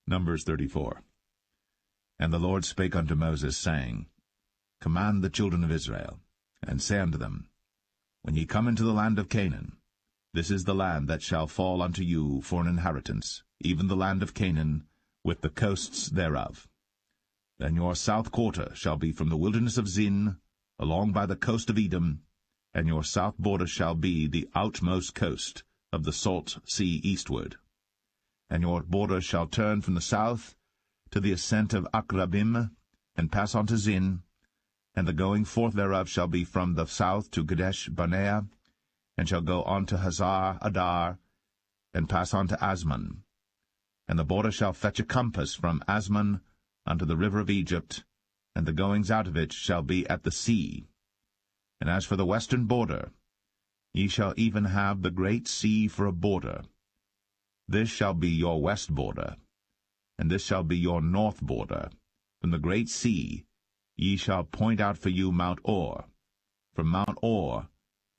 Numbers 34. And the Lord spake unto Moses, saying, Command the children of Israel, and say unto them, When ye come into the land of Canaan, this is the land that shall fall unto you for an inheritance, even the land of Canaan, with the coasts thereof. Then your south quarter shall be from the wilderness of Zin, along by the coast of Edom, and your south border shall be the outmost coast of the salt sea eastward. And your border shall turn from the south to the ascent of Akrabim, and pass on to Zin, and the going forth thereof shall be from the south to Kadesh Barnea, and shall go on to Hazar Adar, and pass on to Asmon. And the border shall fetch a compass from Asmon unto the river of Egypt, and the goings out of it shall be at the sea. And as for the western border, ye shall even have the great sea for a border. This shall be your west border, and this shall be your north border. From the great sea ye shall point out for you Mount Or. From Mount Or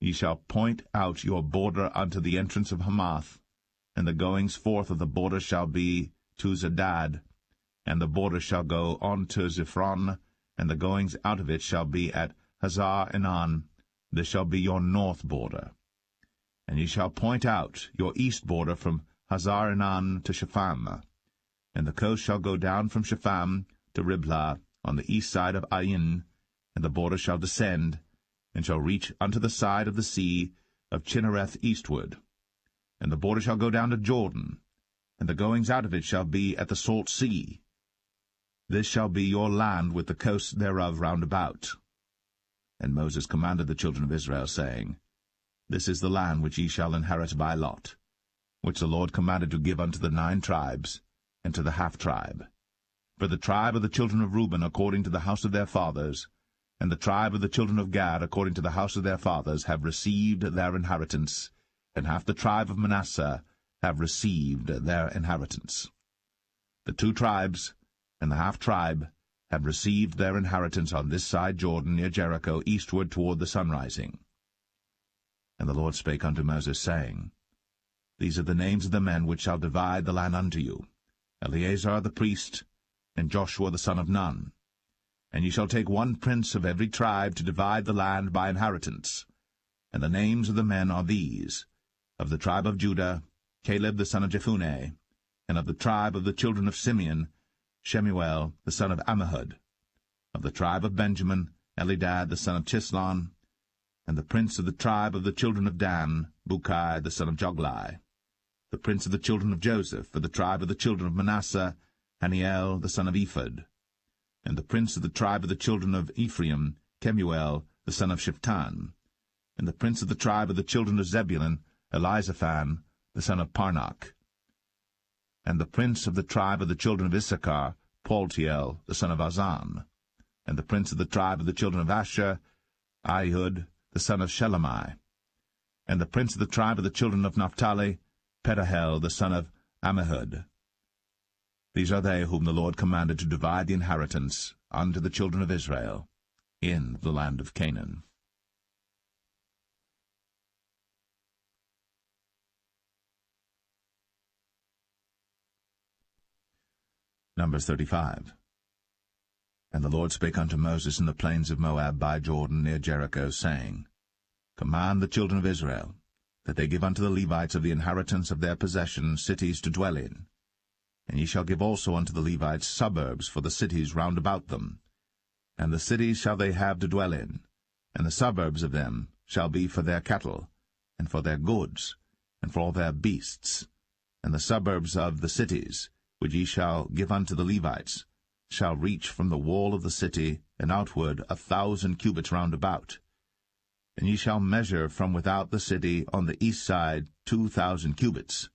ye shall point out your border unto the entrance of Hamath, and the goings forth of the border shall be to Zedad, and the border shall go on to Ziphron, and the goings out of it shall be at Hazar Enan. This shall be your north border. And ye shall point out your east border from Hazar Enan to Shepham, and the coast shall go down from Shepham to Riblah on the east side of Ain, and the border shall descend, and shall reach unto the side of the sea of Chinnereth eastward. And the border shall go down to Jordan, and the goings out of it shall be at the salt sea. This shall be your land with the coasts thereof round about. And Moses commanded the children of Israel, saying, This is the land which ye shall inherit by lot, which the Lord commanded to give unto the 9 tribes, and to the half-tribe. For the tribe of the children of Reuben according to the house of their fathers, and the tribe of the children of Gad according to the house of their fathers, have received their inheritance, and half the tribe of Manasseh have received their inheritance. The 2 tribes and the half-tribe have received their inheritance on this side Jordan near Jericho, eastward toward the sunrising. And the Lord spake unto Moses, saying, These are the names of the men which shall divide the land unto you, Eleazar the priest, and Joshua the son of Nun. And ye shall take 1 prince of every tribe to divide the land by inheritance. And the names of the men are these: of the tribe of Judah, Caleb the son of Jephunneh, and of the tribe of the children of Simeon, Shemuel the son of Ammihud. Of the tribe of Benjamin, Elidad the son of Chislon, and the prince of the tribe of the children of Dan, Bukai the son of Joglai. The prince of the children of Joseph, for the tribe of the children of Manasseh, Haniel the son of Ephod. And the prince of the tribe of the children of Ephraim, Kemuel the son of Shiptan. And the prince of the tribe of the children of Zebulun, Elizaphan the son of Parnach. And the prince of the tribe of the children of Issachar, Paltiel the son of Azan. And the prince of the tribe of the children of Asher, Ahihud the son of Shelomai. And the prince of the tribe of the children of Naphtali, Pedahel the son of Ammihud. These are they whom the Lord commanded to divide the inheritance unto the children of Israel in the land of Canaan. Numbers 35. And the Lord spake unto Moses in the plains of Moab by Jordan near Jericho, saying, Command the children of Israel, that they give unto the Levites of the inheritance of their possession cities to dwell in. And ye shall give also unto the Levites suburbs for the cities round about them. And the cities shall they have to dwell in, and the suburbs of them shall be for their cattle, and for their goods, and for all their beasts. And the suburbs of the cities, which ye shall give unto the Levites, shall reach from the wall of the city and outward 1,000 cubits round about. And ye shall measure from without the city on the east side 2,000 cubits,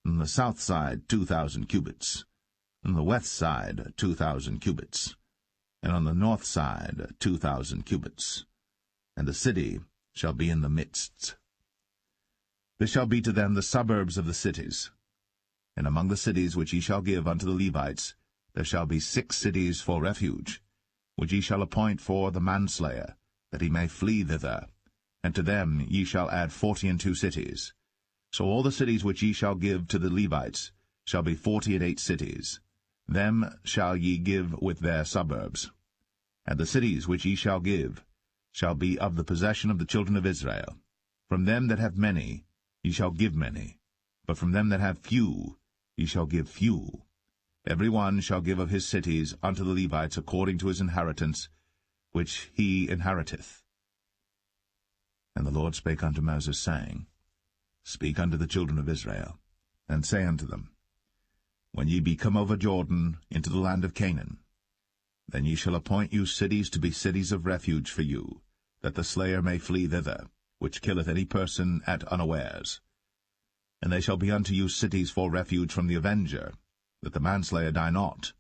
on the south side 2,000 cubits, on the west side 2,000 cubits, and on the north side 2,000 cubits. And the city shall be in the midst. This shall be to them the suburbs of the cities. And among the cities which ye shall give unto the Levites, there shall be 6 cities for refuge, which ye shall appoint for the manslayer, that he may flee thither. And to them ye shall add 42 cities. So all the cities which ye shall give to the Levites shall be 48 cities. Them shall ye give with their suburbs. And the cities which ye shall give shall be of the possession of the children of Israel. From them that have many ye shall give many, but from them that have few ye shall give few. Every one shall give of his cities unto the Levites according to his inheritance, which he inheriteth. And the Lord spake unto Moses, saying, Speak unto the children of Israel, and say unto them, When ye be come over Jordan into the land of Canaan, then ye shall appoint you cities to be cities of refuge for you, that the slayer may flee thither, which killeth any person at unawares. And they shall be unto you cities for refuge from the avenger, that the manslayer die not,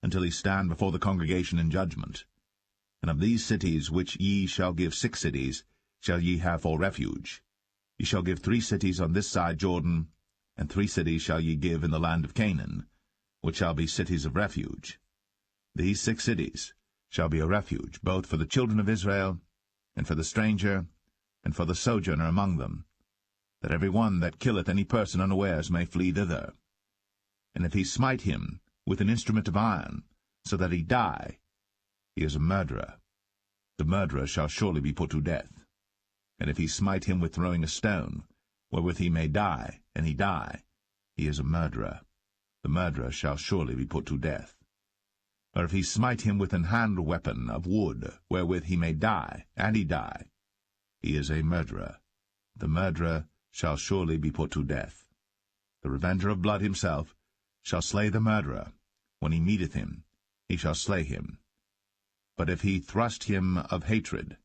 until he stand before the congregation in judgment. And of these cities which ye shall give 6 cities shall ye have for refuge. Ye shall give 3 cities on this side Jordan, and 3 cities shall ye give in the land of Canaan, which shall be cities of refuge. These 6 cities shall be a refuge, both for the children of Israel, and for the stranger, and for the sojourner among them, that every one that killeth any person unawares may flee thither. And if he smite him with an instrument of iron, so that he die, he is a murderer. The murderer shall surely be put to death. And if he smite him with throwing a stone, wherewith he may die, and he die, he is a murderer. The murderer shall surely be put to death. Or if he smite him with an hand weapon of wood, wherewith he may die, and he die, he is a murderer. The murderer shall surely be put to death. The revenger of blood himself shall slay the murderer. When he meeteth him, he shall slay him. But if he thrust him of hatred,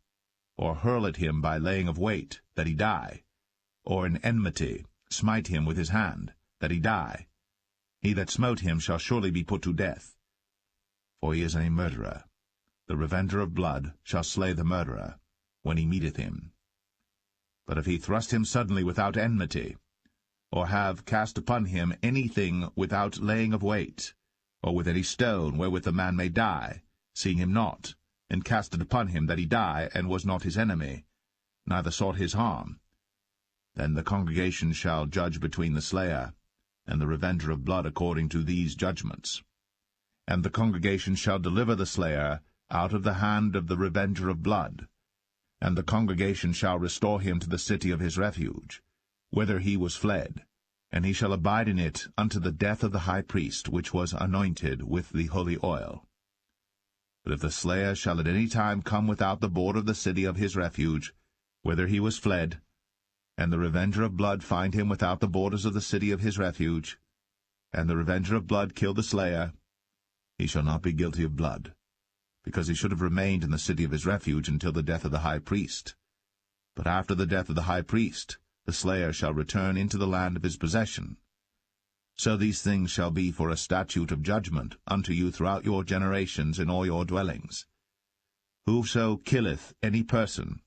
or hurl at him by laying of weight, that he die, or in enmity smite him with his hand, that he die, he that smote him shall surely be put to death. For he is a murderer. The revenger of blood shall slay the murderer, when he meeteth him. But if he thrust him suddenly without enmity, or have cast upon him anything without laying of weight, or with any stone wherewith the man may die, seeing him not, and cast it upon him that he die, and was not his enemy, neither sought his harm, then the congregation shall judge between the slayer and the revenger of blood according to these judgments. And the congregation shall deliver the slayer out of the hand of the revenger of blood, and the congregation shall restore him to the city of his refuge, whither he was fled, and he shall abide in it unto the death of the high priest, which was anointed with the holy oil. But if the slayer shall at any time come without the border of the city of his refuge, whither he was fled, and the revenger of blood find him without the borders of the city of his refuge, and the revenger of blood kill the slayer, he shall not be guilty of blood, because he should have remained in the city of his refuge until the death of the high priest. But after the death of the high priest, the slayer shall return into the land of his possession. So these things shall be for a statute of judgment unto you throughout your generations in all your dwellings. Whoso killeth any person,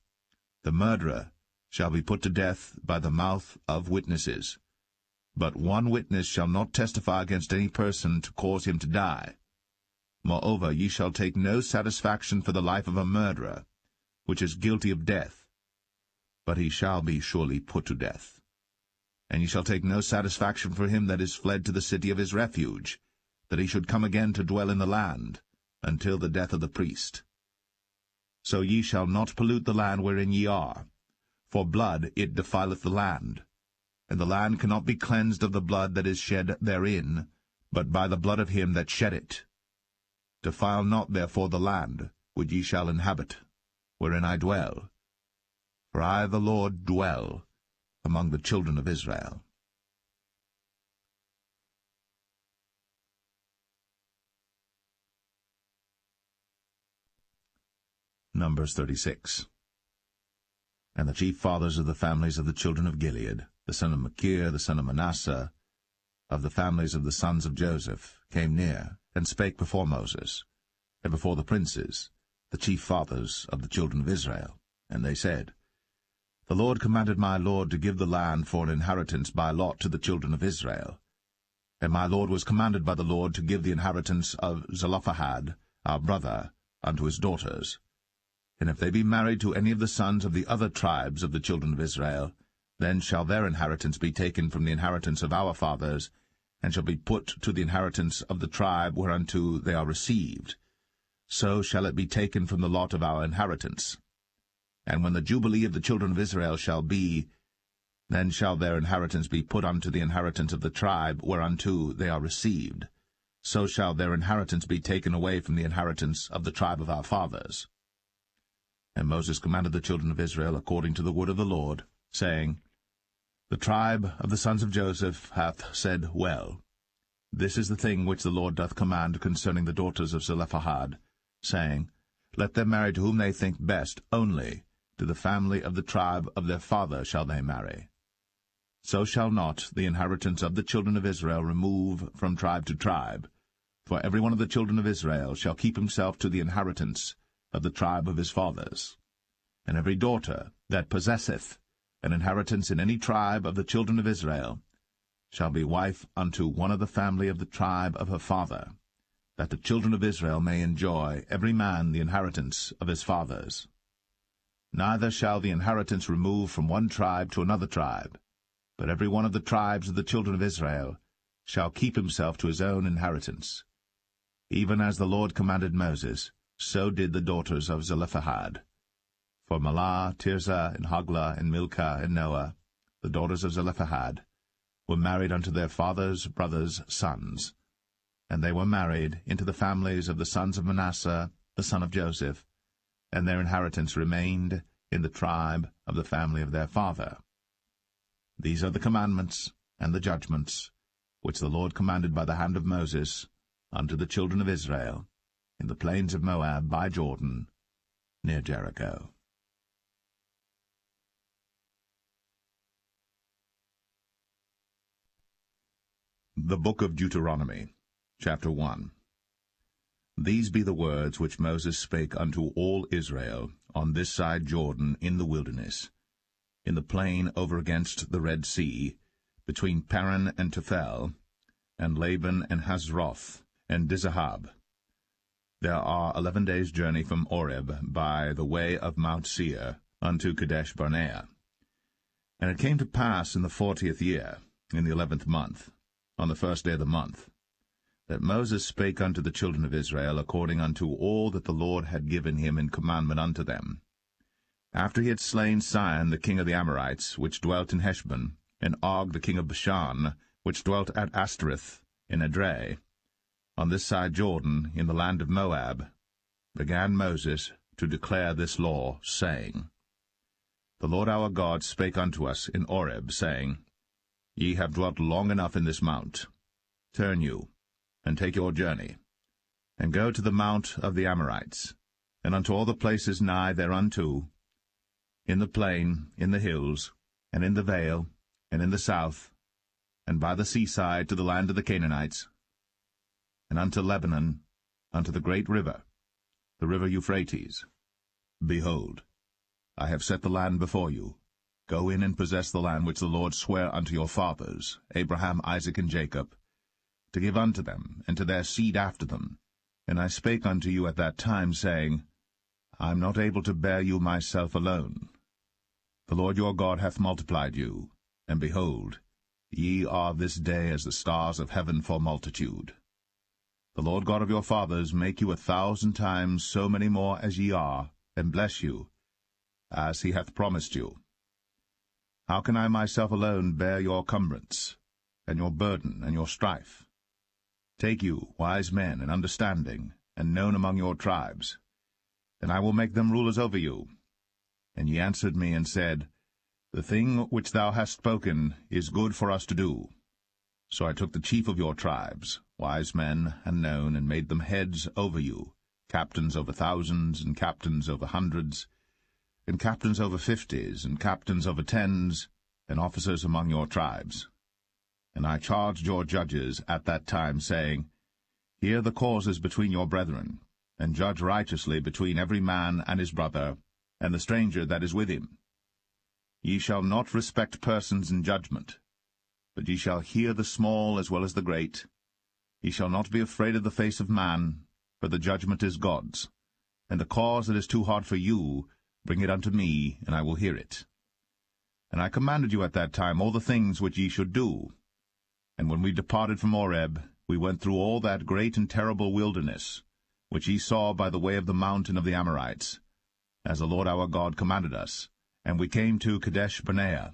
the murderer, shall be put to death by the mouth of witnesses. But one witness shall not testify against any person to cause him to die. Moreover, ye shall take no satisfaction for the life of a murderer, which is guilty of death, but he shall be surely put to death. And ye shall take no satisfaction for him that is fled to the city of his refuge, that he should come again to dwell in the land, until the death of the priest. So ye shall not pollute the land wherein ye are, for blood it defileth the land, and the land cannot be cleansed of the blood that is shed therein, but by the blood of him that shed it. Defile not therefore the land which ye shall inhabit, wherein I dwell. For I the Lord dwell among the children of Israel. Numbers 36. And the chief fathers of the families of the children of Gilead, the son of Machir, the son of Manasseh, of the families of the sons of Joseph, came near, and spake before Moses, and before the princes, the chief fathers of the children of Israel. And they said, The Lord commanded my Lord to give the land for an inheritance by lot to the children of Israel. And my Lord was commanded by the Lord to give the inheritance of Zelophehad, our brother, unto his daughters. And if they be married to any of the sons of the other tribes of the children of Israel, then shall their inheritance be taken from the inheritance of our fathers, and shall be put to the inheritance of the tribe whereunto they are received. So shall it be taken from the lot of our inheritance. And when the Jubilee of the children of Israel shall be, then shall their inheritance be put unto the inheritance of the tribe whereunto they are received. So shall their inheritance be taken away from the inheritance of the tribe of our fathers. And Moses commanded the children of Israel according to the word of the Lord, saying, The tribe of the sons of Joseph hath said well. This is the thing which the Lord doth command concerning the daughters of Zelophehad, saying, Let them marry to whom they think best, only to the family of the tribe of their father shall they marry. So shall not the inheritance of the children of Israel remove from tribe to tribe, for every one of the children of Israel shall keep himself to the inheritance of the tribe of his fathers. And every daughter that possesseth an inheritance in any tribe of the children of Israel shall be wife unto one of the family of the tribe of her father, that the children of Israel may enjoy every man the inheritance of his fathers. Neither shall the inheritance remove from one tribe to another tribe, but every one of the tribes of the children of Israel shall keep himself to his own inheritance. Even as the Lord commanded Moses, so did the daughters of Zelophehad. For Mahlah, Tirzah, and Hoglah, and Milcah, and Noah, the daughters of Zelophehad, were married unto their father's brothers' sons. And they were married into the families of the sons of Manasseh, the son of Joseph, and their inheritance remained in the tribe of the family of their father. These are the commandments and the judgments which the Lord commanded by the hand of Moses unto the children of Israel in the plains of Moab by Jordan, near Jericho. The Book of Deuteronomy, Chapter 1. These be the words which Moses spake unto all Israel on this side Jordan in the wilderness, in the plain over against the Red Sea, between Paran and Tephel, and Laban and Hazroth, and Dizahab. There are 11 days' journey from Oreb by the way of Mount Seir unto Kadesh Barnea. And it came to pass in the 40th year, in the 11th month, on the first day of the month, that Moses spake unto the children of Israel according unto all that the Lord had given him in commandment unto them. After he had slain Sihon the king of the Amorites, which dwelt in Heshbon, and Og the king of Bashan, which dwelt at Ashtoreth in Edrei, on this side Jordan, in the land of Moab, began Moses to declare this law, saying, The Lord our God spake unto us in Oreb, saying, Ye have dwelt long enough in this mount. Turn you, and take your journey, and go to the mount of the Amorites, and unto all the places nigh thereunto, in the plain, in the hills, and in the vale, and in the south, and by the seaside to the land of the Canaanites, and unto Lebanon, unto the great river, the river Euphrates. Behold, I have set the land before you. Go in and possess the land which the Lord sware unto your fathers, Abraham, Isaac, and Jacob, to give unto them, and to their seed after them. And I spake unto you at that time, saying, I am not able to bear you myself alone. The Lord your God hath multiplied you, and behold, ye are this day as the stars of heaven for multitude. The Lord God of your fathers make you 1,000 times so many more as ye are, and bless you, as he hath promised you. How can I myself alone bear your cumbrance, and your burden, and your strife? Take you, wise men, and understanding, and known among your tribes, and I will make them rulers over you. And ye answered me, and said, The thing which thou hast spoken is good for us to do. So I took the chief of your tribes, wise men and known, and made them heads over you, captains over thousands, and captains over hundreds, and captains over 50s, and captains over 10s, and officers among your tribes. And I charged your judges at that time, saying, Hear the causes between your brethren, and judge righteously between every man and his brother, and the stranger that is with him. Ye shall not respect persons in judgment, but ye shall hear the small as well as the great. Ye shall not be afraid of the face of man, for the judgment is God's. And the cause that is too hard for you, bring it unto me, and I will hear it. And I commanded you at that time all the things which ye should do. And when we departed from Oreb, we went through all that great and terrible wilderness, which ye saw by the way of the mountain of the Amorites, as the Lord our God commanded us. And we came to Kadesh-barnea.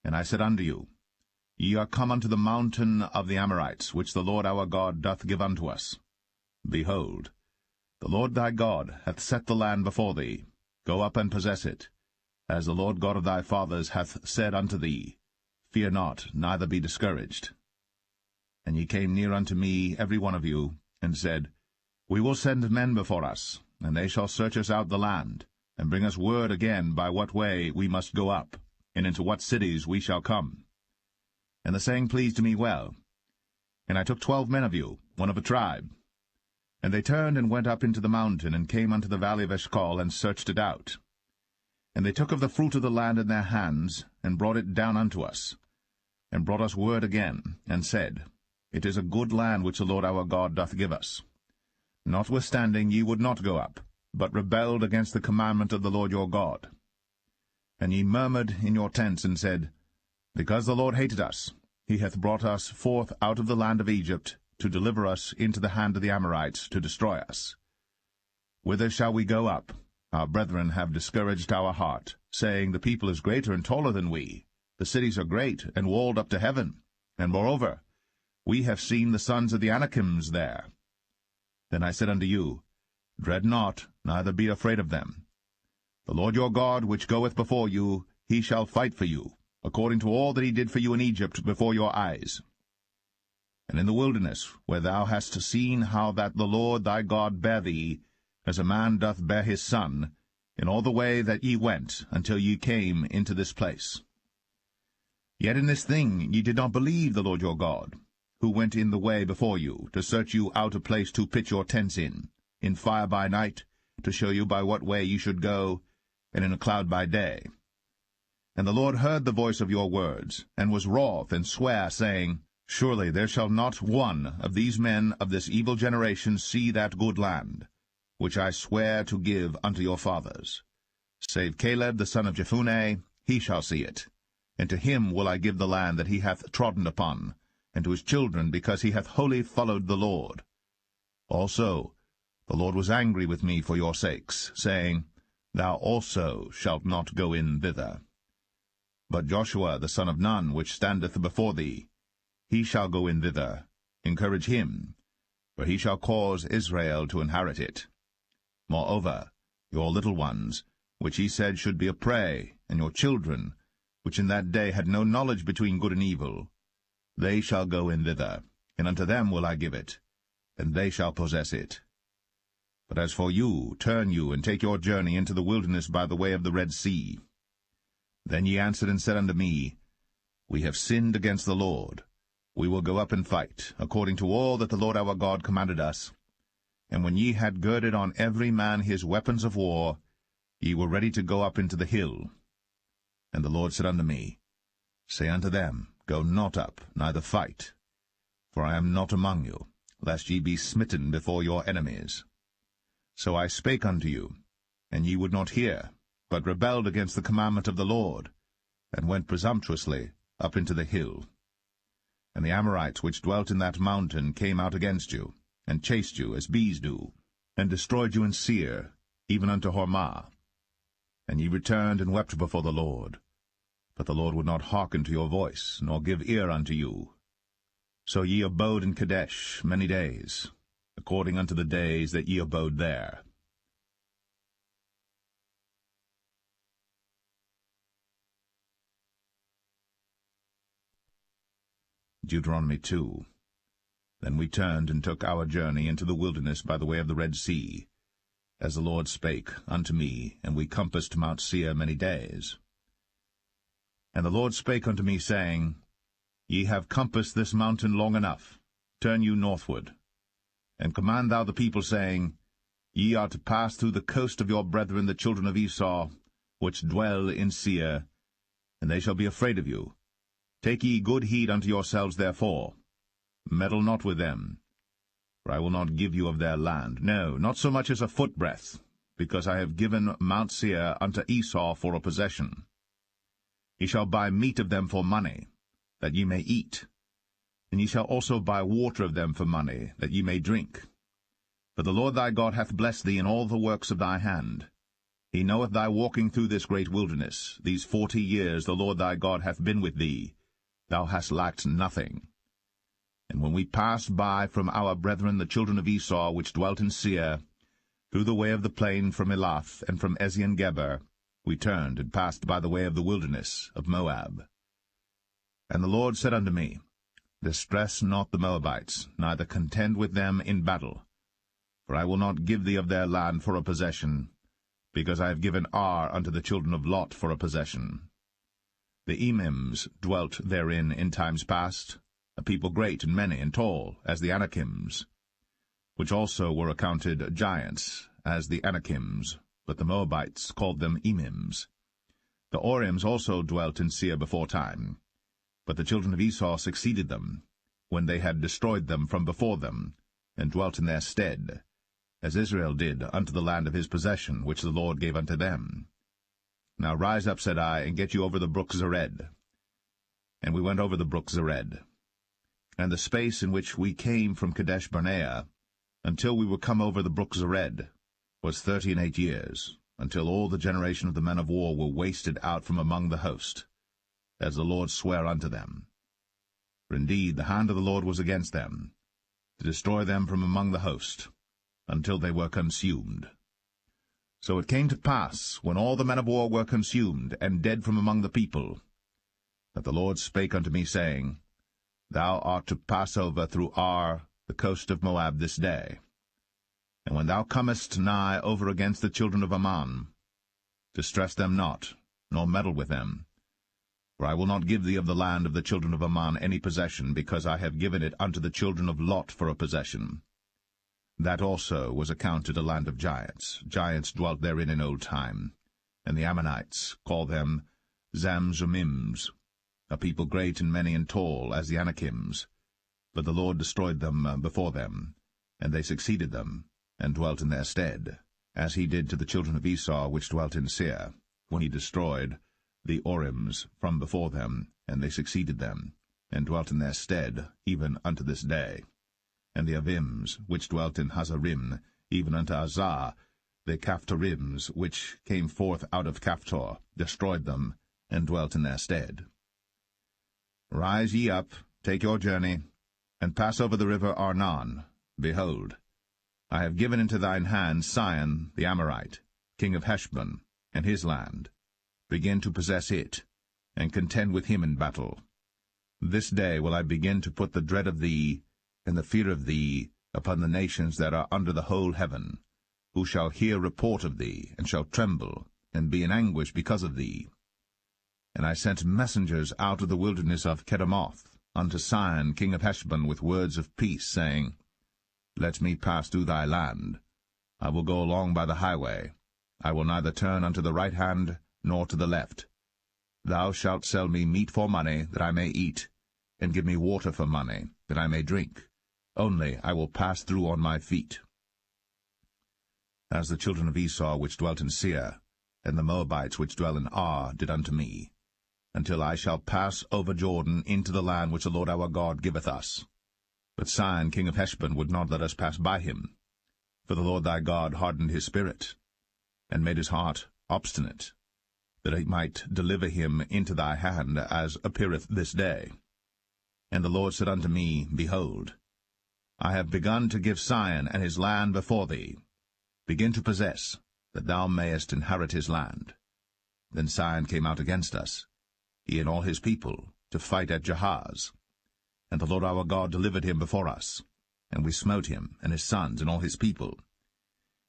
And I said unto you, Ye are come unto the mountain of the Amorites, which the Lord our God doth give unto us. Behold, the Lord thy God hath set the land before thee. Go up and possess it, as the Lord God of thy fathers hath said unto thee. Fear not, neither be discouraged. And ye came near unto me, every one of you, and said, We will send men before us, and they shall search us out the land, and bring us word again by what way we must go up, and into what cities we shall come. And the saying pleased me well. And I took 12 men of you, one of a tribe. And they turned and went up into the mountain, and came unto the valley of Eshcol, and searched it out. And they took of the fruit of the land in their hands, and brought it down unto us, and brought us word again, and said, It is a good land which the Lord our God doth give us. Notwithstanding ye would not go up, but rebelled against the commandment of the Lord your God. And ye murmured in your tents, and said, Because the Lord hated us, he hath brought us forth out of the land of Egypt, to deliver us into the hand of the Amorites, to destroy us. Whither shall we go up? Our brethren have discouraged our heart, saying, The people is greater and taller than we. The cities are great, and walled up to heaven. And moreover, we have seen the sons of the Anakims there. Then I said unto you, Dread not, neither be afraid of them. The Lord your God, which goeth before you, he shall fight for you, according to all that he did for you in Egypt before your eyes. And in the wilderness, where thou hast seen how that the Lord thy God bare thee, as a man doth bear his son, in all the way that ye went, until ye came into this place. Yet in this thing ye did not believe the Lord your God, who went in the way before you, to search you out a place to pitch your tents in fire by night, to show you by what way ye should go, and in a cloud by day. And the Lord heard the voice of your words, and was wroth, and sware, saying, Surely there shall not one of these men of this evil generation see that good land, which I swear to give unto your fathers. Save Caleb the son of Jephunneh, he shall see it. And to him will I give the land that he hath trodden upon, and to his children, because he hath wholly followed the Lord. Also the Lord was angry with me for your sakes, saying, Thou also shalt not go in thither. But Joshua the son of Nun, which standeth before thee, he shall go in thither. Encourage him, for he shall cause Israel to inherit it. Moreover, your little ones, which he said should be a prey, and your children, which in that day had no knowledge between good and evil, they shall go in thither, and unto them will I give it, and they shall possess it. But as for you, turn you, and take your journey into the wilderness by the way of the Red Sea. Then ye answered and said unto me, We have sinned against the Lord. We will go up and fight, according to all that the Lord our God commanded us. And when ye had girded on every man his weapons of war, ye were ready to go up into the hill. And the Lord said unto me, Say unto them, Go not up, neither fight, for I am not among you, lest ye be smitten before your enemies. So I spake unto you, and ye would not hear, but rebelled against the commandment of the Lord, and went presumptuously up into the hill. And the Amorites which dwelt in that mountain came out against you, and chased you as bees do, and destroyed you in Seir, even unto Hormah. And ye returned and wept before the Lord. But the Lord would not hearken to your voice, nor give ear unto you. So ye abode in Kadesh many days, according unto the days that ye abode there. Deuteronomy 2. Then we turned and took our journey into the wilderness by the way of the Red Sea, as the Lord spake unto me, and we compassed Mount Seir many days. And the Lord spake unto me, saying, Ye have compassed this mountain long enough. Turn you northward. And command thou the people, saying, Ye are to pass through the coast of your brethren the children of Esau, which dwell in Seir, and they shall be afraid of you. Take ye good heed unto yourselves therefore. Meddle not with them, for I will not give you of their land, no, not so much as a footbreadth, because I have given Mount Seir unto Esau for a possession. He shall buy meat of them for money, that ye may eat, and ye shall also buy water of them for money, that ye may drink. For the Lord thy God hath blessed thee in all the works of thy hand. He knoweth thy walking through this great wilderness. These 40 years the Lord thy God hath been with thee. Thou hast lacked nothing. And when we passed by from our brethren the children of Esau, which dwelt in Seir, through the way of the plain from Elath and from Ezion-Geber, we turned and passed by the way of the wilderness of Moab. And the Lord said unto me, Distress not the Moabites, neither contend with them in battle. For I will not give thee of their land for a possession, because I have given Ar unto the children of Lot for a possession. The Emims dwelt therein in times past, a people great and many and tall, as the Anakims, which also were accounted giants, as the Anakims, but the Moabites called them Emims. The Orims also dwelt in Seir before time, but the children of Esau succeeded them, when they had destroyed them from before them, and dwelt in their stead, as Israel did unto the land of his possession, which the Lord gave unto them. Now rise up, said I, and get you over the brook Zered. And we went over the brook Zered. And the space in which we came from Kadesh-barnea, until we were come over the brook Zered, was 38 years, until all the generation of the men of war were wasted out from among the host, as the Lord sware unto them. For indeed the hand of the Lord was against them, to destroy them from among the host, until they were consumed. So it came to pass, when all the men of war were consumed, and dead from among the people, that the Lord spake unto me, saying, Thou art to pass over through Ar, the coast of Moab, this day. And when thou comest nigh over against the children of Ammon, distress them not, nor meddle with them. For I will not give thee of the land of the children of Ammon any possession, because I have given it unto the children of Lot for a possession. That also was accounted a land of giants. Giants dwelt therein in old time, and the Ammonites called them Zamzummims, a people great and many and tall, as the Anakims. But the Lord destroyed them before them, and they succeeded them, and dwelt in their stead, as he did to the children of Esau which dwelt in Seir, when he destroyed the Orims from before them, and they succeeded them, and dwelt in their stead, even unto this day. And the Avims, which dwelt in Hazarim, even unto Azar, the Caphtorims, which came forth out of Caphtor, destroyed them, and dwelt in their stead. Rise ye up, take your journey, and pass over the river Arnon. Behold, I have given into thine hand Sihon the Amorite, king of Heshbon, and his land. Begin to possess it, and contend with him in battle. This day will I begin to put the dread of thee, and the fear of thee, upon the nations that are under the whole heaven, who shall hear report of thee, and shall tremble, and be in anguish because of thee. And I sent messengers out of the wilderness of Kedemoth unto Sihon king of Heshbon with words of peace, saying, Let me pass through thy land. I will go along by the highway. I will neither turn unto the right hand nor to the left. Thou shalt sell me meat for money, that I may eat, and give me water for money, that I may drink. Only I will pass through on my feet. As the children of Esau which dwelt in Seir, and the Moabites which dwell in Ar, did unto me, until I shall pass over Jordan into the land which the Lord our God giveth us. But Sihon king of Heshbon would not let us pass by him, for the Lord thy God hardened his spirit, and made his heart obstinate, that he might deliver him into thy hand, as appeareth this day. And the Lord said unto me, Behold, I have begun to give Sihon and his land before thee. Begin to possess, that thou mayest inherit his land. Then Sihon came out against us, he and all his people, to fight at Jahaz. And the Lord our God delivered him before us, and we smote him, and his sons, and all his people.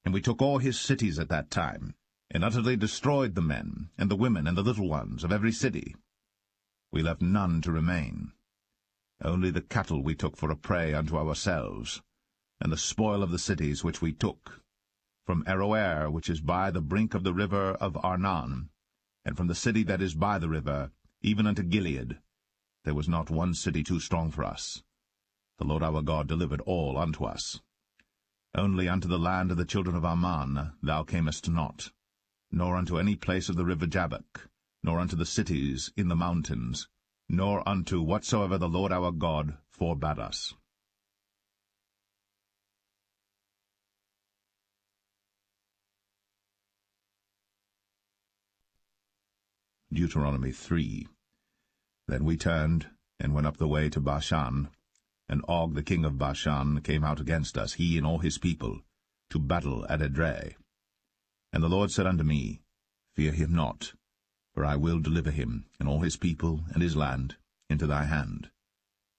And we took all his cities at that time, and utterly destroyed the men, and the women, and the little ones of every city. We left none to remain. Only the cattle we took for a prey unto ourselves, and the spoil of the cities which we took, from Aroer, which is by the brink of the river of Arnon, and from the city that is by the river, even unto Gilead. There was not one city too strong for us. The Lord our God delivered all unto us. Only unto the land of the children of Ammon thou camest not, nor unto any place of the river Jabbok, nor unto the cities in the mountains, nor unto whatsoever the Lord our God forbade us. Deuteronomy 3. Then we turned, and went up the way to Bashan, and Og the king of Bashan came out against us, he and all his people, to battle at Edrei. And the Lord said unto me, Fear him not, for I will deliver him, and all his people, and his land, into thy hand.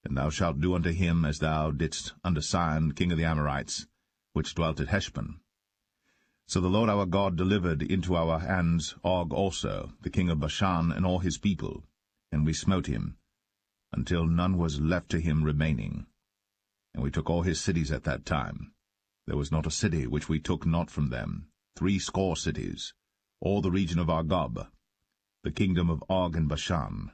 And thou shalt do unto him as thou didst unto Sihon king of the Amorites, which dwelt at Heshbon. So the Lord our God delivered into our hands Og also, the king of Bashan, and all his people, and we smote him, until none was left to him remaining. And we took all his cities at that time. There was not a city which we took not from them, 80 cities, all the region of Argob, the kingdom of Og and Bashan.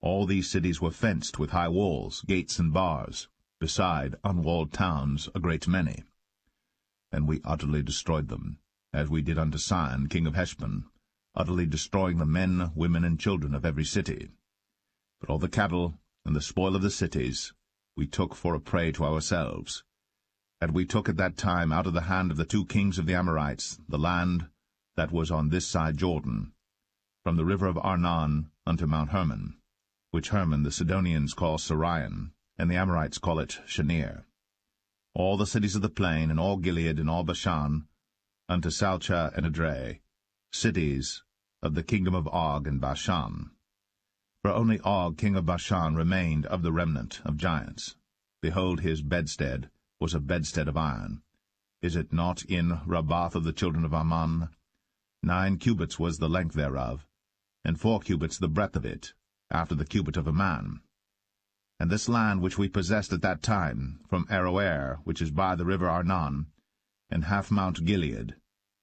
All these cities were fenced with high walls, gates, and bars, beside unwalled towns a great many. And we utterly destroyed them, as we did unto Sihon king of Heshbon, utterly destroying the men, women, and children of every city. But all the cattle and the spoil of the cities we took for a prey to ourselves. And we took at that time out of the hand of the 2 kings of the Amorites the land that was on this side Jordan, from the river of Arnon unto Mount Hermon, which Hermon the Sidonians call Sirion, and the Amorites call it Shenir. All the cities of the plain, and all Gilead, and all Bashan, unto Salcha and Edrei, cities of the kingdom of Og and Bashan. For only Og king of Bashan remained of the remnant of giants. Behold, his bedstead was a bedstead of iron. Is it not in Rabbath of the children of Ammon? 9 cubits was the length thereof, and 4 cubits the breadth of it, after the cubit of a man. And this land which we possessed at that time, from Aroer, which is by the river Arnon, and half Mount Gilead,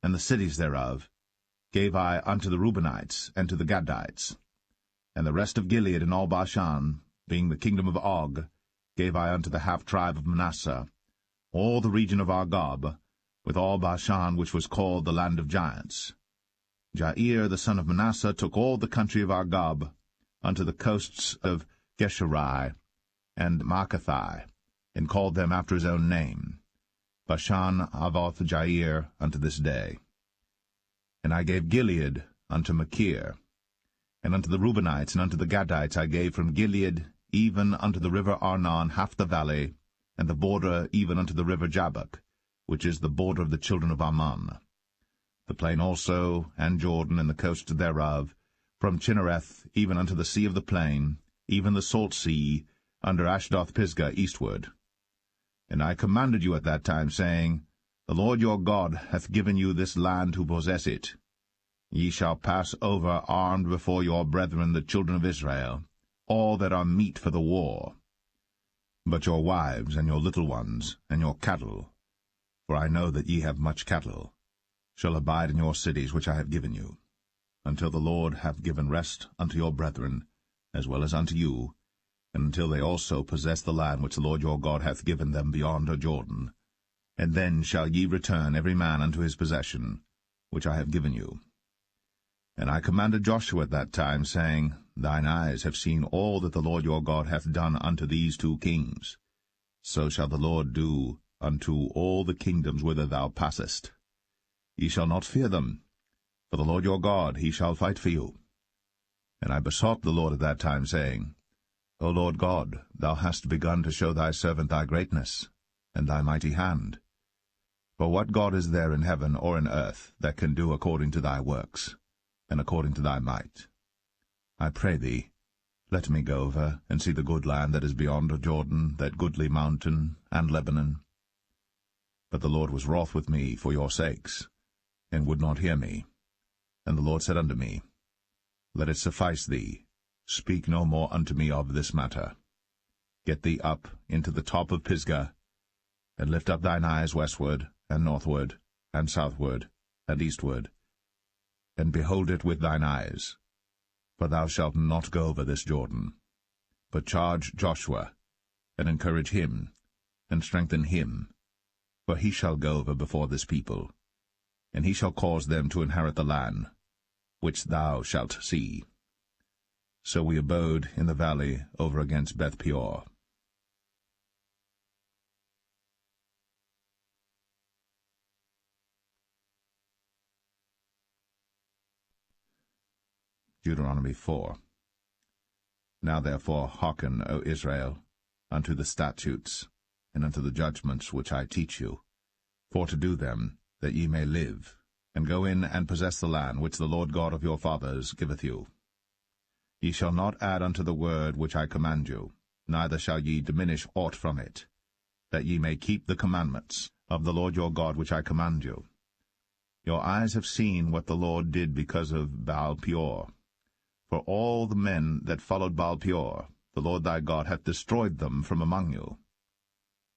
and the cities thereof, gave I unto the Reubenites and to the Gadites. And the rest of Gilead and all Bashan, being the kingdom of Og, gave I unto the half-tribe of Manasseh, all the region of Argob, with all Bashan, which was called the land of giants. Jair the son of Manasseh took all the country of Argob, unto the coasts of Geshuri and Maacathai, and called them after his own name, Bashan Avoth Jair, unto this day. And I gave Gilead unto Machir, and unto the Reubenites and unto the Gadites I gave from Gilead even unto the river Arnon half the valley, and the border even unto the river Jabbok, which is the border of the children of Ammon. The plain also, and Jordan, and the coast thereof, from Chinnereth even unto the sea of the plain, even the salt sea, under Ashdoth-Pisgah eastward. And I commanded you at that time, saying, The Lord your God hath given you this land to possess it. Ye shall pass over armed before your brethren the children of Israel, all that are meet for the war. But your wives, and your little ones, and your cattle, for I know that ye have much cattle, shall abide in your cities which I have given you, until the Lord have given rest unto your brethren, as well as unto you, and until they also possess the land which the Lord your God hath given them beyond Jordan. And then shall ye return every man unto his possession, which I have given you. And I commanded Joshua at that time, saying, Thine eyes have seen all that the Lord your God hath done unto these 2 kings. So shall the Lord do unto all the kingdoms whither thou passest. Ye shall not fear them, for the Lord your God, he shall fight for you. And I besought the Lord at that time, saying, O Lord God, thou hast begun to show thy servant thy greatness, and thy mighty hand. For what God is there in heaven or in earth that can do according to thy works, and according to thy might? I pray thee, let me go over and see the good land that is beyond Jordan, that goodly mountain, and Lebanon. But the Lord was wroth with me for your sakes, and would not hear me. And the Lord said unto me, Let it suffice thee, speak no more unto me of this matter. Get thee up into the top of Pisgah, and lift up thine eyes westward, and northward, and southward, and eastward, and behold it with thine eyes. For thou shalt not go over this Jordan, but charge Joshua, and encourage him, and strengthen him, for he shall go over before this people, and he shall cause them to inherit the land, which thou shalt see. So we abode in the valley over against Beth Peor. Deuteronomy 4. Now therefore hearken, O Israel, unto the statutes, and unto the judgments which I teach you, for to do them, that ye may live, and go in and possess the land which the Lord God of your fathers giveth you. Ye shall not add unto the word which I command you, neither shall ye diminish aught from it, that ye may keep the commandments of the Lord your God which I command you. Your eyes have seen what the Lord did because of Baal Peor. For all the men that followed Baal Peor, the Lord thy God hath destroyed them from among you.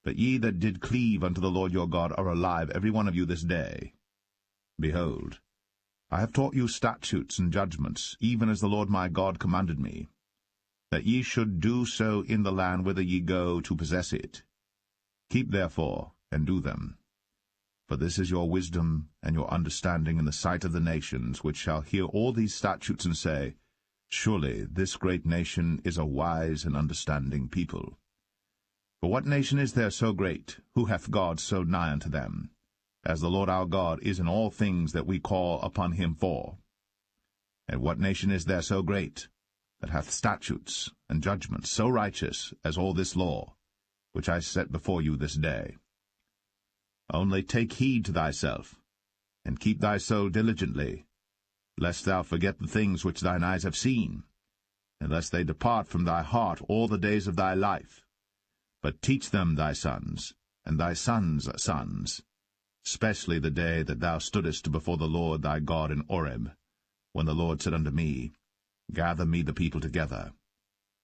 But ye that did cleave unto the Lord your God are alive, every one of you this day. Behold, I have taught you statutes and judgments, even as the Lord my God commanded me, that ye should do so in the land whither ye go to possess it. Keep therefore, and do them. For this is your wisdom and your understanding in the sight of the nations, which shall hear all these statutes and say, Surely this great nation is a wise and understanding people. For what nation is there so great, who hath God so nigh unto them, as the Lord our God is in all things that we call upon him for? And what nation is there so great, that hath statutes and judgments so righteous as all this law, which I set before you this day? Only take heed to thyself, and keep thy soul diligently, lest thou forget the things which thine eyes have seen, and lest they depart from thy heart all the days of thy life. But teach them thy sons, and thy sons' sons, especially the day that thou stoodest before the Lord thy God in Horeb, when the Lord said unto me, Gather me the people together,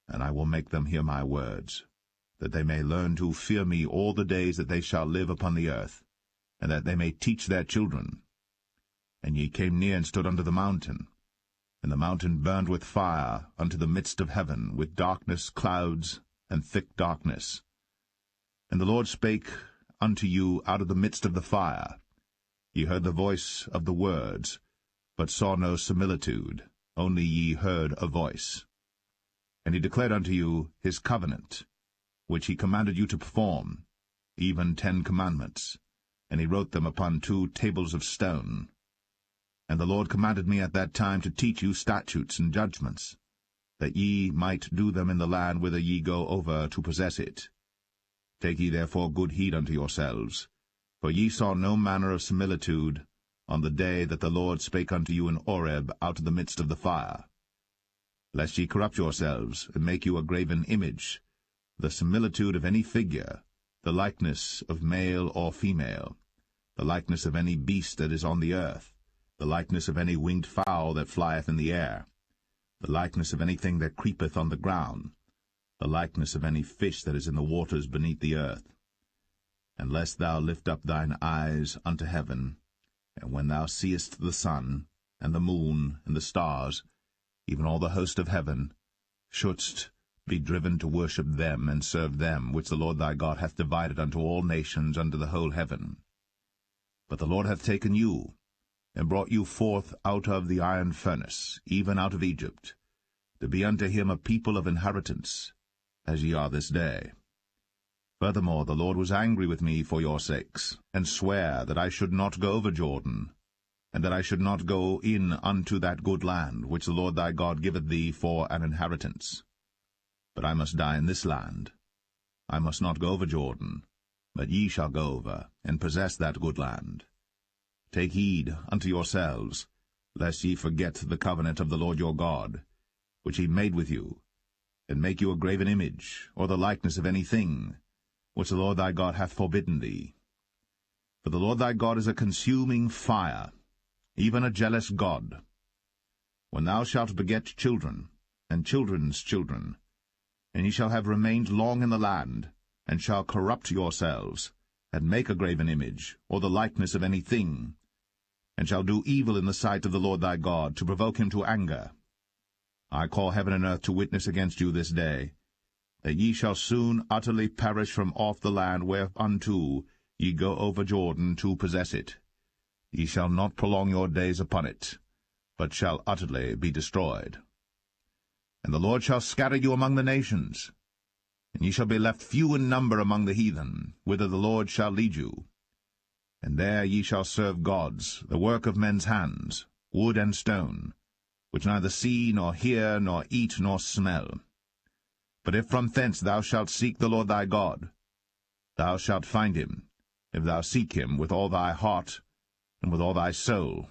and I will make them hear my words, that they may learn to fear me all the days that they shall live upon the earth, and that they may teach their children. And ye came near and stood under the mountain, and the mountain burned with fire unto the midst of heaven, with darkness, clouds, and thick darkness. And the Lord spake unto you out of the midst of the fire. Ye heard the voice of the words, but saw no similitude, only ye heard a voice. And he declared unto you his covenant, which he commanded you to perform, even 10 commandments, and he wrote them upon 2 tables of stone. And the Lord commanded me at that time to teach you statutes and judgments, that ye might do them in the land whither ye go over to possess it. Take ye therefore good heed unto yourselves, for ye saw no manner of similitude on the day that the Lord spake unto you in Horeb out of the midst of the fire, lest ye corrupt yourselves, and make you a graven image, the similitude of any figure, the likeness of male or female, the likeness of any beast that is on the earth, the likeness of any winged fowl that flieth in the air, the likeness of anything that creepeth on the ground, the likeness of any fish that is in the waters beneath the earth. And lest thou lift up thine eyes unto heaven, and when thou seest the sun, and the moon, and the stars, even all the host of heaven, shouldst be driven to worship them and serve them, which the Lord thy God hath divided unto all nations under the whole heaven. But the Lord hath taken you, and brought you forth out of the iron furnace, even out of Egypt, to be unto him a people of inheritance, as ye are this day. Furthermore, the Lord was angry with me for your sakes, and sware that I should not go over Jordan, and that I should not go in unto that good land, which the Lord thy God giveth thee for an inheritance. But I must die in this land. I must not go over Jordan, but ye shall go over, and possess that good land. Take heed unto yourselves, lest ye forget the covenant of the Lord your God, which he made with you, and make you a graven image, or the likeness of any thing, which the Lord thy God hath forbidden thee. For the Lord thy God is a consuming fire, even a jealous God. When thou shalt beget children, and children's children, and ye shall have remained long in the land, and shall corrupt yourselves, and make a graven image, or the likeness of any thing, and shall do evil in the sight of the Lord thy God, to provoke him to anger, I call heaven and earth to witness against you this day, that ye shall soon utterly perish from off the land whereunto ye go over Jordan to possess it. Ye shall not prolong your days upon it, but shall utterly be destroyed. And the Lord shall scatter you among the nations, and ye shall be left few in number among the heathen, whither the Lord shall lead you. And there ye shall serve gods, the work of men's hands, wood and stone, which neither see, nor hear, nor eat, nor smell. But if from thence thou shalt seek the Lord thy God, thou shalt find him, if thou seek him with all thy heart and with all thy soul.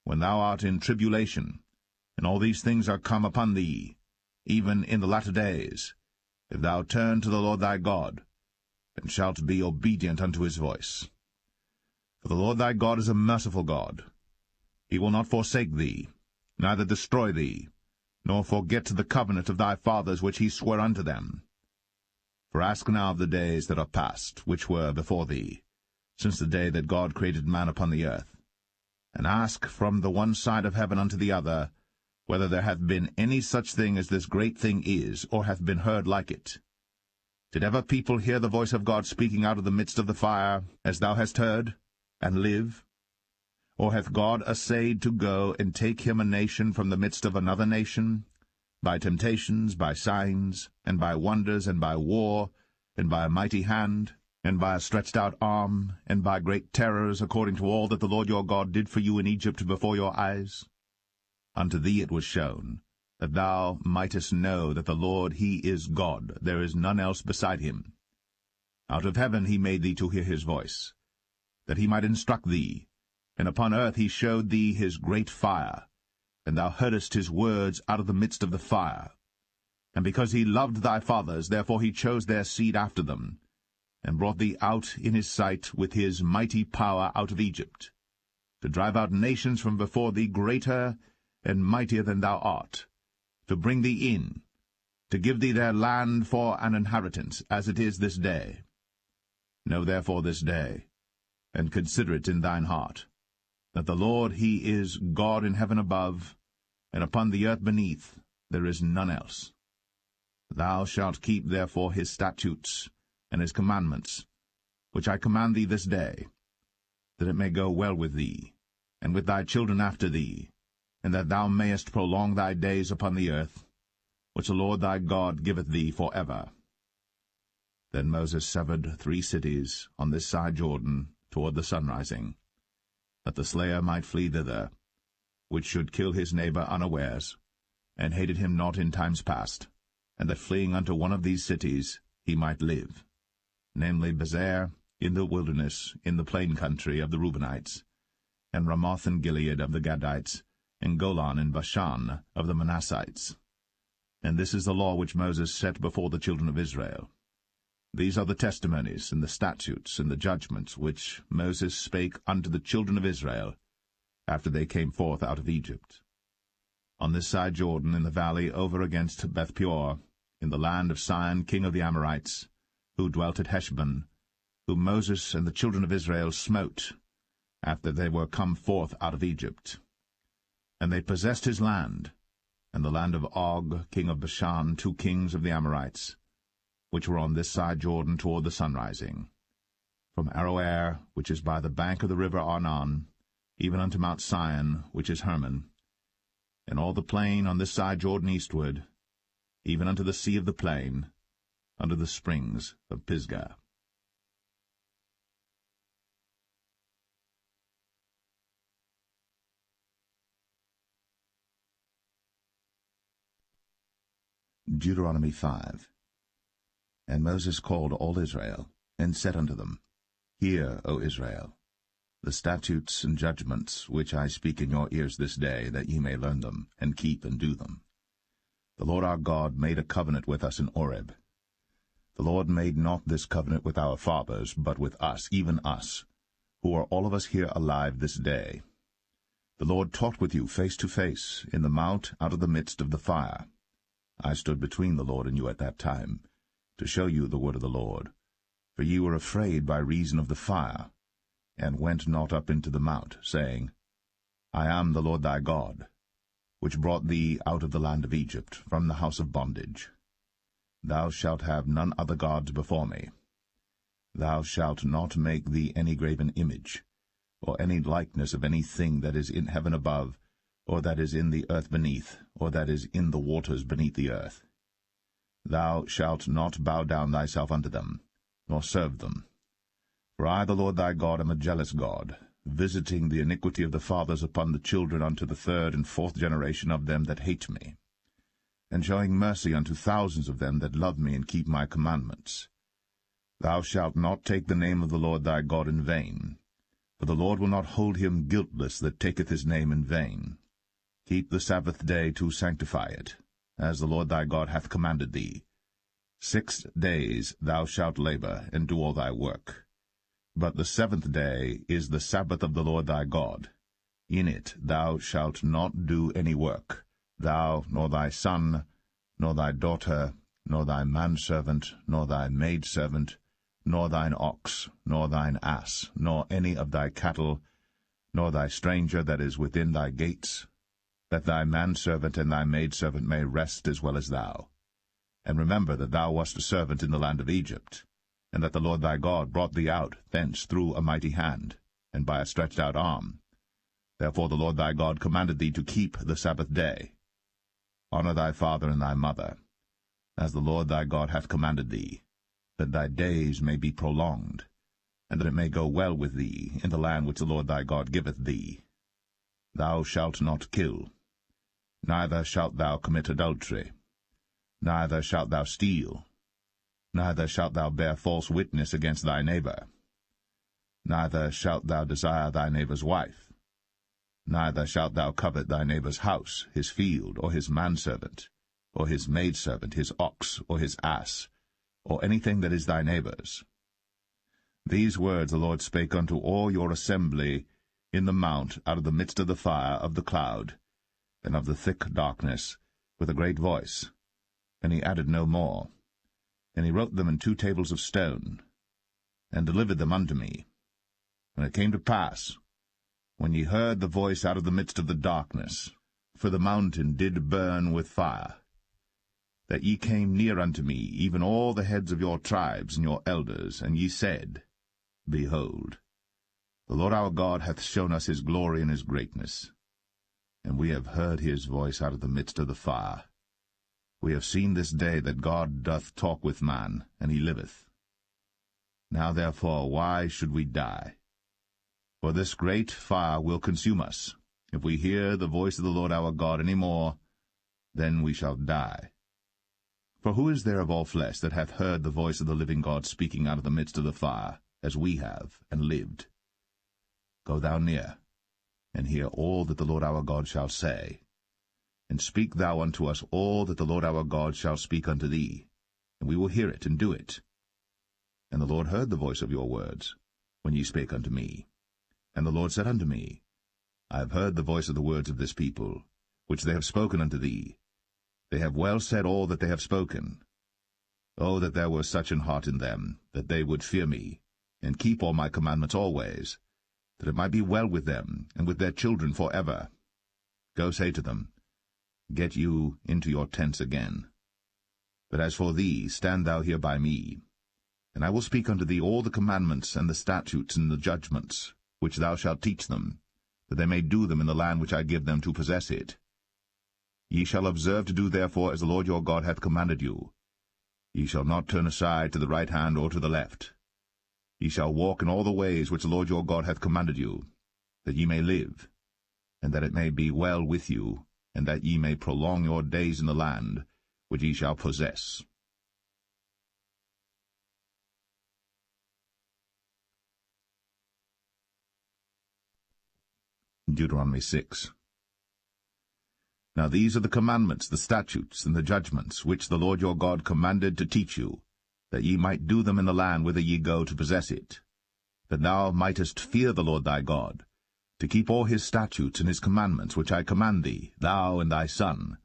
When thou art in tribulation, and all these things are come upon thee, even in the latter days, if thou turn to the Lord thy God, and shalt be obedient unto his voice. For the Lord thy God is a merciful God. He will not forsake thee, neither destroy thee, nor forget the covenant of thy fathers which he sware unto them. For ask now of the days that are past, which were before thee, since the day that God created man upon the earth, and ask from the one side of heaven unto the other, whether there hath been any such thing as this great thing is, or hath been heard like it. Did ever people hear the voice of God speaking out of the midst of the fire, as thou hast heard, and live? Or hath God assayed to go and take him a nation from the midst of another nation, by temptations, by signs, and by wonders, and by war, and by a mighty hand, and by a stretched out arm, and by great terrors, according to all that the Lord your God did for you in Egypt before your eyes? Unto thee it was shown, that thou mightest know that the Lord he is God, there is none else beside him. Out of heaven he made thee to hear his voice, that he might instruct thee, and upon earth he showed thee his great fire, and thou heardest his words out of the midst of the fire. And because he loved thy fathers, therefore he chose their seed after them, and brought thee out in his sight with his mighty power out of Egypt, to drive out nations from before thee greater and mightier than thou art, to bring thee in, to give thee their land for an inheritance, as it is this day. Know therefore this day, and consider it in thine heart, that the Lord he is God in heaven above, and upon the earth beneath there is none else. Thou shalt keep therefore his statutes and his commandments, which I command thee this day, that it may go well with thee, and with thy children after thee, and that thou mayest prolong thy days upon the earth, which the Lord thy God giveth thee for ever. Then Moses severed 3 cities on this side Jordan toward the sunrising, that the slayer might flee thither, which should kill his neighbor unawares, and hated him not in times past, and that fleeing unto one of these cities he might live, namely Bezer in the wilderness, in the plain country of the Reubenites, and Ramoth in Gilead of the Gadites, and Golan in Bashan of the Manassites. And this is the law which Moses set before the children of Israel. These are the testimonies, and the statutes, and the judgments, which Moses spake unto the children of Israel, after they came forth out of Egypt. On this side Jordan, in the valley over against Beth-peor, in the land of Sihon king of the Amorites, who dwelt at Heshbon, whom Moses and the children of Israel smote, after they were come forth out of Egypt. And they possessed his land, and the land of Og king of Bashan, 2 kings of the Amorites, which were on this side Jordan toward the sunrising, from Aroer, which is by the bank of the river Arnon, even unto Mount Sion, which is Hermon, and all the plain on this side Jordan eastward, even unto the sea of the plain, under the springs of Pisgah. Deuteronomy 5. And Moses called all Israel, and said unto them, Hear, O Israel, the statutes and judgments which I speak in your ears this day, that ye may learn them, and keep and do them. The Lord our God made a covenant with us in Horeb. The Lord made not this covenant with our fathers, but with us, even us, who are all of us here alive this day. The Lord talked with you face to face, in the mount out of the midst of the fire. I stood between the Lord and you at that time, to show you the word of the Lord. For ye were afraid by reason of the fire, and went not up into the mount, saying, I am the Lord thy God, which brought thee out of the land of Egypt, from the house of bondage. Thou shalt have none other gods before me. Thou shalt not make thee any graven image, or any likeness of any thing that is in heaven above, or that is in the earth beneath, or that is in the waters beneath the earth. Thou shalt not bow down thyself unto them, nor serve them. For I, the Lord thy God, am a jealous God, visiting the iniquity of the fathers upon the children unto the third and fourth generation of them that hate me, and showing mercy unto thousands of them that love me and keep my commandments. Thou shalt not take the name of the Lord thy God in vain, for the Lord will not hold him guiltless that taketh his name in vain. Keep the Sabbath day to sanctify it, as the Lord thy God hath commanded thee. 6 days thou shalt labor, and do all thy work. But the 7th day is the Sabbath of the Lord thy God. In it thou shalt not do any work, thou, nor thy son, nor thy daughter, nor thy manservant, nor thy maidservant, nor thine ox, nor thine ass, nor any of thy cattle, nor thy stranger that is within thy gates, that thy manservant and thy maidservant may rest as well as thou. And remember that thou wast a servant in the land of Egypt, and that the Lord thy God brought thee out thence through a mighty hand, and by a stretched out arm. Therefore the Lord thy God commanded thee to keep the Sabbath day. Honor thy father and thy mother, as the Lord thy God hath commanded thee, that thy days may be prolonged, and that it may go well with thee in the land which the Lord thy God giveth thee. Thou shalt not kill, neither shalt thou commit adultery, neither shalt thou steal, neither shalt thou bear false witness against thy neighbor, neither shalt thou desire thy neighbor's wife, neither shalt thou covet thy neighbor's house, his field, or his manservant, or his maidservant, his ox, or his ass, or anything that is thy neighbor's. These words the Lord spake unto all your assembly in the mount out of the midst of the fire, of the cloud, and of the thick darkness, with a great voice. And he added no more. And he wrote them in 2 tables of stone, and delivered them unto me. And it came to pass, when ye heard the voice out of the midst of the darkness, for the mountain did burn with fire, that ye came near unto me, even all the heads of your tribes and your elders, and ye said, Behold, the Lord our God hath shown us his glory and his greatness, and we have heard his voice out of the midst of the fire. We have seen this day that God doth talk with man, and he liveth. Now therefore why should we die? For this great fire will consume us. If we hear the voice of the Lord our God any more, then we shall die. For who is there of all flesh that hath heard the voice of the living God speaking out of the midst of the fire, as we have, and lived? Go thou near, and hear all that the Lord our God shall say. And speak thou unto us all that the Lord our God shall speak unto thee, and we will hear it and do it. And the Lord heard the voice of your words, when ye spake unto me. And the Lord said unto me, I have heard the voice of the words of this people, which they have spoken unto thee. They have well said all that they have spoken. Oh, that there were such an heart in them, that they would fear me, and keep all my commandments always, that it might be well with them, and with their children for ever. Go say to them, Get you into your tents again. But as for thee, stand thou here by me, and I will speak unto thee all the commandments and the statutes and the judgments, which thou shalt teach them, that they may do them in the land which I give them to possess it. Ye shall observe to do therefore as the Lord your God hath commanded you. Ye shall not turn aside to the right hand or to the left. Ye shall walk in all the ways which the Lord your God hath commanded you, that ye may live, and that it may be well with you, and that ye may prolong your days in the land which ye shall possess. Deuteronomy 6. Now these are the commandments, the statutes, and the judgments, which the Lord your God commanded to teach you, that ye might do them in the land whither ye go to possess it, that thou mightest fear the Lord thy God, to keep all his statutes and his commandments which I command thee, thou and thy son,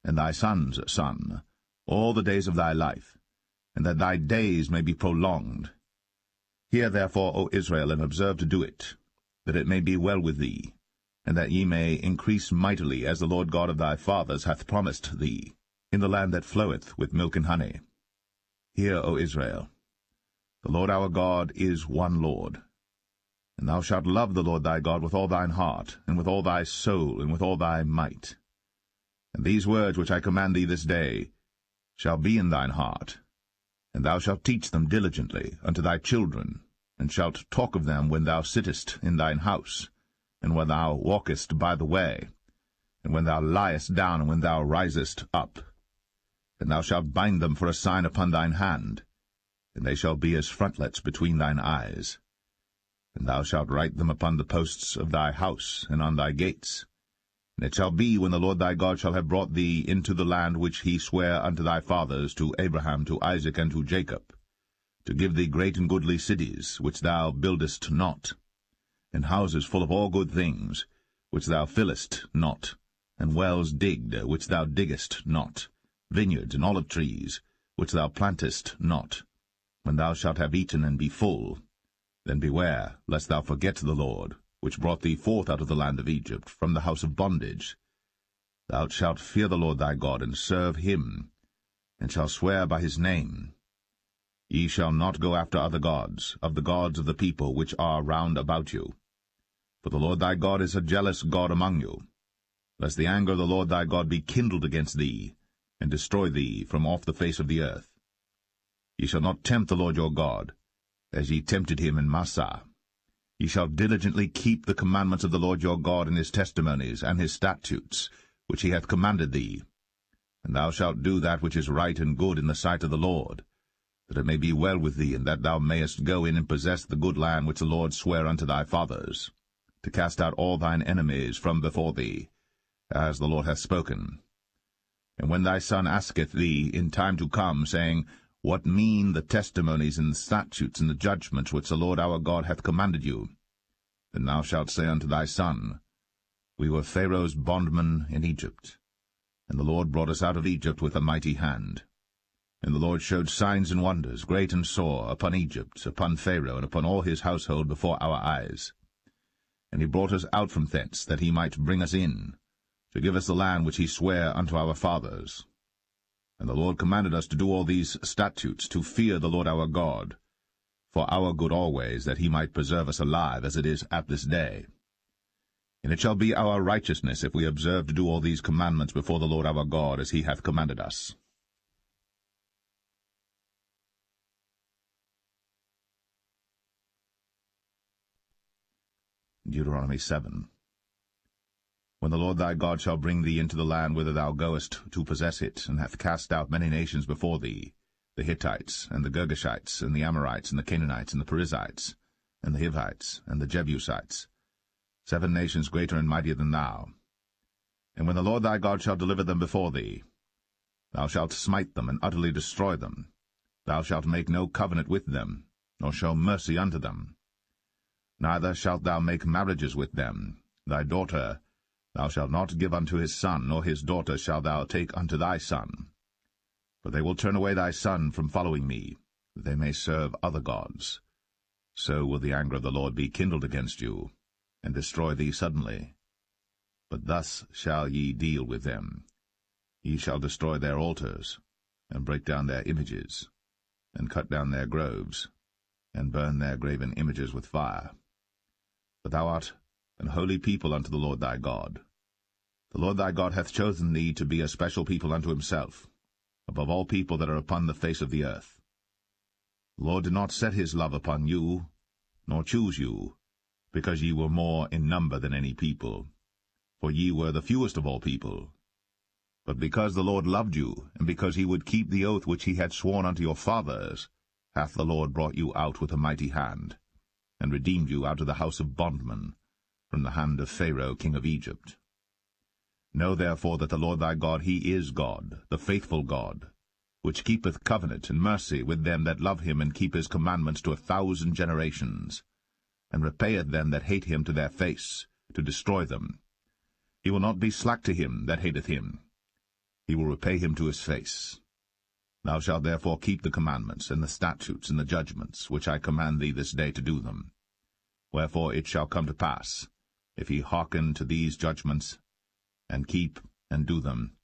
and thy son's son, all the days of thy life, and that thy days may be prolonged. Hear therefore, O Israel, and observe to do it, that it may be well with thee, and that ye may increase mightily, as the Lord God of thy fathers hath promised thee, in the land that floweth with milk and honey. Hear, O Israel, the Lord our God is one Lord, And thou shalt love the Lord thy God with all thine heart, and with all thy soul, and with all thy might. And these words which I command thee this day shall be in thine heart, and thou shalt teach them diligently unto thy children, and shalt talk of them when thou sittest in thine house, and when thou walkest by the way, and when thou liest down, and when thou risest up. And thou shalt bind them for a sign upon thine hand, and they shall be as frontlets between thine eyes. And thou shalt write them upon the posts of thy house, and on thy gates. And it shall be, when the Lord thy God shall have brought thee into the land which he sware unto thy fathers, to Abraham, to Isaac, and to Jacob, to give thee great and goodly cities, which thou buildest not, and houses full of all good things, which thou fillest not, and wells digged, which thou diggest not, vineyards and olive trees, which thou plantest not. When thou shalt have eaten and be full, then beware, lest thou forget the Lord, which brought thee forth out of the land of Egypt, from the house of bondage. Thou shalt fear the Lord thy God, and serve him, and shalt swear by his name. Ye shall not go after other gods, of the people which are round about you. For the Lord thy God is a jealous God among you, lest the anger of the Lord thy God be kindled against thee, and destroy thee from off the face of the earth. Ye shall not tempt the Lord your God, as ye tempted him in Massah. Ye shall diligently keep the commandments of the Lord your God, and his testimonies, and his statutes, which he hath commanded thee. And thou shalt do that which is right and good in the sight of the Lord, that it may be well with thee, and that thou mayest go in and possess the good land which the Lord sware unto thy fathers, to cast out all thine enemies from before thee, as the Lord hath spoken. And when thy son asketh thee in time to come, saying, What mean the testimonies and the statutes and the judgments which the Lord our God hath commanded you? Then thou shalt say unto thy son, We were Pharaoh's bondmen in Egypt, and the Lord brought us out of Egypt with a mighty hand. And the Lord showed signs and wonders, great and sore, upon Egypt, upon Pharaoh, and upon all his household before our eyes. And he brought us out from thence, that he might bring us in, to give us the land which he sware unto our fathers. And the Lord commanded us to do all these statutes, to fear the Lord our God, for our good always, that he might preserve us alive, as it is at this day. And it shall be our righteousness, if we observe to do all these commandments before the Lord our God, as he hath commanded us. Deuteronomy 7. When the Lord thy God shall bring thee into the land whither thou goest to possess it, and hath cast out many nations before thee, the Hittites, and the Girgashites, and the Amorites, and the Canaanites, and the Perizzites, and the Hivites, and the Jebusites, 7 nations greater and mightier than thou. And when the Lord thy God shall deliver them before thee, thou shalt smite them, and utterly destroy them. Thou shalt make no covenant with them, nor show mercy unto them. Neither shalt thou make marriages with them. Thy daughter thou shalt not give unto his son, nor his daughter shalt thou take unto thy son. For they will turn away thy son from following me, that they may serve other gods. So will the anger of the Lord be kindled against you, and destroy thee suddenly. But thus shall ye deal with them. Ye shall destroy their altars, and break down their images, and cut down their groves, and burn their graven images with fire. For thou art an holy people unto the Lord thy God. The Lord thy God hath chosen thee to be a special people unto himself, above all people that are upon the face of the earth. The Lord did not set his love upon you, nor choose you, because ye were more in number than any people, for ye were the fewest of all people. But because the Lord loved you, and because he would keep the oath which he had sworn unto your fathers, hath the Lord brought you out with a mighty hand, and redeemed you out of the house of bondmen, from the hand of Pharaoh king of Egypt. Know therefore that the Lord thy God, he is God, the faithful God, which keepeth covenant and mercy with them that love him, and keep his commandments to 1,000 generations, and repayeth them that hate him to their face, to destroy them. He will not be slack to him that hateth him. He will repay him to his face. Thou shalt therefore keep the commandments, and the statutes, and the judgments, which I command thee this day to do them. Wherefore it shall come to pass, if ye hearken to these judgments, and keep and do them,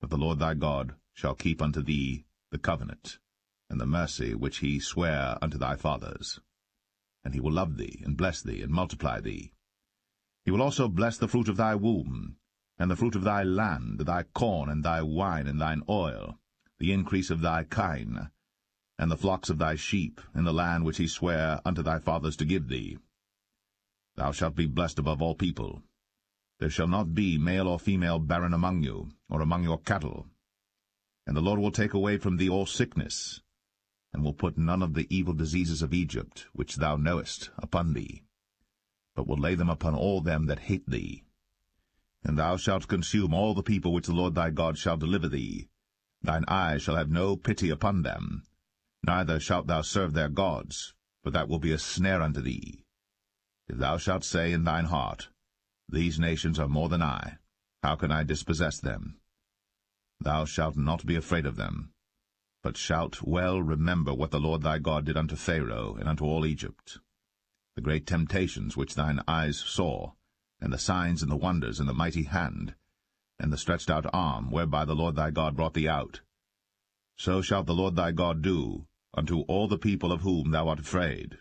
that the Lord thy God shall keep unto thee the covenant, and the mercy which he sware unto thy fathers. and he will love thee, and bless thee, and multiply thee. He will also bless the fruit of thy womb, and the fruit of thy land, thy corn, and thy wine, and thine oil, the increase of thy kine, and the flocks of thy sheep, in the land which he sware unto thy fathers to give thee. Thou shalt be blessed above all people. There shall not be male or female barren among you, or among your cattle. And the Lord will take away from thee all sickness, and will put none of the evil diseases of Egypt, which thou knowest, upon thee, but will lay them upon all them that hate thee. And thou shalt consume all the people which the Lord thy God shall deliver thee. Thine eye shall have no pity upon them, neither shalt thou serve their gods, for that will be a snare unto thee. If thou shalt say in thine heart, These nations are more than I, how can I dispossess them? Thou shalt not be afraid of them, but shalt well remember what the Lord thy God did unto Pharaoh and unto all Egypt, the great temptations which thine eyes saw, and the signs and the wonders, and the mighty hand, and the stretched out arm, whereby the Lord thy God brought thee out. So shalt the Lord thy God do unto all the people of whom thou art afraid.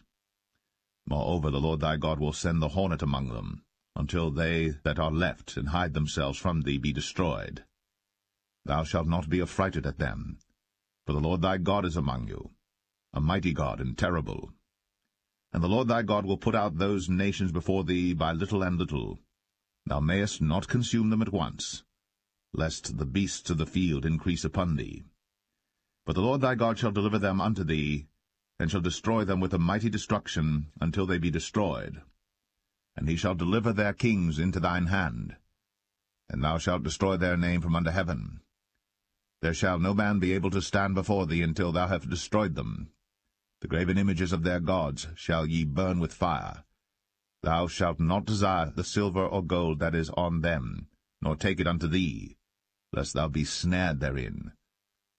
Moreover, the Lord thy God will send the hornet among them, until they that are left and hide themselves from thee be destroyed. Thou shalt not be affrighted at them, for the Lord thy God is among you, a mighty God and terrible. And the Lord thy God will put out those nations before thee by little and little. Thou mayest not consume them at once, lest the beasts of the field increase upon thee. But the Lord thy God shall deliver them unto thee, and shall destroy them with a mighty destruction, until they be destroyed. And he shall deliver their kings into thine hand, and thou shalt destroy their name from under heaven. There shall no man be able to stand before thee until thou have destroyed them. The graven images of their gods shall ye burn with fire. Thou shalt not desire the silver or gold that is on them, nor take it unto thee, lest thou be snared therein,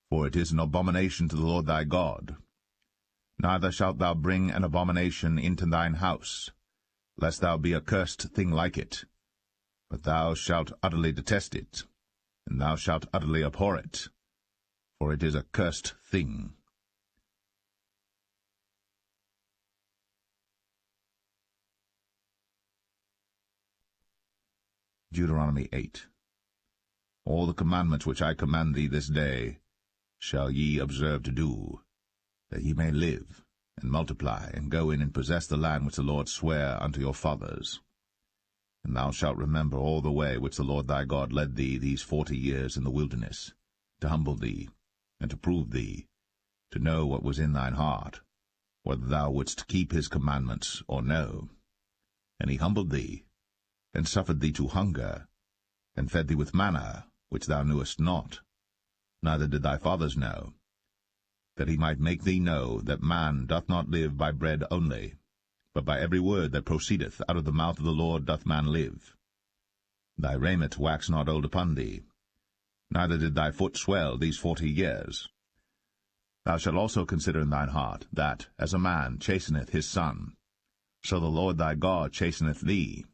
for it is an abomination to the Lord thy God. Neither shalt thou bring an abomination into thine house, lest thou be a cursed thing like it. But thou shalt utterly detest it, and thou shalt utterly abhor it, for it is a cursed thing. Deuteronomy 8. All the commandments which I command thee this day shall ye observe to do, that ye may live, and multiply, and go in and possess the land which the Lord sware unto your fathers. And thou shalt remember all the way which the Lord thy God led thee these 40 years in the wilderness, to humble thee, and to prove thee, to know what was in thine heart, whether thou wouldst keep his commandments or no. And he humbled thee, and suffered thee to hunger, and fed thee with manna, which thou knewest not, neither did thy fathers know, that he might make thee know that man doth not live by bread only, but by every word that proceedeth out of the mouth of the Lord doth man live. Thy raiment waxed not old upon thee, neither did thy foot swell these 40 years. Thou shalt also consider in thine heart, that, as a man chasteneth his son, so the Lord thy God chasteneth thee.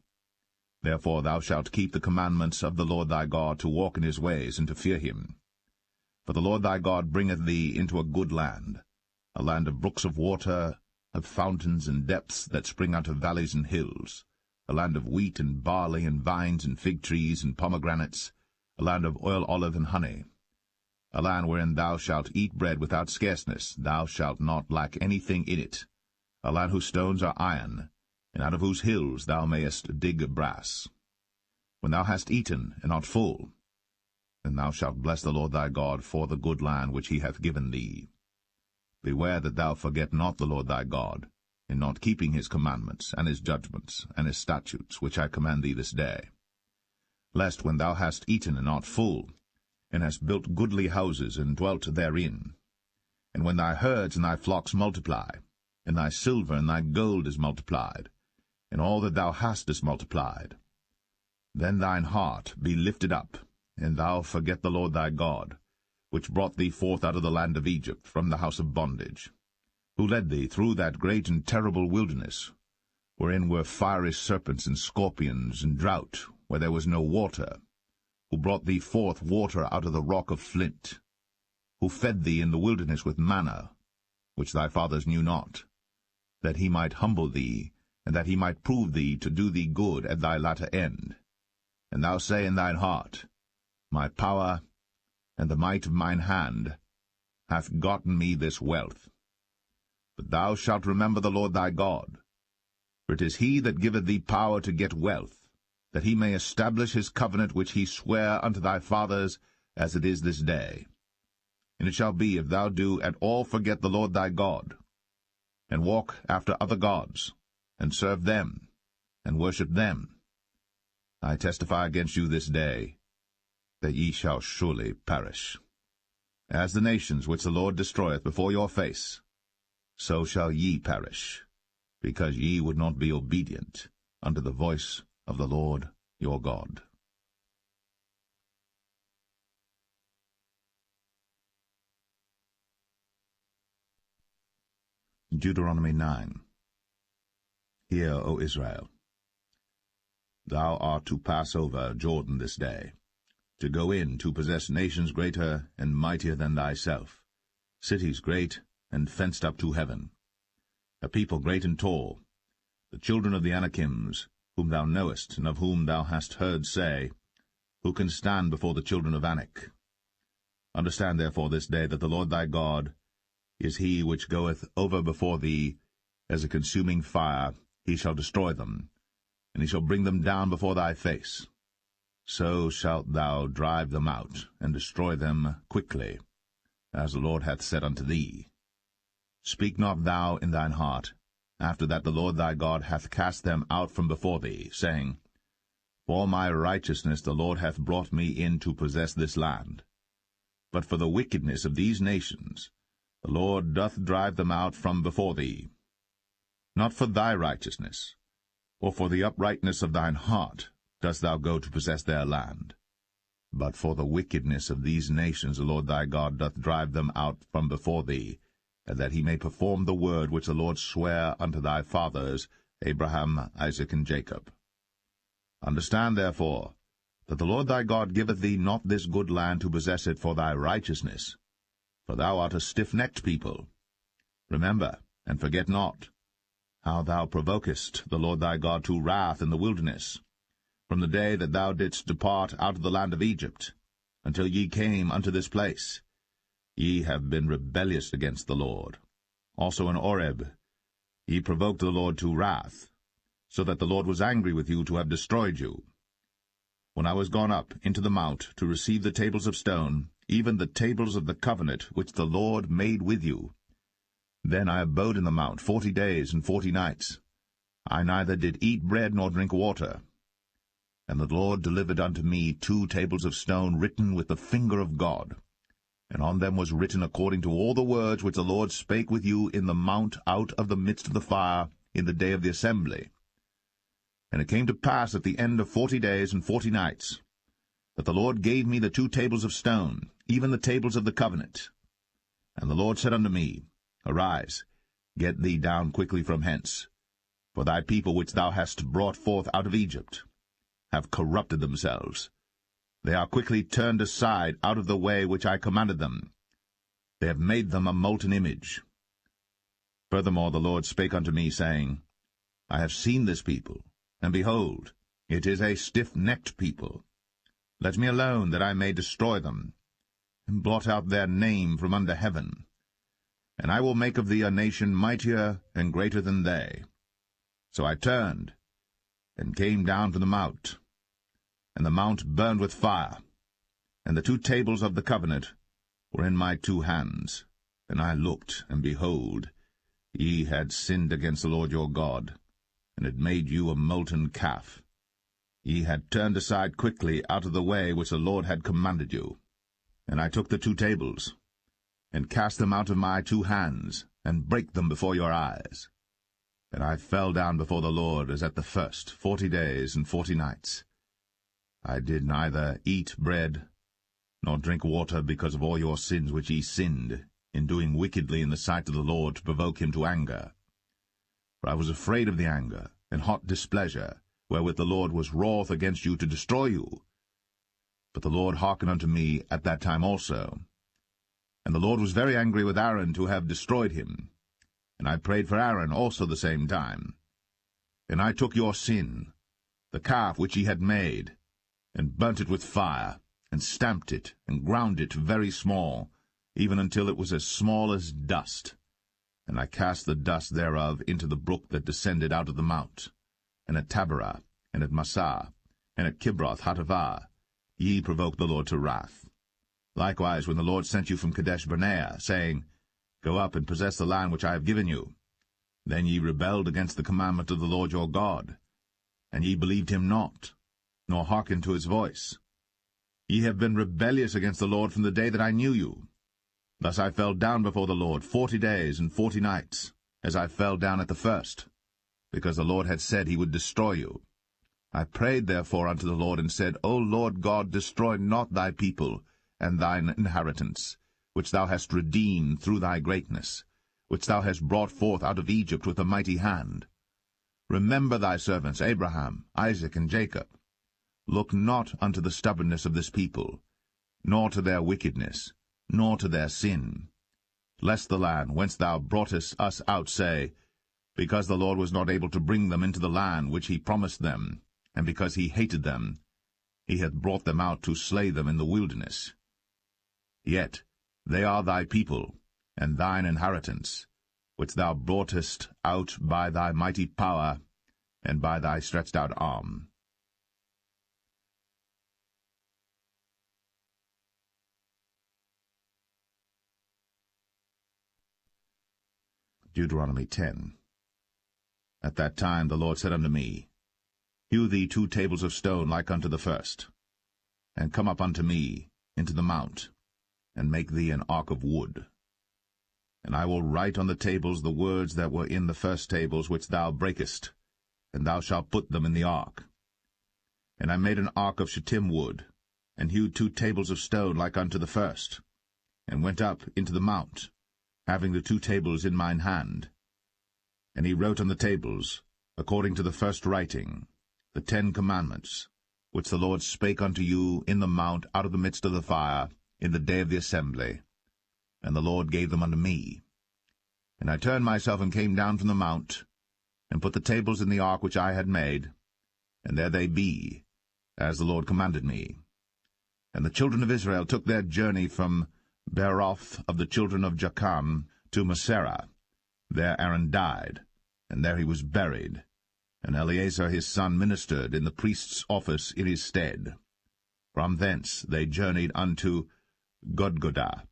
Therefore thou shalt keep the commandments of the Lord thy God, to walk in his ways, and to fear him. For the Lord thy God bringeth thee into a good land, a land of brooks of water, of fountains and depths that spring out of valleys and hills, a land of wheat and barley and vines and fig trees and pomegranates, a land of oil, olive, and honey, a land wherein thou shalt eat bread without scarceness, thou shalt not lack anything in it, a land whose stones are iron, and out of whose hills thou mayest dig brass. When thou hast eaten and art full, then thou shalt bless the Lord thy God for the good land which he hath given thee. Beware that thou forget not the Lord thy God, in not keeping his commandments, and his judgments, and his statutes, which I command thee this day. Lest when thou hast eaten and art full, and hast built goodly houses, and dwelt therein, and when thy herds and thy flocks multiply, and thy silver and thy gold is multiplied, and all that thou hast is multiplied, then thine heart be lifted up, and thou forget the Lord thy God, which brought thee forth out of the land of Egypt, from the house of bondage, who led thee through that great and terrible wilderness, wherein were fiery serpents and scorpions, and drought, where there was no water, who brought thee forth water out of the rock of flint, who fed thee in the wilderness with manna, which thy fathers knew not, that he might humble thee, and that he might prove thee to do thee good at thy latter end. And thou say in thine heart, My power and the might of mine hand hath gotten me this wealth. But thou shalt remember the Lord thy God, for it is he that giveth thee power to get wealth, that he may establish his covenant which he sware unto thy fathers, as it is this day. And it shall be, if thou do at all forget the Lord thy God, and walk after other gods, and serve them, and worship them, I testify against you this day, that ye shall surely perish. As the nations which the Lord destroyeth before your face, so shall ye perish, because ye would not be obedient unto the voice of the Lord your God. Deuteronomy 9. Hear, O Israel, thou art to pass over Jordan this day, to go in to possess nations greater and mightier than thyself, cities great and fenced up to heaven, a people great and tall, the children of the Anakims, whom thou knowest, and of whom thou hast heard say, Who can stand before the children of Anak? Understand therefore this day that the Lord thy God is he which goeth over before thee as a consuming fire. He shall destroy them, and he shall bring them down before thy face. So shalt thou drive them out, and destroy them quickly, as the Lord hath said unto thee. Speak not thou in thine heart, after that the Lord thy God hath cast them out from before thee, saying, For my righteousness the Lord hath brought me in to possess this land. But for the wickedness of these nations the Lord doth drive them out from before thee. Not for thy righteousness, or for the uprightness of thine heart, dost thou go to possess their land. But for the wickedness of these nations the Lord thy God doth drive them out from before thee, and that he may perform the word which the Lord sware unto thy fathers, Abraham, Isaac, and Jacob. Understand therefore that the Lord thy God giveth thee not this good land to possess it for thy righteousness, for thou art a stiff-necked people. Remember, and forget not, how thou provokest the Lord thy God to wrath in the wilderness, from the day that thou didst depart out of the land of Egypt, until ye came unto this place. Ye have been rebellious against the Lord. Also in Oreb ye provoked the Lord to wrath, so that the Lord was angry with you to have destroyed you. When I was gone up into the mount to receive the tables of stone, even the tables of the covenant which the Lord made with you, then I abode in the mount 40 days and 40 nights. I neither did eat bread nor drink water. And the Lord delivered unto me 2 tables of stone written with the finger of God, and on them was written according to all the words which the Lord spake with you in the mount out of the midst of the fire in the day of the assembly. And it came to pass at the end of 40 days and 40 nights, that the Lord gave me the 2 tables of stone, even the tables of the covenant. And the Lord said unto me, Arise, get thee down quickly from hence, for thy people which thou hast brought forth out of Egypt have corrupted themselves. They are quickly turned aside out of the way which I commanded them. They have made them a molten image. Furthermore the Lord spake unto me, saying, I have seen this people, and behold, it is a stiff-necked people. Let me alone, that I may destroy them, and blot out their name from under heaven. And I will make of thee a nation mightier and greater than they. So I turned, and came down from the mount, and the mount burned with fire, and the 2 tables of the covenant were in my 2 hands. And I looked, and behold, ye had sinned against the Lord your God, and had made you a molten calf. Ye had turned aside quickly out of the way which the Lord had commanded you. And I took the 2 tables, and cast them out of my 2 hands, and brake them before your eyes. And I fell down before the Lord as at the first 40 days and 40 nights. I did neither eat bread nor drink water, because of all your sins which ye sinned, in doing wickedly in the sight of the Lord, to provoke him to anger. For I was afraid of the anger and hot displeasure, wherewith the Lord was wroth against you to destroy you. But the Lord hearkened unto me at that time also. And the Lord was very angry with Aaron to have destroyed him. And I prayed for Aaron also the same time. And I took your sin, the calf which ye had made, and burnt it with fire, and stamped it, and ground it very small, even until it was as small as dust. And I cast the dust thereof into the brook that descended out of the mount. And at Taberah, and at Massah, and at Kibroth-Hattaavah, ye provoked the Lord to wrath. Likewise, when the Lord sent you from Kadesh-barnea, saying, Go up and possess the land which I have given you, then ye rebelled against the commandment of the Lord your God, and ye believed him not, nor hearkened to his voice. Ye have been rebellious against the Lord from the day that I knew you. Thus I fell down before the Lord 40 days and 40 nights, as I fell down at the first, because the Lord had said he would destroy you. I prayed therefore unto the Lord, and said, O Lord God, destroy not thy people and thine inheritance, which thou hast redeemed through thy greatness, which thou hast brought forth out of Egypt with a mighty hand. Remember thy servants Abraham, Isaac, and Jacob. Look not unto the stubbornness of this people, nor to their wickedness, nor to their sin. Lest the land whence thou broughtest us out say, Because the Lord was not able to bring them into the land which he promised them, and because he hated them, he hath brought them out to slay them in the wilderness. Yet they are thy people, and thine inheritance, which thou broughtest out by thy mighty power, and by thy stretched out arm. Deuteronomy 10. At that time the Lord said unto me, Hew thee 2 tables of stone like unto the first, and come up unto me into the mount, and make thee an ark of wood. And I will write on the tables the words that were in the first tables which thou breakest, and thou shalt put them in the ark. And I made an ark of shittim wood, and hewed 2 tables of stone like unto the first, and went up into the mount, having the 2 tables in mine hand. And he wrote on the tables, according to the first writing, the 10 commandments, which the Lord spake unto you in the mount out of the midst of the fire, in the day of the assembly. And the Lord gave them unto me. And I turned myself and came down from the mount, and put the tables in the ark which I had made, and there they be, as the Lord commanded me. And the children of Israel took their journey from Beeroth of the children of Jachan to Moserah. There Aaron died, and there he was buried, and Eleazar his son ministered in the priest's office in his stead. From thence they journeyed unto Godgodah,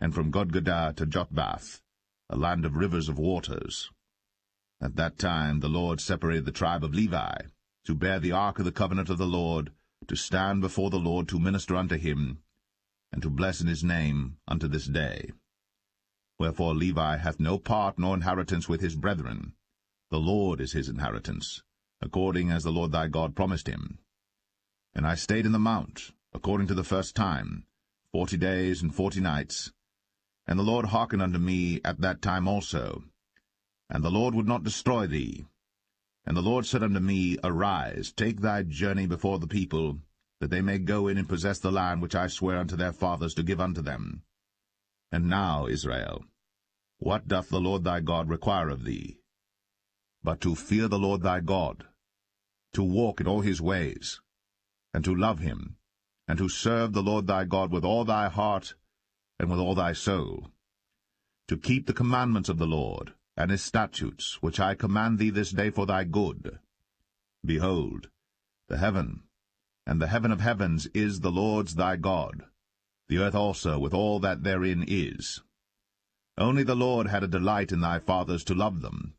and from Godgodah to Jotbath, a land of rivers of waters. At that time the Lord separated the tribe of Levi, to bear the ark of the covenant of the Lord, to stand before the Lord to minister unto him, and to bless in his name unto this day. Wherefore Levi hath no part nor inheritance with his brethren. The Lord is his inheritance, according as the Lord thy God promised him. And I stayed in the mount, according to the first time, 40 days and 40 nights. And the Lord hearkened unto me at that time also. And the Lord would not destroy thee. And the Lord said unto me, Arise, take thy journey before the people, that they may go in and possess the land which I swear unto their fathers to give unto them. And now, Israel, what doth the Lord thy God require of thee? But to fear the Lord thy God, to walk in all his ways, and to love him, and to serve the Lord thy God with all thy heart and with all thy soul, to keep the commandments of the Lord, and his statutes, which I command thee this day for thy good. Behold, the heaven, and the heaven of heavens is the Lord's thy God, the earth also with all that therein is. Only the Lord had a delight in thy fathers to love them,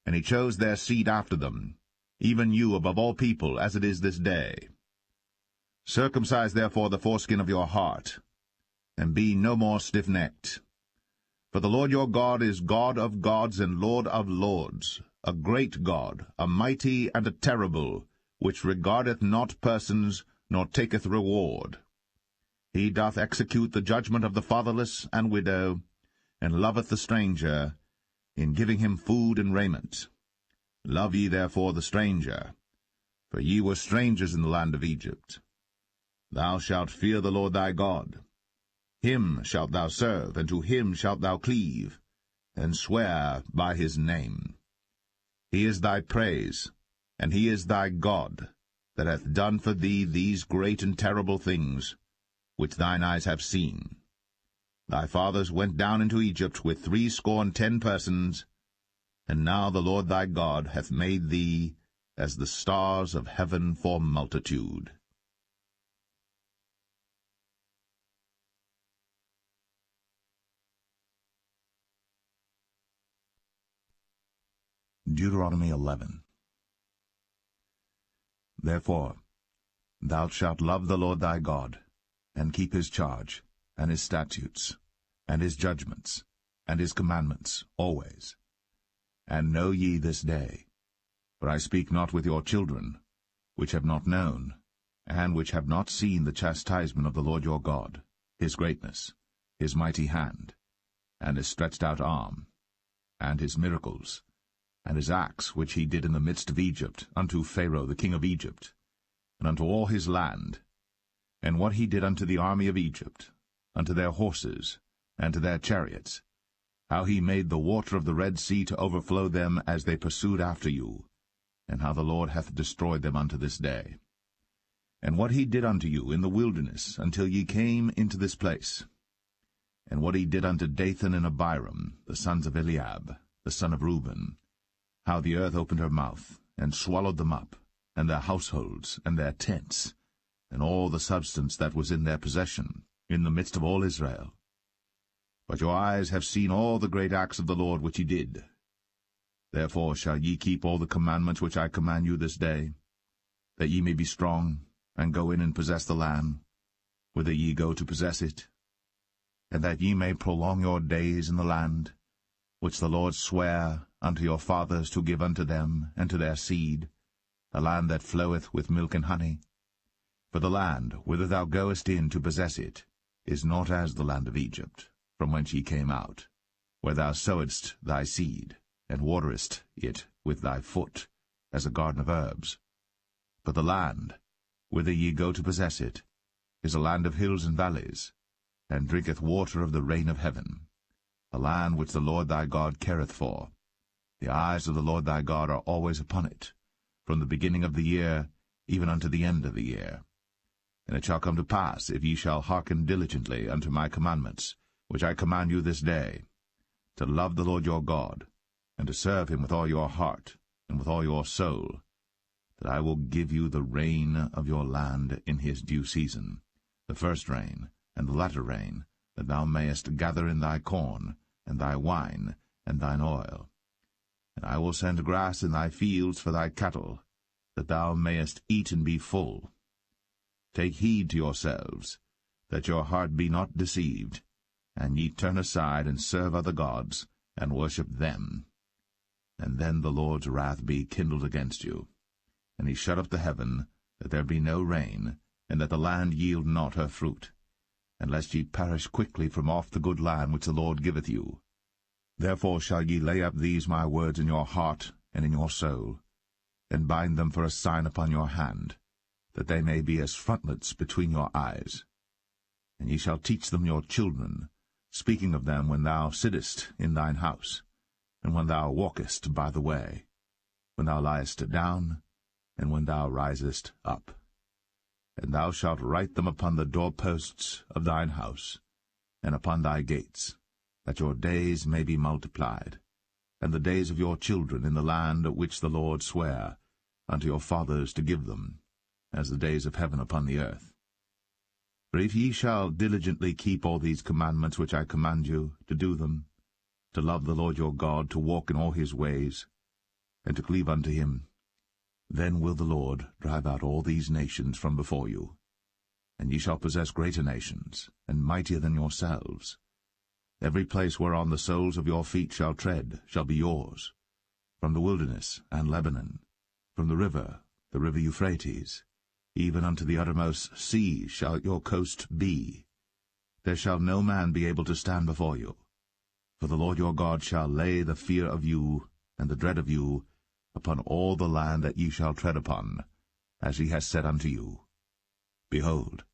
and he chose their seed after them, even you above all people, as it is this day. Circumcise therefore the foreskin of your heart, and be no more stiff-necked. For the Lord your God is God of gods and Lord of lords, a great God, a mighty and a terrible, which regardeth not persons, nor taketh reward. He doth execute the judgment of the fatherless and widow, and loveth the stranger, in giving him food and raiment. Love ye therefore the stranger, for ye were strangers in the land of Egypt. Thou shalt fear the Lord thy God. Him shalt thou serve, and to him shalt thou cleave, and swear by his name. He is thy praise, and he is thy God, that hath done for thee these great and terrible things, which thine eyes have seen. Thy fathers went down into Egypt with 70 persons, and now the Lord thy God hath made thee as the stars of heaven for multitude. Deuteronomy 11. Therefore thou shalt love the Lord thy God, and keep his charge, and his statutes, and his judgments, and his commandments always. And know ye this day, for I speak not with your children, which have not known, and which have not seen the chastisement of the Lord your God, his greatness, his mighty hand, and his stretched out arm, and his miracles, and his acts which he did in the midst of Egypt, unto Pharaoh the king of Egypt, and unto all his land, and what he did unto the army of Egypt, unto their horses, and to their chariots, how he made the water of the Red Sea to overflow them as they pursued after you, and how the Lord hath destroyed them unto this day. And what he did unto you in the wilderness until ye came into this place, and what he did unto Dathan and Abiram, the sons of Eliab, the son of Reuben, how the earth opened her mouth, and swallowed them up, and their households, and their tents, and all the substance that was in their possession, in the midst of all Israel. But your eyes have seen all the great acts of the Lord which he did. Therefore shall ye keep all the commandments which I command you this day, that ye may be strong, and go in and possess the land, whither ye go to possess it, and that ye may prolong your days in the land, which the Lord sware unto your fathers to give unto them and to their seed, a land that floweth with milk and honey. For the land whither thou goest in to possess it is not as the land of Egypt, from whence ye came out, where thou sowedst thy seed, and waterest it with thy foot, as a garden of herbs. But the land whither ye go to possess it is a land of hills and valleys, and drinketh water of the rain of heaven, a land which the Lord thy God careth for. The eyes of the Lord thy God are always upon it, from the beginning of the year even unto the end of the year. And it shall come to pass, if ye shall hearken diligently unto my commandments, which I command you this day, to love the Lord your God, and to serve him with all your heart and with all your soul, that I will give you the rain of your land in his due season, the first rain and the latter rain, that thou mayest gather in thy corn, and thy wine, and thine oil. And I will send grass in thy fields for thy cattle, that thou mayest eat and be full. Take heed to yourselves, that your heart be not deceived, and ye turn aside and serve other gods, and worship them. And then the Lord's wrath be kindled against you, and he shut up the heaven, that there be no rain, and that the land yield not her fruit, and lest ye perish quickly from off the good land which the Lord giveth you. Therefore shall ye lay up these my words in your heart and in your soul, and bind them for a sign upon your hand, that they may be as frontlets between your eyes. And ye shall teach them your children, speaking of them when thou sittest in thine house, and when thou walkest by the way, when thou liest down, and when thou risest up. And thou shalt write them upon the doorposts of thine house, and upon thy gates, that your days may be multiplied, and the days of your children in the land which the Lord sware unto your fathers to give them, as the days of heaven upon the earth. For if ye shall diligently keep all these commandments which I command you, to do them, to love the Lord your God, to walk in all his ways, and to cleave unto him, then will the Lord drive out all these nations from before you, and ye shall possess greater nations, and mightier than yourselves. Every place whereon the soles of your feet shall tread shall be yours, from the wilderness and Lebanon, from the river Euphrates, even unto the uttermost sea shall your coast be. There shall no man be able to stand before you. For the Lord your God shall lay the fear of you and the dread of you upon all the land that ye shall tread upon, as he has said unto you. Behold,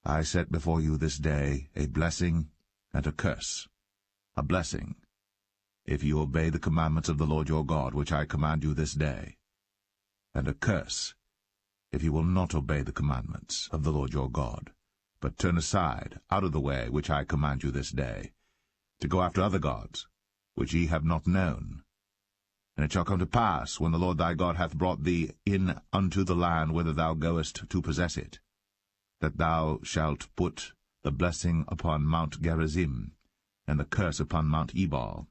I set before you this day a blessing and a curse. A blessing, if you obey the commandments of the Lord your God, which I command you this day, and a curse, if you will not obey the commandments of the Lord your God, but turn aside out of the way which I command you this day, to go after other gods, which ye have not known. And it shall come to pass, when the Lord thy God hath brought thee in unto the land whither thou goest to possess it, that thou shalt put the blessing upon Mount Gerizim, and the curse upon Mount Ebal.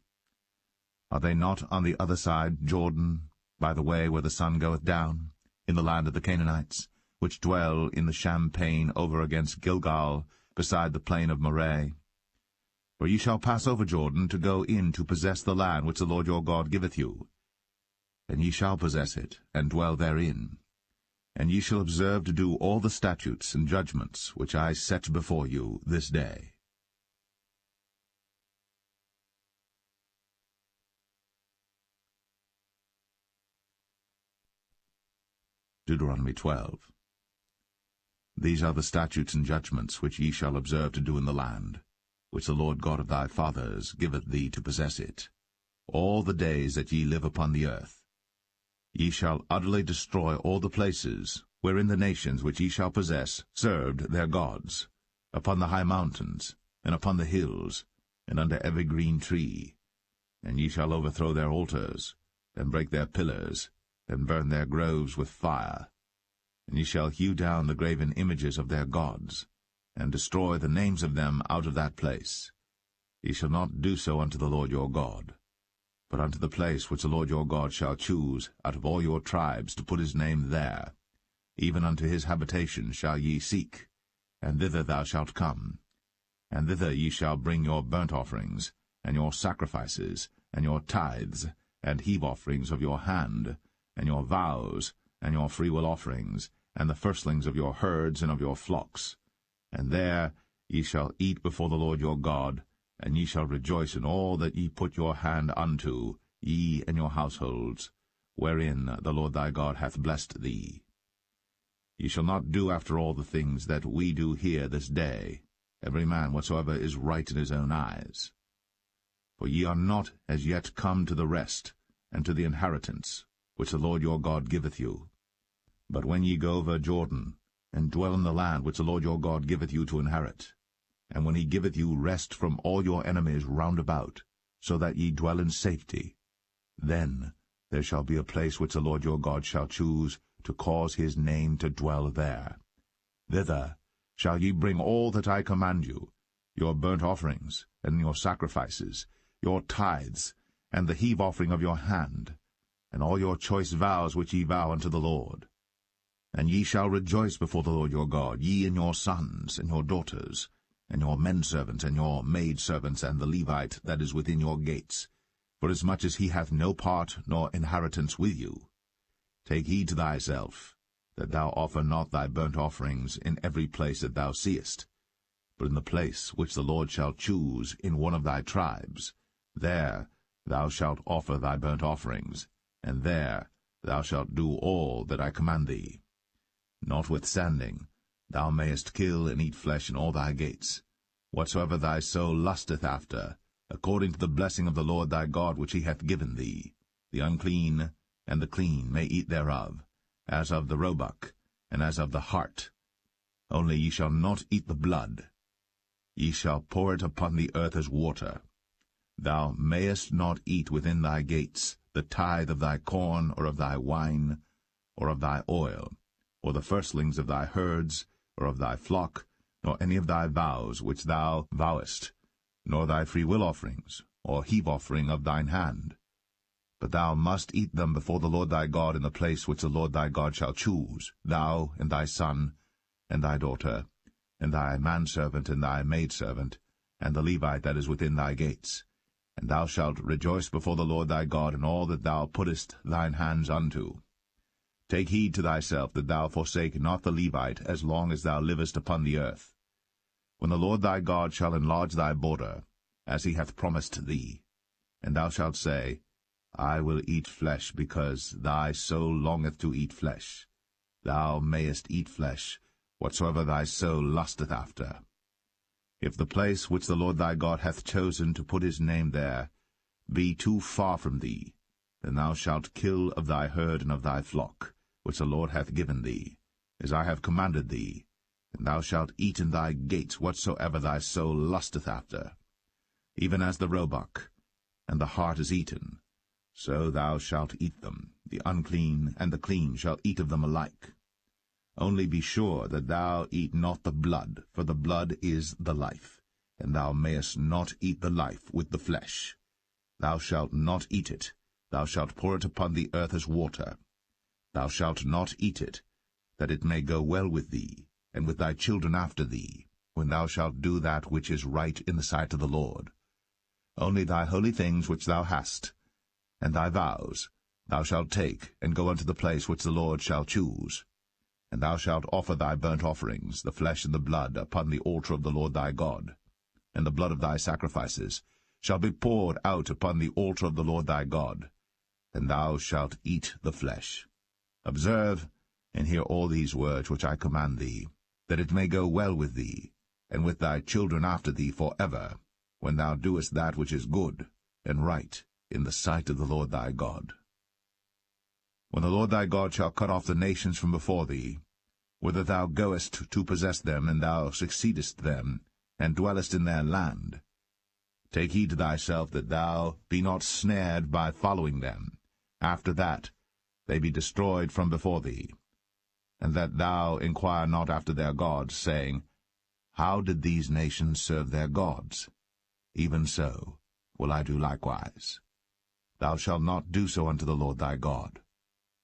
Are they not on the other side Jordan, by the way where the sun goeth down, in the land of the Canaanites, which dwell in the champaign over against Gilgal, beside the plain of Moreh? For ye shall pass over Jordan to go in to possess the land which the Lord your God giveth you. And ye shall possess it, and dwell therein. And ye shall observe to do all the statutes and judgments which I set before you this day. Deuteronomy 12. These are the statutes and judgments which ye shall observe to do in the land, which the Lord God of thy fathers giveth thee to possess it, all the days that ye live upon the earth. Ye shall utterly destroy all the places wherein the nations which ye shall possess served their gods, upon the high mountains, and upon the hills, and under every green tree. And ye shall overthrow their altars, and break their pillars, and burn their groves with fire. And ye shall hew down the graven images of their gods, and destroy the names of them out of that place. Ye shall not do so unto the Lord your God, but unto the place which the Lord your God shall choose out of all your tribes to put his name there, even unto his habitation shall ye seek, and thither thou shalt come. And thither ye shall bring your burnt offerings, and your sacrifices, and your tithes, and heave offerings of your hand, and your vows, and your freewill offerings, and the firstlings of your herds and of your flocks. And there ye shall eat before the Lord your God, and ye shall rejoice in all that ye put your hand unto, ye and your households, wherein the Lord thy God hath blessed thee. Ye shall not do after all the things that we do here this day, every man whatsoever is right in his own eyes. For ye are not as yet come to the rest, and to the inheritance, which the Lord your God giveth you. But when ye go over Jordan, and dwell in the land which the Lord your God giveth you to inherit, and when he giveth you rest from all your enemies round about, so that ye dwell in safety, then there shall be a place which the Lord your God shall choose to cause his name to dwell there. Thither shall ye bring all that I command you, your burnt offerings, and your sacrifices, your tithes, and the heave offering of your hand, and all your choice vows which ye vow unto the Lord. And ye shall rejoice before the Lord your God, ye and your sons, and your daughters, and your menservants, and your maidservants, and the Levite that is within your gates, forasmuch as he hath no part nor inheritance with you. Take heed to thyself, that thou offer not thy burnt offerings in every place that thou seest, but in the place which the Lord shall choose in one of thy tribes, there thou shalt offer thy burnt offerings, and there thou shalt do all that I command thee. Notwithstanding, thou mayest kill and eat flesh in all thy gates, whatsoever thy soul lusteth after, according to the blessing of the Lord thy God which he hath given thee. The unclean and the clean may eat thereof, as of the roebuck, and as of the hart. Only ye shall not eat the blood. Ye shall pour it upon the earth as water. Thou mayest not eat within thy gates the tithe of thy corn, or of thy wine, or of thy oil, or the firstlings of thy herds, or of thy flock, nor any of thy vows which thou vowest, nor thy freewill offerings, or heave offering of thine hand. But thou must eat them before the Lord thy God in the place which the Lord thy God shall choose, thou, and thy son, and thy daughter, and thy manservant, and thy maidservant, and the Levite that is within thy gates. And thou shalt rejoice before the Lord thy God in all that thou puttest thine hands unto. Take heed to thyself that thou forsake not the Levite as long as thou livest upon the earth. When the Lord thy God shall enlarge thy border, as he hath promised thee, and thou shalt say, I will eat flesh, because thy soul longeth to eat flesh. Thou mayest eat flesh, whatsoever thy soul lusteth after. If the place which the Lord thy God hath chosen to put his name there be too far from thee, then thou shalt kill of thy herd and of thy flock, which the Lord hath given thee, as I have commanded thee, and thou shalt eat in thy gates whatsoever thy soul lusteth after. Even as the roebuck and the hart is eaten, so thou shalt eat them. The unclean and the clean shall eat of them alike. Only be sure that thou eat not the blood, for the blood is the life, and thou mayest not eat the life with the flesh. Thou shalt not eat it, thou shalt pour it upon the earth as water. Thou shalt not eat it, that it may go well with thee, and with thy children after thee, when thou shalt do that which is right in the sight of the Lord. Only thy holy things which thou hast, and thy vows, thou shalt take, and go unto the place which the Lord shall choose. And thou shalt offer thy burnt offerings, the flesh and the blood, upon the altar of the Lord thy God. And the blood of thy sacrifices shall be poured out upon the altar of the Lord thy God, and thou shalt eat the flesh. Observe and hear all these words which I command thee, that it may go well with thee, and with thy children after thee for ever, when thou doest that which is good and right in the sight of the Lord thy God. When the Lord thy God shall cut off the nations from before thee, whither thou goest to possess them, and thou succeedest them, and dwellest in their land, take heed to thyself that thou be not snared by following them, after that they be destroyed from before thee, and that thou inquire not after their gods, saying, How did these nations serve their gods? Even so will I do likewise. Thou shalt not do so unto the Lord thy God.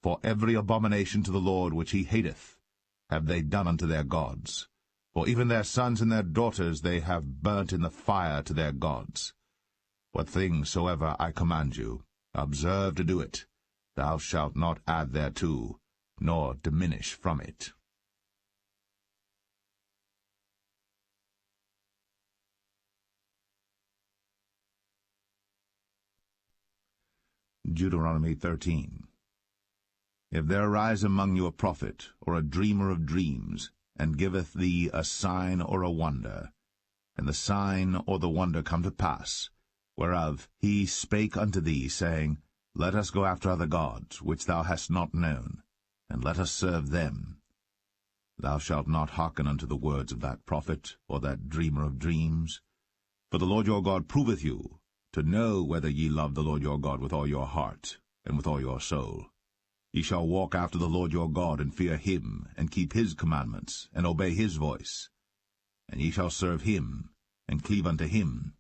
For every abomination to the Lord which he hateth have they done unto their gods. For even their sons and their daughters they have burnt in the fire to their gods. What things soever I command you, observe to do it. Thou shalt not add thereto, nor diminish from it. Deuteronomy 13. If there arise among you a prophet, or a dreamer of dreams, and giveth thee a sign or a wonder, and the sign or the wonder come to pass, whereof he spake unto thee, saying, Let us go after other gods, which thou hast not known, and let us serve them. Thou shalt not hearken unto the words of that prophet, or that dreamer of dreams. For the Lord your God proveth you, to know whether ye love the Lord your God with all your heart, and with all your soul. Ye shall walk after the Lord your God, and fear him, and keep his commandments, and obey his voice. And ye shall serve him, and cleave unto him.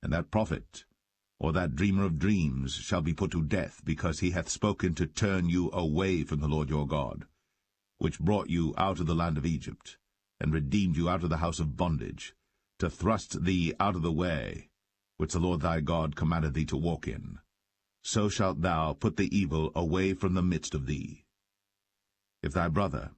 And that prophet, or that dreamer of dreams, shall be put to death, because he hath spoken to turn you away from the Lord your God, which brought you out of the land of Egypt, and redeemed you out of the house of bondage, to thrust thee out of the way, which the Lord thy God commanded thee to walk in. So shalt thou put the evil away from the midst of thee. If thy brother,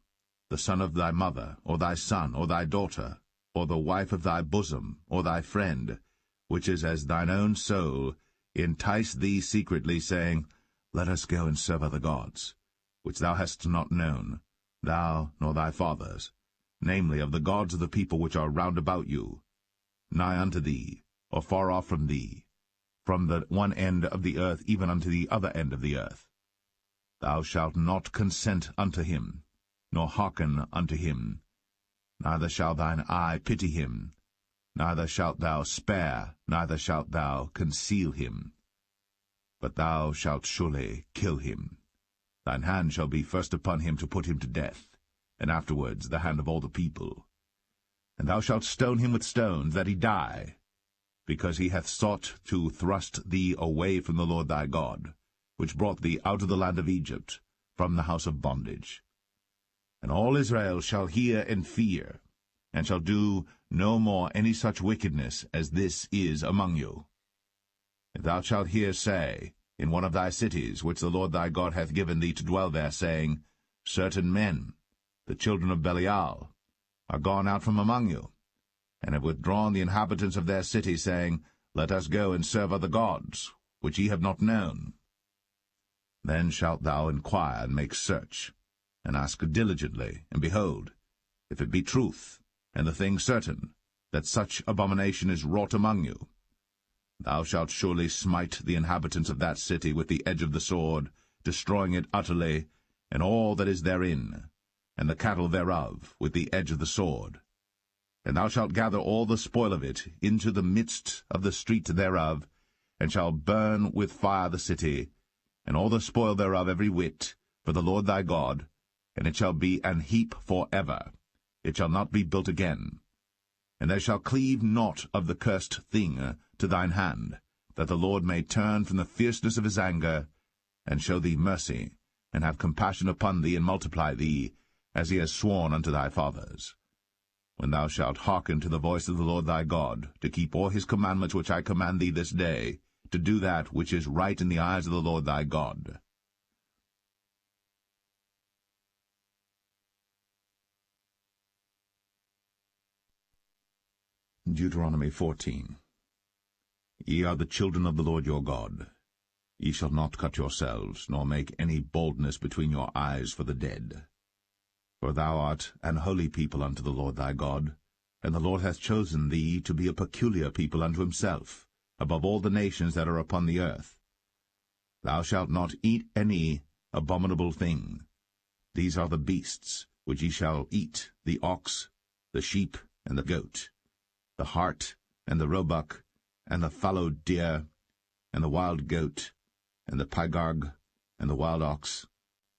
the son of thy mother, or thy son, or thy daughter, or the wife of thy bosom, or thy friend, which is as thine own soul, entice thee secretly, saying, Let us go and serve other gods, which thou hast not known, thou nor thy fathers, namely of the gods of the people which are round about you, nigh unto thee, or far off from thee, from the one end of the earth even unto the other end of the earth. Thou shalt not consent unto him, nor hearken unto him, neither shall thine eye pity him, neither shalt thou spare, neither shalt thou conceal him. But thou shalt surely kill him. Thine hand shall be first upon him to put him to death, and afterwards the hand of all the people. And thou shalt stone him with stones, that he die, because he hath sought to thrust thee away from the Lord thy God, which brought thee out of the land of Egypt, from the house of bondage. And all Israel shall hear and fear, and shall do no more any such wickedness as this is among you. If thou shalt hear say, in one of thy cities, which the Lord thy God hath given thee to dwell there, saying, Certain men, the children of Belial, are gone out from among you, and have withdrawn the inhabitants of their city, saying, Let us go and serve other gods, which ye have not known. Then shalt thou inquire and make search, and ask diligently, and behold, if it be truth, and the thing certain, that such abomination is wrought among you, thou shalt surely smite the inhabitants of that city with the edge of the sword, destroying it utterly, and all that is therein, and the cattle thereof, with the edge of the sword. And thou shalt gather all the spoil of it into the midst of the street thereof, and shalt burn with fire the city, and all the spoil thereof every whit, for the Lord thy God, and it shall be an heap for ever. It shall not be built again. And there shall cleave naught of the cursed thing to thine hand, that the Lord may turn from the fierceness of his anger, and show thee mercy, and have compassion upon thee, and multiply thee, as he has sworn unto thy fathers. When thou shalt hearken to the voice of the Lord thy God, to keep all his commandments which I command thee this day, to do that which is right in the eyes of the Lord thy God. Deuteronomy 14. Ye are the children of the Lord your God. Ye shall not cut yourselves, nor make any boldness between your eyes for the dead. For thou art an holy people unto the Lord thy God, and the Lord hath chosen thee to be a peculiar people unto himself, above all the nations that are upon the earth. Thou shalt not eat any abominable thing. These are the beasts which ye shall eat, the ox, the sheep, and the goat, the hart, and the roebuck, and the fallow deer, and the wild goat, and the pygarg, and the wild ox,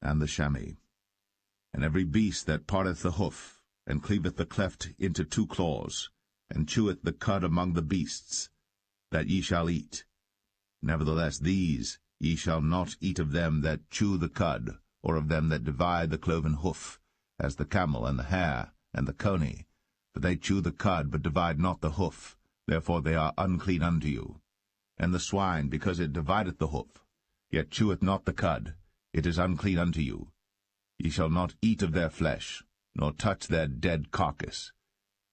and the chamois. And every beast that parteth the hoof, and cleaveth the cleft into two claws, and cheweth the cud among the beasts, that ye shall eat. Nevertheless these ye shall not eat of them that chew the cud, or of them that divide the cloven hoof, as the camel, and the hare, and the coney. For they chew the cud, but divide not the hoof, therefore they are unclean unto you. And the swine, because it divideth the hoof, yet cheweth not the cud, it is unclean unto you. Ye shall not eat of their flesh, nor touch their dead carcass.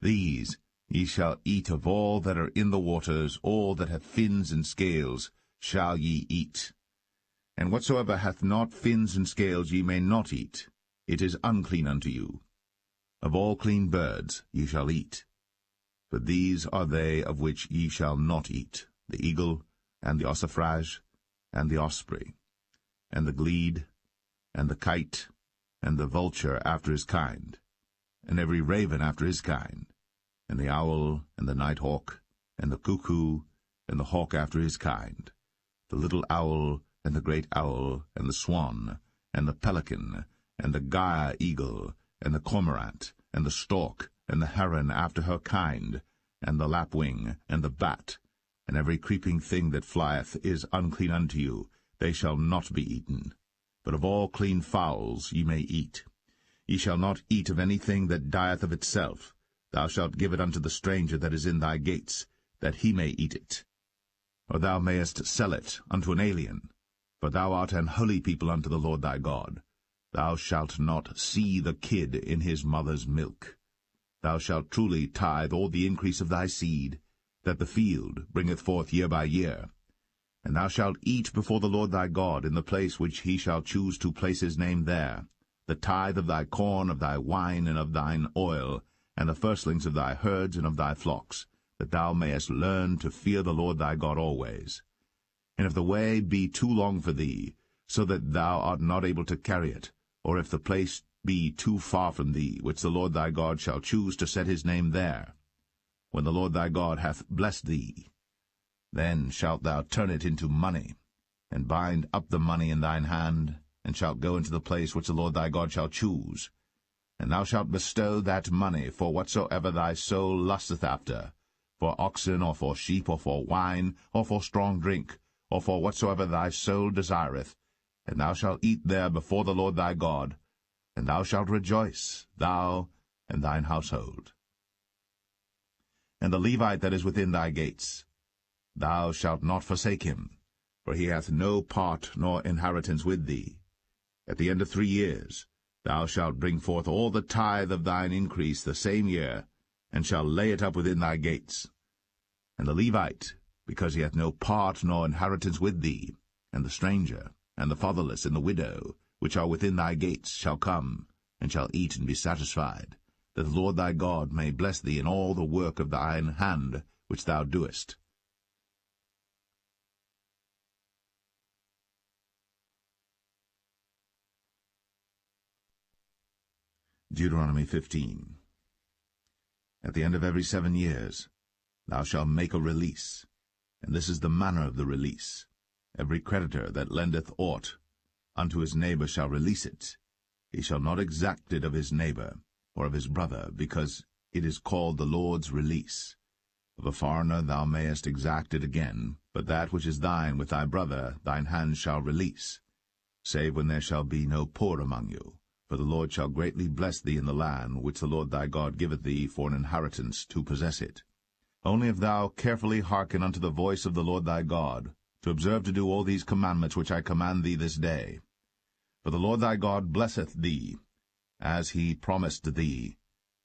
These ye shall eat of all that are in the waters, all that have fins and scales shall ye eat. And whatsoever hath not fins and scales ye may not eat, it is unclean unto you. Of all clean birds ye shall eat. But these are they of which ye shall not eat, the eagle, and the ossifrage, and the osprey, and the glede, and the kite, and the vulture after his kind, and every raven after his kind, and the owl, and the nighthawk, and the cuckoo, and the hawk after his kind, the little owl, and the great owl, and the swan, and the pelican, and the gyre eagle, and the cormorant, and the stork, and the heron after her kind, and the lapwing, and the bat, and every creeping thing that flieth is unclean unto you, they shall not be eaten. But of all clean fowls ye may eat. Ye shall not eat of anything that dieth of itself. Thou shalt give it unto the stranger that is in thy gates, that he may eat it. Or thou mayest sell it unto an alien, for thou art an holy people unto the Lord thy God. Thou shalt not see the kid in his mother's milk. Thou shalt truly tithe all the increase of thy seed, that the field bringeth forth year by year. And thou shalt eat before the Lord thy God in the place which he shall choose to place his name there, the tithe of thy corn, of thy wine, and of thine oil, and the firstlings of thy herds and of thy flocks, that thou mayest learn to fear the Lord thy God always. And if the way be too long for thee, so that thou art not able to carry it, or if the place be too far from thee, which the Lord thy God shall choose to set his name there, when the Lord thy God hath blessed thee, then shalt thou turn it into money, and bind up the money in thine hand, and shalt go into the place which the Lord thy God shall choose. And thou shalt bestow that money for whatsoever thy soul lusteth after, for oxen, or for sheep, or for wine, or for strong drink, or for whatsoever thy soul desireth, and thou shalt eat there before the Lord thy God, and thou shalt rejoice, thou and thine household. And the Levite that is within thy gates, thou shalt not forsake him, for he hath no part nor inheritance with thee. At the end of 3 years thou shalt bring forth all the tithe of thine increase the same year, and shalt lay it up within thy gates. And the Levite, because he hath no part nor inheritance with thee, and the stranger, and the fatherless, and the widow, which are within thy gates, shall come, and shall eat and be satisfied, that the Lord thy God may bless thee in all the work of thine hand which thou doest. Deuteronomy 15. At the end of every 7 years thou shalt make a release, and this is the manner of the release. Every creditor that lendeth aught unto his neighbor shall release it. He shall not exact it of his neighbor, or of his brother, because it is called the Lord's release. Of a foreigner thou mayest exact it again, but that which is thine with thy brother thine hand shall release, save when there shall be no poor among you. For the Lord shall greatly bless thee in the land which the Lord thy God giveth thee for an inheritance to possess it. Only if thou carefully hearken unto the voice of the Lord thy God, to observe to do all these commandments which I command thee this day. For the Lord thy God blesseth thee, as he promised thee,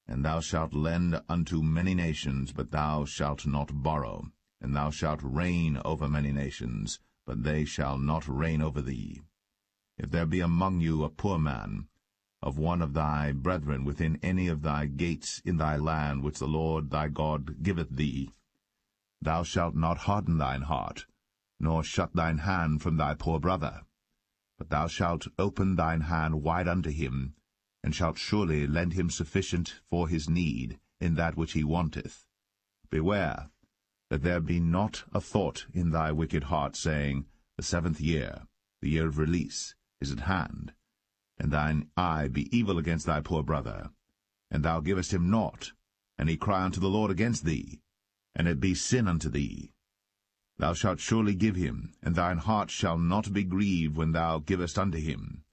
and thou shalt lend unto many nations, but thou shalt not borrow, and thou shalt reign over many nations, but they shall not reign over thee. If there be among you a poor man, of one of thy brethren within any of thy gates in thy land which the Lord thy God giveth thee, thou shalt not harden thine heart, nor shut thine hand from thy poor brother, but thou shalt open thine hand wide unto him, and shalt surely lend him sufficient for his need in that which he wanteth. Beware that there be not a thought in thy wicked heart, saying, The 7th year, the year of release, is at hand, and thine eye be evil against thy poor brother, and thou givest him naught, and he cry unto the Lord against thee, and it be sin unto thee. Thou shalt surely give him, and thine heart shall not be grieved when thou givest unto him,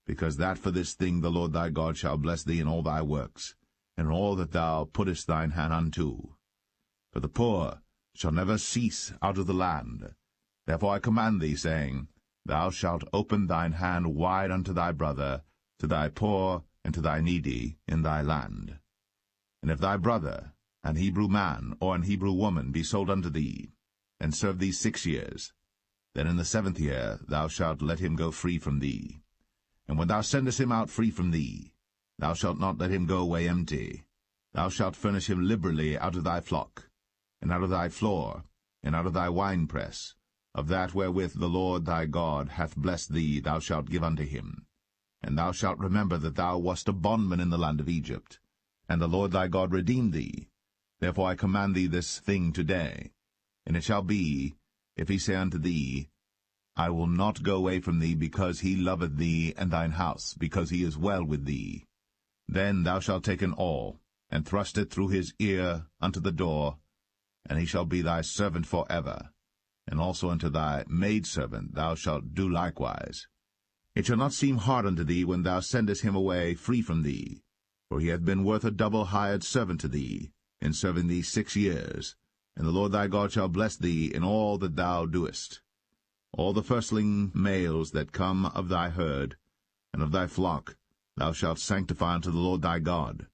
because that for this thing the Lord thy God shall bless thee in all thy works, and in all that thou puttest thine hand unto. For the poor shall never cease out of the land. Therefore I command thee, saying, Thou shalt open thine hand wide unto thy brother, to thy poor and to thy needy in thy land. And if thy brother, an Hebrew man or an Hebrew woman, be sold unto thee, and serve thee 6 years, then in the 7th year thou shalt let him go free from thee. And when thou sendest him out free from thee, thou shalt not let him go away empty. Thou shalt furnish him liberally out of thy flock, and out of thy floor, and out of thy winepress. Of that wherewith the Lord thy God hath blessed thee thou shalt give unto him. And thou shalt remember that thou wast a bondman in the land of Egypt, and the Lord thy God redeemed thee. Therefore I command thee this thing today. And it shall be, if he say unto thee, I will not go away from thee, because he loveth thee and thine house, because he is well with thee, then thou shalt take an awl, and thrust it through his ear unto the door, and he shall be thy servant for ever. And also unto thy maidservant thou shalt do likewise. It shall not seem hard unto thee when thou sendest him away free from thee, for he hath been worth a double hired servant to thee, in serving thee 6 years. And the Lord thy God shall bless thee in all that thou doest. All the firstling males that come of thy herd, and of thy flock, thou shalt sanctify unto the Lord thy God.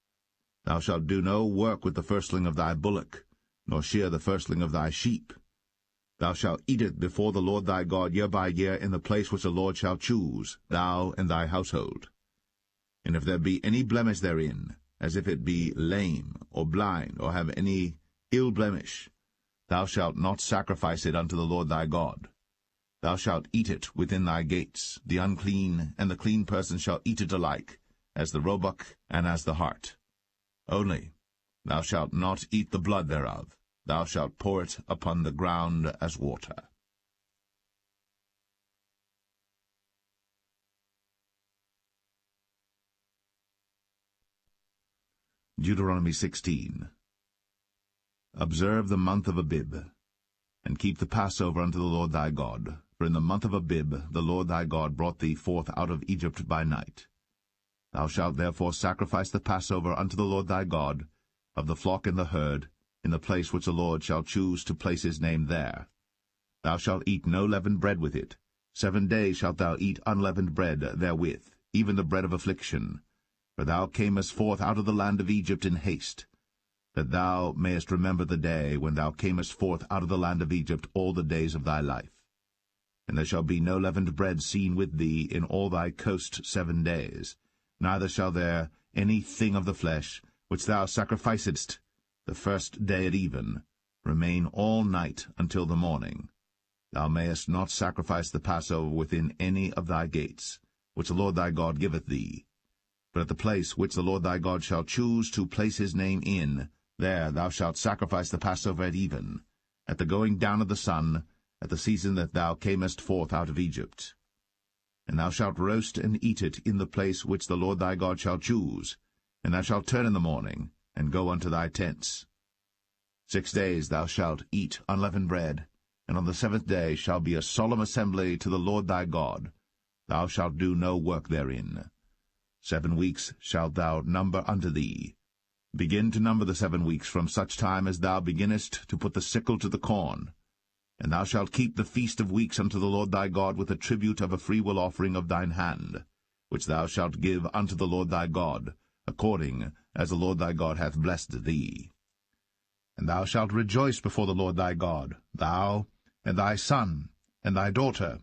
Thou shalt do no work with the firstling of thy bullock, nor shear the firstling of thy sheep. Thou shalt eat it before the Lord thy God year by year in the place which the Lord shall choose, thou and thy household. And if there be any blemish therein, as if it be lame, or blind, or have any ill blemish, thou shalt not sacrifice it unto the Lord thy God. Thou shalt eat it within thy gates. The unclean and the clean person shall eat it alike, as the roebuck and as the hart. Only thou shalt not eat the blood thereof. Thou shalt pour it upon the ground as water. Deuteronomy 16. Observe the month of Abib, and keep the Passover unto the Lord thy God. For in the month of Abib the Lord thy God brought thee forth out of Egypt by night. Thou shalt therefore sacrifice the Passover unto the Lord thy God, of the flock and the herd, in the place which the Lord shall choose to place his name there. Thou shalt eat no leavened bread with it. 7 days shalt thou eat unleavened bread therewith, even the bread of affliction. For thou camest forth out of the land of Egypt in haste, that thou mayest remember the day when thou camest forth out of the land of Egypt all the days of thy life. And there shall be no leavened bread seen with thee in all thy coast 7 days, neither shall there any thing of the flesh, which thou sacrificedst the first day at even, remain all night until the morning. Thou mayest not sacrifice the Passover within any of thy gates, which the Lord thy God giveth thee. But at the place which the Lord thy God shall choose to place his name in, there thou shalt sacrifice the Passover at even, at the going down of the sun, at the season that thou camest forth out of Egypt. And thou shalt roast and eat it in the place which the Lord thy God shall choose, and thou shalt turn in the morning, and go unto thy tents. 6 days thou shalt eat unleavened bread, and on the 7th day shall be a solemn assembly to the Lord thy God. Thou shalt do no work therein. 7 weeks shalt thou number unto thee. Begin to number the 7 weeks from such time as thou beginnest to put the sickle to the corn. And thou shalt keep the feast of weeks unto the Lord thy God with a tribute of a freewill offering of thine hand, which thou shalt give unto the Lord thy God, according as the Lord thy God hath blessed thee. And thou shalt rejoice before the Lord thy God, thou, and thy son, and thy daughter,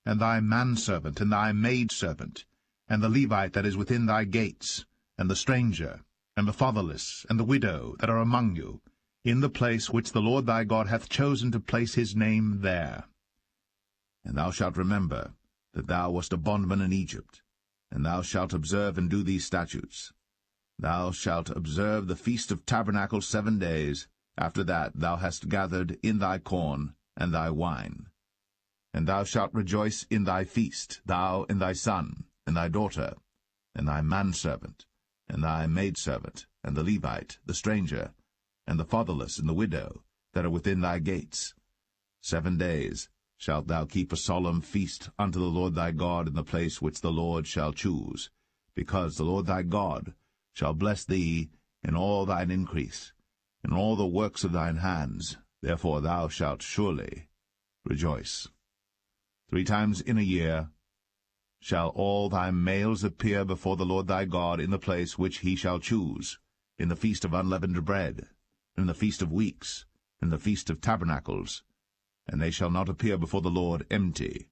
and thy manservant, and thy maidservant, and the Levite that is within thy gates, and the stranger, and the fatherless, and the widow that are among you, in the place which the Lord thy God hath chosen to place his name there. And thou shalt remember that thou wast a bondman in Egypt, and thou shalt observe and do these statutes. Thou shalt observe the Feast of Tabernacles 7 days. After that thou hast gathered in thy corn and thy wine. And thou shalt rejoice in thy feast, thou and thy son, and thy daughter, and thy manservant, and thy maidservant, and the Levite, the stranger, and the fatherless, and the widow, that are within thy gates. 7 days shalt thou keep a solemn feast unto the Lord thy God in the place which the Lord shall choose, because the Lord thy God shall bless thee in all thine increase, in all the works of thine hands. Therefore thou shalt surely rejoice. 3 times in a year shall all thy males appear before the Lord thy God in the place which he shall choose, in the feast of unleavened bread, in the feast of weeks, in the feast of tabernacles, and they shall not appear before the Lord empty.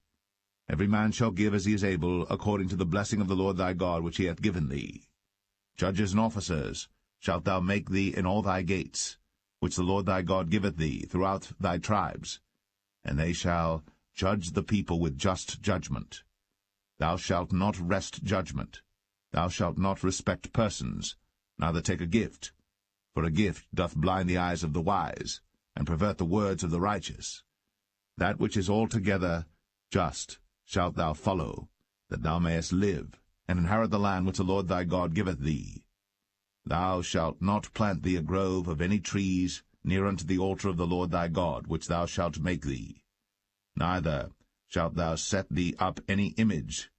Every man shall give as he is able, according to the blessing of the Lord thy God which he hath given thee. Judges and officers shalt thou make thee in all thy gates, which the Lord thy God giveth thee throughout thy tribes, and they shall judge the people with just judgment. Thou shalt not wrest judgment. Thou shalt not respect persons, neither take a gift, for a gift doth blind the eyes of the wise, and pervert the words of the righteous. That which is altogether just shalt thou follow, that thou mayest live, and inherit the land which the Lord thy God giveth thee. Thou shalt not plant thee a grove of any trees near unto the altar of the Lord thy God, which thou shalt make thee. Neither shalt thou set thee up any image,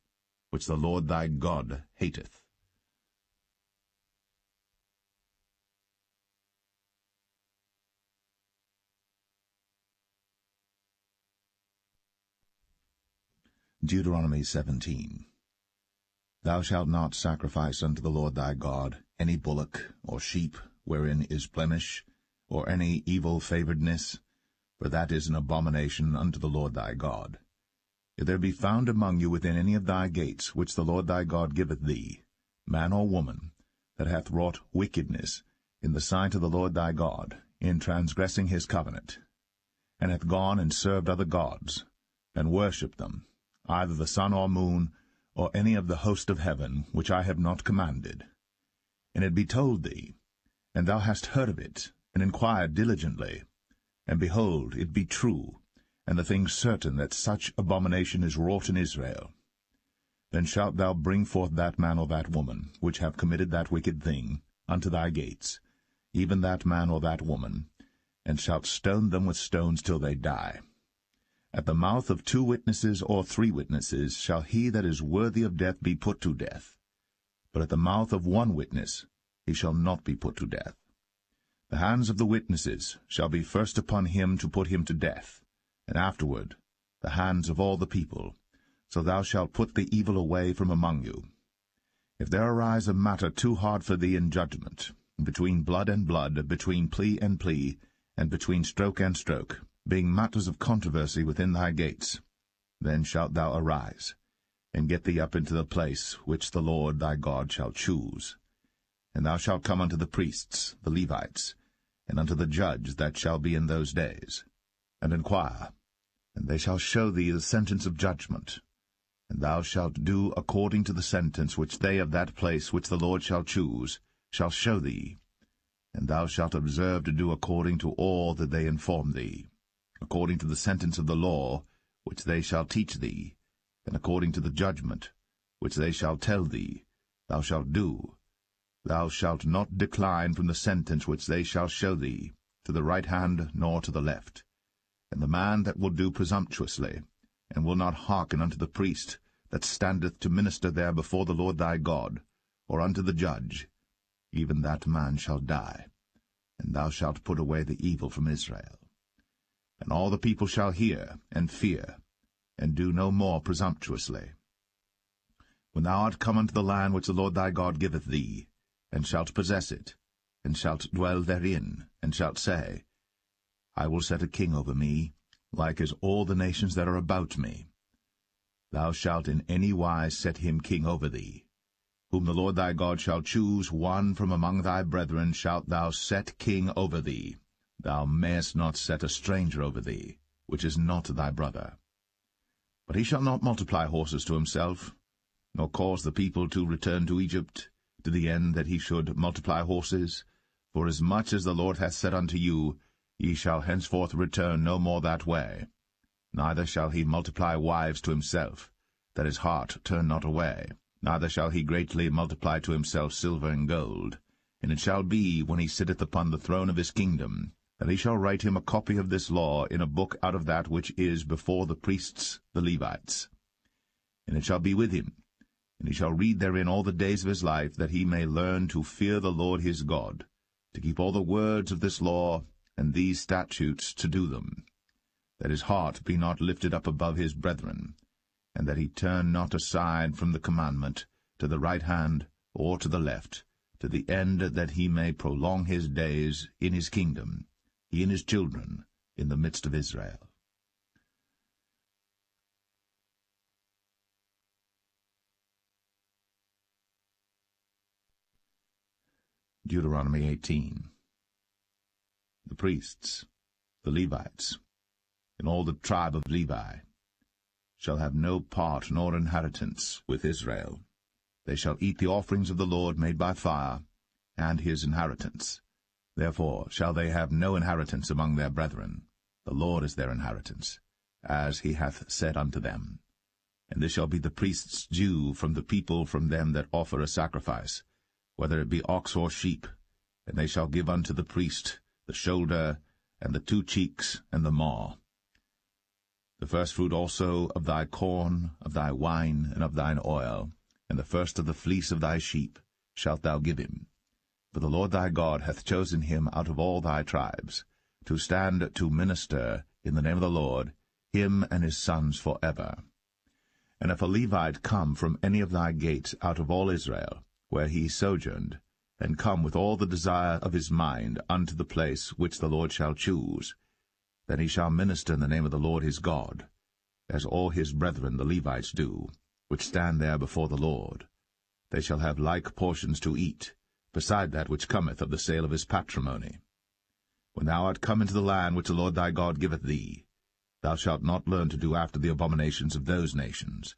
which the Lord thy God hateth. Deuteronomy 17. Thou shalt not sacrifice unto the Lord thy God any bullock or sheep wherein is blemish, or any evil-favouredness, for that is an abomination unto the Lord thy God. If there be found among you within any of thy gates, which the Lord thy God giveth thee, man or woman, that hath wrought wickedness in the sight of the Lord thy God, in transgressing his covenant, and hath gone and served other gods, and worshipped them, either the sun or moon, or any of the host of heaven, which I have not commanded, and it be told thee, and thou hast heard of it, and inquired diligently, and behold, it be true, and the thing certain that such abomination is wrought in Israel, then shalt thou bring forth that man or that woman, which have committed that wicked thing, unto thy gates, even that man or that woman, and shalt stone them with stones till they die. At the mouth of 2 witnesses or 3 witnesses shall he that is worthy of death be put to death. But at the mouth of 1 witness he shall not be put to death. The hands of the witnesses shall be first upon him to put him to death, and afterward the hands of all the people. So thou shalt put the evil away from among you. If there arise a matter too hard for thee in judgment, between blood and blood, between plea and plea, and between stroke and stroke, being matters of controversy within thy gates, then shalt thou arise, and get thee up into the place which the Lord thy God shall choose. And thou shalt come unto the priests, the Levites, and unto the judge that shall be in those days, and inquire, and they shall show thee the sentence of judgment. And thou shalt do according to the sentence which they of that place which the Lord shall choose shall show thee. And thou shalt observe to do according to all that they inform thee, according to the sentence of the law which they shall teach thee, and according to the judgment which they shall tell thee, thou shalt do. Thou shalt not decline from the sentence which they shall show thee, to the right hand nor to the left. And the man that will do presumptuously, and will not hearken unto the priest that standeth to minister there before the Lord thy God, or unto the judge, even that man shall die. And thou shalt put away the evil from Israel. And all the people shall hear and fear, and do no more presumptuously. When thou art come unto the land which the Lord thy God giveth thee, and shalt possess it, and shalt dwell therein, and shalt say, I will set a king over me, like as all the nations that are about me. Thou shalt in any wise set him king over thee. Whom the Lord thy God shall choose, one from among thy brethren shalt thou set king over thee. Thou mayest not set a stranger over thee, which is not thy brother. But he shall not multiply horses to himself, nor cause the people to return to Egypt, to the end that he should multiply horses. For as much as the Lord hath said unto you, ye shall henceforth return no more that way. Neither shall he multiply wives to himself, that his heart turn not away. Neither shall he greatly multiply to himself silver and gold. And it shall be, when he sitteth upon the throne of his kingdom, that he shall write him a copy of this law in a book out of that which is before the priests the Levites. And it shall be with him, and he shall read therein all the days of his life, that he may learn to fear the Lord his God, to keep all the words of this law and these statutes to do them, that his heart be not lifted up above his brethren, and that he turn not aside from the commandment to the right hand or to the left, to the end that he may prolong his days in his kingdom, he and his children, in the midst of Israel. Deuteronomy 18. The priests, the Levites, and all the tribe of Levi, shall have no part nor inheritance with Israel. They shall eat the offerings of the Lord made by fire, and his inheritance. Therefore shall they have no inheritance among their brethren. The Lord is their inheritance, as he hath said unto them. And this shall be the priest's due from the people from them that offer a sacrifice, whether it be ox or sheep. And they shall give unto the priest the shoulder, and the 2 cheeks, and the maw. The firstfruit also of thy corn, of thy wine, and of thine oil, and the first of the fleece of thy sheep, shalt thou give him. For the Lord thy God hath chosen him out of all thy tribes, to stand to minister in the name of the Lord, him and his sons forever. And if a Levite come from any of thy gates out of all Israel, where he sojourned, and come with all the desire of his mind unto the place which the Lord shall choose, then he shall minister in the name of the Lord his God, as all his brethren the Levites do, which stand there before the Lord. They shall have like portions to eat, beside that which cometh of the sale of his patrimony. When thou art come into the land which the Lord thy God giveth thee, thou shalt not learn to do after the abominations of those nations.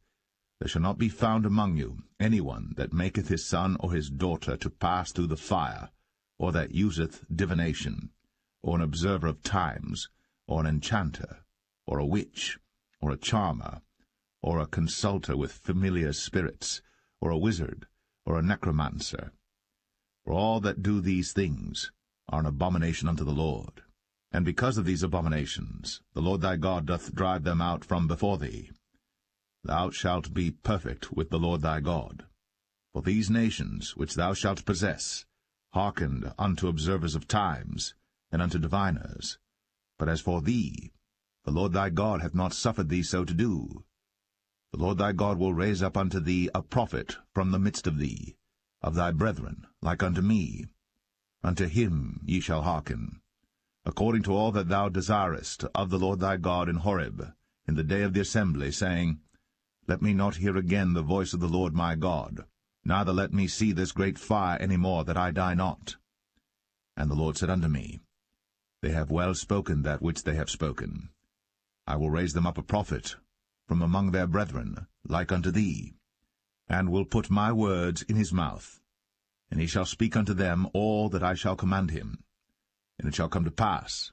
There shall not be found among you any one that maketh his son or his daughter to pass through the fire, or that useth divination, or an observer of times, or an enchanter, or a witch, or a charmer, or a consulter with familiar spirits, or a wizard, or a necromancer. For all that do these things are an abomination unto the Lord. And because of these abominations the Lord thy God doth drive them out from before thee. Thou shalt be perfect with the Lord thy God. For these nations which thou shalt possess hearkened unto observers of times, and unto diviners. But as for thee, the Lord thy God hath not suffered thee so to do. The Lord thy God will raise up unto thee a prophet from the midst of thee, of thy brethren, like unto me. Unto him ye shall hearken, according to all that thou desirest of the Lord thy God in Horeb, in the day of the assembly, saying, Let me not hear again the voice of the Lord my God, neither let me see this great fire any more, that I die not. And the Lord said unto me, They have well spoken that which they have spoken. I will raise them up a prophet, from among their brethren, like unto thee, and will put my words in his mouth. And he shall speak unto them all that I shall command him. And it shall come to pass,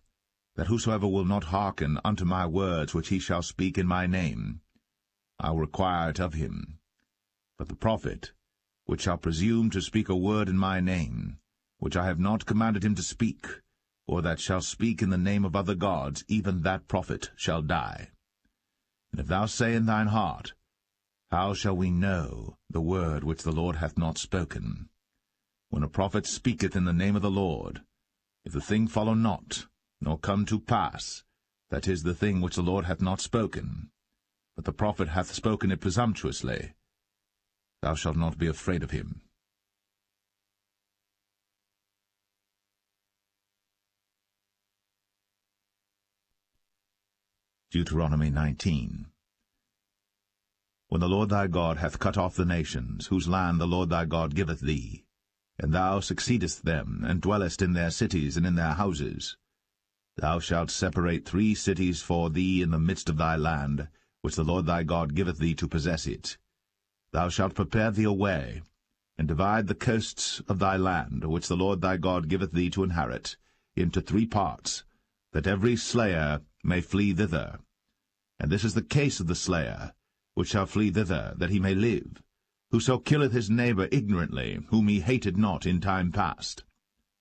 that whosoever will not hearken unto my words which he shall speak in my name, I will require it of him. But the prophet, which shall presume to speak a word in my name, which I have not commanded him to speak, or that shall speak in the name of other gods, even that prophet shall die. And if thou say in thine heart, How shall we know the word which the Lord hath not spoken? When a prophet speaketh in the name of the Lord, if the thing follow not, nor come to pass, that is the thing which the Lord hath not spoken, but the prophet hath spoken it presumptuously, thou shalt not be afraid of him. Deuteronomy 19. When the Lord thy God hath cut off the nations, whose land the Lord thy God giveth thee, and thou succeedest them, and dwellest in their cities and in their houses, thou shalt separate 3 cities for thee in the midst of thy land, which the Lord thy God giveth thee to possess it. Thou shalt prepare thee a way, and divide the coasts of thy land, which the Lord thy God giveth thee to inherit, into 3 parts, that every slayer may flee thither. And this is the case of the slayer, which shall flee thither, that he may live, whoso killeth his neighbor ignorantly, whom he hated not in time past.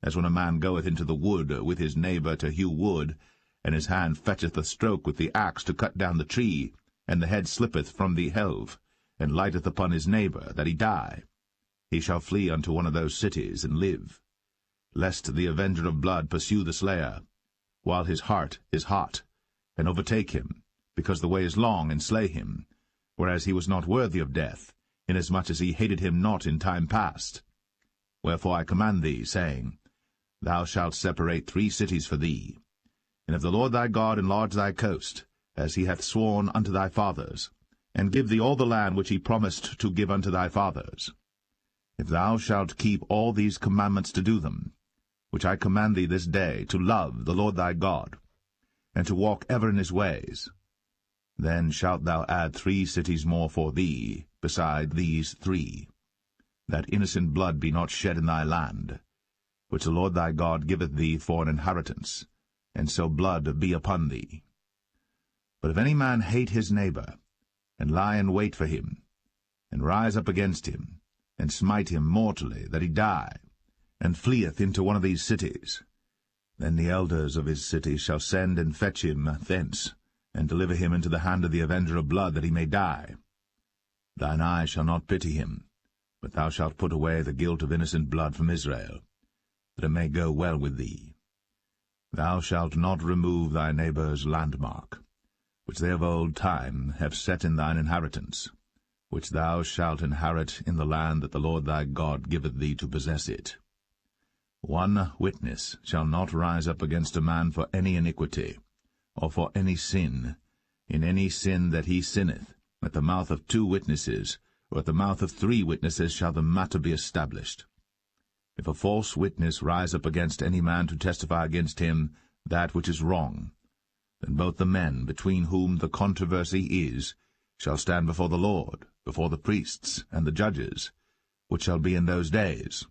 As when a man goeth into the wood with his neighbor to hew wood, and his hand fetcheth a stroke with the axe to cut down the tree, and the head slippeth from the helve, and lighteth upon his neighbor, that he die. He shall flee unto one of those cities, and live, lest the avenger of blood pursue the slayer, while his heart is hot, and overtake him, because the way is long, and slay him, whereas he was not worthy of death, inasmuch as he hated him not in time past. Wherefore I command thee, saying, Thou shalt separate 3 cities for thee. And if the Lord thy God enlarge thy coast, as he hath sworn unto thy fathers, and give thee all the land which he promised to give unto thy fathers, if thou shalt keep all these commandments to do them, which I command thee this day, to love the Lord thy God, and to walk ever in his ways, then shalt thou add 3 cities more for thee, beside these 3, that innocent blood be not shed in thy land, which the Lord thy God giveth thee for an inheritance, and so blood be upon thee. But if any man hate his neighbor, and lie in wait for him, and rise up against him, and smite him mortally, that he die, and fleeth into one of these cities, then the elders of his city shall send and fetch him thence, and deliver him into the hand of the avenger of blood, that he may die. Thine eye shall not pity him, but thou shalt put away the guilt of innocent blood from Israel, that it may go well with thee. Thou shalt not remove thy neighbour's landmark, which they of old time have set in thine inheritance, which thou shalt inherit in the land that the Lord thy God giveth thee to possess it. 1 witness shall not rise up against a man for any iniquity, or for any sin. In any sin that he sinneth, at the mouth of 2 witnesses, or at the mouth of 3 witnesses shall the matter be established. If a false witness rise up against any man to testify against him that which is wrong, then both the men between whom the controversy is shall stand before the Lord, before the priests and the judges, which shall be in those days.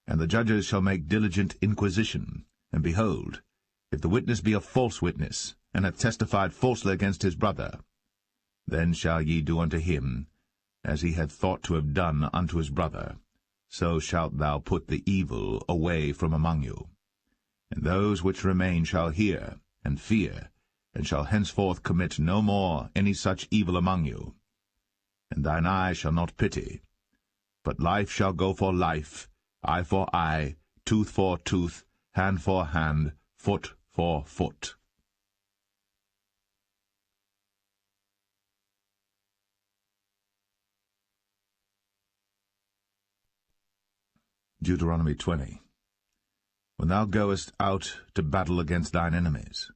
And the judges shall make diligent inquisition, and behold, if the witness be a false witness, and hath testified falsely against his brother, then shall ye do unto him as he had thought to have done unto his brother. So shalt thou put the evil away from among you. And those which remain shall hear, and fear, and shall henceforth commit no more any such evil among you. And thine eye shall not pity, but life shall go for life, eye for eye, tooth for tooth, hand for hand, foot for foot. Deuteronomy 20. When thou goest out to battle against thine enemies,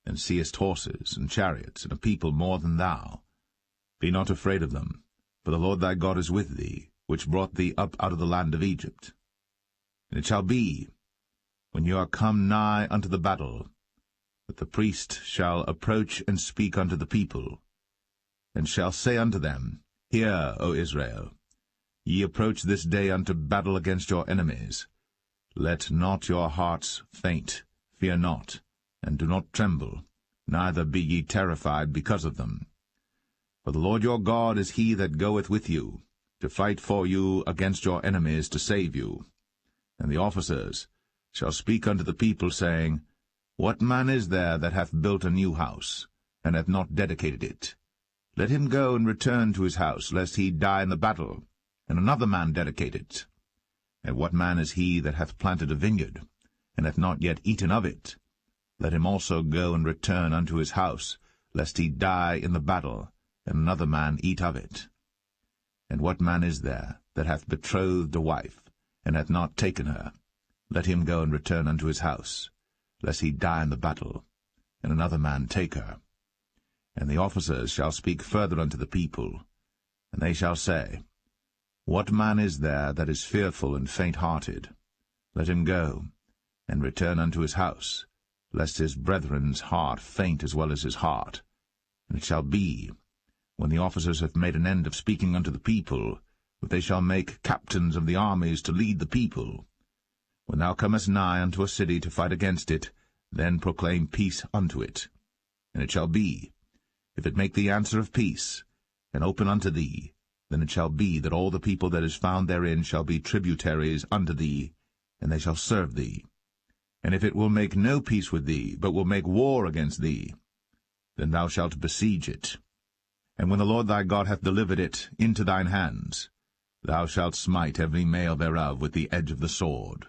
and seest horses and chariots and a people more than thou, be not afraid of them, for the Lord thy God is with thee, which brought thee up out of the land of Egypt. And it shall be, when you are come nigh unto the battle, that the priest shall approach and speak unto the people, and shall say unto them, Hear, O Israel, ye approach this day unto battle against your enemies. Let not your hearts faint, fear not, and do not tremble, neither be ye terrified because of them. For the Lord your God is he that goeth with you, to fight for you against your enemies, to save you. And the officers shall speak unto the people, saying, What man is there that hath built a new house, and hath not dedicated it? Let him go and return to his house, lest he die in the battle, and another man dedicate it. And what man is he that hath planted a vineyard, and hath not yet eaten of it? Let him also go and return unto his house, lest he die in the battle, and another man eat of it. And what man is there that hath betrothed a wife, and hath not taken her? Let him go and return unto his house, lest he die in the battle, and another man take her. And the officers shall speak further unto the people, and they shall say, What man is there that is fearful and faint-hearted? Let him go, and return unto his house, lest his brethren's heart faint as well as his heart. And it shall be, when the officers have made an end of speaking unto the people, that they shall make captains of the armies to lead the people. When thou comest nigh unto a city to fight against it, then proclaim peace unto it. And it shall be, if it make thee answer of peace, and open unto thee, then it shall be that all the people that is found therein shall be tributaries unto thee, and they shall serve thee. And if it will make no peace with thee, but will make war against thee, then thou shalt besiege it. And when the Lord thy God hath delivered it into thine hands, thou shalt smite every male thereof with the edge of the sword.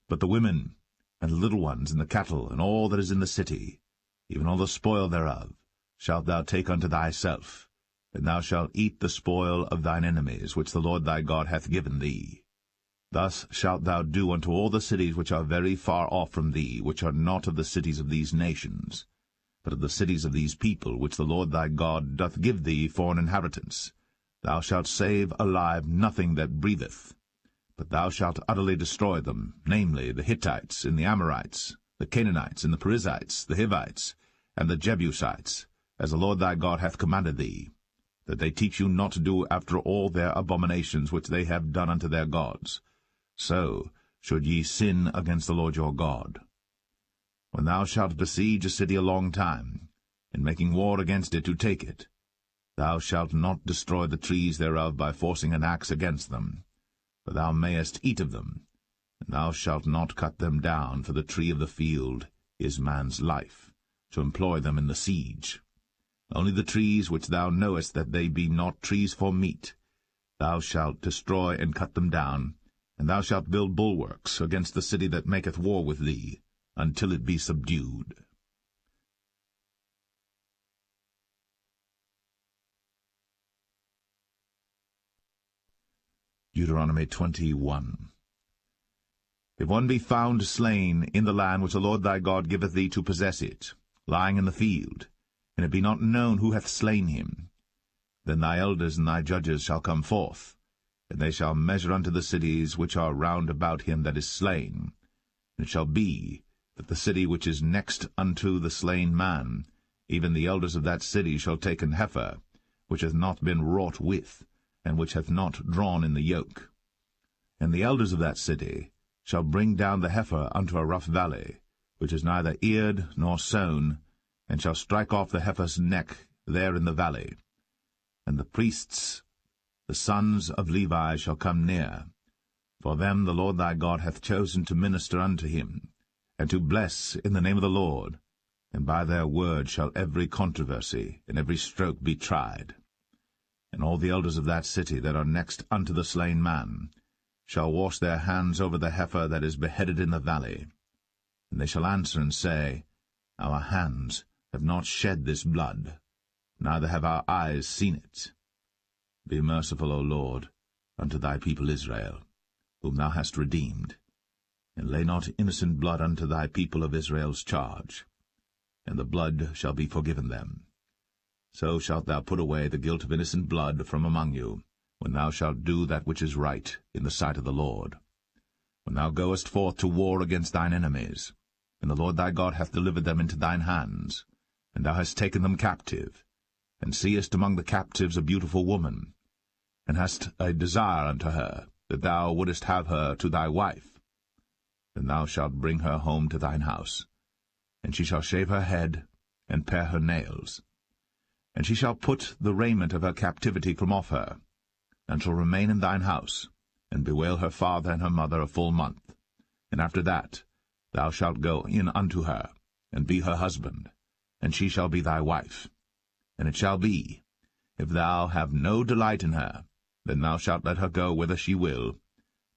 But the women, and the little ones, and the cattle, and all that is in the city, even all the spoil thereof, shalt thou take unto thyself, and thou shalt eat the spoil of thine enemies, which the Lord thy God hath given thee. Thus shalt thou do unto all the cities which are very far off from thee, which are not of the cities of these nations, but of the cities of these people, which the Lord thy God doth give thee for an inheritance. Thou shalt save alive nothing that breatheth, but thou shalt utterly destroy them, namely the Hittites, and the Amorites, the Canaanites, and the Perizzites, the Hivites, and the Jebusites, as the Lord thy God hath commanded thee, that they teach you not to do after all their abominations which they have done unto their gods. So should ye sin against the Lord your God. When thou shalt besiege a city a long time, in making war against it to take it, thou shalt not destroy the trees thereof by forcing an axe against them, for thou mayest eat of them, and thou shalt not cut them down, for the tree of the field is man's life, to employ them in the siege. Only the trees which thou knowest that they be not trees for meat, thou shalt destroy and cut them down, and thou shalt build bulwarks against the city that maketh war with thee, until it be subdued. Deuteronomy 21. If one be found slain in the land which the Lord thy God giveth thee to possess it, lying in the field, and it be not known who hath slain him, then thy elders and thy judges shall come forth, and they shall measure unto the cities which are round about him that is slain. And it shall be that the city which is next unto the slain man, even the elders of that city shall take an heifer, which hath not been wrought with, and which hath not drawn in the yoke. And the elders of that city shall bring down the heifer unto a rough valley, which is neither eared nor sown, and shall strike off the heifer's neck there in the valley. And the priests, the sons of Levi, shall come near, for them the Lord thy God hath chosen to minister unto him, and to bless in the name of the Lord, and by their word shall every controversy and every stroke be tried. And all the elders of that city that are next unto the slain man shall wash their hands over the heifer that is beheaded in the valley. And they shall answer and say, Our hands have not shed this blood, neither have our eyes seen it. Be merciful, O Lord, unto thy people Israel, whom thou hast redeemed, and lay not innocent blood unto thy people of Israel's charge, and the blood shall be forgiven them. So shalt thou put away the guilt of innocent blood from among you, when thou shalt do that which is right in the sight of the Lord. When thou goest forth to war against thine enemies, and the Lord thy God hath delivered them into thine hands, and thou hast taken them captive, and seest among the captives a beautiful woman, and hast a desire unto her, that thou wouldest have her to thy wife, then thou shalt bring her home to thine house, and she shall shave her head, and pare her nails. And she shall put the raiment of her captivity from off her, and shall remain in thine house, and bewail her father and her mother a full month. And after that thou shalt go in unto her, and be her husband, and she shall be thy wife. And it shall be, if thou have no delight in her, then thou shalt let her go whither she will,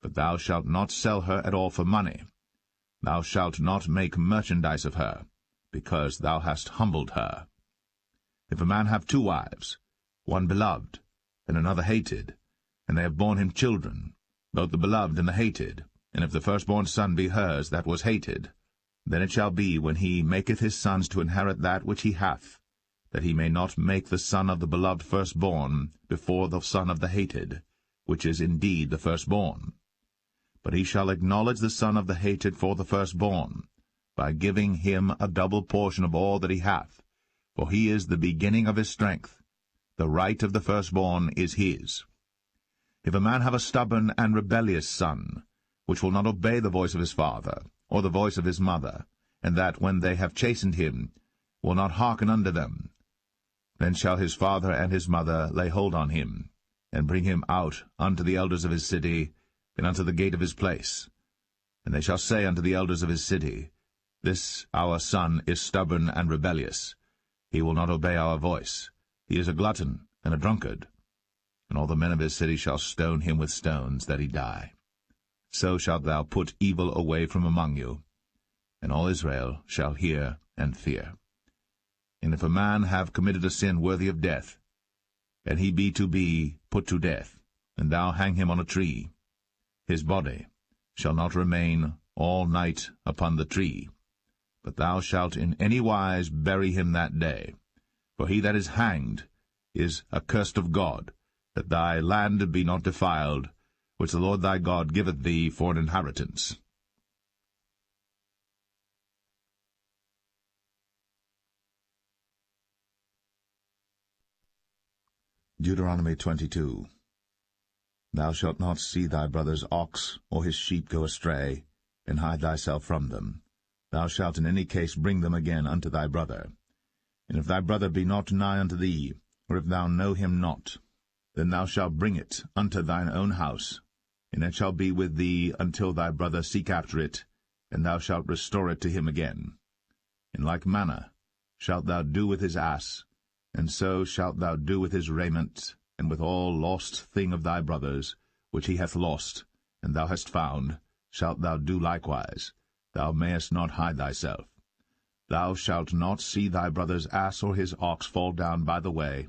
but thou shalt not sell her at all for money. Thou shalt not make merchandise of her, because thou hast humbled her. If a man have 2 wives, one beloved, and another hated, and they have borne him children, both the beloved and the hated, and if the firstborn son be hers that was hated, then it shall be, when he maketh his sons to inherit that which he hath, that he may not make the son of the beloved firstborn before the son of the hated, which is indeed the firstborn. But he shall acknowledge the son of the hated for the firstborn, by giving him a double portion of all that he hath, for he is the beginning of his strength. The right of the firstborn is his. If a man have a stubborn and rebellious son, which will not obey the voice of his father, or the voice of his mother, and that, when they have chastened him, will not hearken unto them, then shall his father and his mother lay hold on him, and bring him out unto the elders of his city, and unto the gate of his place. And they shall say unto the elders of his city, This our son is stubborn and rebellious. He will not obey our voice. He is a glutton and a drunkard. And all the men of his city shall stone him with stones, that he die. So shalt thou put evil away from among you, and all Israel shall hear and fear. And if a man have committed a sin worthy of death, and he be put to death, and thou hang him on a tree, his body shall not remain all night upon the tree, but thou shalt in any wise bury him that day. For he that is hanged is accursed of God, that thy land be not defiled, which the Lord thy God giveth thee for an inheritance. Deuteronomy 22. Thou shalt not see thy brother's ox or his sheep go astray, and hide thyself from them. Thou shalt in any case bring them again unto thy brother. And if thy brother be not nigh unto thee, or if thou know him not, then thou shalt bring it unto thine own house, and it shall be with thee until thy brother seek after it, and thou shalt restore it to him again. In like manner shalt thou do with his ass, and so shalt thou do with his raiment, and with all lost thing of thy brother's, which he hath lost, and thou hast found, shalt thou do likewise. Thou mayest not hide thyself. Thou shalt not see thy brother's ass or his ox fall down by the way,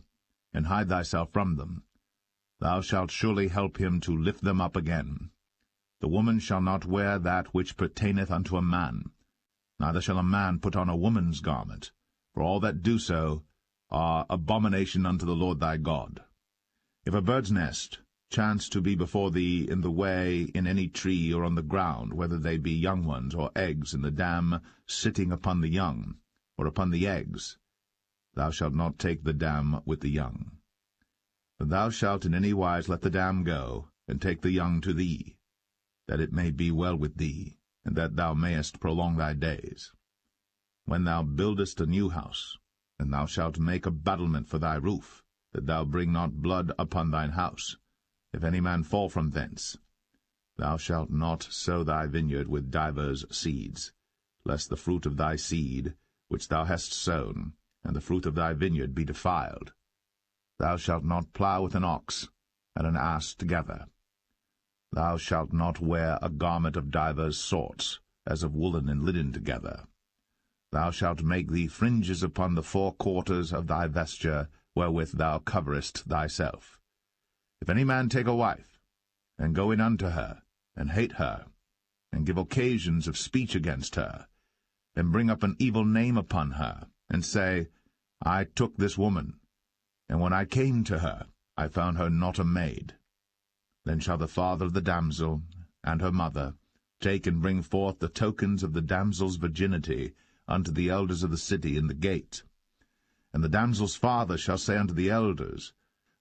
and hide thyself from them. Thou shalt surely help him to lift them up again. The woman shall not wear that which pertaineth unto a man, neither shall a man put on a woman's garment, for all that do so are abomination unto the Lord thy God. If a bird's nest chance to be before thee in the way in any tree or on the ground, whether they be young ones or eggs, and the dam sitting upon the young, or upon the eggs, thou shalt not take the dam with the young. But thou shalt in any wise let the dam go, and take the young to thee, that it may be well with thee, and that thou mayest prolong thy days. When thou buildest a new house, and thou shalt make a battlement for thy roof, that thou bring not blood upon thine house, if any man fall from thence. Thou shalt not sow thy vineyard with divers seeds, lest the fruit of thy seed, which thou hast sown, and the fruit of thy vineyard be defiled. Thou shalt not plow with an ox and an ass together. Thou shalt not wear a garment of divers sorts, as of woolen and linen together. Thou shalt make thee fringes upon the 4 quarters of thy vesture, wherewith thou coverest thyself. If any man take a wife, and go in unto her, and hate her, and give occasions of speech against her, and bring up an evil name upon her, and say, I took this woman, and when I came to her, I found her not a maid, then shall the father of the damsel, and her mother, take and bring forth the tokens of the damsel's virginity unto the elders of the city in the gate. And the damsel's father shall say unto the elders,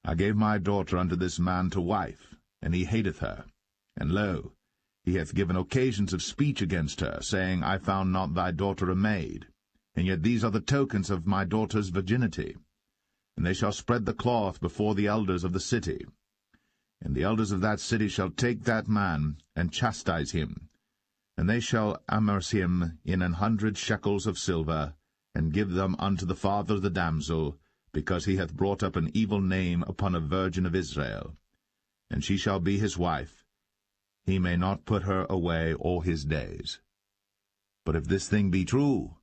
I gave my daughter unto this man to wife, and he hateth her. And lo, he hath given occasions of speech against her, saying, I found not thy daughter a maid. And yet these are the tokens of my daughter's virginity. And they shall spread the cloth before the elders of the city. And the elders of that city shall take that man, and chastise him. And they shall amerce him in 100 shekels of silver, and give them unto the father of the damsel, because he hath brought up an evil name upon a virgin of Israel. And she shall be his wife. He may not put her away all his days. But if this thing be true,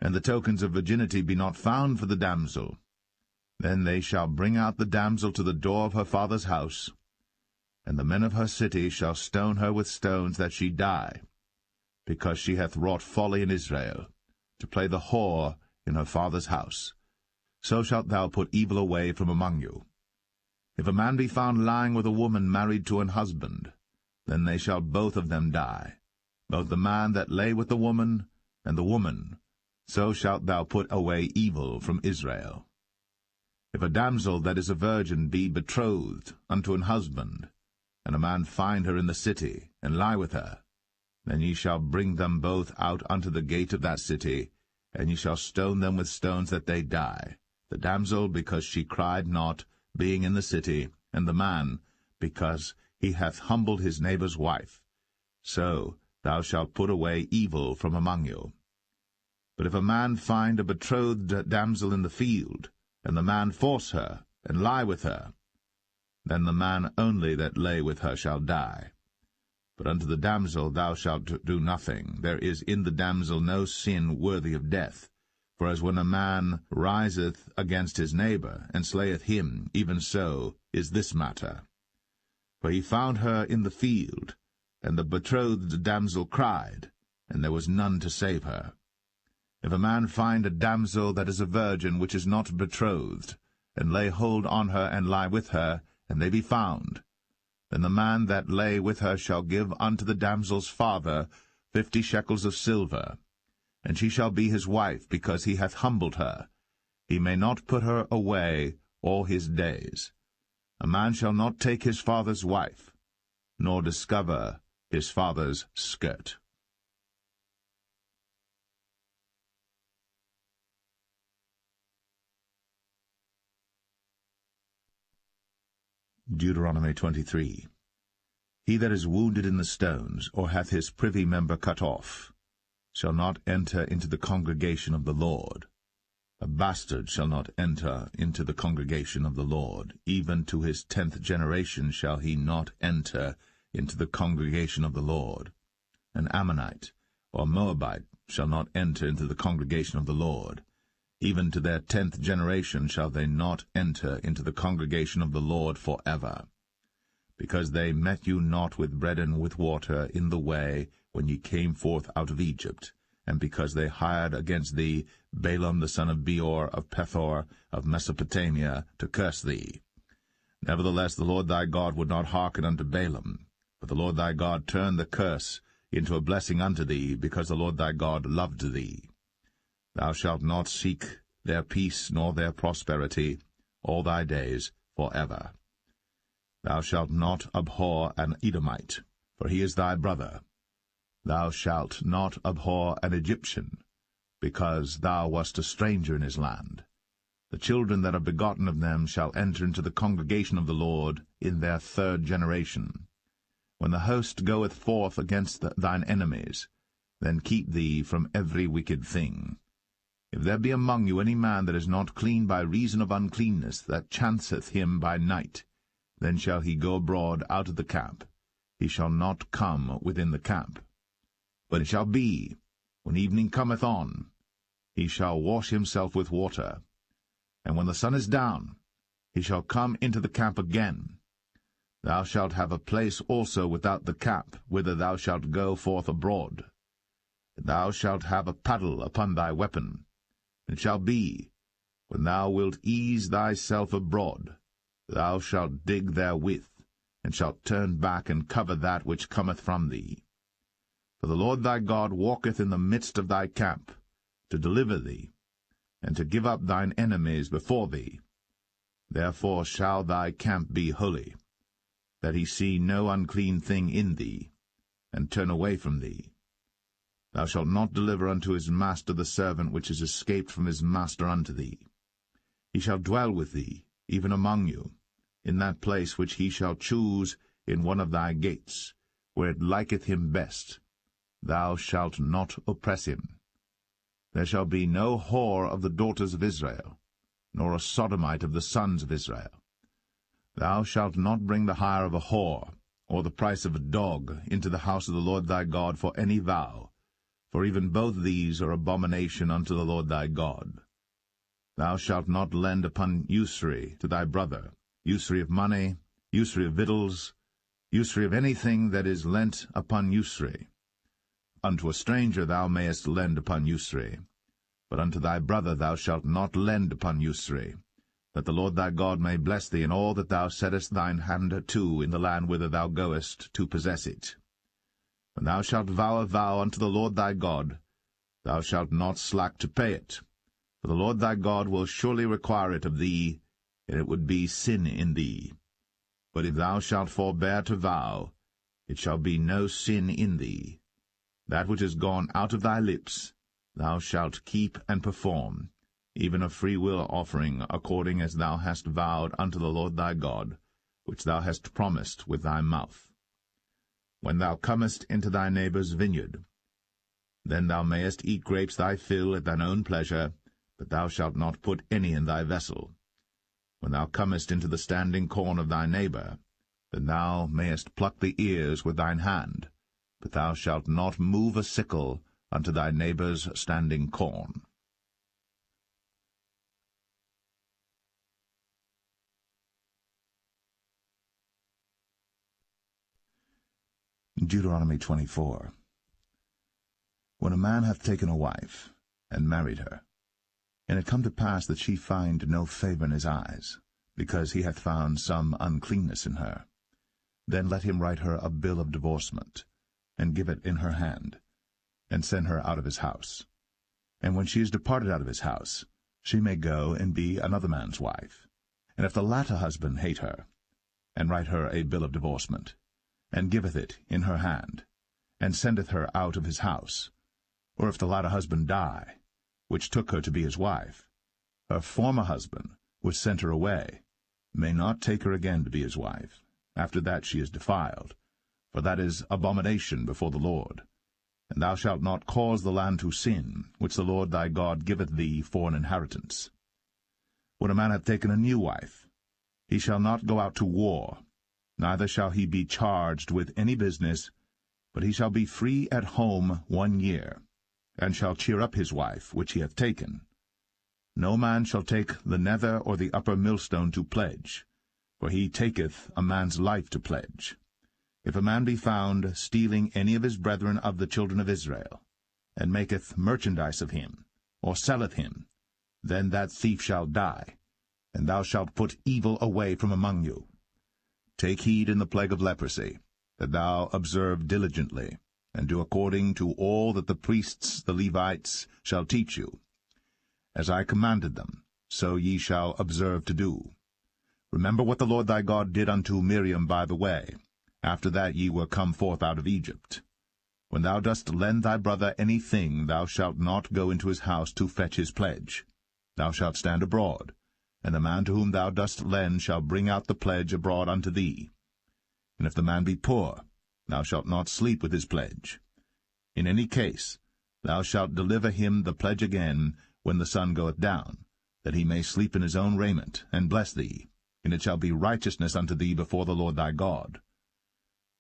and the tokens of virginity be not found for the damsel, then they shall bring out the damsel to the door of her father's house, and the men of her city shall stone her with stones that she die, because she hath wrought folly in Israel, to play the whore in her father's house. So shalt thou put evil away from among you. If a man be found lying with a woman married to an husband, then they shall both of them die, both the man that lay with the woman, and the woman. So shalt thou put away evil from Israel. If a damsel that is a virgin be betrothed unto an husband, and a man find her in the city, and lie with her, then ye shall bring them both out unto the gate of that city, and ye shall stone them with stones that they die, the damsel because she cried not, being in the city, and the man because he hath humbled his neighbour's wife. So thou shalt put away evil from among you. But if a man find a betrothed damsel in the field, and the man force her, and lie with her, then the man only that lay with her shall die. But unto the damsel thou shalt do nothing. There is in the damsel no sin worthy of death. For as when a man riseth against his neighbour, and slayeth him, even so is this matter. For he found her in the field, and the betrothed damsel cried, and there was none to save her. If a man find a damsel that is a virgin which is not betrothed, and lay hold on her, and lie with her, and they be found, then the man that lay with her shall give unto the damsel's father 50 shekels of silver, and she shall be his wife, because he hath humbled her. He may not put her away all his days. A man shall not take his father's wife, nor discover his father's skirt. Deuteronomy 23. He that is wounded in the stones, or hath his privy member cut off, shall not enter into the congregation of the Lord. A bastard shall not enter into the congregation of the Lord. Even to his 10th generation shall he not enter into the congregation of the Lord. An Ammonite or Moabite shall not enter into the congregation of the Lord. Even to their 10th generation shall they not enter into the congregation of the Lord forever. Because they met you not with bread and with water in the way when ye came forth out of Egypt, and because they hired against thee Balaam the son of Beor of Pethor of Mesopotamia to curse thee. Nevertheless the Lord thy God would not hearken unto Balaam, but the Lord thy God turned the curse into a blessing unto thee, because the Lord thy God loved thee. Thou shalt not seek their peace nor their prosperity all thy days forever. Thou shalt not abhor an Edomite, for he is thy brother. Thou shalt not abhor an Egyptian, because thou wast a stranger in his land. The children that are begotten of them shall enter into the congregation of the Lord in their 3rd generation. When the host goeth forth against thine enemies, then keep thee from every wicked thing. If there be among you any man that is not clean by reason of uncleanness, that chanceth him by night, then shall he go abroad out of the camp. He shall not come within the camp. But it shall be, when evening cometh on, he shall wash himself with water. And when the sun is down, he shall come into the camp again. Thou shalt have a place also without the camp, whither thou shalt go forth abroad. Thou shalt have a paddle upon thy weapon. It shall be, when thou wilt ease thyself abroad, thou shalt dig therewith, and shalt turn back and cover that which cometh from thee. For the Lord thy God walketh in the midst of thy camp, to deliver thee. and to give up thine enemies before thee. Therefore shall thy camp be holy, that he see no unclean thing in thee, and turn away from thee. Thou shalt not deliver unto his master the servant which is escaped from his master unto thee. He shall dwell with thee, even among you, in that place which he shall choose in one of thy gates, where it liketh him best. Thou shalt not oppress him. There shall be no whore of the daughters of Israel, nor a sodomite of the sons of Israel. Thou shalt not bring the hire of a whore, or the price of a dog, into the house of the Lord thy God for any vow, for even both these are abomination unto the Lord thy God. Thou shalt not lend upon usury to thy brother, usury of money, usury of victuals, usury of anything that is lent upon usury. Unto a stranger thou mayest lend upon usury, but unto thy brother thou shalt not lend upon usury, that the Lord thy God may bless thee in all that thou settest thine hand to in the land whither thou goest to possess it. When thou shalt vow a vow unto the Lord thy God, thou shalt not slack to pay it, for the Lord thy God will surely require it of thee, and it would be sin in thee. But if thou shalt forbear to vow, it shall be no sin in thee. That which is gone out of thy lips thou shalt keep and perform, even a freewill offering, according as thou hast vowed unto the Lord thy God, which thou hast promised with thy mouth. When thou comest into thy neighbour's vineyard, then thou mayest eat grapes thy fill at thine own pleasure, but thou shalt not put any in thy vessel. When thou comest into the standing corn of thy neighbour, then thou mayest pluck the ears with thine hand, but thou shalt not move a sickle unto thy neighbour's standing corn. Deuteronomy 24. When a man hath taken a wife, and married her, and it come to pass that she find no favour in his eyes, because he hath found some uncleanness in her, then let him write her a bill of divorcement, and give it in her hand, and send her out of his house. And when she is departed out of his house, she may go and be another man's wife. And if the latter husband hate her, and write her a bill of divorcement, and giveth it in her hand, and sendeth her out of his house, or if the latter husband die, which took her to be his wife, her former husband, which sent her away, may not take her again to be his wife. After that she is defiled, for that is abomination before the Lord. And thou shalt not cause the land to sin, which the Lord thy God giveth thee for an inheritance. When a man hath taken a new wife, he shall not go out to war, neither shall he be charged with any business, but he shall be free at home 1 year, and shall cheer up his wife which he hath taken. No man shall take the nether or the upper millstone to pledge, for he taketh a man's life to pledge. If a man be found stealing any of his brethren of the children of Israel, and maketh merchandise of him, or selleth him, then that thief shall die, and thou shalt put evil away from among you. Take heed in the plague of leprosy, that thou observe diligently, and do according to all that the priests the Levites shall teach you. As I commanded them, so ye shall observe to do. Remember what the Lord thy God did unto Miriam by the way, after that ye were come forth out of Egypt. When thou dost lend thy brother any thing, thou shalt not go into his house to fetch his pledge. Thou shalt stand abroad, and the man to whom thou dost lend shall bring out the pledge abroad unto thee. And if the man be poor, thou shalt not sleep with his pledge. In any case, thou shalt deliver him the pledge again when the sun goeth down, that he may sleep in his own raiment, and bless thee, and it shall be righteousness unto thee before the Lord thy God.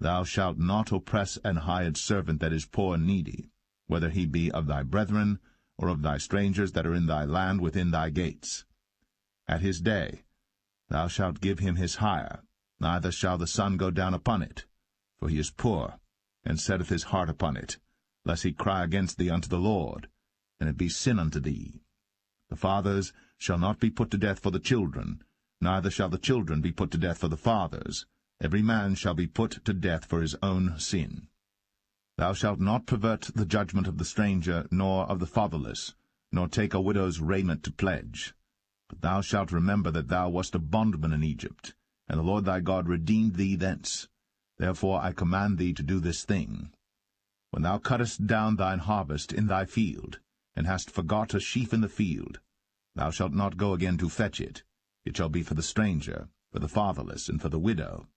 Thou shalt not oppress an hired servant that is poor and needy, whether he be of thy brethren, or of thy strangers that are in thy land within thy gates. At his day thou shalt give him his hire, neither shall the sun go down upon it, for he is poor, and setteth his heart upon it, lest he cry against thee unto the Lord, and it be sin unto thee. The fathers shall not be put to death for the children, neither shall the children be put to death for the fathers. Every man shall be put to death for his own sin. Thou shalt not pervert the judgment of the stranger, nor of the fatherless, nor take a widow's raiment to pledge. But thou shalt remember that thou wast a bondman in Egypt, and the Lord thy God redeemed thee thence. Therefore I command thee to do this thing. When thou cuttest down thine harvest in thy field, and hast forgot a sheaf in the field, thou shalt not go again to fetch it. It shall be for the stranger, for the fatherless, and for the widow,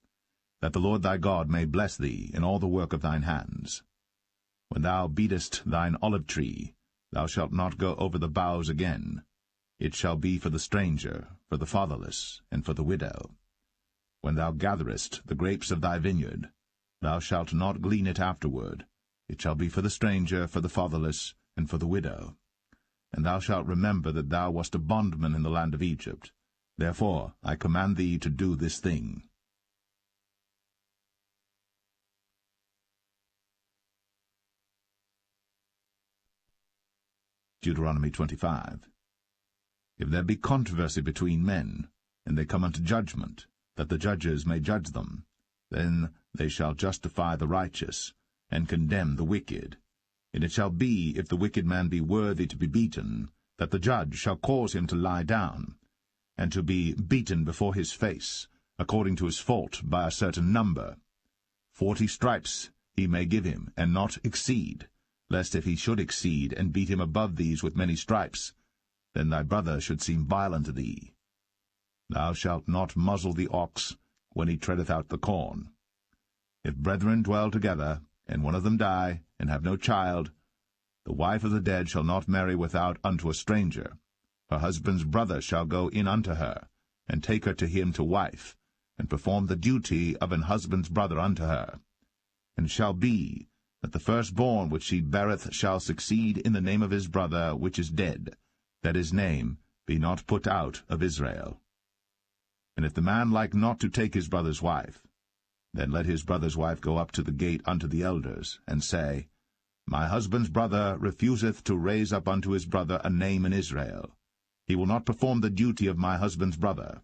that the Lord thy God may bless thee in all the work of thine hands. When thou beatest thine olive tree, thou shalt not go over the boughs again. It shall be for the stranger, for the fatherless, and for the widow. When thou gatherest the grapes of thy vineyard, thou shalt not glean it afterward. It shall be for the stranger, for the fatherless, and for the widow. And thou shalt remember that thou wast a bondman in the land of Egypt. Therefore I command thee to do this thing. Deuteronomy 25. If there be controversy between men, and they come unto judgment, that the judges may judge them, then they shall justify the righteous, and condemn the wicked. And it shall be, if the wicked man be worthy to be beaten, that the judge shall cause him to lie down, and to be beaten before his face, according to his fault, by a certain number. 40 stripes he may give him, and not exceed, lest if he should exceed, and beat him above these with many stripes, then thy brother should seem vile unto thee. Thou shalt not muzzle the ox when he treadeth out the corn. If brethren dwell together, and one of them die, and have no child, the wife of the dead shall not marry without unto a stranger. Her husband's brother shall go in unto her, and take her to him to wife, and perform the duty of an husband's brother unto her. And it shall be, that the firstborn which she beareth shall succeed in the name of his brother which is dead, that his name be not put out of Israel. And if the man like not to take his brother's wife, then let his brother's wife go up to the gate unto the elders, and say, My husband's brother refuseth to raise up unto his brother a name in Israel. He will not perform the duty of my husband's brother.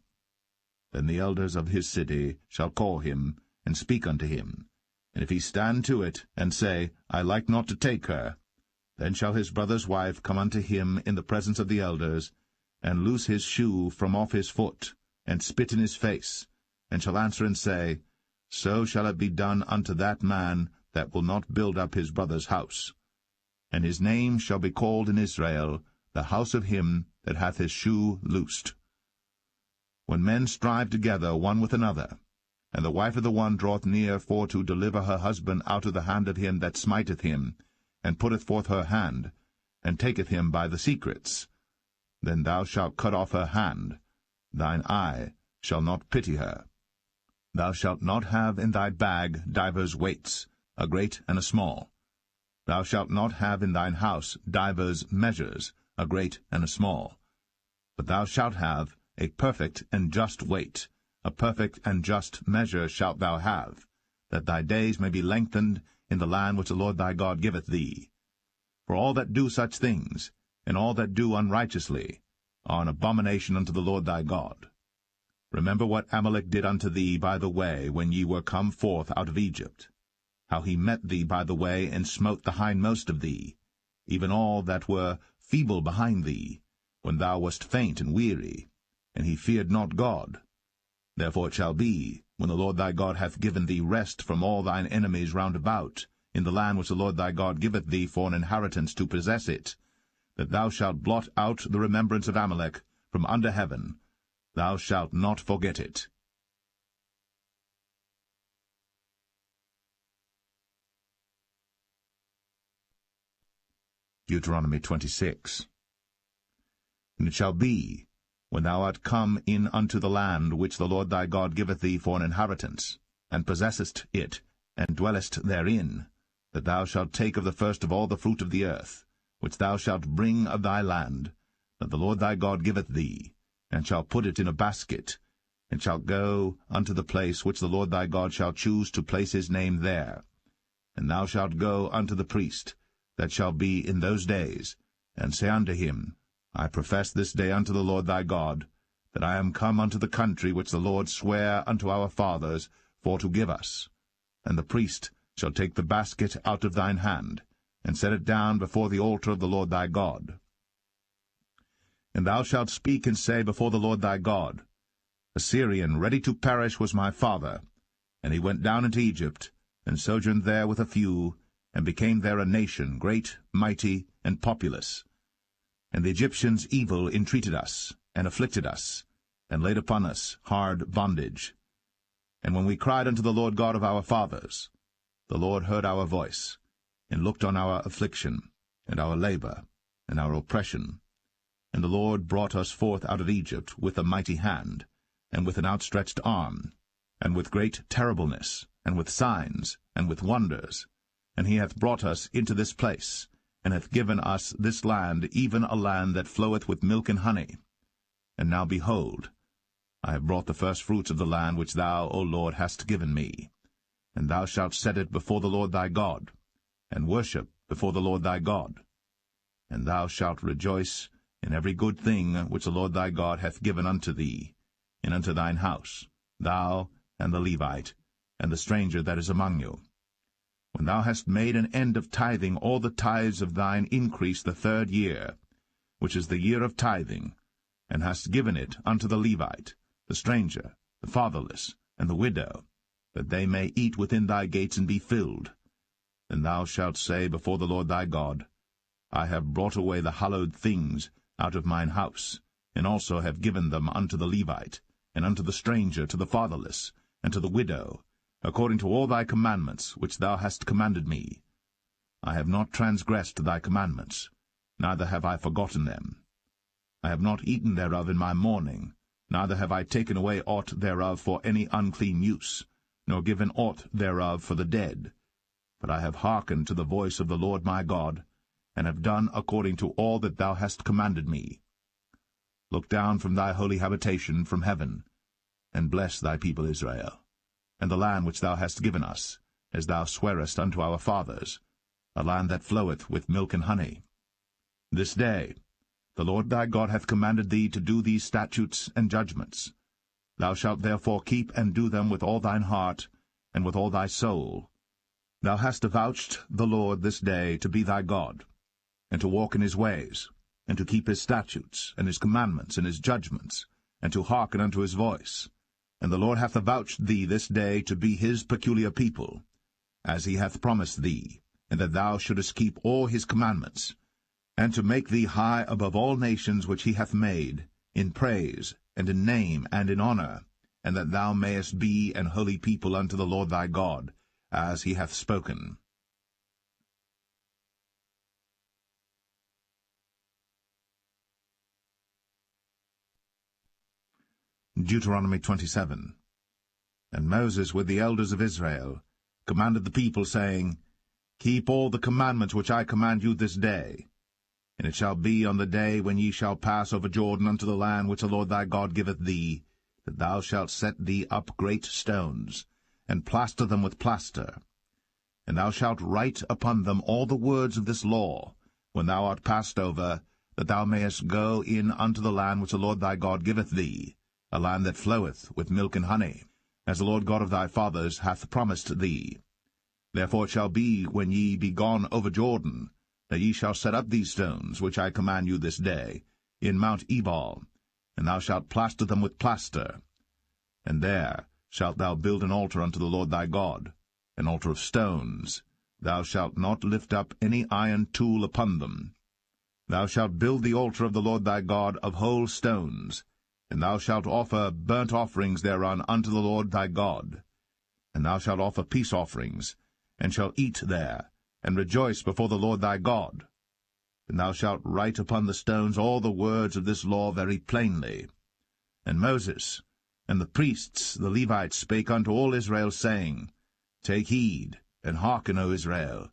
Then the elders of his city shall call him, and speak unto him. And if he stand to it, and say, I like not to take her, then shall his brother's wife come unto him in the presence of the elders, and loose his shoe from off his foot, and spit in his face, and shall answer and say, So shall it be done unto that man that will not build up his brother's house. And his name shall be called in Israel, the house of him that hath his shoe loosed. When men strive together one with another, and the wife of the one draweth near for to deliver her husband out of the hand of him that smiteth him, and putteth forth her hand, and taketh him by the secrets, then thou shalt cut off her hand. Thine eye shall not pity her. Thou shalt not have in thy bag divers weights, a great and a small. Thou shalt not have in thine house divers measures, a great and a small. But thou shalt have a perfect and just weight, a perfect and just measure shalt thou have, that thy days may be lengthened in the land which the Lord thy God giveth thee. For all that do such things, and all that do unrighteously, are an abomination unto the Lord thy God. Remember what Amalek did unto thee by the way when ye were come forth out of Egypt, how he met thee by the way, and smote the hindmost of thee, even all that were feeble behind thee, when thou wast faint and weary, and he feared not God. Therefore it shall be, when the Lord thy God hath given thee rest from all thine enemies round about, in the land which the Lord thy God giveth thee for an inheritance to possess it, that thou shalt blot out the remembrance of Amalek from under heaven. Thou shalt not forget it. Deuteronomy 26. And it shall be, when thou art come in unto the land which the Lord thy God giveth thee for an inheritance, and possessest it, and dwellest therein, that thou shalt take of the first of all the fruit of the earth, which thou shalt bring of thy land, that the Lord thy God giveth thee, and shalt put it in a basket, and shalt go unto the place which the Lord thy God shall choose to place his name there. And thou shalt go unto the priest that shall be in those days, and say unto him, I profess this day unto the Lord thy God, that I am come unto the country which the Lord sware unto our fathers for to give us. And the priest shall take the basket out of thine hand, and set it down before the altar of the Lord thy God. And thou shalt speak and say before the Lord thy God, A Syrian ready to perish was my father, and he went down into Egypt, and sojourned there with a few, and became there a nation, great, mighty, and populous. And the Egyptians evil entreated us, and afflicted us, and laid upon us hard bondage. And when we cried unto the Lord God of our fathers, the Lord heard our voice, and looked on our affliction, and our labor, and our oppression. And the Lord brought us forth out of Egypt with a mighty hand, and with an outstretched arm, and with great terribleness, and with signs, and with wonders. And he hath brought us into this place, and hath given us this land, even a land that floweth with milk and honey. And now, behold, I have brought the firstfruits of the land which thou, O Lord, hast given me. And thou shalt set it before the Lord thy God, and worship before the Lord thy God. And thou shalt rejoice in every good thing which the Lord thy God hath given unto thee, and unto thine house, thou, and the Levite, and the stranger that is among you. When thou hast made an end of tithing all the tithes of thine increase the 3rd year, which is the year of tithing, and hast given it unto the Levite, the stranger, the fatherless, and the widow, that they may eat within thy gates and be filled, then thou shalt say before the Lord thy God, I have brought away the hallowed things out of mine house, and also have given them unto the Levite, and unto the stranger, to the fatherless, and to the widow, according to all thy commandments which thou hast commanded me. I have not transgressed thy commandments, neither have I forgotten them. I have not eaten thereof in my mourning, neither have I taken away aught thereof for any unclean use, nor given aught thereof for the dead. But I have hearkened to the voice of the Lord my God, and have done according to all that thou hast commanded me. Look down from thy holy habitation from heaven, and bless thy people Israel, and the land which thou hast given us, as thou swarest unto our fathers, a land that floweth with milk and honey. This day the Lord thy God hath commanded thee to do these statutes and judgments. Thou shalt therefore keep and do them with all thine heart, and with all thy soul. Thou hast avouched the Lord this day to be thy God, and to walk in his ways, and to keep his statutes, and his commandments, and his judgments, and to hearken unto his voice. And the Lord hath avouched thee this day to be his peculiar people, as he hath promised thee, and that thou shouldest keep all his commandments, and to make thee high above all nations which he hath made, in praise, and in name, and in honor, and that thou mayest be an holy people unto the Lord thy God, as he hath spoken. Deuteronomy 27. And Moses with the elders of Israel commanded the people, saying, Keep all the commandments which I command you this day. And it shall be on the day when ye shall pass over Jordan unto the land which the Lord thy God giveth thee, that thou shalt set thee up great stones, and plaster them with plaster. And thou shalt write upon them all the words of this law, when thou art passed over, that thou mayest go in unto the land which the Lord thy God giveth thee, a land that floweth with milk and honey, as the Lord God of thy fathers hath promised thee. Therefore it shall be, when ye be gone over Jordan, that ye shall set up these stones, which I command you this day, in Mount Ebal, and thou shalt plaster them with plaster. And there shalt thou build an altar unto the Lord thy God, an altar of stones. Thou shalt not lift up any iron tool upon them. Thou shalt build the altar of the Lord thy God of whole stones, and thou shalt offer burnt offerings thereon unto the Lord thy God. And thou shalt offer peace offerings, and shalt eat there, and rejoice before the Lord thy God. And thou shalt write upon the stones all the words of this law very plainly. And Moses and the priests the Levites spake unto all Israel, saying, Take heed, and hearken, O Israel.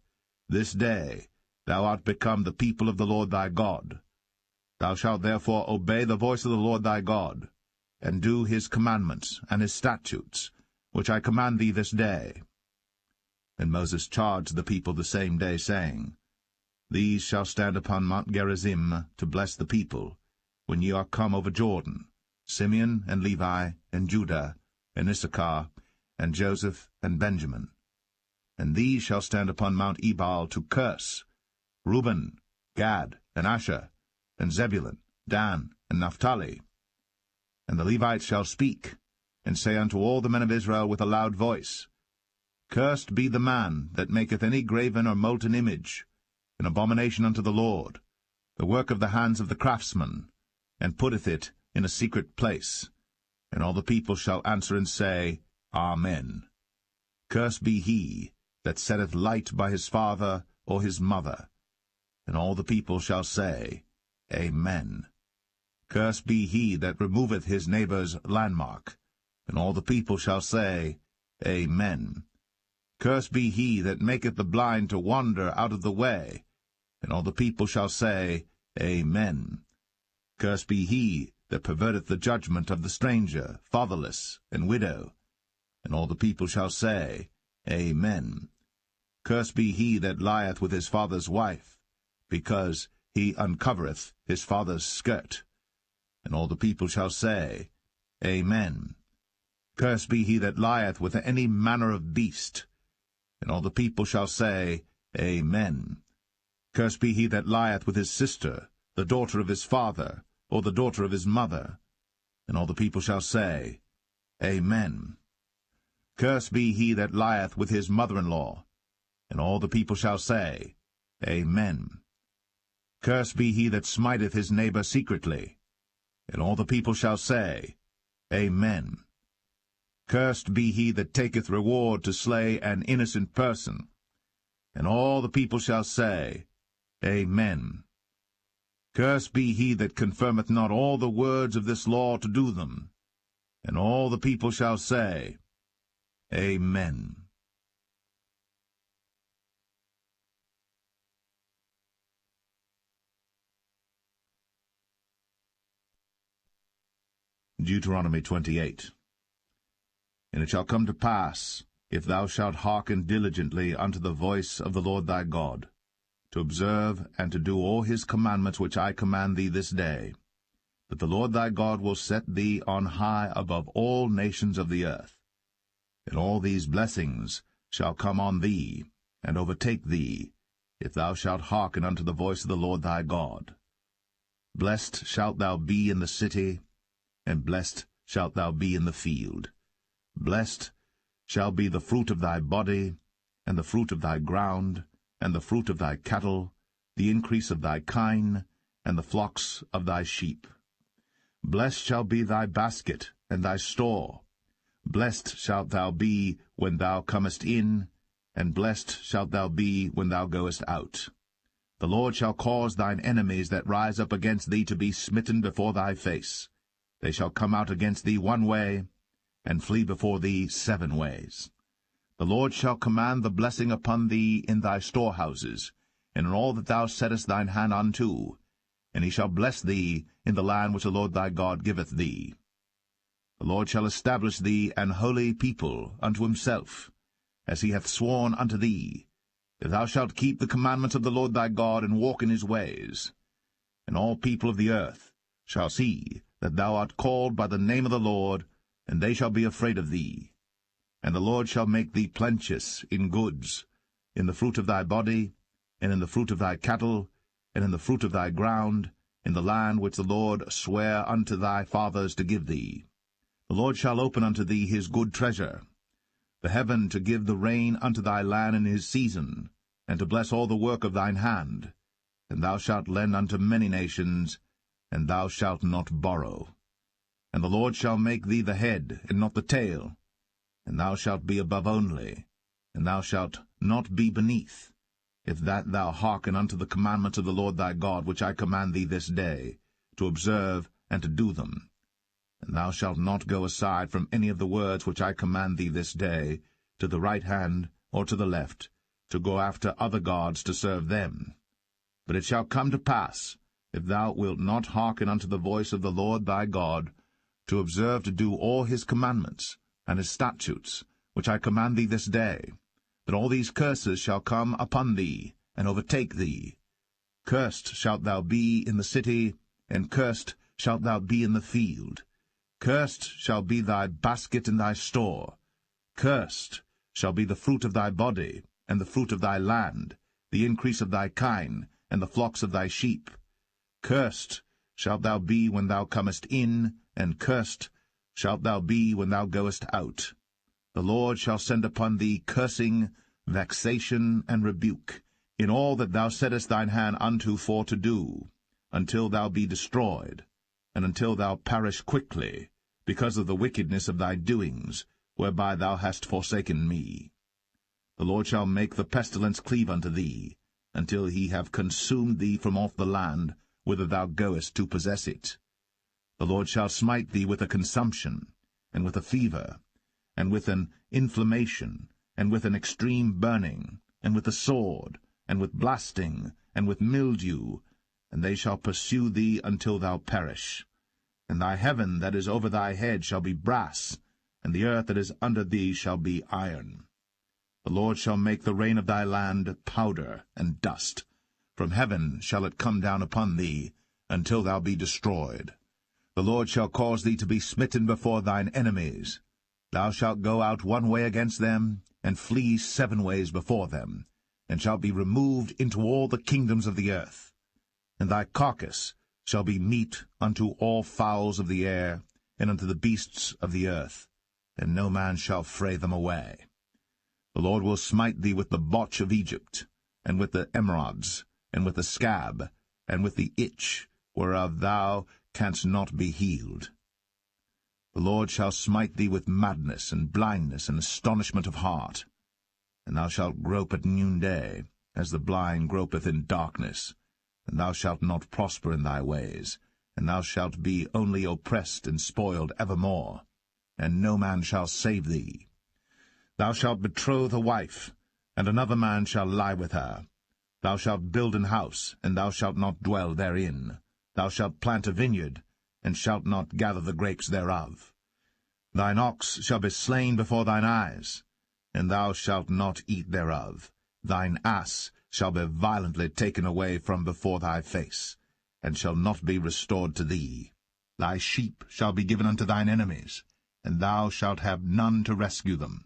This day thou art become the people of the Lord thy God. Thou shalt therefore obey the voice of the Lord thy God, and do his commandments and his statutes, which I command thee this day. And Moses charged the people the same day, saying, These shall stand upon Mount Gerizim to bless the people, when ye are come over Jordan, Simeon and Levi and Judah and Issachar and Joseph and Benjamin. And these shall stand upon Mount Ebal to curse, Reuben, Gad, and Asher, and Zebulun, Dan, and Naphtali. And the Levites shall speak, and say unto all the men of Israel with a loud voice, Cursed be the man that maketh any graven or molten image, an abomination unto the Lord, the work of the hands of the craftsman, and putteth it in a secret place. And all the people shall answer and say, Amen. Cursed be he that setteth light by his father or his mother. And all the people shall say, Amen. Cursed be he that removeth his neighbour's landmark. And all the people shall say, Amen. Cursed be he that maketh the blind to wander out of the way. And all the people shall say, Amen. Cursed be he that perverteth the judgment of the stranger, fatherless, and widow. And all the people shall say, Amen. Cursed be he that lieth with his father's wife, because he uncovereth his father's skirt. And all the people shall say, Amen. Cursed be he that lieth with any manner of beast. And all the people shall say, Amen. Cursed be he that lieth with his sister, the daughter of his father, or the daughter of his mother. And all the people shall say, Amen. Cursed be he that lieth with his mother-in-law. And all the people shall say, Amen. Cursed be he that smiteth his neighbor secretly. And all the people shall say, Amen. Cursed be he that taketh reward to slay an innocent person. And all the people shall say, Amen. Cursed be he that confirmeth not all the words of this law to do them. And all the people shall say, Amen. Deuteronomy 28. And it shall come to pass, if thou shalt hearken diligently unto the voice of the Lord thy God, to observe and to do all his commandments which I command thee this day, that the Lord thy God will set thee on high above all nations of the earth. And all these blessings shall come on thee, and overtake thee, if thou shalt hearken unto the voice of the Lord thy God. Blessed shalt thou be in the city, and blessed shalt thou be in the field. Blessed shall be the fruit of thy body, and the fruit of thy ground, and the fruit of thy cattle, the increase of thy kine, and the flocks of thy sheep. Blessed shall be thy basket and thy store. Blessed shalt thou be when thou comest in, and blessed shalt thou be when thou goest out. The Lord shall cause thine enemies that rise up against thee to be smitten before thy face. They shall come out against thee one way, and flee before thee 7 ways. The Lord shall command the blessing upon thee in thy storehouses, and in all that thou settest thine hand unto, and he shall bless thee in the land which the Lord thy God giveth thee. The Lord shall establish thee an holy people unto himself, as he hath sworn unto thee, if thou shalt keep the commandments of the Lord thy God, and walk in his ways. And all people of the earth shall see that thou art called by the name of the Lord, and they shall be afraid of thee. And the Lord shall make thee plenteous in goods, in the fruit of thy body, and in the fruit of thy cattle, and in the fruit of thy ground, in the land which the Lord sware unto thy fathers to give thee. The Lord shall open unto thee his good treasure, the heaven to give the rain unto thy land in his season, and to bless all the work of thine hand. And thou shalt lend unto many nations, and thou shalt not borrow. And the Lord shall make thee the head, and not the tail. And thou shalt be above only, and thou shalt not be beneath, if that thou hearken unto the commandments of the Lord thy God, which I command thee this day, to observe and to do them. And thou shalt not go aside from any of the words which I command thee this day, to the right hand or to the left, to go after other gods to serve them. But it shall come to pass, if thou wilt not hearken unto the voice of the Lord thy God, to observe to do all his commandments and his statutes, which I command thee this day, that all these curses shall come upon thee, and overtake thee. Cursed shalt thou be in the city, and cursed shalt thou be in the field. Cursed shall be thy basket and thy store. Cursed shall be the fruit of thy body, and the fruit of thy land, the increase of thy kine, and the flocks of thy sheep. Cursed shalt thou be when thou comest in, and cursed shalt thou be when thou goest out. The Lord shall send upon thee cursing, vexation, and rebuke, in all that thou settest thine hand unto for to do, until thou be destroyed, and until thou perish quickly, because of the wickedness of thy doings, whereby thou hast forsaken me. The Lord shall make the pestilence cleave unto thee, until he have consumed thee from off the land, whither thou goest to possess it. The Lord shall smite thee with a consumption, and with a fever, and with an inflammation, and with an extreme burning, and with a sword, and with blasting, and with mildew, and they shall pursue thee until thou perish. And thy heaven that is over thy head shall be brass, and the earth that is under thee shall be iron. The Lord shall make the rain of thy land powder and dust. From heaven shall it come down upon thee, until thou be destroyed. The Lord shall cause thee to be smitten before thine enemies. Thou shalt go out one way against them, and flee 7 ways before them, and shalt be removed into all the kingdoms of the earth. And thy carcass shall be meat unto all fowls of the air, and unto the beasts of the earth, and no man shall fray them away. The Lord will smite thee with the botch of Egypt, and with the emerods, and with the scab, and with the itch, whereof thou canst not be healed. The Lord shall smite thee with madness, and blindness, and astonishment of heart. And thou shalt grope at noonday, as the blind gropeth in darkness, and thou shalt not prosper in thy ways, and thou shalt be only oppressed and spoiled evermore, and no man shall save thee. Thou shalt betroth a wife, and another man shall lie with her. Thou shalt build an house, and thou shalt not dwell therein. Thou shalt plant a vineyard, and shalt not gather the grapes thereof. Thine ox shall be slain before thine eyes, and thou shalt not eat thereof. Thine ass shall be violently taken away from before thy face, and shall not be restored to thee. Thy sheep shall be given unto thine enemies, and thou shalt have none to rescue them.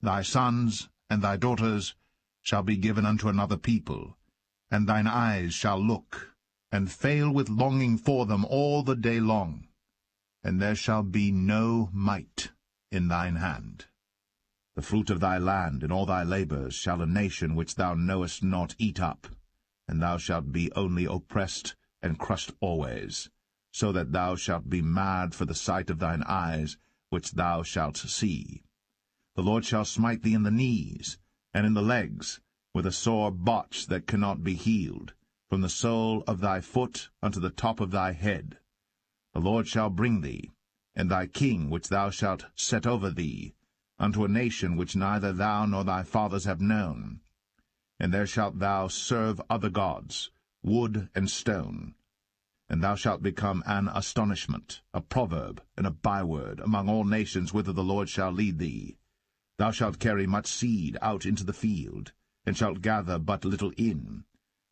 Thy sons and thy daughters shall be given unto another people, and thine eyes shall look, and fail with longing for them all the day long, and there shall be no might in thine hand. The fruit of thy land and all thy labours shall a nation which thou knowest not eat up, and thou shalt be only oppressed and crushed always, so that thou shalt be mad for the sight of thine eyes which thou shalt see. The Lord shall smite thee in the knees, and in the legs, with a sore botch that cannot be healed, from the sole of thy foot unto the top of thy head. The Lord shall bring thee, and thy king which thou shalt set over thee, unto a nation which neither thou nor thy fathers have known. And there shalt thou serve other gods, wood and stone. And thou shalt become an astonishment, a proverb, and a byword among all nations whither the Lord shall lead thee. Thou shalt carry much seed out into the field, and shalt gather but little in,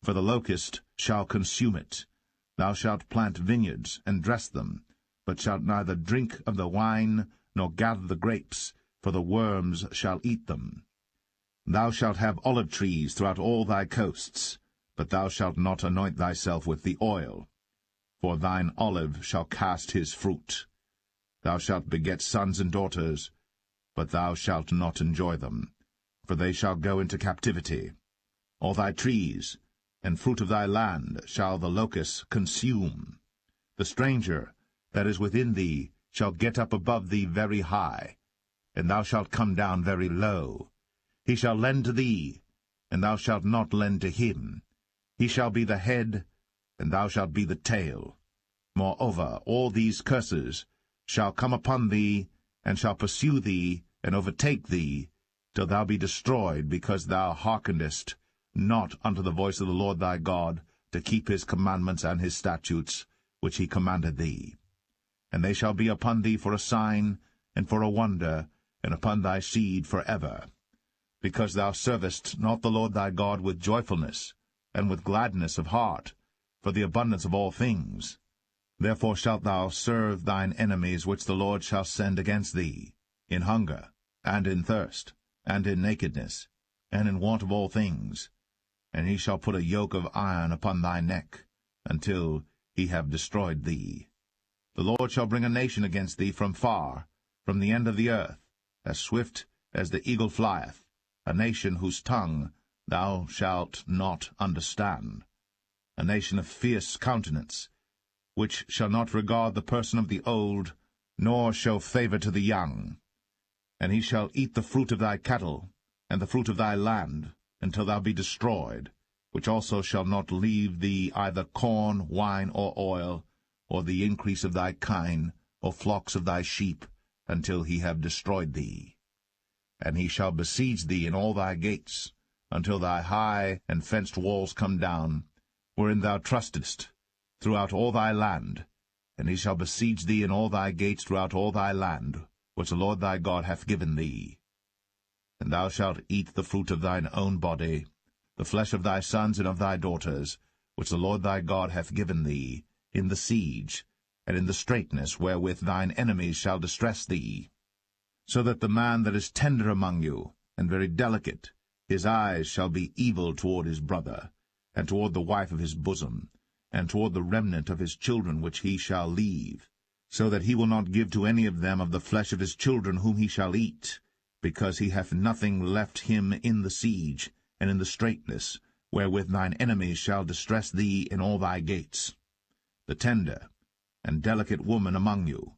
for the locust shall consume it. Thou shalt plant vineyards, and dress them, but shalt neither drink of the wine, nor gather the grapes, for the worms shall eat them. Thou shalt have olive trees throughout all thy coasts, but thou shalt not anoint thyself with the oil, for thine olive shall cast his fruit. Thou shalt beget sons and daughters, but thou shalt not enjoy them, for they shall go into captivity. All thy trees and fruit of thy land shall the locusts consume. The stranger that is within thee shall get up above thee very high, and thou shalt come down very low. He shall lend to thee, and thou shalt not lend to him. He shall be the head, and thou shalt be the tail. Moreover, all these curses shall come upon thee, and shall pursue thee, and overtake thee, till thou be destroyed, because thou hearkenest not unto the voice of the Lord thy God, to keep his commandments and his statutes, which he commanded thee. And they shall be upon thee for a sign, and for a wonder, and upon thy seed for ever, because thou servest not the Lord thy God with joyfulness, and with gladness of heart, for the abundance of all things. Therefore shalt thou serve thine enemies which the Lord shall send against thee, in hunger, and in thirst, and in nakedness, and in want of all things. And he shall put a yoke of iron upon thy neck, until he have destroyed thee. The Lord shall bring a nation against thee from far, from the end of the earth, as swift as the eagle flieth, a nation whose tongue thou shalt not understand, a nation of fierce countenance, which shall not regard the person of the old, nor show favour to the young. And he shall eat the fruit of thy cattle, and the fruit of thy land, until thou be destroyed, which also shall not leave thee either corn, wine, or oil, or the increase of thy kine, or flocks of thy sheep, until he have destroyed thee. And he shall besiege thee in all thy gates, until thy high and fenced walls come down, wherein thou trustedst, throughout all thy land. And he shall besiege thee in all thy gates throughout all thy land, which the Lord thy God hath given thee. And thou shalt eat the fruit of thine own body, the flesh of thy sons and of thy daughters, which the Lord thy God hath given thee, in the siege, and in the straitness wherewith thine enemies shall distress thee. So that the man that is tender among you, and very delicate, his eyes shall be evil toward his brother, and toward the wife of his bosom, and toward the remnant of his children which he shall leave, so that he will not give to any of them of the flesh of his children whom he shall eat, because he hath nothing left him in the siege, and in the straitness, wherewith thine enemies shall distress thee in all thy gates. The tender and delicate woman among you,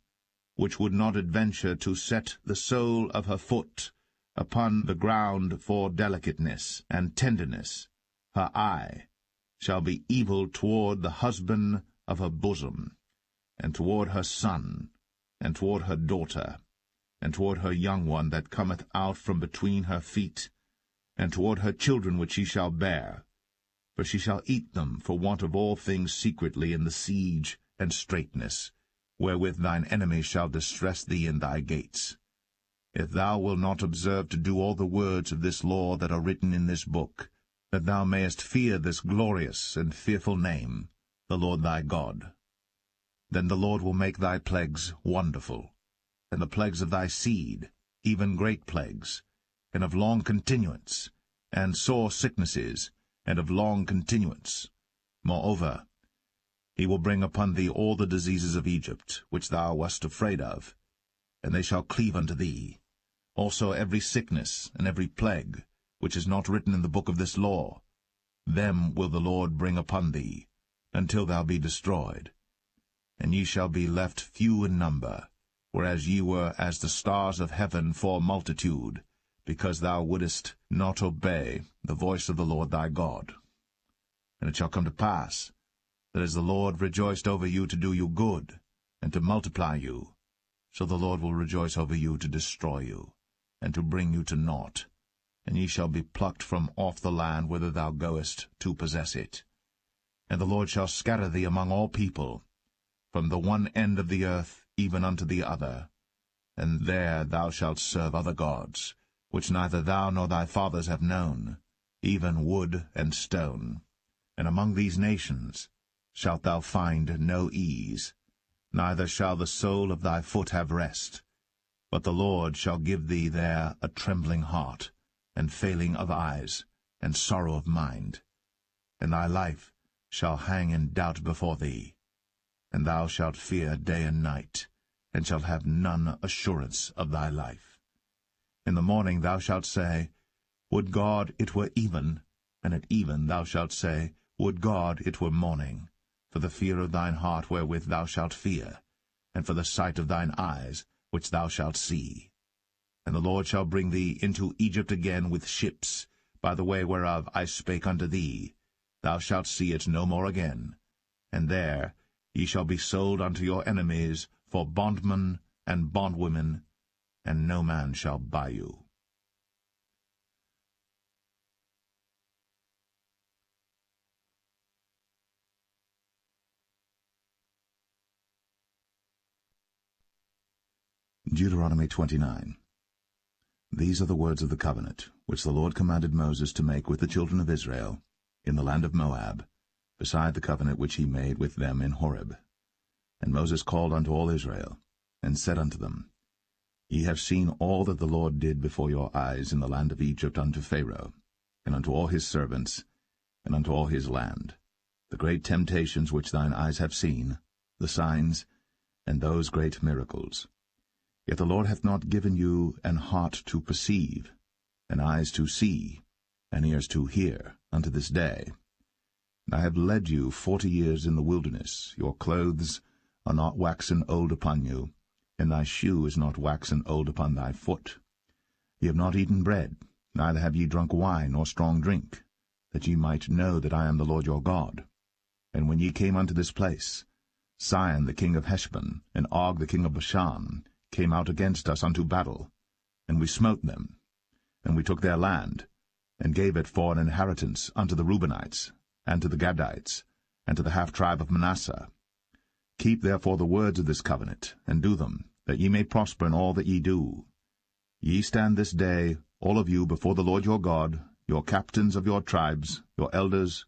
which would not adventure to set the sole of her foot upon the ground for delicateness and tenderness, her eye shall be evil toward the husband of her bosom, and toward her son, and toward her daughter, and toward her young one that cometh out from between her feet, and toward her children which she shall bear. For she shall eat them for want of all things secretly in the siege and straitness, wherewith thine enemies shall distress thee in thy gates. If thou wilt not observe to do all the words of this law that are written in this book, that thou mayest fear this glorious and fearful name, the Lord thy God, then the Lord will make thy plagues wonderful, and the plagues of thy seed, even great plagues, and of long continuance, and sore sicknesses, and of long continuance. Moreover, he will bring upon thee all the diseases of Egypt, which thou wast afraid of, and they shall cleave unto thee. Also every sickness and every plague, which is not written in the book of this law, them will the Lord bring upon thee, until thou be destroyed. And ye shall be left few in number, whereas ye were as the stars of heaven for multitude, because thou wouldest not obey the voice of the Lord thy God. And it shall come to pass, that as the Lord rejoiced over you to do you good, and to multiply you, so the Lord will rejoice over you to destroy you, and to bring you to naught. And ye shall be plucked from off the land whither thou goest to possess it. And the Lord shall scatter thee among all people, from the one end of the earth even unto the other. And there thou shalt serve other gods, which neither thou nor thy fathers have known, even wood and stone. And among these nations shalt thou find no ease, neither shall the sole of thy foot have rest. But the Lord shall give thee there a trembling heart, and failing of eyes, and sorrow of mind. And thy life shall hang in doubt before thee, and thou shalt fear day and night, and shalt have none assurance of thy life. In the morning thou shalt say, Would God it were even, and at even thou shalt say, Would God it were morning, for the fear of thine heart wherewith thou shalt fear, and for the sight of thine eyes which thou shalt see. And the Lord shall bring thee into Egypt again with ships, by the way whereof I spake unto thee. Thou shalt see it no more again. And there ye shall be sold unto your enemies for bondmen and bondwomen, and no man shall buy you. Deuteronomy 29. These are the words of the covenant, which the Lord commanded Moses to make with the children of Israel, in the land of Moab, beside the covenant which he made with them in Horeb. And Moses called unto all Israel, and said unto them, Ye have seen all that the Lord did before your eyes in the land of Egypt unto Pharaoh, and unto all his servants, and unto all his land. the great temptations which thine eyes have seen, the signs, and those great miracles. Yet the Lord hath not given you an heart to perceive, and eyes to see, and ears to hear, unto this day. And I have led you 40 years in the wilderness. Your clothes are not waxen old upon you, and thy shoe is not waxen old upon thy foot. Ye have not eaten bread, neither have ye drunk wine or strong drink, that ye might know that I am the Lord your God. And when ye came unto this place, Sihon the king of Heshbon, and Og the king of Bashan, came out against us unto battle, and we smote them. And we took their land, and gave it for an inheritance unto the Reubenites, and to the Gadites, and to the half-tribe of Manasseh. Keep therefore the words of this covenant, and do them, that ye may prosper in all that ye do. Ye stand this day, all of you, before the Lord your God, your captains of your tribes, your elders,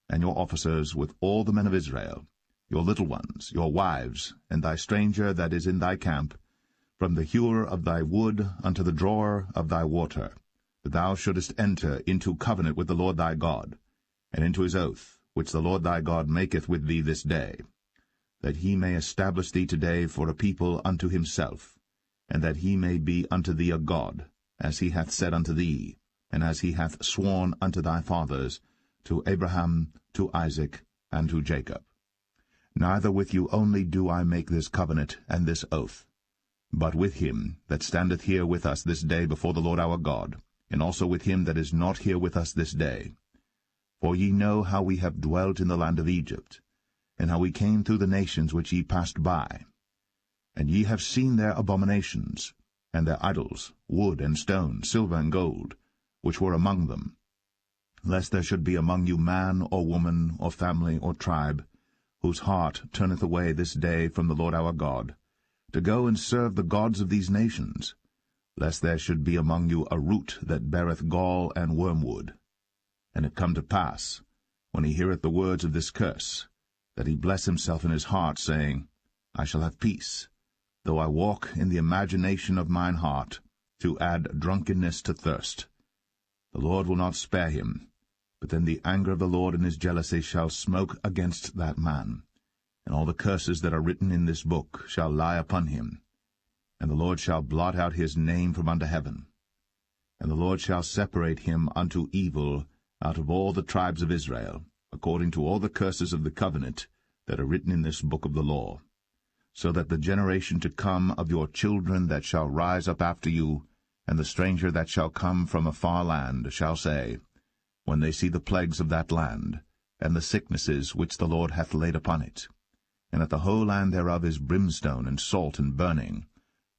and your officers, with all the men of Israel, your little ones, your wives, and thy stranger that is in thy camp, from the hewer of thy wood unto the drawer of thy water, that thou shouldest enter into covenant with the Lord thy God, and into his oath, which the Lord thy God maketh with thee this day, that he may establish thee today for a people unto himself, and that he may be unto thee a God, as he hath said unto thee, and as he hath sworn unto thy fathers, to Abraham, to Isaac, and to Jacob. Neither with you only do I make this covenant and this oath, but with him that standeth here with us this day before the Lord our God, and also with him that is not here with us this day. For ye know how we have dwelt in the land of Egypt, and how we came through the nations which ye passed by. And ye have seen their abominations, and their idols, wood and stone, silver and gold, which were among them, lest there should be among you man or woman or family or tribe, whose heart turneth away this day from the Lord our God, to go and serve the gods of these nations, lest there should be among you a root that beareth gall and wormwood. And it come to pass, when he heareth the words of this curse, that he bless himself in his heart, saying, I shall have peace, though I walk in the imagination of mine heart, to add drunkenness to thirst. The Lord will not spare him, but then the anger of the Lord in his jealousy shall smoke against that man, and all the curses that are written in this book shall lie upon him. And the Lord shall blot out his name from under heaven. And the Lord shall separate him unto evil out of all the tribes of Israel, according to all the curses of the covenant that are written in this book of the law, so that the generation to come of your children that shall rise up after you, and the stranger that shall come from a far land, shall say, when they see the plagues of that land, and the sicknesses which the Lord hath laid upon it, and that the whole land thereof is brimstone and salt and burning,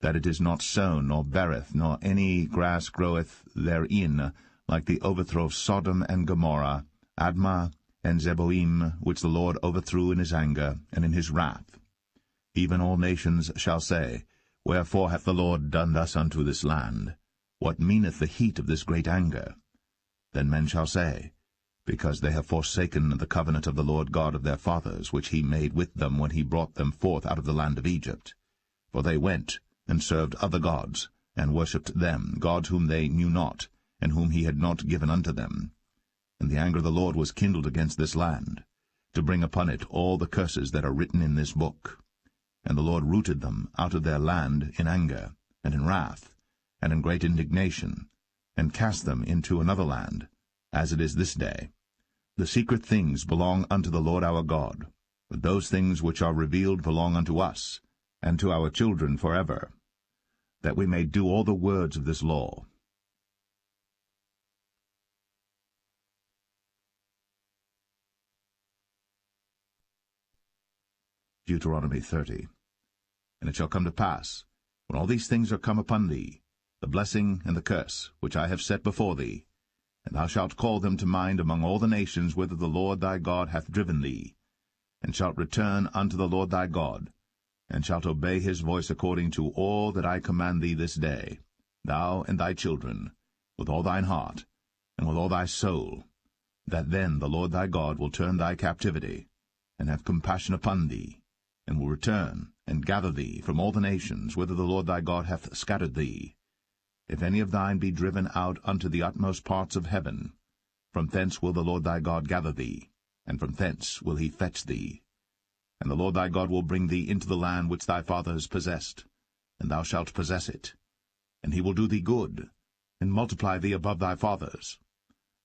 that it is not sown, nor beareth, nor any grass groweth therein, like the overthrow of Sodom and Gomorrah, Admah, and Zeboim, which the Lord overthrew in his anger and in his wrath. Even all nations shall say, Wherefore hath the Lord done thus unto this land? What meaneth the heat of this great anger? Then men shall say, Because they have forsaken the covenant of the Lord God of their fathers, which he made with them when he brought them forth out of the land of Egypt. For they went and served other gods, and worshipped them, gods whom they knew not, and whom he had not given unto them. And the anger of the Lord was kindled against this land, to bring upon it all the curses that are written in this book. And the Lord rooted them out of their land in anger, and in wrath, and in great indignation, and cast them into another land, as it is this day. The secret things belong unto the Lord our God, but those things which are revealed belong unto us, and to our children forever, that we may do all the words of this law. Deuteronomy 30. And it shall come to pass, when all these things are come upon thee, the blessing and the curse, which I have set before thee, and thou shalt call them to mind among all the nations whither the Lord thy God hath driven thee, and shalt return unto the Lord thy God, and shalt obey his voice according to all that I command thee this day, thou and thy children, with all thine heart, and with all thy soul, that then the Lord thy God will turn thy captivity, and have compassion upon thee, and will return and gather thee from all the nations whither the Lord thy God hath scattered thee. If any of thine be driven out unto the utmost parts of heaven, from thence will the Lord thy God gather thee, and from thence will he fetch thee. And the Lord thy God will bring thee into the land which thy fathers possessed, and thou shalt possess it. And he will do thee good, and multiply thee above thy fathers.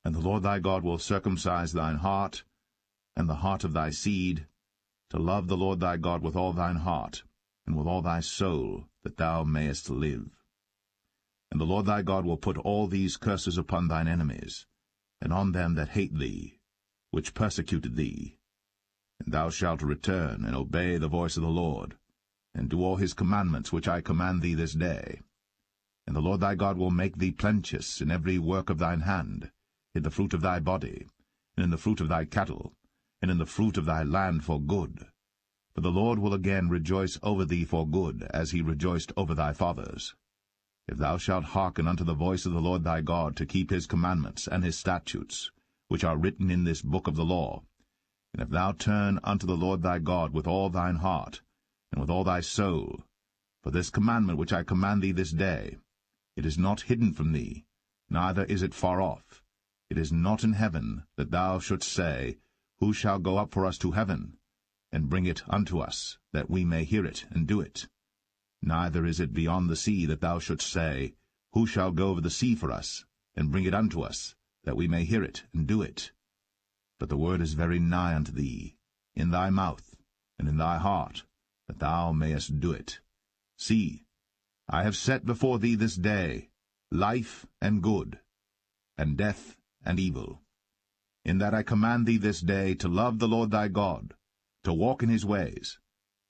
And the Lord thy God will circumcise thine heart, and the heart of thy seed, to love the Lord thy God with all thine heart, and with all thy soul, that thou mayest live. And the Lord thy God will put all these curses upon thine enemies, and on them that hate thee, which persecuted thee. And thou shalt return and obey the voice of the Lord, and do all his commandments which I command thee this day. And the Lord thy God will make thee plenteous in every work of thine hand, in the fruit of thy body, and in the fruit of thy cattle, and in the fruit of thy land for good. For the Lord will again rejoice over thee for good, as he rejoiced over thy fathers. If thou shalt hearken unto the voice of the Lord thy God, to keep his commandments and his statutes, which are written in this book of the law, and if thou turn unto the Lord thy God with all thine heart, and with all thy soul, for this commandment which I command thee this day, it is not hidden from thee, neither is it far off. It is not in heaven, that thou shouldst say, Who shall go up for us to heaven, and bring it unto us, that we may hear it and do it? Neither is it beyond the sea, that thou shouldst say, Who shall go over the sea for us, and bring it unto us, that we may hear it and do it? But the word is very nigh unto thee, in thy mouth, and in thy heart, that thou mayest do it. See, I have set before thee this day life and good, and death and evil. In that I command thee this day to love the Lord thy God, to walk in his ways,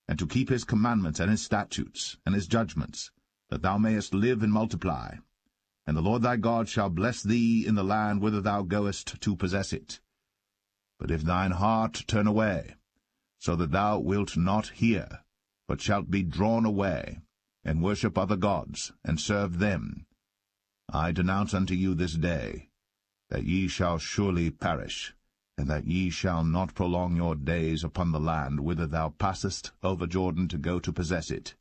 and to keep his commandments and his statutes and his judgments, that thou mayest live and multiply. And the Lord thy God shall bless thee in the land whither thou goest to possess it. But if thine heart turn away, so that thou wilt not hear, but shalt be drawn away, and worship other gods, and serve them, I denounce unto you this day, that ye shall surely perish, and that ye shall not prolong your days upon the land whither thou passest over Jordan to go to possess it.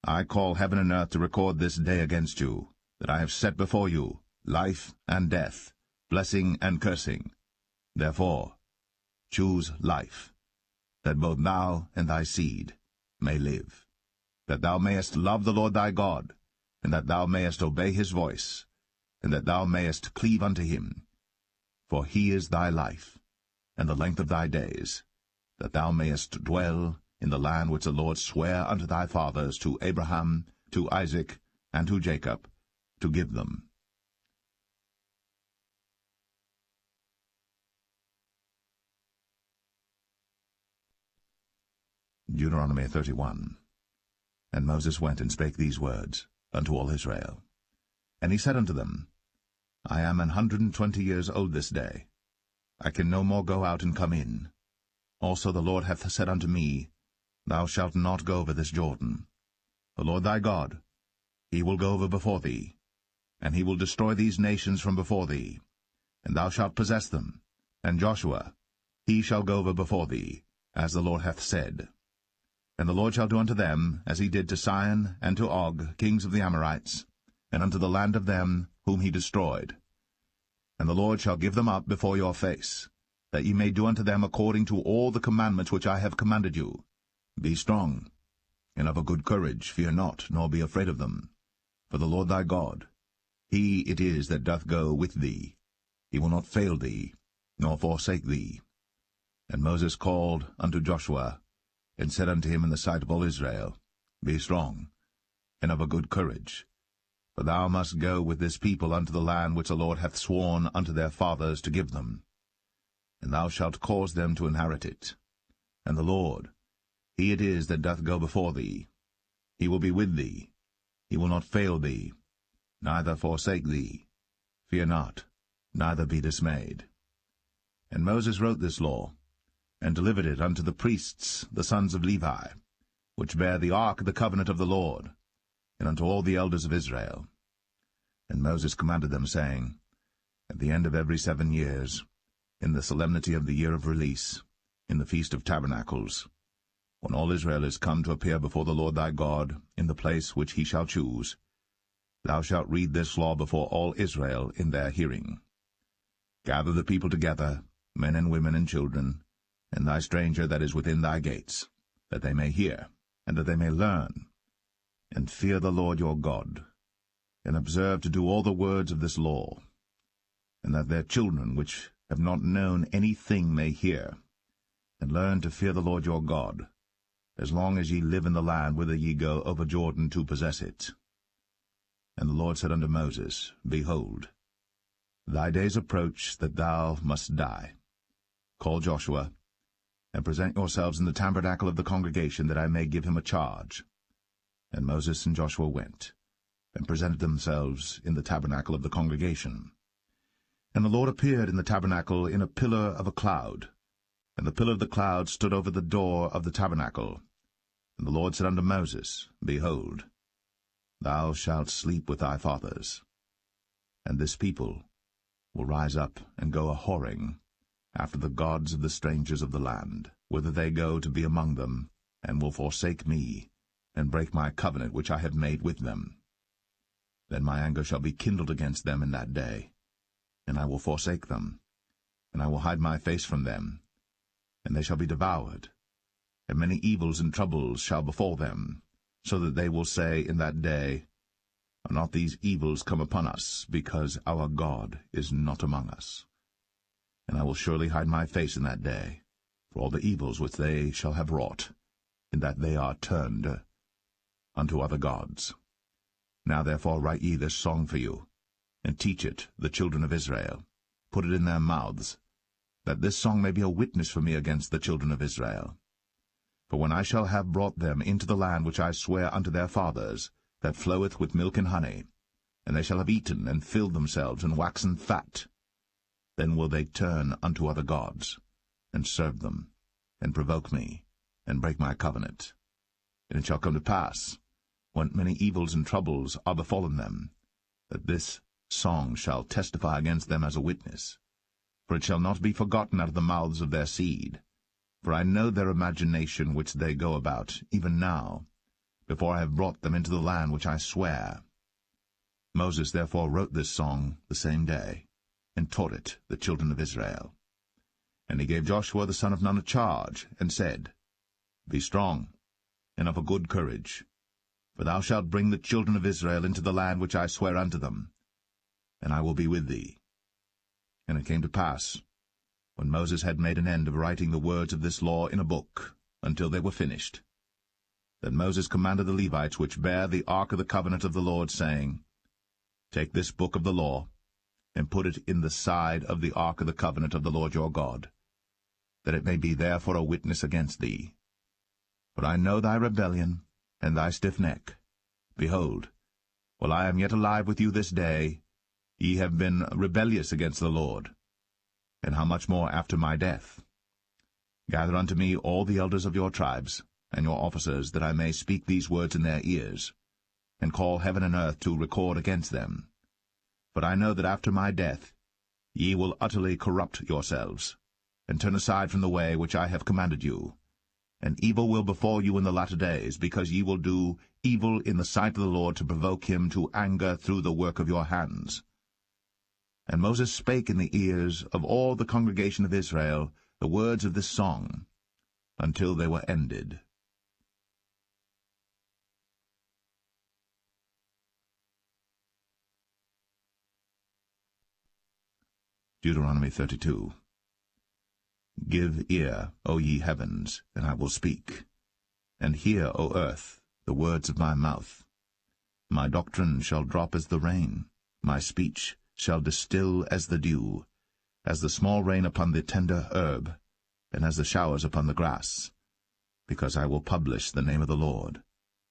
I call heaven and earth to record this day against you, that I have set before you life and death, blessing and cursing. Therefore choose life, that both thou and thy seed may live, that thou mayest love the Lord thy God, and that thou mayest obey his voice, and that thou mayest cleave unto him. For he is thy life, and the length of thy days, that thou mayest dwell in the land which the Lord sware unto thy fathers, to Abraham, to Isaac, and to Jacob, to give them. Deuteronomy 31. And Moses went and spake these words unto all Israel. And he said unto them, I am 120 years old this day. I can no more go out and come in. Also the Lord hath said unto me, Thou shalt not go over this Jordan. The Lord thy God, he will go over before thee, and he will destroy these nations from before thee, and thou shalt possess them. And Joshua, he shall go over before thee, as the Lord hath said. And the Lord shall do unto them as he did to Sihon and to Og, kings of the Amorites, and unto the land of them whom he destroyed. And the Lord shall give them up before your face, that ye may do unto them according to all the commandments which I have commanded you. Be strong, and of a good courage, fear not, nor be afraid of them. For the Lord thy God, he it is that doth go with thee. He will not fail thee, nor forsake thee. And Moses called unto Joshua, and said unto him in the sight of all Israel, Be strong, and of a good courage. For thou must go with this people unto the land which the Lord hath sworn unto their fathers to give them. And thou shalt cause them to inherit it. And the Lord, he it is that doth go before thee. He will be with thee. He will not fail thee, neither forsake thee. Fear not, neither be dismayed. And Moses wrote this law, and delivered it unto the priests, the sons of Levi, which bear the ark of the covenant of the Lord, and unto all the elders of Israel. And Moses commanded them, saying, At the end of every 7 years, in the solemnity of the year of release, in the feast of tabernacles, when all Israel is come to appear before the Lord thy God in the place which he shall choose, thou shalt read this law before all Israel in their hearing. Gather the people together, men and women and children, and thy stranger that is within thy gates, that they may hear, and that they may learn, and fear the Lord your God, and observe to do all the words of this law, and that their children which have not known anything may hear, and learn to fear the Lord your God, as long as ye live in the land whither ye go over Jordan to possess it. And the Lord said unto Moses, Behold, thy days approach that thou must die. Call Joshua, and present yourselves in the tabernacle of the congregation, that I may give him a charge. And Moses and Joshua went, and presented themselves in the tabernacle of the congregation. And the Lord appeared in the tabernacle in a pillar of a cloud, and the pillar of the cloud stood over the door of the tabernacle. And the Lord said unto Moses, Behold, thou shalt sleep with thy fathers, and this people will rise up and go a-whoring after the gods of the strangers of the land, whither they go to be among them, and will forsake me, and break my covenant which I have made with them. Then my anger shall be kindled against them in that day, and I will forsake them, and I will hide my face from them, and they shall be devoured, and many evils and troubles shall befall them, so that they will say in that day, Are not these evils come upon us, because our God is not among us? And I will surely hide my face in that day, for all the evils which they shall have wrought, in that they are turned unto other gods. Now therefore write ye this song for you, and teach it the children of Israel. Put it in their mouths, that this song may be a witness for me against the children of Israel. For when I shall have brought them into the land which I swear unto their fathers, that floweth with milk and honey, and they shall have eaten and filled themselves and waxen fat, then will they turn unto other gods, and serve them, and provoke me, and break my covenant. And it shall come to pass, when many evils and troubles are befallen them, that this song shall testify against them as a witness. For it shall not be forgotten out of the mouths of their seed. For I know their imagination which they go about, even now, before I have brought them into the land which I swear. Moses therefore wrote this song the same day, and taught it the children of Israel. And he gave Joshua the son of Nun a charge, and said, Be strong, and of a good courage, for thou shalt bring the children of Israel into the land which I swear unto them, and I will be with thee. And it came to pass, when Moses had made an end of writing the words of this law in a book, until they were finished, that Moses commanded the Levites which bear the ark of the covenant of the Lord, saying, Take this book of the law, and put it in the side of the ark of the covenant of the Lord your God, that it may be there for a witness against thee. For I know thy rebellion, and thy stiff neck. Behold, while I am yet alive with you this day, ye have been rebellious against the Lord, and how much more after my death? Gather unto me all the elders of your tribes, and your officers, that I may speak these words in their ears, and call heaven and earth to record against them. But I know that after my death ye will utterly corrupt yourselves, and turn aside from the way which I have commanded you. And evil will befall you in the latter days, because ye will do evil in the sight of the Lord, to provoke him to anger through the work of your hands. And Moses spake in the ears of all the congregation of Israel the words of this song, until they were ended. Deuteronomy 32. Give ear, O ye heavens, and I will speak, and hear, O earth, the words of my mouth. My doctrine shall drop as the rain, my speech shall distill as the dew, as the small rain upon the tender herb, and as the showers upon the grass. Because I will publish the name of the Lord.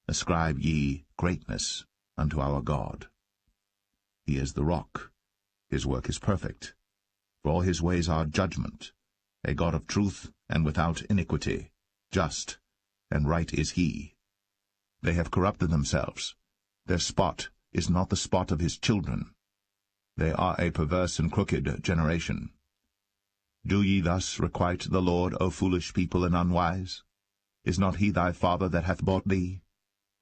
Ascribe ye greatness unto our God. He is the rock, his work is perfect, for all his ways are judgment, a God of truth and without iniquity, just and right is he. They have corrupted themselves, their spot is not the spot of his children. They are a perverse and crooked generation. Do ye thus requite the Lord, O foolish people and unwise? Is not he thy father that hath bought thee?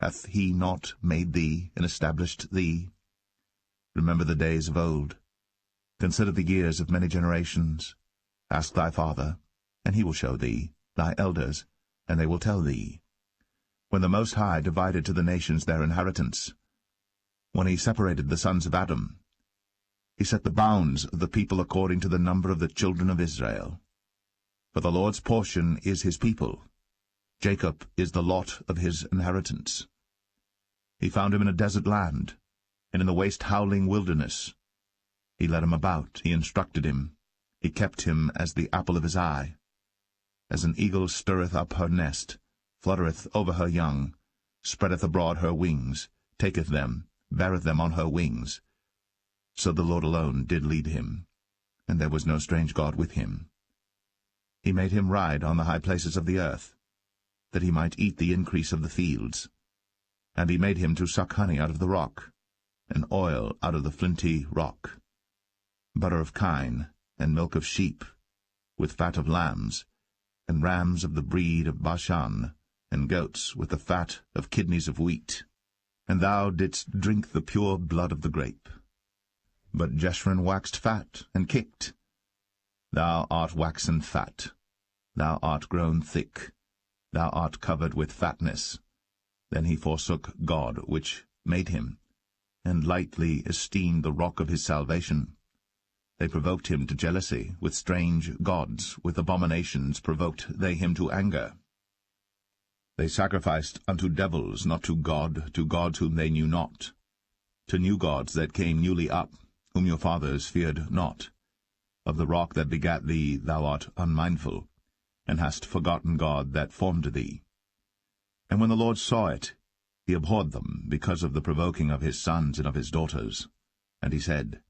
Hath he not made thee and established thee? Remember the days of old. Consider the years of many generations. Ask thy father, and he will show thee, thy elders, and they will tell thee. When the Most High divided to the nations their inheritance, when he separated the sons of Adam, he set the bounds of the people according to the number of the children of Israel. For the Lord's portion is his people. Jacob is the lot of his inheritance. He found him in a desert land, and in the waste howling wilderness. He led him about, he instructed him, he kept him as the apple of his eye. As an eagle stirreth up her nest, fluttereth over her young, spreadeth abroad her wings, taketh them, beareth them on her wings. So the Lord alone did lead him, and there was no strange God with him. He made him ride on the high places of the earth, that he might eat the increase of the fields. And he made him to suck honey out of the rock, and oil out of the flinty rock, butter of kine, and milk of sheep, with fat of lambs, and rams of the breed of Bashan, and goats with the fat of kidneys of wheat. And thou didst drink the pure blood of the grape. But Jeshurun waxed fat, and kicked. Thou art waxen fat, thou art grown thick, thou art covered with fatness. Then he forsook God which made him, and lightly esteemed the rock of his salvation. They provoked him to jealousy with strange gods, with abominations provoked they him to anger. They sacrificed unto devils, not to gods whom they knew not, to new gods that came newly up, whom your fathers feared not. Of the rock that begat thee thou art unmindful, and hast forgotten God that formed thee. And when the Lord saw it, he abhorred them, because of the provoking of his sons and of his daughters. And he said,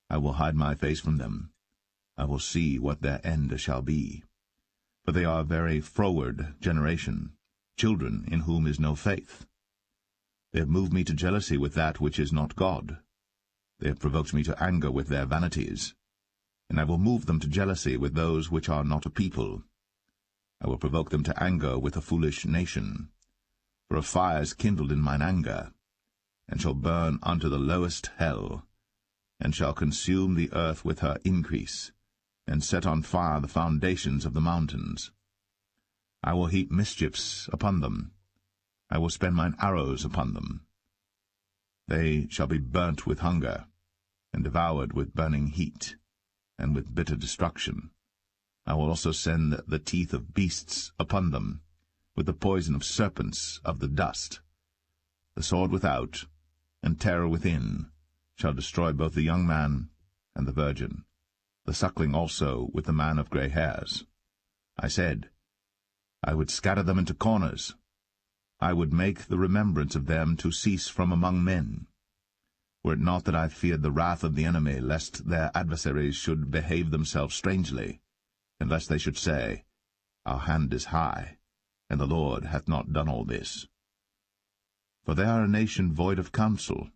I will hide my face from them. I will see what their end shall be. For they are a very froward generation, children in whom is no faith. They have moved me to jealousy with that which is not God. They have provoked me to anger with their vanities. And I will move them to jealousy with those which are not a people. I will provoke them to anger with a foolish nation. For a fire is kindled in mine anger, and shall burn unto the lowest hell, and shall consume the earth with her increase, and set on fire the foundations of the mountains. I will heap mischiefs upon them. I will spend mine arrows upon them. They shall be burnt with hunger, and devoured with burning heat, and with bitter destruction. I will also send the teeth of beasts upon them, with the poison of serpents of the dust. The sword without, and terror within, shall destroy both the young man and the virgin, the suckling also with the man of grey hairs. I said, I would scatter them into corners. I would make the remembrance of them to cease from among men. Were it not that I feared the wrath of the enemy, lest their adversaries should behave themselves strangely, and lest they should say, Our hand is high, and the Lord hath not done all this. For they are a nation void of counsel,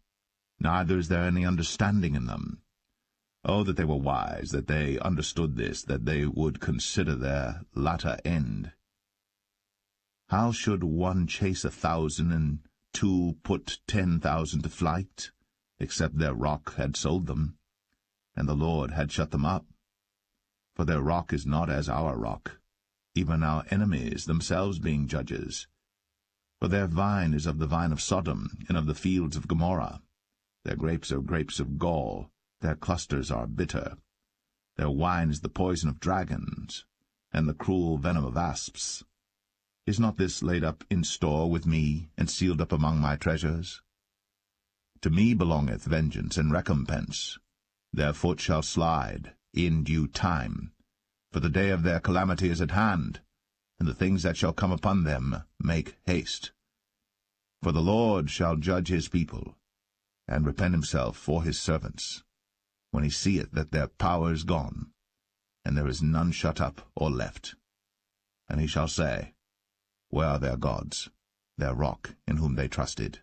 neither is there any understanding in them. Oh, that they were wise, that they understood this, that they would consider their latter end. How should one chase 1,000, and 2 put 10,000 to flight, except their rock had sold them, and the Lord had shut them up? For their rock is not as our rock, even our enemies themselves being judges. For their vine is of the vine of Sodom, and of the fields of Gomorrah. Their grapes are grapes of gall, their clusters are bitter. Their wine is the poison of dragons, and the cruel venom of asps. Is not this laid up in store with me, and sealed up among my treasures? To me belongeth vengeance and recompense. Their foot shall slide in due time, for the day of their calamity is at hand, and the things that shall come upon them make haste. For the Lord shall judge his people, and repent himself for his servants, when he seeth that their power is gone, and there is none shut up or left. And he shall say, Where are their gods, their rock, in whom they trusted,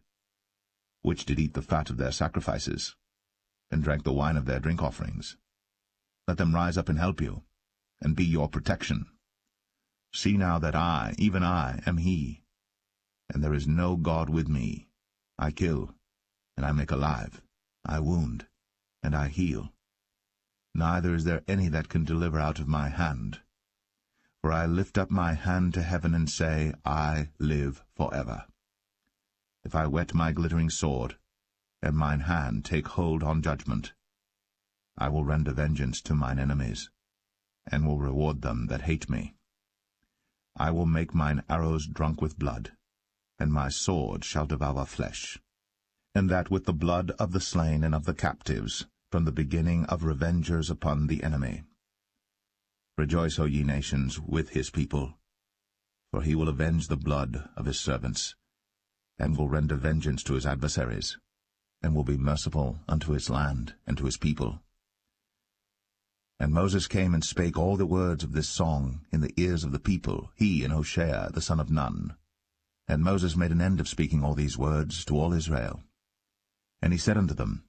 which did eat the fat of their sacrifices, and drank the wine of their drink offerings? Let them rise up and help you, and be your protection. See now that I, even I, am he, and there is no God with me. I kill, and I make alive, I wound, and I heal. neither is there any that can deliver out of my hand. For I lift up my hand to heaven and say, I live forever. If I whet my glittering sword, and mine hand take hold on judgment, I will render vengeance to mine enemies, and will reward them that hate me. I will make mine arrows drunk with blood, and my sword shall devour flesh, and that with the blood of the slain and of the captives, from the beginning of revengers upon the enemy. Rejoice, O ye nations, with his people, for he will avenge the blood of his servants, and will render vengeance to his adversaries, and will be merciful unto his land and to his people. And Moses came and spake all the words of this song in the ears of the people, he and Hoshea the son of Nun. And Moses made an end of speaking all these words to all Israel. And he said unto them,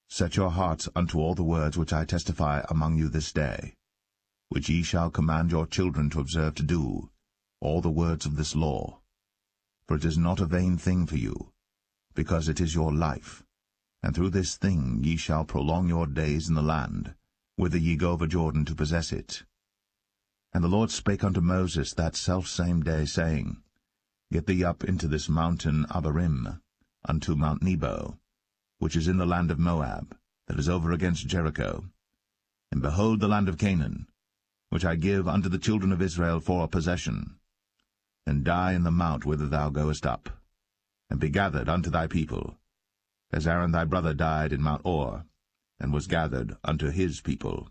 Set your hearts unto all the words which I testify among you this day, which ye shall command your children to observe to do, all the words of this law. For it is not a vain thing for you, because it is your life, and through this thing ye shall prolong your days in the land, whither ye go over Jordan to possess it. And the Lord spake unto Moses that selfsame day, saying, Get thee up into this mountain Abarim, unto Mount Nebo, which is in the land of Moab, that is over against Jericho, and behold the land of Canaan, which I give unto the children of Israel for a possession, and die in the mount whither thou goest up, and be gathered unto thy people, as Aaron thy brother died in Mount Or, and was gathered unto his people,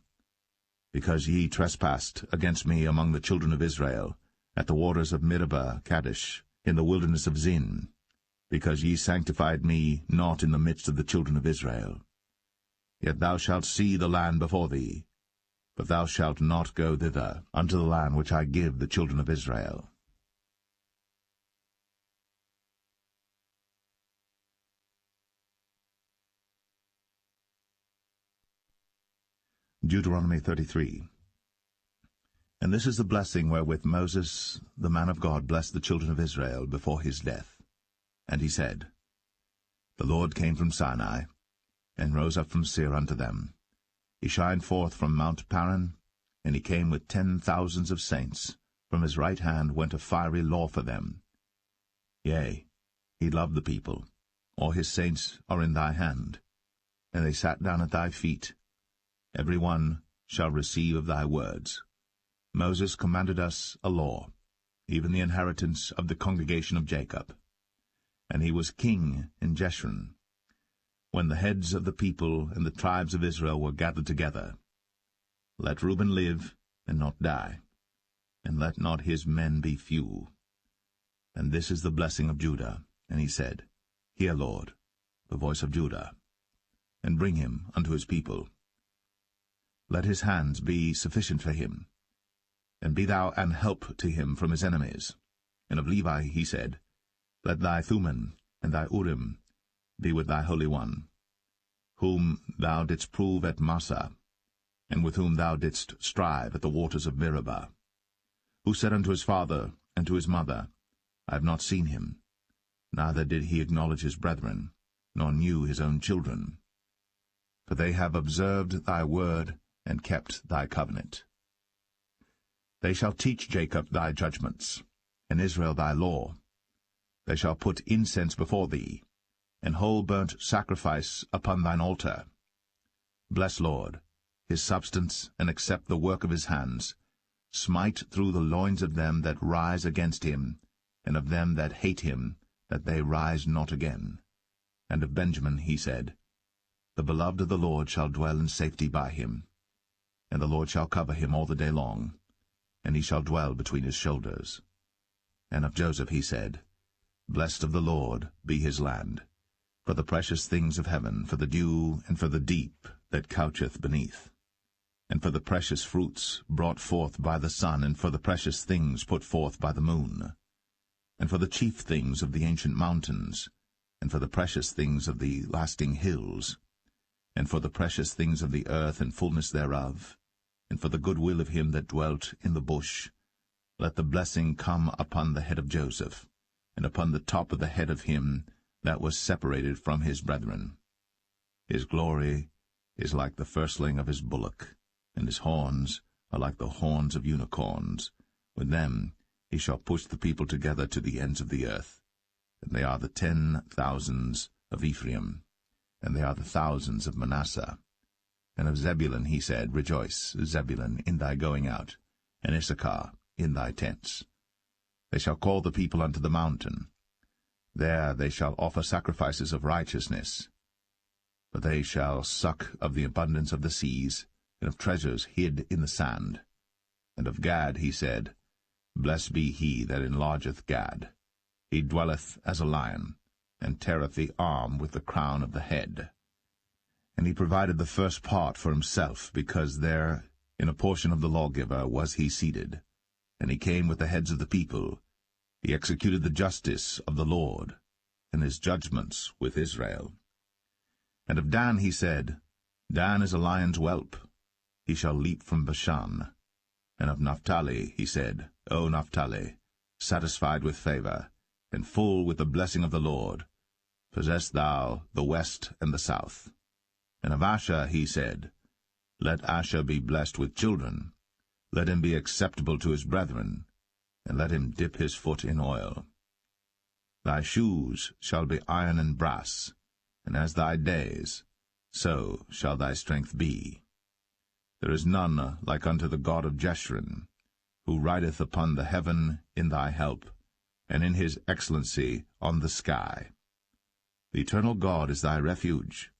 because ye trespassed against me among the children of Israel, at the waters of Meribah Kadesh, in the wilderness of Zin, because ye sanctified me not in the midst of the children of Israel. Yet thou shalt see the land before thee, but thou shalt not go thither, unto the land which I give the children of Israel. Deuteronomy 33. And this is the blessing wherewith Moses, the man of God, blessed the children of Israel before his death. And he said, The Lord came from Sinai, and rose up from Seir unto them. He shined forth from Mount Paran, and he came with 10,000s of saints. From his right hand went a fiery law for them. Yea, he loved the people. All his saints are in thy hand, and they sat down at thy feet. Every one shall receive of thy words. Moses commanded us a law, even the inheritance of the congregation of Jacob. And he was king in Jeshurun, when the heads of the people and the tribes of Israel were gathered together. Let Reuben live, and not die, and let not his men be few. And this is the blessing of Judah. And he said, Hear, Lord, the voice of Judah, and bring him unto his people. Let his hands be sufficient for him, and be thou an help to him from his enemies. And of Levi he said, Let thy Thummim and thy Urim be with thy Holy One, whom thou didst prove at Massah, and with whom thou didst strive at the waters of Meribah, who said unto his father and to his mother, I have not seen him, neither did he acknowledge his brethren, nor knew his own children. For they have observed thy word, and kept thy covenant. They shall teach Jacob thy judgments, and Israel thy law. They shall put incense before thee, and whole burnt sacrifice upon thine altar. Bless, Lord, his substance, and accept the work of his hands. Smite through the loins of them that rise against him, and of them that hate him, that they rise not again. And of Benjamin he said, The beloved of the Lord shall dwell in safety by him, and the Lord shall cover him all the day long, and he shall dwell between his shoulders. And of Joseph he said, Blessed of the Lord be his land, for the precious things of heaven, for the dew, and for the deep that coucheth beneath, and for the precious fruits brought forth by the sun, and for the precious things put forth by the moon, and for the chief things of the ancient mountains, and for the precious things of the lasting hills, and for the precious things of the earth and fullness thereof, and for the good will of him that dwelt in the bush. Let the blessing come upon the head of Joseph, and upon the top of the head of him that was separated from his brethren. His glory is like the firstling of his bullock, and his horns are like the horns of unicorns. With them he shall push the people together to the ends of the earth. And they are the 10,000s of Ephraim, and they are the thousands of Manasseh. And of Zebulun he said, Rejoice, Zebulun, in thy going out, and Issachar in thy tents. They shall call the people unto the mountain. There they shall offer sacrifices of righteousness. But they shall suck of the abundance of the seas, and of treasures hid in the sand. And of Gad he said, Blessed be he that enlargeth Gad. He dwelleth as a lion, and teareth the arm with the crown of the head. And he provided the first part for himself, because there in a portion of the lawgiver was he seated. And he came with the heads of the people. He executed the justice of the Lord, and his judgments with Israel. And of Dan he said, Dan is a lion's whelp. He shall leap from Bashan. And of Naphtali he said, O Naphtali, satisfied with favor, and full with the blessing of the Lord, possess thou the west and the south. And of Asher he said, Let Asher be blessed with children. Let him be acceptable to his brethren, and let him dip his foot in oil. Thy shoes shall be iron and brass, and as thy days, so shall thy strength be. There is none like unto the God of Jeshurun, who rideth upon the heaven in thy help, and in his excellency on the sky. The eternal God is thy refuge,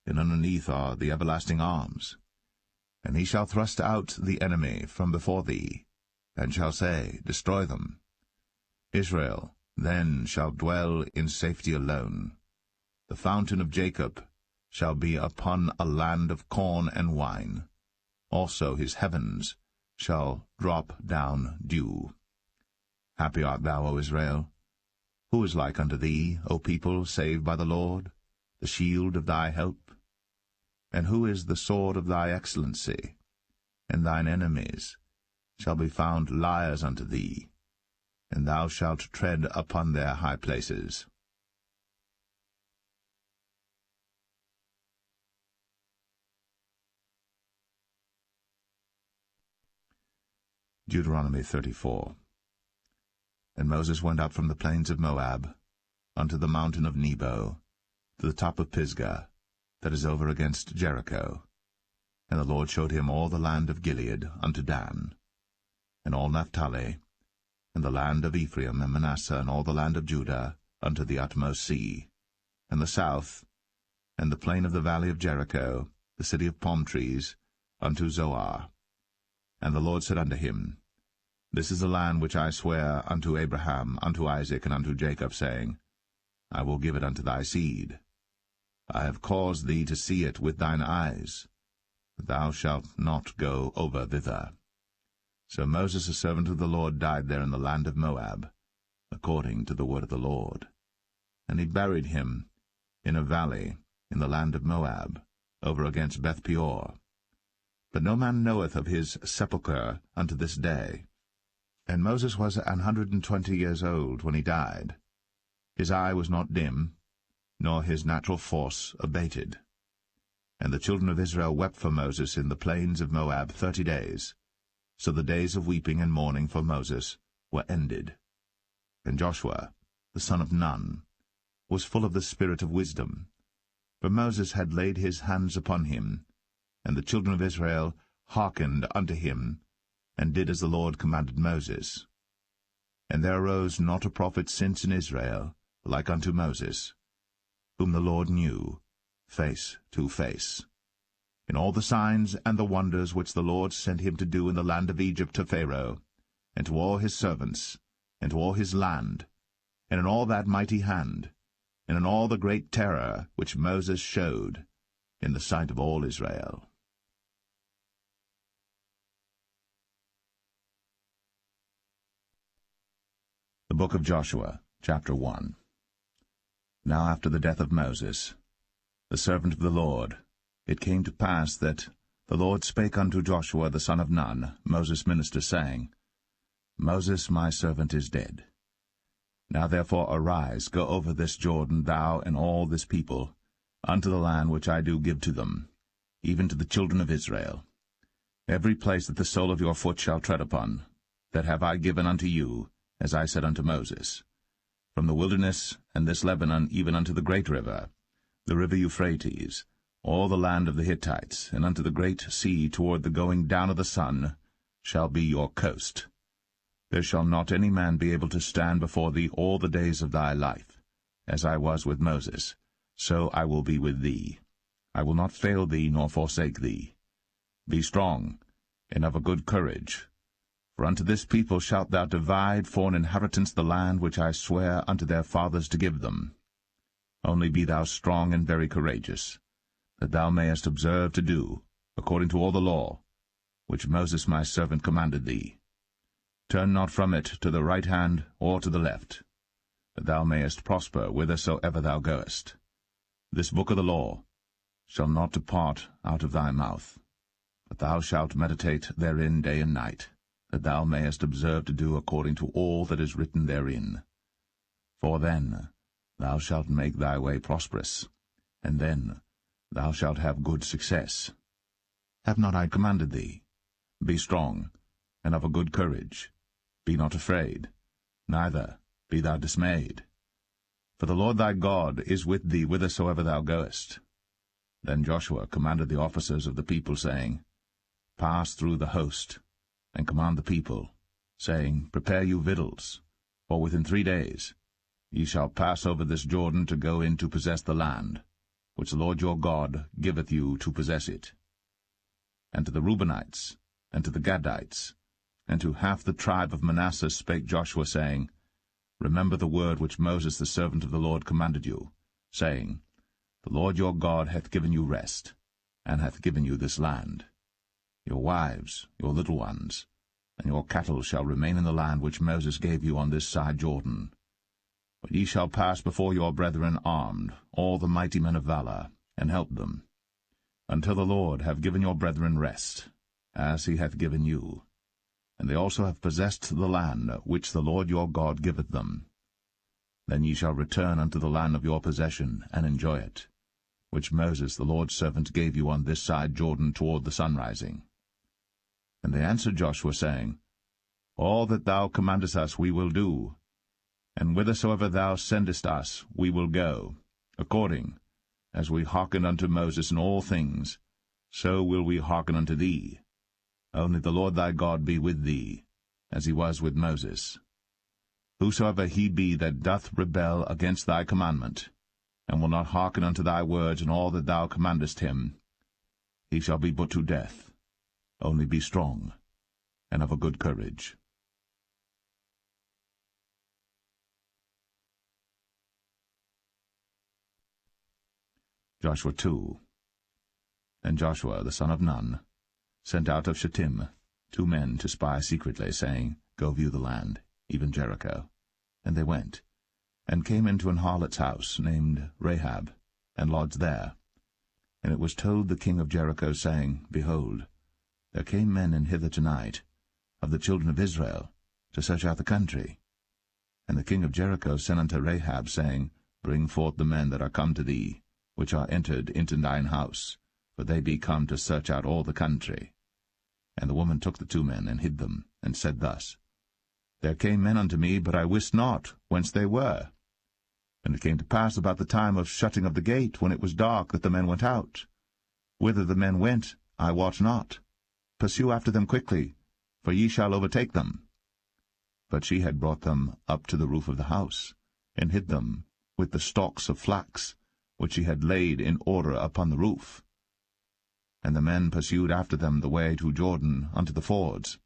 and underneath are the everlasting arms. And he shall thrust out the enemy from before thee, and shall say, Destroy them. Israel then shall dwell in safety alone. The fountain of Jacob shall be upon a land of corn and wine. Also his heavens shall drop down dew. Happy art thou, O Israel! Who is like unto thee, O people saved by the Lord, the shield of thy help? And who is the sword of thy excellency? And thine enemies shall be found liars unto thee, and thou shalt tread upon their high places. Deuteronomy 34. And Moses went up from the plains of Moab unto the mountain of Nebo, to the top of Pisgah, that is over against Jericho. And the Lord showed him all the land of Gilead unto Dan, and all Naphtali, and the land of Ephraim and Manasseh, and all the land of Judah, unto the utmost sea, and the south, and the plain of the valley of Jericho, the city of palm trees, unto Zoar. And the Lord said unto him, This is the land which I swear unto Abraham, unto Isaac, and unto Jacob, saying, I will give it unto thy seed. I have caused thee to see it with thine eyes, but thou shalt not go over thither. So Moses, a servant of the Lord, died there in the land of Moab, according to the word of the Lord. And he buried him in a valley in the land of Moab, over against Beth-peor. But no man knoweth of his sepulchre unto this day. And Moses was 120 years old when he died. His eye was not dim, nor his natural force abated. And the children of Israel wept for Moses in the plains of Moab 30 days. So the days of weeping and mourning for Moses were ended. And Joshua, the son of Nun, was full of the spirit of wisdom, for Moses had laid his hands upon him, and the children of Israel hearkened unto him, and did as the Lord commanded Moses. And there arose not a prophet since in Israel, like unto Moses, whom the Lord knew, face to face. In all the signs and the wonders which the Lord sent him to do in the land of Egypt to Pharaoh, and to all his servants, and to all his land, and in all that mighty hand, and in all the great terror which Moses showed in the sight of all Israel. The book of Joshua, chapter 1. Now after the death of Moses, the servant of the Lord, it came to pass that the Lord spake unto Joshua the son of Nun, Moses' minister, saying, Moses my servant is dead. Now therefore arise, go over this Jordan, thou and all this people, unto the land which I do give to them, even to the children of Israel. Every place that the sole of your foot shall tread upon, that have I given unto you, as I said unto Moses, from the wilderness and this Lebanon even unto the great river, the river Euphrates, all the land of the Hittites, and unto the great sea toward the going down of the sun, shall be your coast. There shall not any man be able to stand before thee all the days of thy life. As I was with Moses, so I will be with thee. I will not fail thee nor forsake thee. Be strong, and of a good courage. For unto this people shalt thou divide for an inheritance the land which I swear unto their fathers to give them. Only be thou strong and very courageous, that thou mayest observe to do, according to all the law, which Moses my servant commanded thee. Turn not from it to the right hand or to the left, that thou mayest prosper whithersoever thou goest. This book of the law shall not depart out of thy mouth, but thou shalt meditate therein day and night, that thou mayest observe to do according to all that is written therein. For then thou shalt make thy way prosperous, and then thou shalt have good success. Have not I commanded thee? Be strong, and of a good courage. Be not afraid, neither be thou dismayed. For the Lord thy God is with thee whithersoever thou goest. Then Joshua commanded the officers of the people, saying, Pass through the host, and command the people, saying, Prepare you victuals, for within 3 days ye shall pass over this Jordan to go in to possess the land, which the Lord your God giveth you to possess it. And to the Reubenites, and to the Gadites, and to half the tribe of Manasseh spake Joshua, saying, Remember the word which Moses the servant of the Lord commanded you, saying, The Lord your God hath given you rest, and hath given you this land. Your wives, your little ones, and your cattle shall remain in the land which Moses gave you on this side Jordan. But ye shall pass before your brethren armed, all the mighty men of valor, and help them, until the Lord have given your brethren rest, as he hath given you. And they also have possessed the land which the Lord your God giveth them. Then ye shall return unto the land of your possession, and enjoy it, which Moses the Lord's servant gave you on this side Jordan toward the sunrising. And they answered Joshua, saying, All that thou commandest us we will do, and whithersoever thou sendest us we will go, according as we hearkened unto Moses in all things, so will we hearken unto thee. Only the Lord thy God be with thee, as he was with Moses. Whosoever he be that doth rebel against thy commandment, and will not hearken unto thy words in all that thou commandest him, he shall be put to death. Only be strong, and of a good courage. Joshua 2. And Joshua the son of Nun sent out of Shittim 2 men to spy secretly, saying, Go view the land, even Jericho. And they went, and came into an harlot's house, named Rahab, and lodged there. And it was told the king of Jericho, saying, Behold, there came men in hither tonight, of the children of Israel, to search out the country. And the king of Jericho sent unto Rahab, saying, Bring forth the men that are come to thee, which are entered into thine house, for they be come to search out all the country. And the woman took the 2 men, and hid them, and said thus, There came men unto me, but I wist not whence they were. And it came to pass about the time of shutting of the gate, when it was dark, that the men went out. Whither the men went, I wot not. Pursue after them quickly, for ye shall overtake them. But she had brought them up to the roof of the house, and hid them with the stalks of flax, which she had laid in order upon the roof. And the men pursued after them the way to Jordan unto the fords.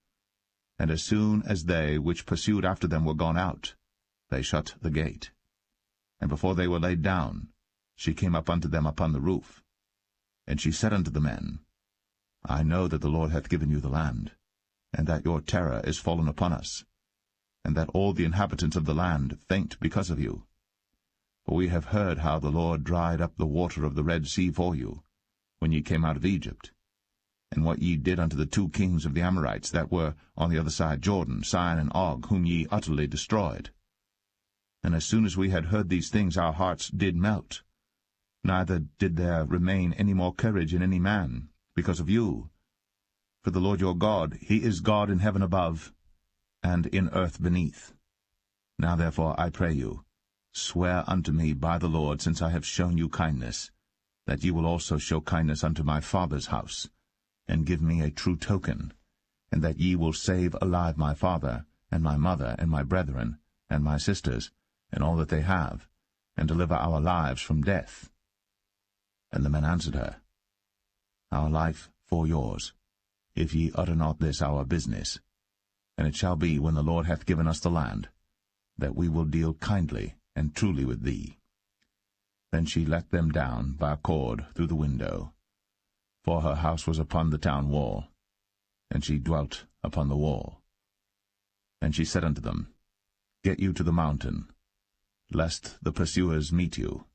And as soon as they which pursued after them were gone out, they shut the gate. And before they were laid down, she came up unto them upon the roof. And she said unto the men, I know that the Lord hath given you the land, and that your terror is fallen upon us, and that all the inhabitants of the land faint because of you. For we have heard how the Lord dried up the water of the Red Sea for you, when ye came out of Egypt, and what ye did unto the 2 kings of the Amorites that were on the other side Jordan, Sihon and Og, whom ye utterly destroyed. And as soon as we had heard these things, our hearts did melt. neither did there remain any more courage in any man, because of you. For the Lord your God, he is God in heaven above, and in earth beneath. Now therefore, I pray you, swear unto me by the Lord, since I have shown you kindness, that ye will also show kindness unto my father's house, and give me a true token, and that ye will save alive my father, and my mother, and my brethren, and my sisters, and all that they have, and deliver our lives from death. And the men answered her, Our life for yours, if ye utter not this our business. And it shall be, when the Lord hath given us the land, that we will deal kindly and truly with thee. Then she let them down by a cord through the window, for her house was upon the town wall, and she dwelt upon the wall. And she said unto them, Get you to the mountain, lest the pursuers meet you,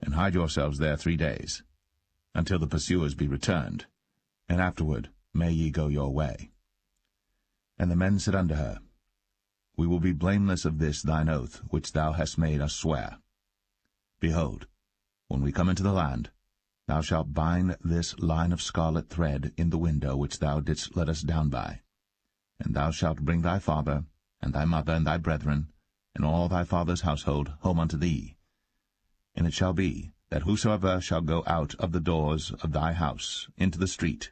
and hide yourselves there 3 days, until the pursuers be returned, and afterward may ye go your way. And the men said unto her, We will be blameless of this thine oath, which thou hast made us swear. Behold, when we come into the land, thou shalt bind this line of scarlet thread in the window which thou didst let us down by. And thou shalt bring thy father, and thy mother, and thy brethren, and all thy father's household home unto thee. And it shall be, that whosoever shall go out of the doors of thy house into the street,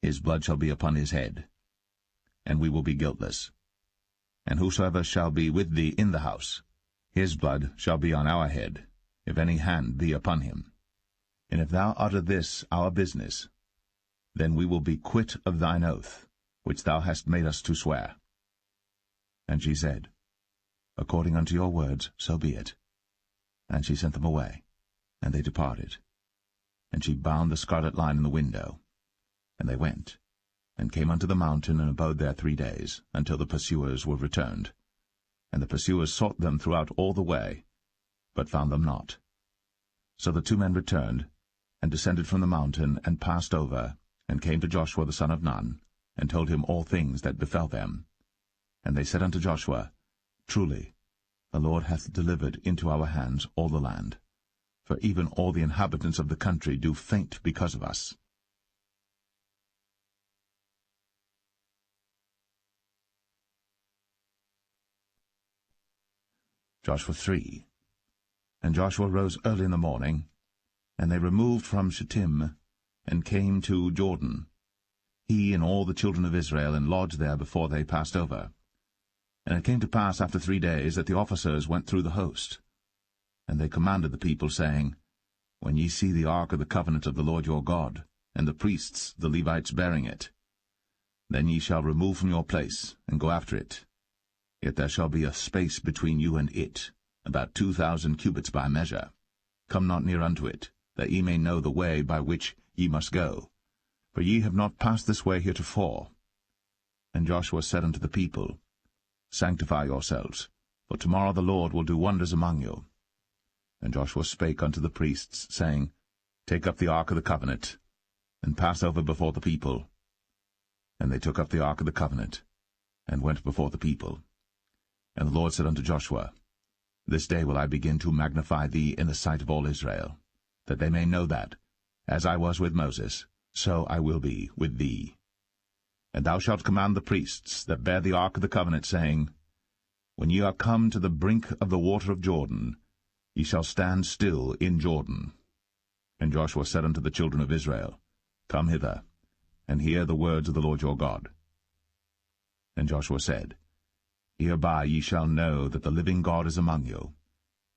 his blood shall be upon his head, and we will be guiltless. And whosoever shall be with thee in the house, his blood shall be on our head, if any hand be upon him. And if thou utter this our business, then we will be quit of thine oath, which thou hast made us to swear. And she said, According unto your words, so be it. And she sent them away, and they departed. And she bound the scarlet line in the window. And they went, and came unto the mountain, and abode there 3 days, until the pursuers were returned. And the pursuers sought them throughout all the way, but found them not. So the 2 men returned, and descended from the mountain, and passed over, and came to Joshua the son of Nun, and told him all things that befell them. And they said unto Joshua, Truly, the Lord hath delivered into our hands all the land, for even all the inhabitants of the country do faint because of us. Joshua 3. And Joshua rose early in the morning, and they removed from Shittim, and came to Jordan, he and all the children of Israel, and lodged there before they passed over. And it came to pass after 3 days that the officers went through the host. And they commanded the people, saying, When ye see the ark of the covenant of the Lord your God, and the priests, the Levites, bearing it, then ye shall remove from your place, and go after it. Yet there shall be a space between you and it, about 2,000 cubits by measure. Come not near unto it, that ye may know the way by which ye must go. For ye have not passed this way heretofore. And Joshua said unto the people, Sanctify yourselves, for tomorrow the Lord will do wonders among you. And Joshua spake unto the priests, saying, Take up the ark of the covenant, and pass over before the people. And they took up the ark of the covenant, and went before the people. And the Lord said unto Joshua, This day will I begin to magnify thee in the sight of all Israel, that they may know that, as I was with Moses, so I will be with thee. And thou shalt command the priests that bear the ark of the covenant, saying, When ye are come to the brink of the water of Jordan, ye shall stand still in Jordan. And Joshua said unto the children of Israel, Come hither, and hear the words of the Lord your God. And Joshua said, Hereby ye shall know that the living God is among you,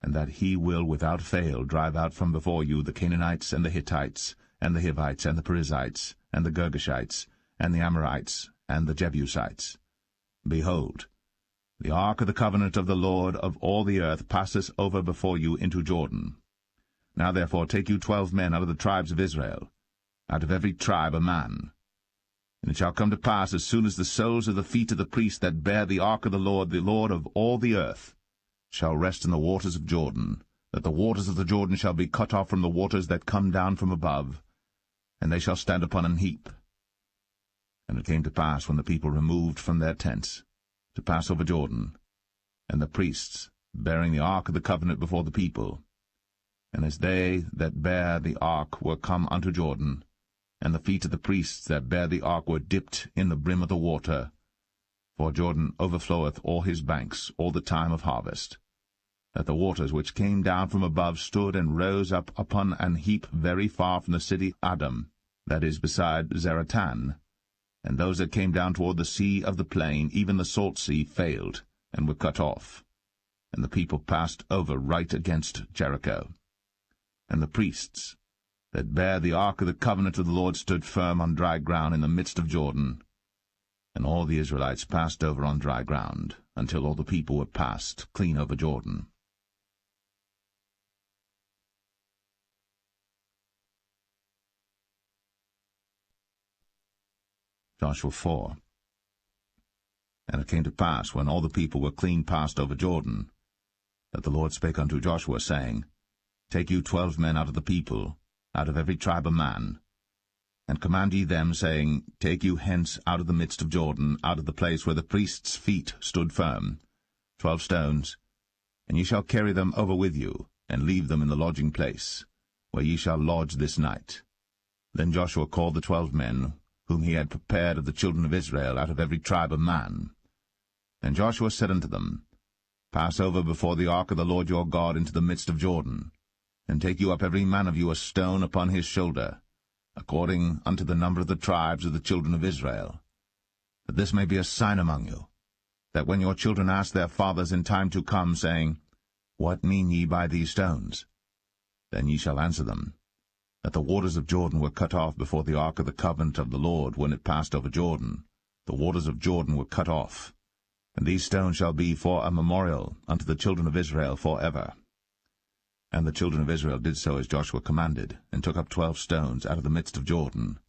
and that he will without fail drive out from before you the Canaanites, and the Hittites, and the Hivites, and the Perizzites, and the Girgashites, and the Amorites, and the Jebusites. Behold, the ark of the covenant of the Lord of all the earth passeth over before you into Jordan. Now therefore take you 12 men out of the tribes of Israel, out of every tribe a man. And it shall come to pass, as soon as the soles of the feet of the priests that bear the ark of the Lord of all the earth, shall rest in the waters of Jordan, that the waters of the Jordan shall be cut off from the waters that come down from above, and they shall stand upon an heap. And it came to pass, when the people removed from their tents, to pass over Jordan, and the priests bearing the ark of the covenant before the people, And as they that bare the ark were come unto Jordan, and the feet of the priests that bare the ark were dipped in the brim of the water, for Jordan overfloweth all his banks all the time of harvest, that the waters which came down from above stood and rose up upon an heap very far from the city Adam, that is beside Zaratan, and those that came down toward the sea of the plain, even the salt sea, failed, and were cut off, and the people passed over right against Jericho. And the priests that bare the ark of the covenant of the Lord stood firm on dry ground in the midst of Jordan, and all the Israelites passed over on dry ground, until all the people were passed clean over Jordan. Joshua 4. And it came to pass, when all the people were clean passed over Jordan, that the Lord spake unto Joshua, saying, Take you 12 men out of the people, out of every tribe a man, and command ye them, saying, Take you hence out of the midst of Jordan, out of the place where the priests' feet stood firm, 12 stones, and ye shall carry them over with you, and leave them in the lodging place, where ye shall lodge this night. Then Joshua called the 12 men, whom he had prepared of the children of Israel, out of every tribe a man. And Joshua said unto them, Pass over before the ark of the Lord your God into the midst of Jordan, and take you up every man of you a stone upon his shoulder, according unto the number of the tribes of the children of Israel, that this may be a sign among you, that when your children ask their fathers in time to come, saying, What mean ye by these stones? Then ye shall answer them, that the waters of Jordan were cut off before the ark of the covenant of the Lord when it passed over Jordan. The waters of Jordan were cut off, and these stones shall be for a memorial unto the children of Israel forever. And the children of Israel did so as Joshua commanded, and took up 12 stones out of the midst of Jordan,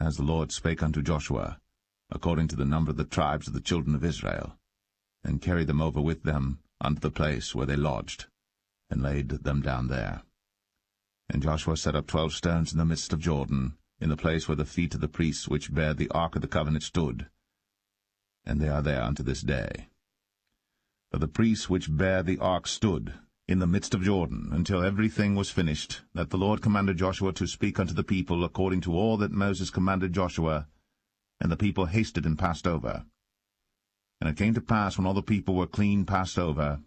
as the Lord spake unto Joshua, according to the number of the tribes of the children of Israel, and carried them over with them unto the place where they lodged, and laid them down there. And Joshua set up 12 stones in the midst of Jordan, in the place where the feet of the priests which bare the ark of the covenant stood, and they are there unto this day. For the priests which bare the ark stood in the midst of Jordan, until everything was finished, that the Lord commanded Joshua to speak unto the people according to all that Moses commanded Joshua, and the people hasted and passed over. And it came to pass, when all the people were clean passed over,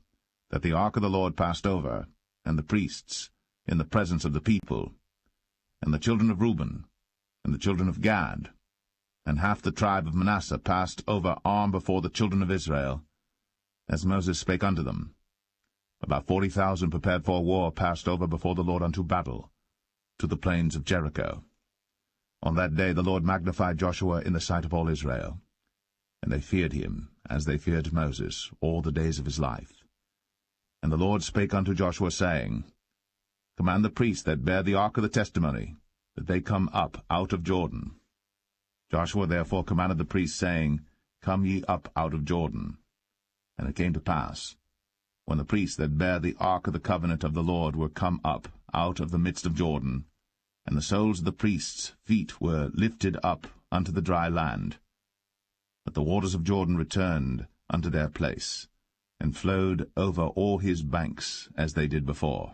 that the ark of the Lord passed over, and the priests, in the presence of the people, and the children of Reuben, and the children of Gad, and half the tribe of Manasseh passed over armed before the children of Israel, as Moses spake unto them. About 40,000 prepared for war passed over before the Lord unto battle, to the plains of Jericho. On that day the Lord magnified Joshua in the sight of all Israel, and they feared him, as they feared Moses, all the days of his life. And the Lord spake unto Joshua, saying, Command the priests that bear the ark of the testimony, that they come up out of Jordan. Joshua therefore commanded the priests, saying, Come ye up out of Jordan. And it came to pass, when the priests that bare the ark of the covenant of the Lord were come up out of the midst of Jordan, and the soles of the priests' feet were lifted up unto the dry land, that the waters of Jordan returned unto their place, and flowed over all his banks as they did before.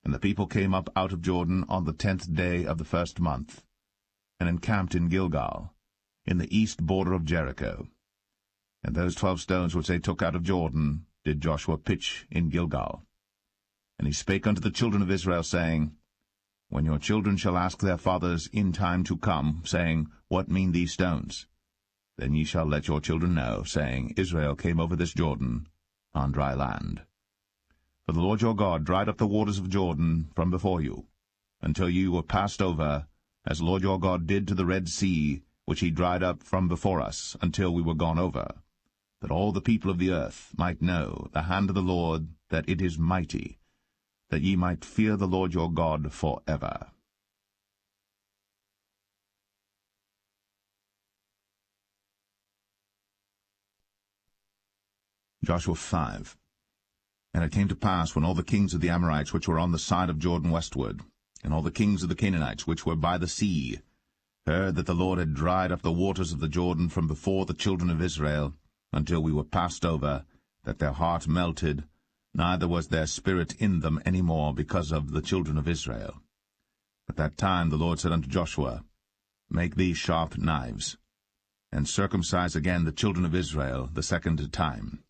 And the people came up out of Jordan on the 10th day of the first month, and encamped in Gilgal, in the east border of Jericho. And those 12 stones which they took out of Jordan did Joshua pitch in Gilgal. And he spake unto the children of Israel, saying, When your children shall ask their fathers in time to come, saying, What mean these stones? Then ye shall let your children know, saying, Israel came over this Jordan on dry land. For the Lord your God dried up the waters of Jordan from before you, until you were passed over, as the Lord your God did to the Red Sea, which he dried up from before us, until we were gone over, that all the people of the earth might know the hand of the Lord, that it is mighty, that ye might fear the Lord your God forever. Joshua 5. And it came to pass, when all the kings of the Amorites which were on the side of Jordan westward, and all the kings of the Canaanites which were by the sea, heard that the Lord had dried up the waters of the Jordan from before the children of Israel, until we were passed over, that their heart melted, neither was there spirit in them any more because of the children of Israel. At that time the Lord said unto Joshua, Make thee sharp knives, and circumcise again the children of Israel the second time.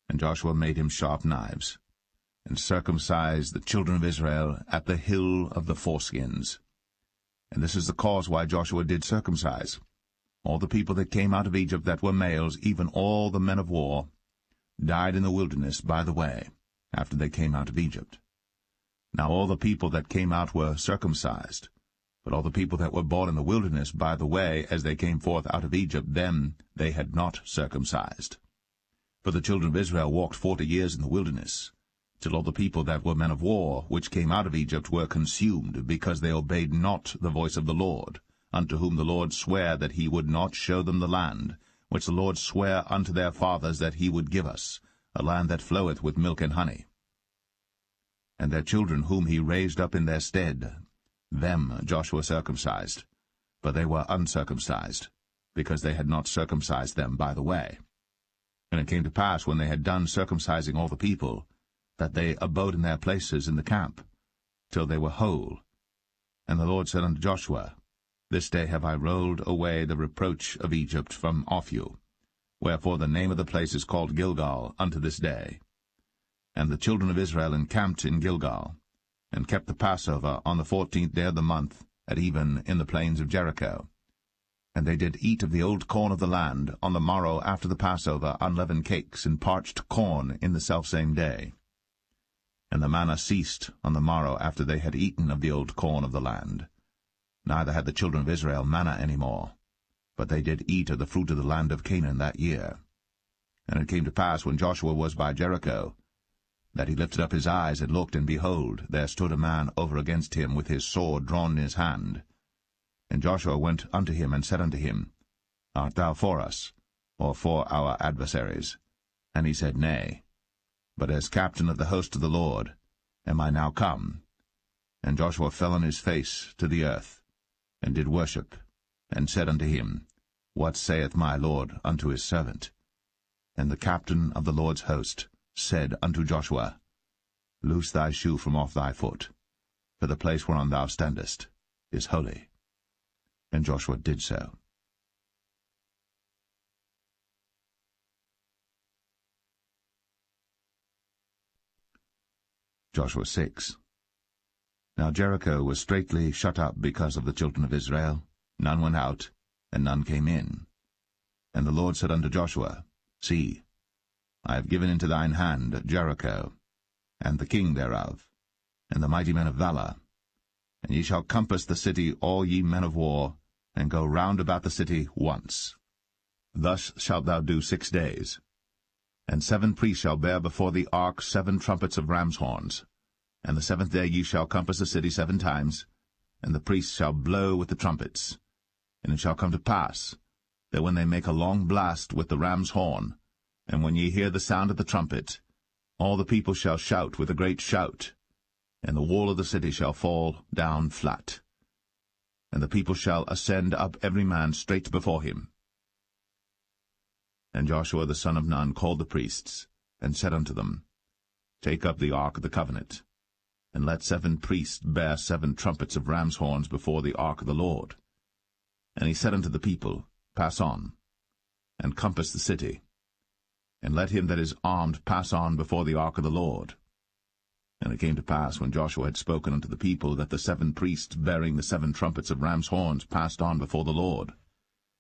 And Joshua made him sharp knives, and circumcised the children of Israel at the hill of the foreskins. And this is the cause why Joshua did circumcise all the people that came out of Egypt that were males, even all the men of war, died in the wilderness by the way, after they came out of Egypt. Now all the people that came out were circumcised, but all the people that were born in the wilderness by the way, as they came forth out of Egypt, them they had not circumcised. For the children of Israel walked 40 years in the wilderness, till all the people that were men of war, which came out of Egypt, were consumed, because they obeyed not the voice of the Lord, unto whom the Lord sware that he would not show them the land, which the Lord sware unto their fathers that he would give us, a land that floweth with milk and honey. And their children whom he raised up in their stead, them Joshua circumcised, but they were uncircumcised, because they had not circumcised them by the way. And it came to pass, when they had done circumcising all the people, that they abode in their places in the camp, till they were whole. And the Lord said unto Joshua, This day have I rolled away the reproach of Egypt from off you. Wherefore the name of the place is called Gilgal unto this day. And the children of Israel encamped in Gilgal, and kept the Passover on the 14th day of the month, at even in the plains of Jericho. And they did eat of the old corn of the land on the morrow after the Passover, unleavened cakes and parched corn in the selfsame day. And the manna ceased on the morrow after they had eaten of the old corn of the land. Neither had the children of Israel manna any more, but they did eat of the fruit of the land of Canaan that year. And it came to pass, when Joshua was by Jericho, that he lifted up his eyes and looked, and behold, there stood a man over against him with his sword drawn in his hand. And Joshua went unto him, and said unto him, Art thou for us, or for our adversaries? And he said, Nay, but as captain of the host of the Lord am I now come. And Joshua fell on his face to the earth, and did worship, and said unto him, What saith my Lord unto his servant? And the captain of the Lord's host said unto Joshua, Loose thy shoe from off thy foot, for the place whereon thou standest is holy. And Joshua did so. Joshua 6. Now Jericho was straitly shut up because of the children of Israel. None went out, and none came in. And the Lord said unto Joshua, See, I have given into thine hand Jericho, and the king thereof, and the mighty men of valor. And ye shall compass the city, all ye men of war, and go round about the city once. Thus shalt thou do 6 days. And 7 priests shall bear before the ark 7 trumpets of ram's horns. And the 7th day ye shall compass the city 7 times, and the priests shall blow with the trumpets. And it shall come to pass, that when they make a long blast with the ram's horn, and when ye hear the sound of the trumpet, all the people shall shout with a great shout, and the wall of the city shall fall down flat. And the people shall ascend up every man straight before him. And Joshua the son of Nun called the priests, and said unto them, Take up the ark of the covenant, and let 7 priests bear 7 trumpets of ram's horns before the ark of the Lord. And he said unto the people, Pass on, and compass the city, and let him that is armed pass on before the ark of the Lord. And it came to pass, when Joshua had spoken unto the people, that the 7 priests bearing the 7 trumpets of ram's horns passed on before the Lord,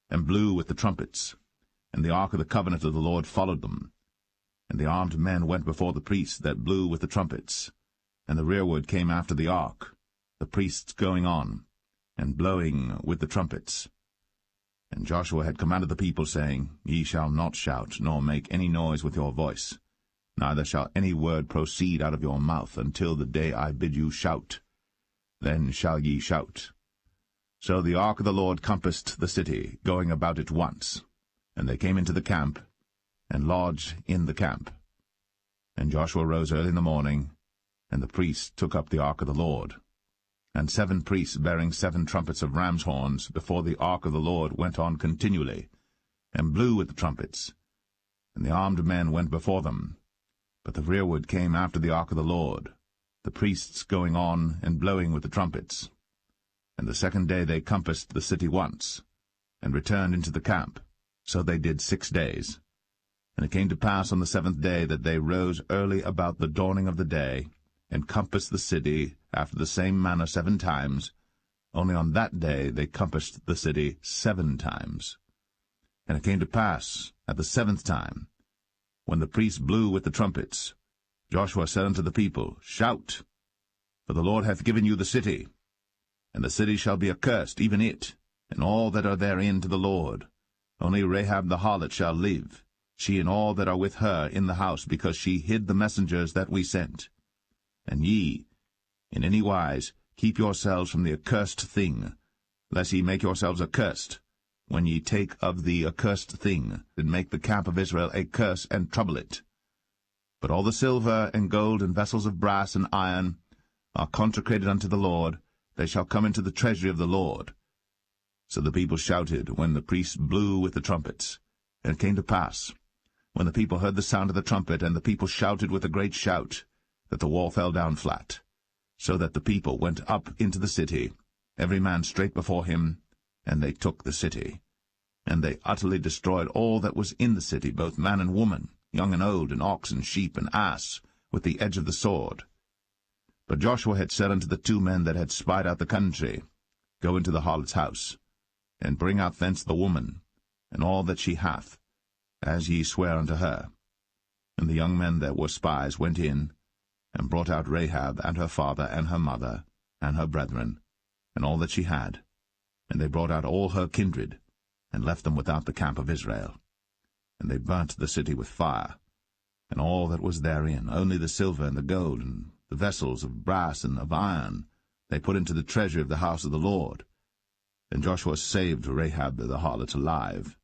and blew with the trumpets, and the ark of the covenant of the Lord followed them. And the armed men went before the priests that blew with the trumpets, and the rearward came after the ark, the priests going on, and blowing with the trumpets. And Joshua had commanded the people, saying, Ye shall not shout, nor make any noise with your voice, neither shall any word proceed out of your mouth, until the day I bid you shout. Then shall ye shout. So the ark of the Lord compassed the city, going about it once. And they came into the camp, and lodged in the camp. And Joshua rose early in the morning, and the priests took up the ark of the Lord. And 7 priests bearing 7 trumpets of ram's horns before the ark of the Lord went on continually, and blew with the trumpets. And the armed men went before them. But the rearward came after the ark of the Lord, the priests going on and blowing with the trumpets. And the second day they compassed the city once, and returned into the camp. So they did 6 days. And it came to pass on the 7th day that they rose early about the dawning of the day, and compassed the city after the same manner 7 times. Only on that day they compassed the city 7 times. And it came to pass at the 7th time, when the priests blew with the trumpets, Joshua said unto the people, Shout, for the Lord hath given you the city. And the city shall be accursed, even it, and all that are therein to the Lord. Only Rahab the harlot shall live, she and all that are with her in the house, because she hid the messengers that we sent. And ye, in any wise, keep yourselves from the accursed thing, lest ye make yourselves accursed, when ye take of the accursed thing, and make the camp of Israel a curse, and trouble it. But all the silver and gold and vessels of brass and iron are consecrated unto the Lord, they shall come into the treasury of the Lord. So the people shouted when the priests blew with the trumpets. And it came to pass, when the people heard the sound of the trumpet, and the people shouted with a great shout, that the wall fell down flat, so that the people went up into the city, every man straight before him, and they took the city. And they utterly destroyed all that was in the city, both man and woman, young and old, and ox and sheep and ass, with the edge of the sword. But Joshua had said unto the 2 men that had spied out the country, Go into the harlot's house, and bring out thence the woman, and all that she hath, as ye swear unto her. And the young men that were spies went in, and brought out Rahab, and her father, and her mother, and her brethren, and all that she had. And they brought out all her kindred, and left them without the camp of Israel. And they burnt the city with fire, and all that was therein, only the silver and the gold, and the vessels of brass and of iron, they put into the treasury of the house of the Lord. And Joshua saved Rahab the harlot alive,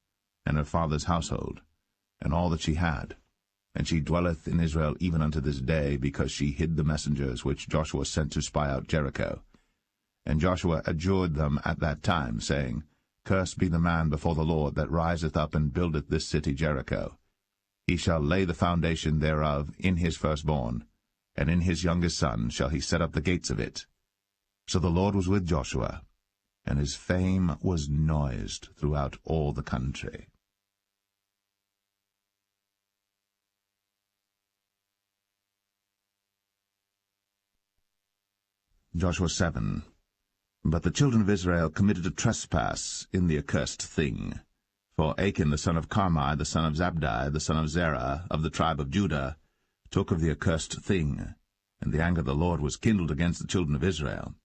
and her father's household, and all that she had. And she dwelleth in Israel even unto this day, because she hid the messengers which Joshua sent to spy out Jericho. And Joshua adjured them at that time, saying, Cursed be the man before the Lord that riseth up and buildeth this city Jericho. He shall lay the foundation thereof in his firstborn, and in his youngest son shall he set up the gates of it. So the Lord was with Joshua, and his fame was noised throughout all the country. Joshua 7. But the children of Israel committed a trespass in the accursed thing. For Achan the son of Carmi, the son of Zabdi, the son of Zerah, of the tribe of Judah, took of the accursed thing, and the anger of the Lord was kindled against the children of Israel.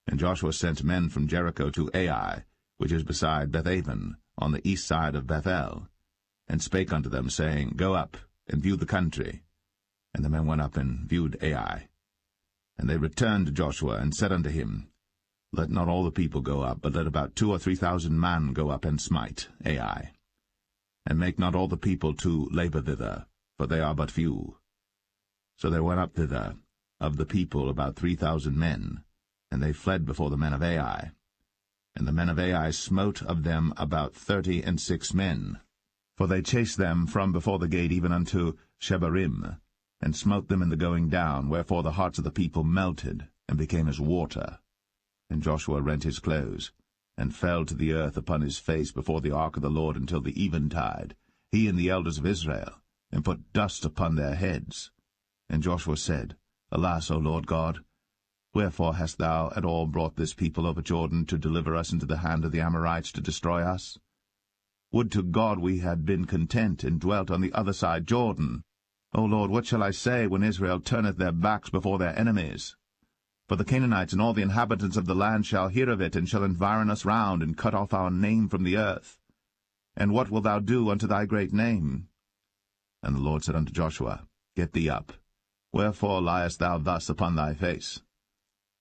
And Joshua sent men from Jericho to Ai, which is beside Bethaven, on the east side of Bethel, and spake unto them, saying, Go up, and view the country. And the men went up and viewed Ai. And they returned to Joshua, and said unto him, Let not all the people go up, but let about 2,000 or 3,000 men go up and smite Ai. And make not all the people to labor thither, for they are but few. So they went up thither, of the people about 3,000 men, and they fled before the men of Ai. And the men of Ai smote of them about 36 men. For they chased them from before the gate even unto Shebarim, and smote them in the going down, wherefore the hearts of the people melted, and became as water. And Joshua rent his clothes, and fell to the earth upon his face before the ark of the Lord until the eventide, he and the elders of Israel, and put dust upon their heads. And Joshua said, Alas, O Lord God, wherefore hast thou at all brought this people over Jordan to deliver us into the hand of the Amorites to destroy us? Would to God we had been content and dwelt on the other side Jordan. O Lord, what shall I say when Israel turneth their backs before their enemies? For the Canaanites and all the inhabitants of the land shall hear of it, and shall environ us round, and cut off our name from the earth. And what wilt thou do unto thy great name? And the Lord said unto Joshua, Get thee up. Wherefore liest thou thus upon thy face?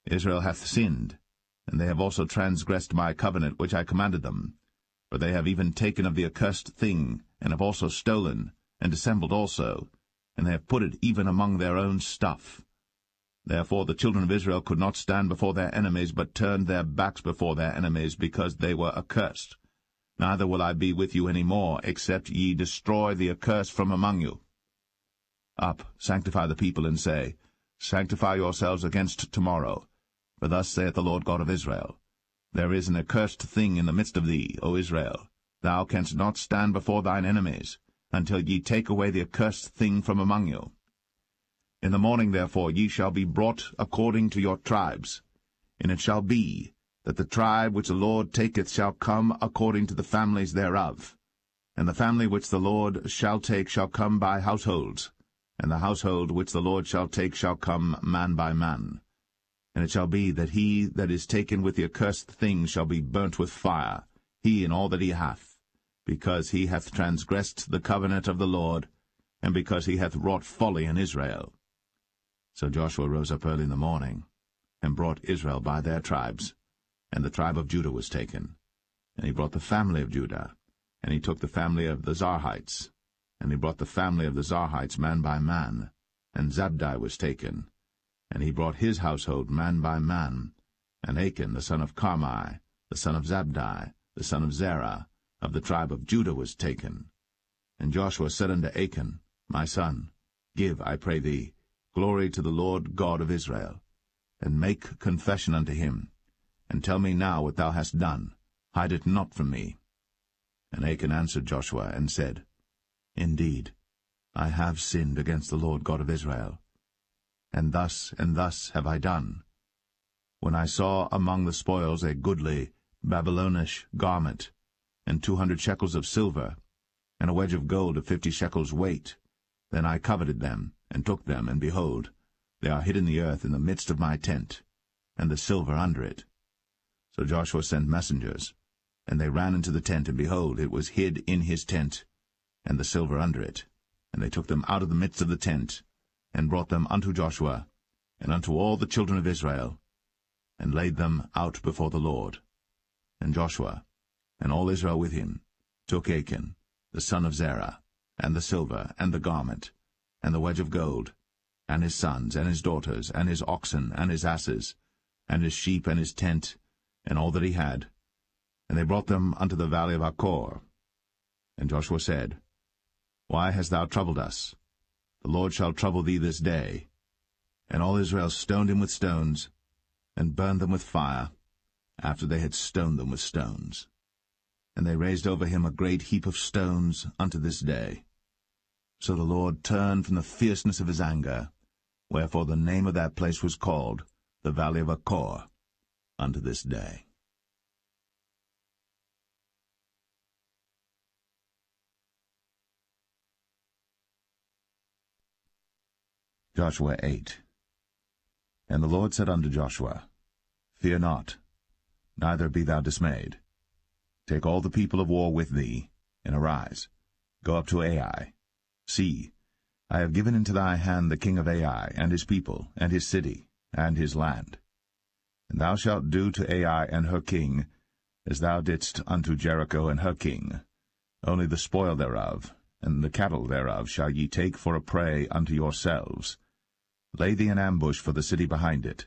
Israel hath sinned, and they have also transgressed my covenant which I commanded them. For they have even taken of the accursed thing, and have also stolen, and dissembled also, and they have put it even among their own stuff. Therefore the children of Israel could not stand before their enemies, but turned their backs before their enemies, because they were accursed. Neither will I be with you any more, except ye destroy the accursed from among you. Up, sanctify the people, and say, Sanctify yourselves against tomorrow. For thus saith the Lord God of Israel, There is an accursed thing in the midst of thee, O Israel. Thou canst not stand before thine enemies, until ye take away the accursed thing from among you. In the morning therefore ye shall be brought according to your tribes. And it shall be, that the tribe which the Lord taketh shall come according to the families thereof. And the family which the Lord shall take shall come by households, and the household which the Lord shall take shall come man by man. And it shall be that he that is taken with the accursed thing shall be burnt with fire, he and all that he hath, because he hath transgressed the covenant of the Lord, and because he hath wrought folly in Israel. So Joshua rose up early in the morning, and brought Israel by their tribes, and the tribe of Judah was taken. And he brought the family of Judah, and he took the family of the Zarhites, and he brought the family of the Zarhites man by man, and Zabdi was taken. And he brought his household man by man, and Achan the son of Carmi, the son of Zabdi, the son of Zerah, of the tribe of Judah was taken. And Joshua said unto Achan, My son, give, I pray thee, glory to the Lord God of Israel, and make confession unto him, and tell me now what thou hast done, hide it not from me. And Achan answered Joshua, and said, Indeed, I have sinned against the Lord God of Israel, and thus have I done. When I saw among the spoils a goodly Babylonish garment, and 200 shekels of silver, and a wedge of gold of 50 shekels weight, then I coveted them, and took them, and behold, they are hid in the earth in the midst of my tent, and the silver under it. So Joshua sent messengers, and they ran into the tent, and behold, it was hid in his tent, and the silver under it. And they took them out of the midst of the tent, and brought them unto Joshua, and unto all the children of Israel, and laid them out before the Lord. And Joshua, and all Israel with him, took Achan, the son of Zerah, and the silver, and the garment, and the wedge of gold, and his sons, and his daughters, and his oxen, and his asses, and his sheep, and his tent, and all that he had. And they brought them unto the valley of Achor. And Joshua said, Why hast thou troubled us? The Lord shall trouble thee this day. And all Israel stoned him with stones, and burned them with fire, after they had stoned them with stones. And they raised over him a great heap of stones unto this day. So the Lord turned from the fierceness of his anger, wherefore the name of that place was called the Valley of Achor unto this day. Joshua 8. And the Lord said unto Joshua, Fear not, neither be thou dismayed. Take all the people of war with thee, and arise, go up to Ai. See, I have given into thy hand the king of Ai, and his people, and his city, and his land. And thou shalt do to Ai and her king, as thou didst unto Jericho and her king. Only the spoil thereof, and the cattle thereof shall ye take for a prey unto yourselves. Lay thee an ambush for the city behind it.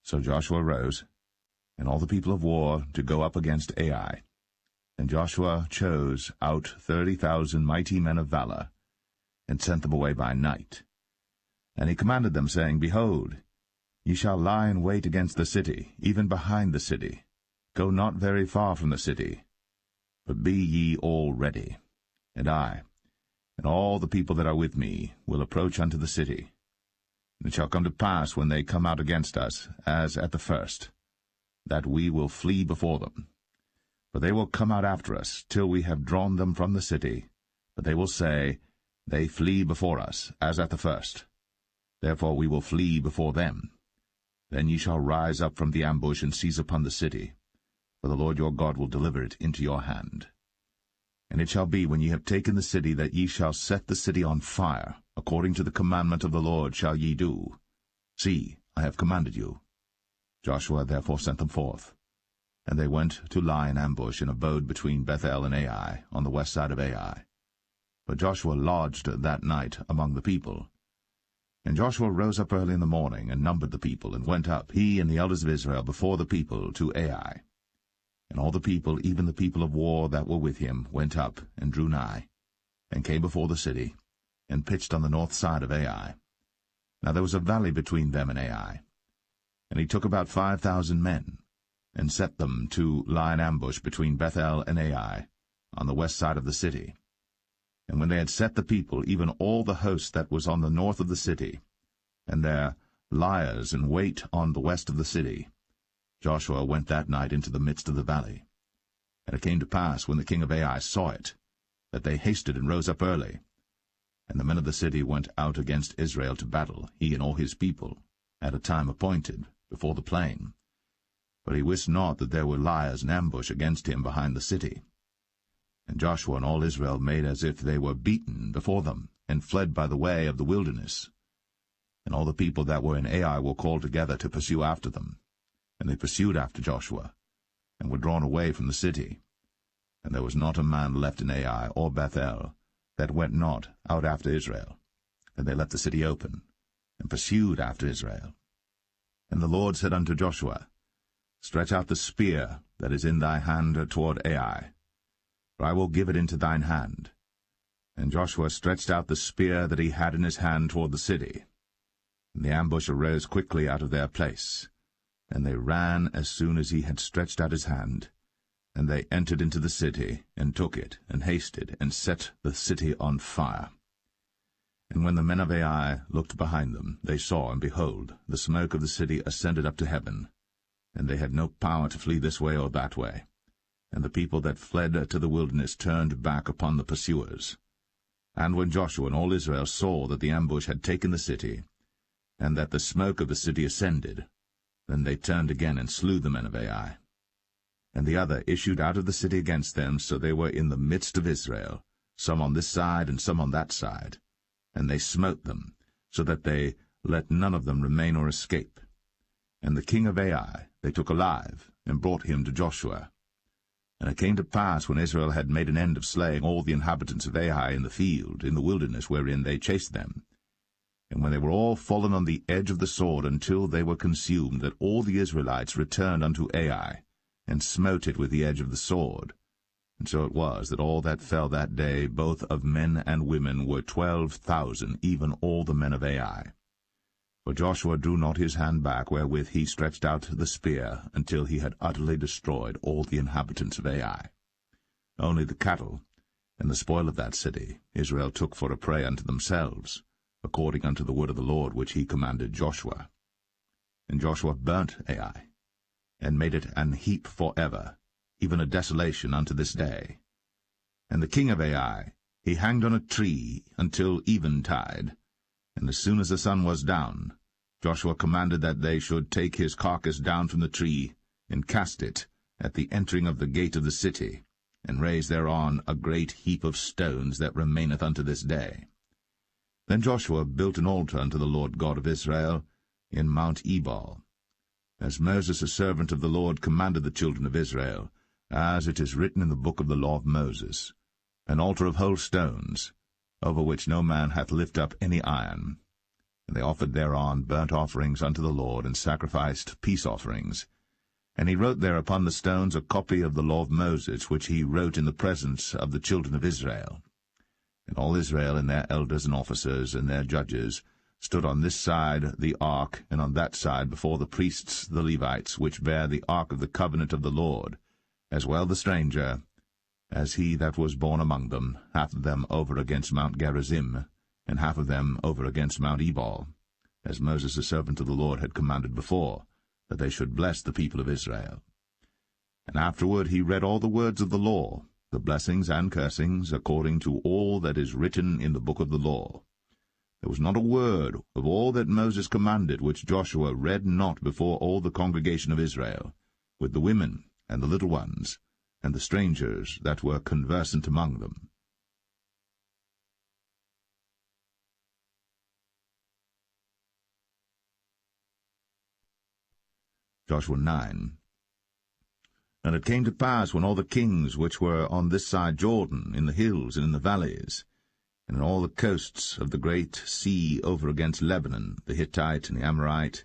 So Joshua rose, and all the people of war, to go up against Ai. And Joshua chose out 30,000 mighty men of valor, and sent them away by night. And he commanded them, saying, Behold, ye shall lie in wait against the city, even behind the city. Go not very far from the city, but be ye all ready. And I, and all the people that are with me, will approach unto the city. And it shall come to pass, when they come out against us, as at the first, that we will flee before them. For they will come out after us, till we have drawn them from the city. But they will say, They flee before us, as at the first. Therefore we will flee before them. Then ye shall rise up from the ambush, and seize upon the city. For the Lord your God will deliver it into your hand. And it shall be, when ye have taken the city, that ye shall set the city on fire. According to the commandment of the Lord shall ye do. See, I have commanded you. Joshua therefore sent them forth. And they went to lie in ambush, and abode between Bethel and Ai, on the west side of Ai. But Joshua lodged that night among the people. And Joshua rose up early in the morning, and numbered the people, and went up, he and the elders of Israel, before the people to Ai. And all the people, even the people of war that were with him, went up, and drew nigh, and came before the city, and pitched on the north side of Ai. Now there was a valley between them and Ai. And he took about 5,000 men, and set them to lie in ambush between Bethel and Ai, on the west side of the city. And when they had set the people, even all the host that was on the north of the city, and their liers in wait on the west of the city, Joshua went that night into the midst of the valley. And it came to pass, when the king of Ai saw it, that they hasted and rose up early. And the men of the city went out against Israel to battle, he and all his people, at a time appointed, before the plain. But he wist not that there were liers in ambush against him behind the city. And Joshua and all Israel made as if they were beaten before them, and fled by the way of the wilderness. And all the people that were in Ai were called together to pursue after them. And they pursued after Joshua, and were drawn away from the city. And there was not a man left in Ai or Bethel that went not out after Israel. And they left the city open, and pursued after Israel. And the Lord said unto Joshua, Stretch out the spear that is in thy hand toward Ai, for I will give it into thine hand. And Joshua stretched out the spear that he had in his hand toward the city. And the ambush arose quickly out of their place. And they ran as soon as he had stretched out his hand. And they entered into the city, and took it, and hasted, and set the city on fire. And when the men of Ai looked behind them, they saw, and behold, the smoke of the city ascended up to heaven. And they had no power to flee this way or that way. And the people that fled to the wilderness turned back upon the pursuers. And when Joshua and all Israel saw that the ambush had taken the city, and that the smoke of the city ascended, then they turned again and slew the men of Ai. And the other issued out of the city against them, so they were in the midst of Israel, some on this side and some on that side. And they smote them, so that they let none of them remain or escape. And the king of Ai they took alive, and brought him to Joshua. And it came to pass, when Israel had made an end of slaying all the inhabitants of Ai in the field, in the wilderness wherein they chased them, and when they were all fallen on the edge of the sword until they were consumed, that all the Israelites returned unto Ai, and smote it with the edge of the sword. And so it was, that all that fell that day, both of men and women, were 12,000, even all the men of Ai. For Joshua drew not his hand back, wherewith he stretched out the spear, until he had utterly destroyed all the inhabitants of Ai. Only the cattle and the spoil of that city Israel took for a prey unto themselves, according unto the word of the Lord which he commanded Joshua. And Joshua burnt Ai, and made it an heap for ever, even a desolation unto this day. And the king of Ai he hanged on a tree until eventide, and as soon as the sun was down, Joshua commanded that they should take his carcass down from the tree, and cast it at the entering of the gate of the city, and raise thereon a great heap of stones that remaineth unto this day. Then Joshua built an altar unto the Lord God of Israel in Mount Ebal, as Moses a servant of the Lord commanded the children of Israel, as it is written in the book of the law of Moses, an altar of whole stones, over which no man hath lift up any iron. And they offered thereon burnt offerings unto the Lord, and sacrificed peace offerings. And he wrote there upon the stones a copy of the law of Moses, which he wrote in the presence of the children of Israel. And all Israel and their elders and officers and their judges stood on this side the ark, and on that side before the priests the Levites, which bear the ark of the covenant of the Lord, as well the stranger, as he that was born among them, half of them over against Mount Gerizim, and half of them over against Mount Ebal, as Moses the servant of the Lord had commanded before, that they should bless the people of Israel. And afterward he read all the words of the law, the blessings and cursings, according to all that is written in the book of the law. There was not a word of all that Moses commanded which Joshua read not before all the congregation of Israel, with the women and the little ones, and the strangers that were conversant among them. Joshua 9. And it came to pass, when all the kings which were on this side Jordan, in the hills and in the valleys, and in all the coasts of the great sea over against Lebanon, the Hittite and the Amorite,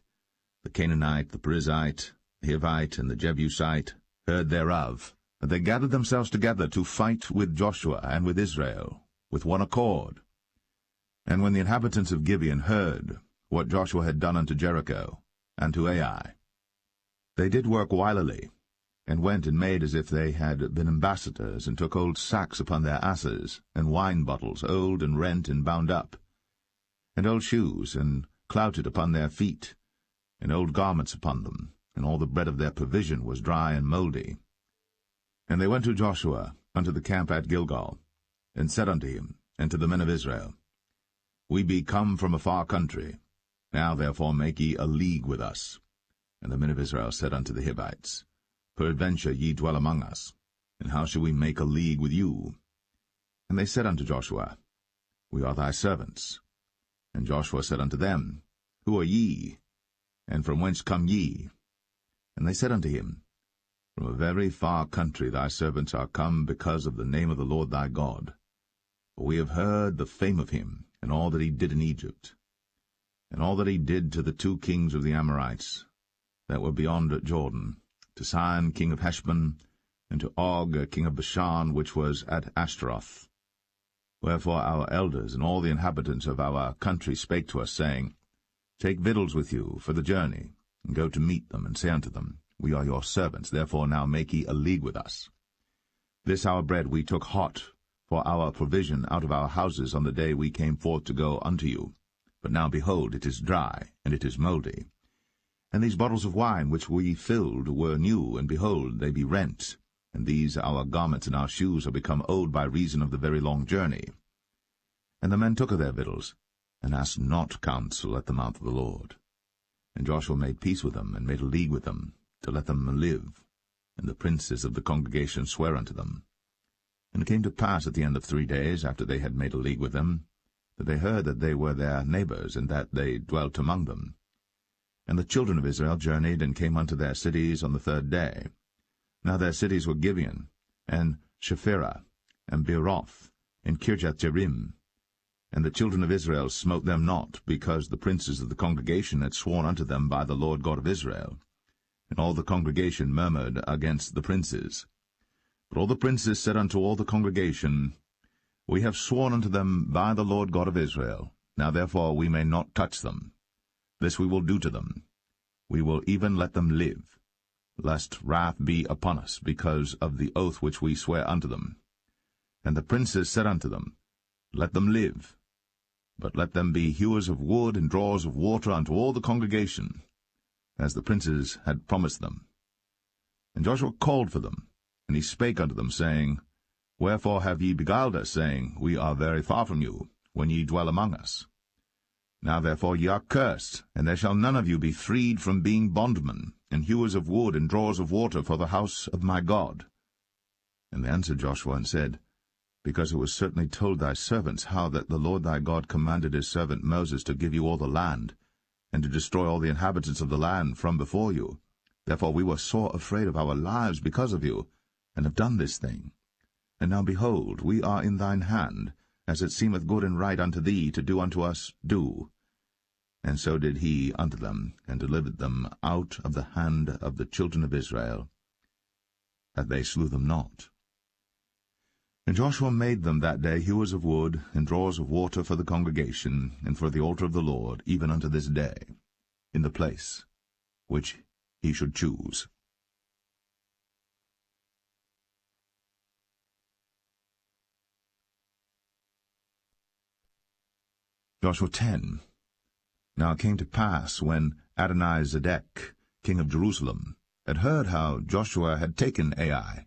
the Canaanite, the Perizzite, the Hivite, and the Jebusite, heard thereof, that they gathered themselves together to fight with Joshua and with Israel, with one accord. And when the inhabitants of Gibeon heard what Joshua had done unto Jericho and to Ai, they did work wilily, and went and made as if they had been ambassadors, and took old sacks upon their asses, and wine bottles old and rent and bound up, and old shoes, and clouted upon their feet, and old garments upon them, and all the bread of their provision was dry and mouldy. And they went to Joshua unto the camp at Gilgal, and said unto him, and to the men of Israel, We be come from a far country. Now therefore make ye a league with us. And the men of Israel said unto the Hivites, Peradventure ye dwell among us, and how shall we make a league with you? And they said unto Joshua, We are thy servants. And Joshua said unto them, Who are ye? And from whence come ye? And they said unto him, From a very far country thy servants are come, because of the name of the Lord thy God. For we have heard the fame of him, and all that he did in Egypt, and all that he did to the 2 kings of the Amorites that were beyond Jordan, to Sihon king of Heshbon, and to Og king of Bashan, which was at Ashtaroth. Wherefore our elders and all the inhabitants of our country spake to us, saying, Take victuals with you for the journey, and go to meet them, and say unto them, We are your servants, therefore now make ye a league with us. This our bread we took hot for our provision out of our houses on the day we came forth to go unto you. But now, behold, it is dry, and it is mouldy. And these bottles of wine which we filled were new, and behold, they be rent. And these our garments and our shoes are become old by reason of the very long journey. And the men took of their victuals, and asked not counsel at the mouth of the Lord. And Joshua made peace with them, and made a league with them, to let them live. And the princes of the congregation sware unto them. And it came to pass at the end of 3 days, after they had made a league with them, that they heard that they were their neighbors, and that they dwelt among them. And the children of Israel journeyed, and came unto their cities on the 3rd day. Now their cities were Gibeon, and Shepherah, and Beeroth, and Kirjath-jearim. And the children of Israel smote them not, because the princes of the congregation had sworn unto them by the Lord God of Israel. And all the congregation murmured against the princes. But all the princes said unto all the congregation, We have sworn unto them by the Lord God of Israel. Now therefore we may not touch them. This we will do to them. We will even let them live, lest wrath be upon us, because of the oath which we swear unto them. And the princes said unto them, Let them live, but let them be hewers of wood and drawers of water unto all the congregation, as the princes had promised them. And Joshua called for them, and he spake unto them, saying, Wherefore have ye beguiled us, saying, We are very far from you, when ye dwell among us? Now therefore ye are cursed, and there shall none of you be freed from being bondmen, and hewers of wood and drawers of water for the house of my God. And they answered Joshua, and said, Because it was certainly told thy servants how that the Lord thy God commanded his servant Moses to give you all the land, and to destroy all the inhabitants of the land from before you. Therefore we were sore afraid of our lives because of you, and have done this thing. And now behold, we are in thine hand, as it seemeth good and right unto thee to do unto us, do. And so did he unto them, and delivered them out of the hand of the children of Israel, that they slew them not. And Joshua made them that day hewers of wood, and drawers of water for the congregation, and for the altar of the Lord, even unto this day, in the place which he should choose. Joshua 10. Now it came to pass, when Adonizedek, king of Jerusalem, had heard how Joshua had taken Ai,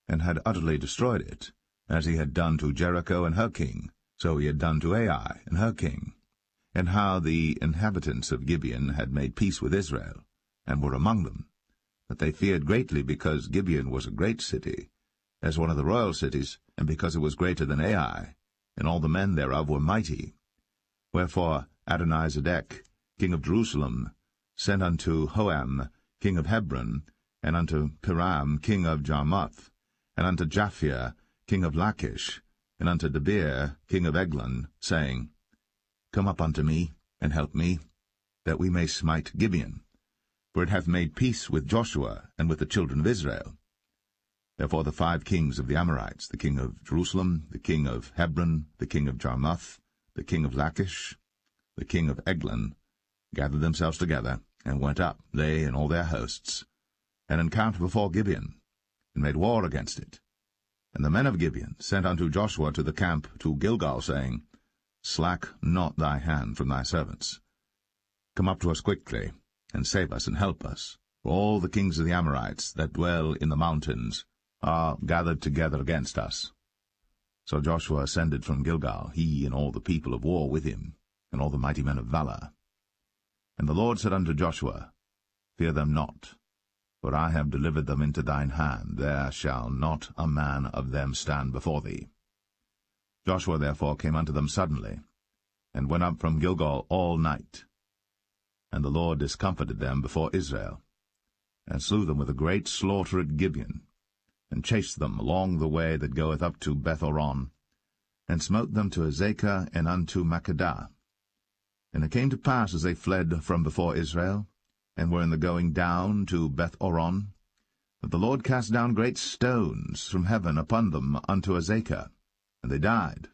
and had utterly destroyed it, as he had done to Jericho and her king, so he had done to Ai and her king, and how the inhabitants of Gibeon had made peace with Israel, and were among them, that they feared greatly, because Gibeon was a great city, as one of the royal cities, and because it was greater than Ai, and all the men thereof were mighty. Wherefore Adonizedek, king of Jerusalem, sent unto Hoam, king of Hebron, and unto Piram, king of Jarmuth, and unto Japhia, king of Lachish, and unto Debir, king of Eglon, saying, Come up unto me, and help me, that we may smite Gibeon, for it hath made peace with Joshua and with the children of Israel. Therefore the 5 kings of the Amorites, the king of Jerusalem, the king of Hebron, the king of Jarmuth, the king of Lachish, the king of Eglon, gathered themselves together, and went up, they and all their hosts, and encamped before Gibeon, and made war against it. And the men of Gibeon sent unto Joshua to the camp to Gilgal, saying, Slack not thy hand from thy servants. Come up to us quickly, and save us, and help us. For all the kings of the Amorites that dwell in the mountains are gathered together against us. So Joshua ascended from Gilgal, he and all the people of war with him, and all the mighty men of valor. And the Lord said unto Joshua, Fear them not, for I have delivered them into thine hand. There shall not a man of them stand before thee. Joshua therefore came unto them suddenly, and went up from Gilgal all night. And the Lord discomfited them before Israel, and slew them with a great slaughter at Gibeon, and chased them along the way that goeth up to Beth-horon, and smote them to Azekah and unto Makkedah. And it came to pass, as they fled from before Israel, and were in the going down to Beth-horon, that the Lord cast down great stones from heaven upon them unto Azekah, and they died.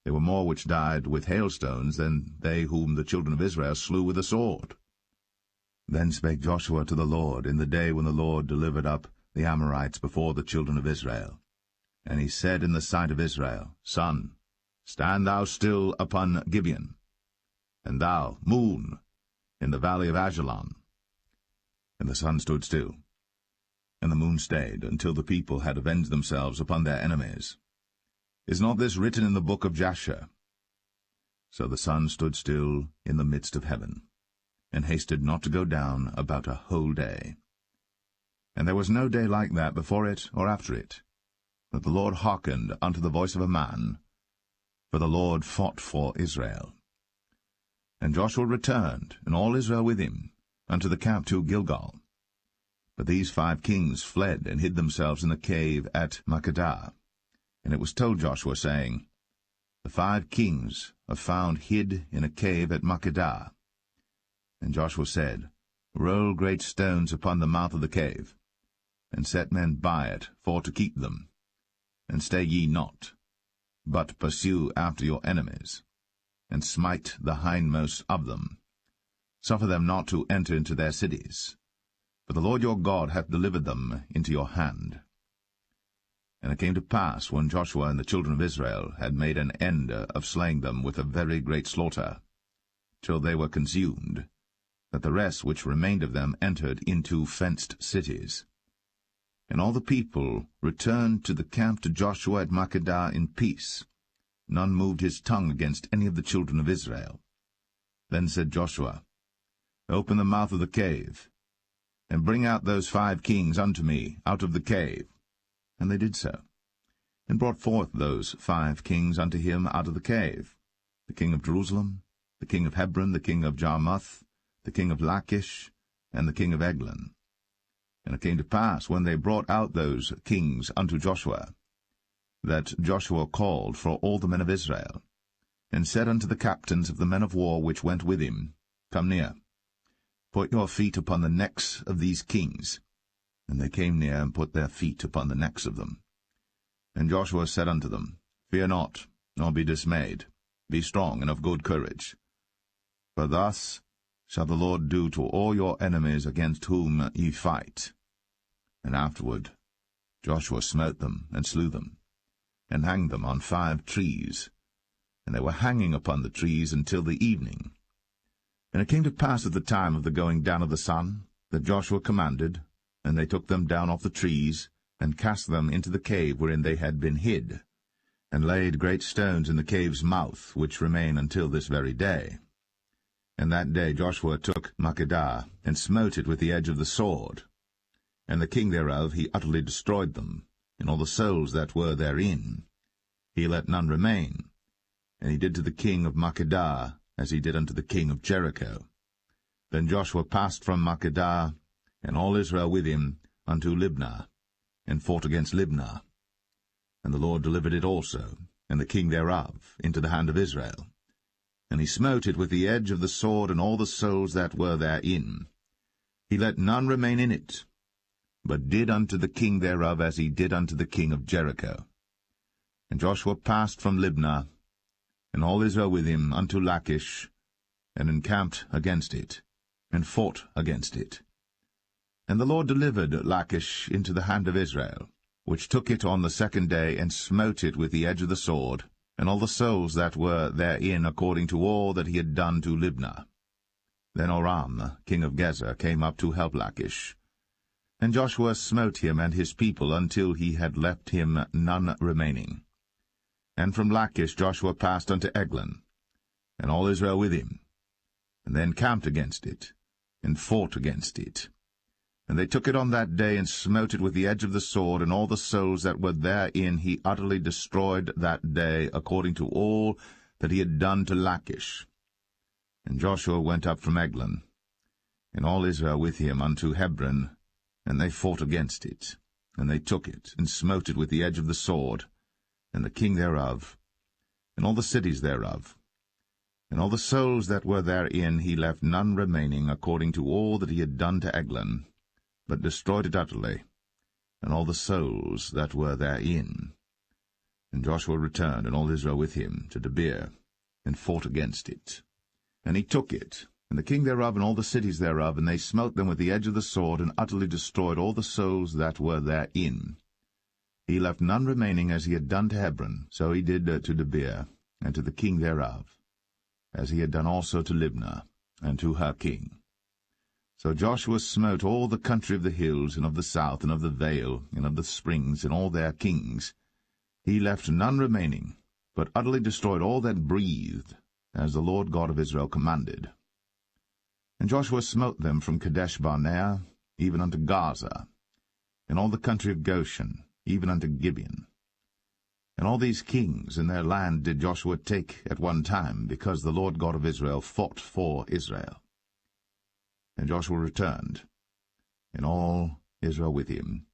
There were more which died with hailstones than they whom the children of Israel slew with the sword. Then spake Joshua to the Lord in the day when the Lord delivered up the Amorites before the children of Israel. And he said in the sight of Israel, Sun, stand thou still upon Gibeon, and thou, moon, in the valley of Ajalon. And the sun stood still, and the moon stayed, until the people had avenged themselves upon their enemies. Is not this written in the book of Jasher? So the sun stood still in the midst of heaven, and hasted not to go down about a whole day. And there was no day like that before it or after it, that the Lord hearkened unto the voice of a man, for the Lord fought for Israel. And Joshua returned, and all Israel with him, unto the camp to Gilgal. But these 5 kings fled, and hid themselves in the cave at Makkedah. And it was told Joshua, saying, The 5 kings are found hid in a cave at Makkedah. And Joshua said, Roll great stones upon the mouth of the cave, and set men by it for to keep them. And stay ye not, but pursue after your enemies, and smite the hindmost of them. Suffer them not to enter into their cities, for the Lord your God hath delivered them into your hand. And it came to pass, when Joshua and the children of Israel had made an end of slaying them with a very great slaughter, till they were consumed, that the rest which remained of them entered into fenced cities. And all the people returned to the camp to Joshua at Makkedah in peace. None moved his tongue against any of the children of Israel. Then said Joshua, Open the mouth of the cave, and bring out those 5 kings unto me out of the cave. And they did so, and brought forth those 5 kings unto him out of the cave, the king of Jerusalem, the king of Hebron, the king of Jarmuth, the king of Lachish, and the king of Eglon. And it came to pass, when they brought out those kings unto Joshua, that Joshua called for all the men of Israel, and said unto the captains of the men of war which went with him, Come near, put your feet upon the necks of these kings. And they came near, and put their feet upon the necks of them. And Joshua said unto them, Fear not, nor be dismayed. Be strong and of good courage. For thus shall the Lord do to all your enemies against whom ye fight. And afterward Joshua smote them, and slew them, and hanged them on 5 trees. And they were hanging upon the trees until the evening. And it came to pass at the time of the going down of the sun, that Joshua commanded, and they took them down off the trees, and cast them into the cave wherein they had been hid, and laid great stones in the cave's mouth, which remain until this very day. And that day Joshua took Makkedah, and smote it with the edge of the sword. And the king thereof he utterly destroyed them, and all the souls that were therein. He let none remain. And he did to the king of Makkedah as he did unto the king of Jericho. Then Joshua passed from Makkedah, and all Israel with him, unto Libnah, and fought against Libnah. And the Lord delivered it also, and the king thereof, into the hand of Israel. And he smote it with the edge of the sword, and all the souls that were therein. He let none remain in it, but did unto the king thereof as he did unto the king of Jericho. And Joshua passed from Libnah, and all Israel with him, unto Lachish, and encamped against it, and fought against it. And the Lord delivered Lachish into the hand of Israel, which took it on the second day, and smote it with the edge of the sword, and all the souls that were therein, according to all that he had done to Libnah. Then Oram, king of Gezer, came up to help Lachish. And Joshua smote him and his people until he had left him none remaining. And from Lachish Joshua passed unto Eglon, and all Israel with him, and they encamped against it, and fought against it. And they took it on that day, and smote it with the edge of the sword, and all the souls that were therein he utterly destroyed that day, according to all that he had done to Lachish. And Joshua went up from Eglon, and all Israel with him, unto Hebron, and they fought against it. And they took it, and smote it with the edge of the sword, and the king thereof, and all the cities thereof. And all the souls that were therein he left none remaining, according to all that he had done to Eglon, but destroyed it utterly, and all the souls that were therein. And Joshua returned, and all Israel with him, to Debir, and fought against it. And he took it, and the king thereof, and all the cities thereof, and they smote them with the edge of the sword, and utterly destroyed all the souls that were therein. He left none remaining, as he had done to Hebron, so he did to Debir, and to the king thereof, as he had done also to Libnah, and to her king. So Joshua smote all the country of the hills, and of the south, and of the vale, and of the springs, and all their kings. He left none remaining, but utterly destroyed all that breathed, as the Lord God of Israel commanded. And Joshua smote them from Kadesh-barnea, even unto Gaza, and all the country of Goshen, even unto Gibeon. And all these kings and their land did Joshua take at one time, because the Lord God of Israel fought for Israel. And Joshua returned, and all Israel with him,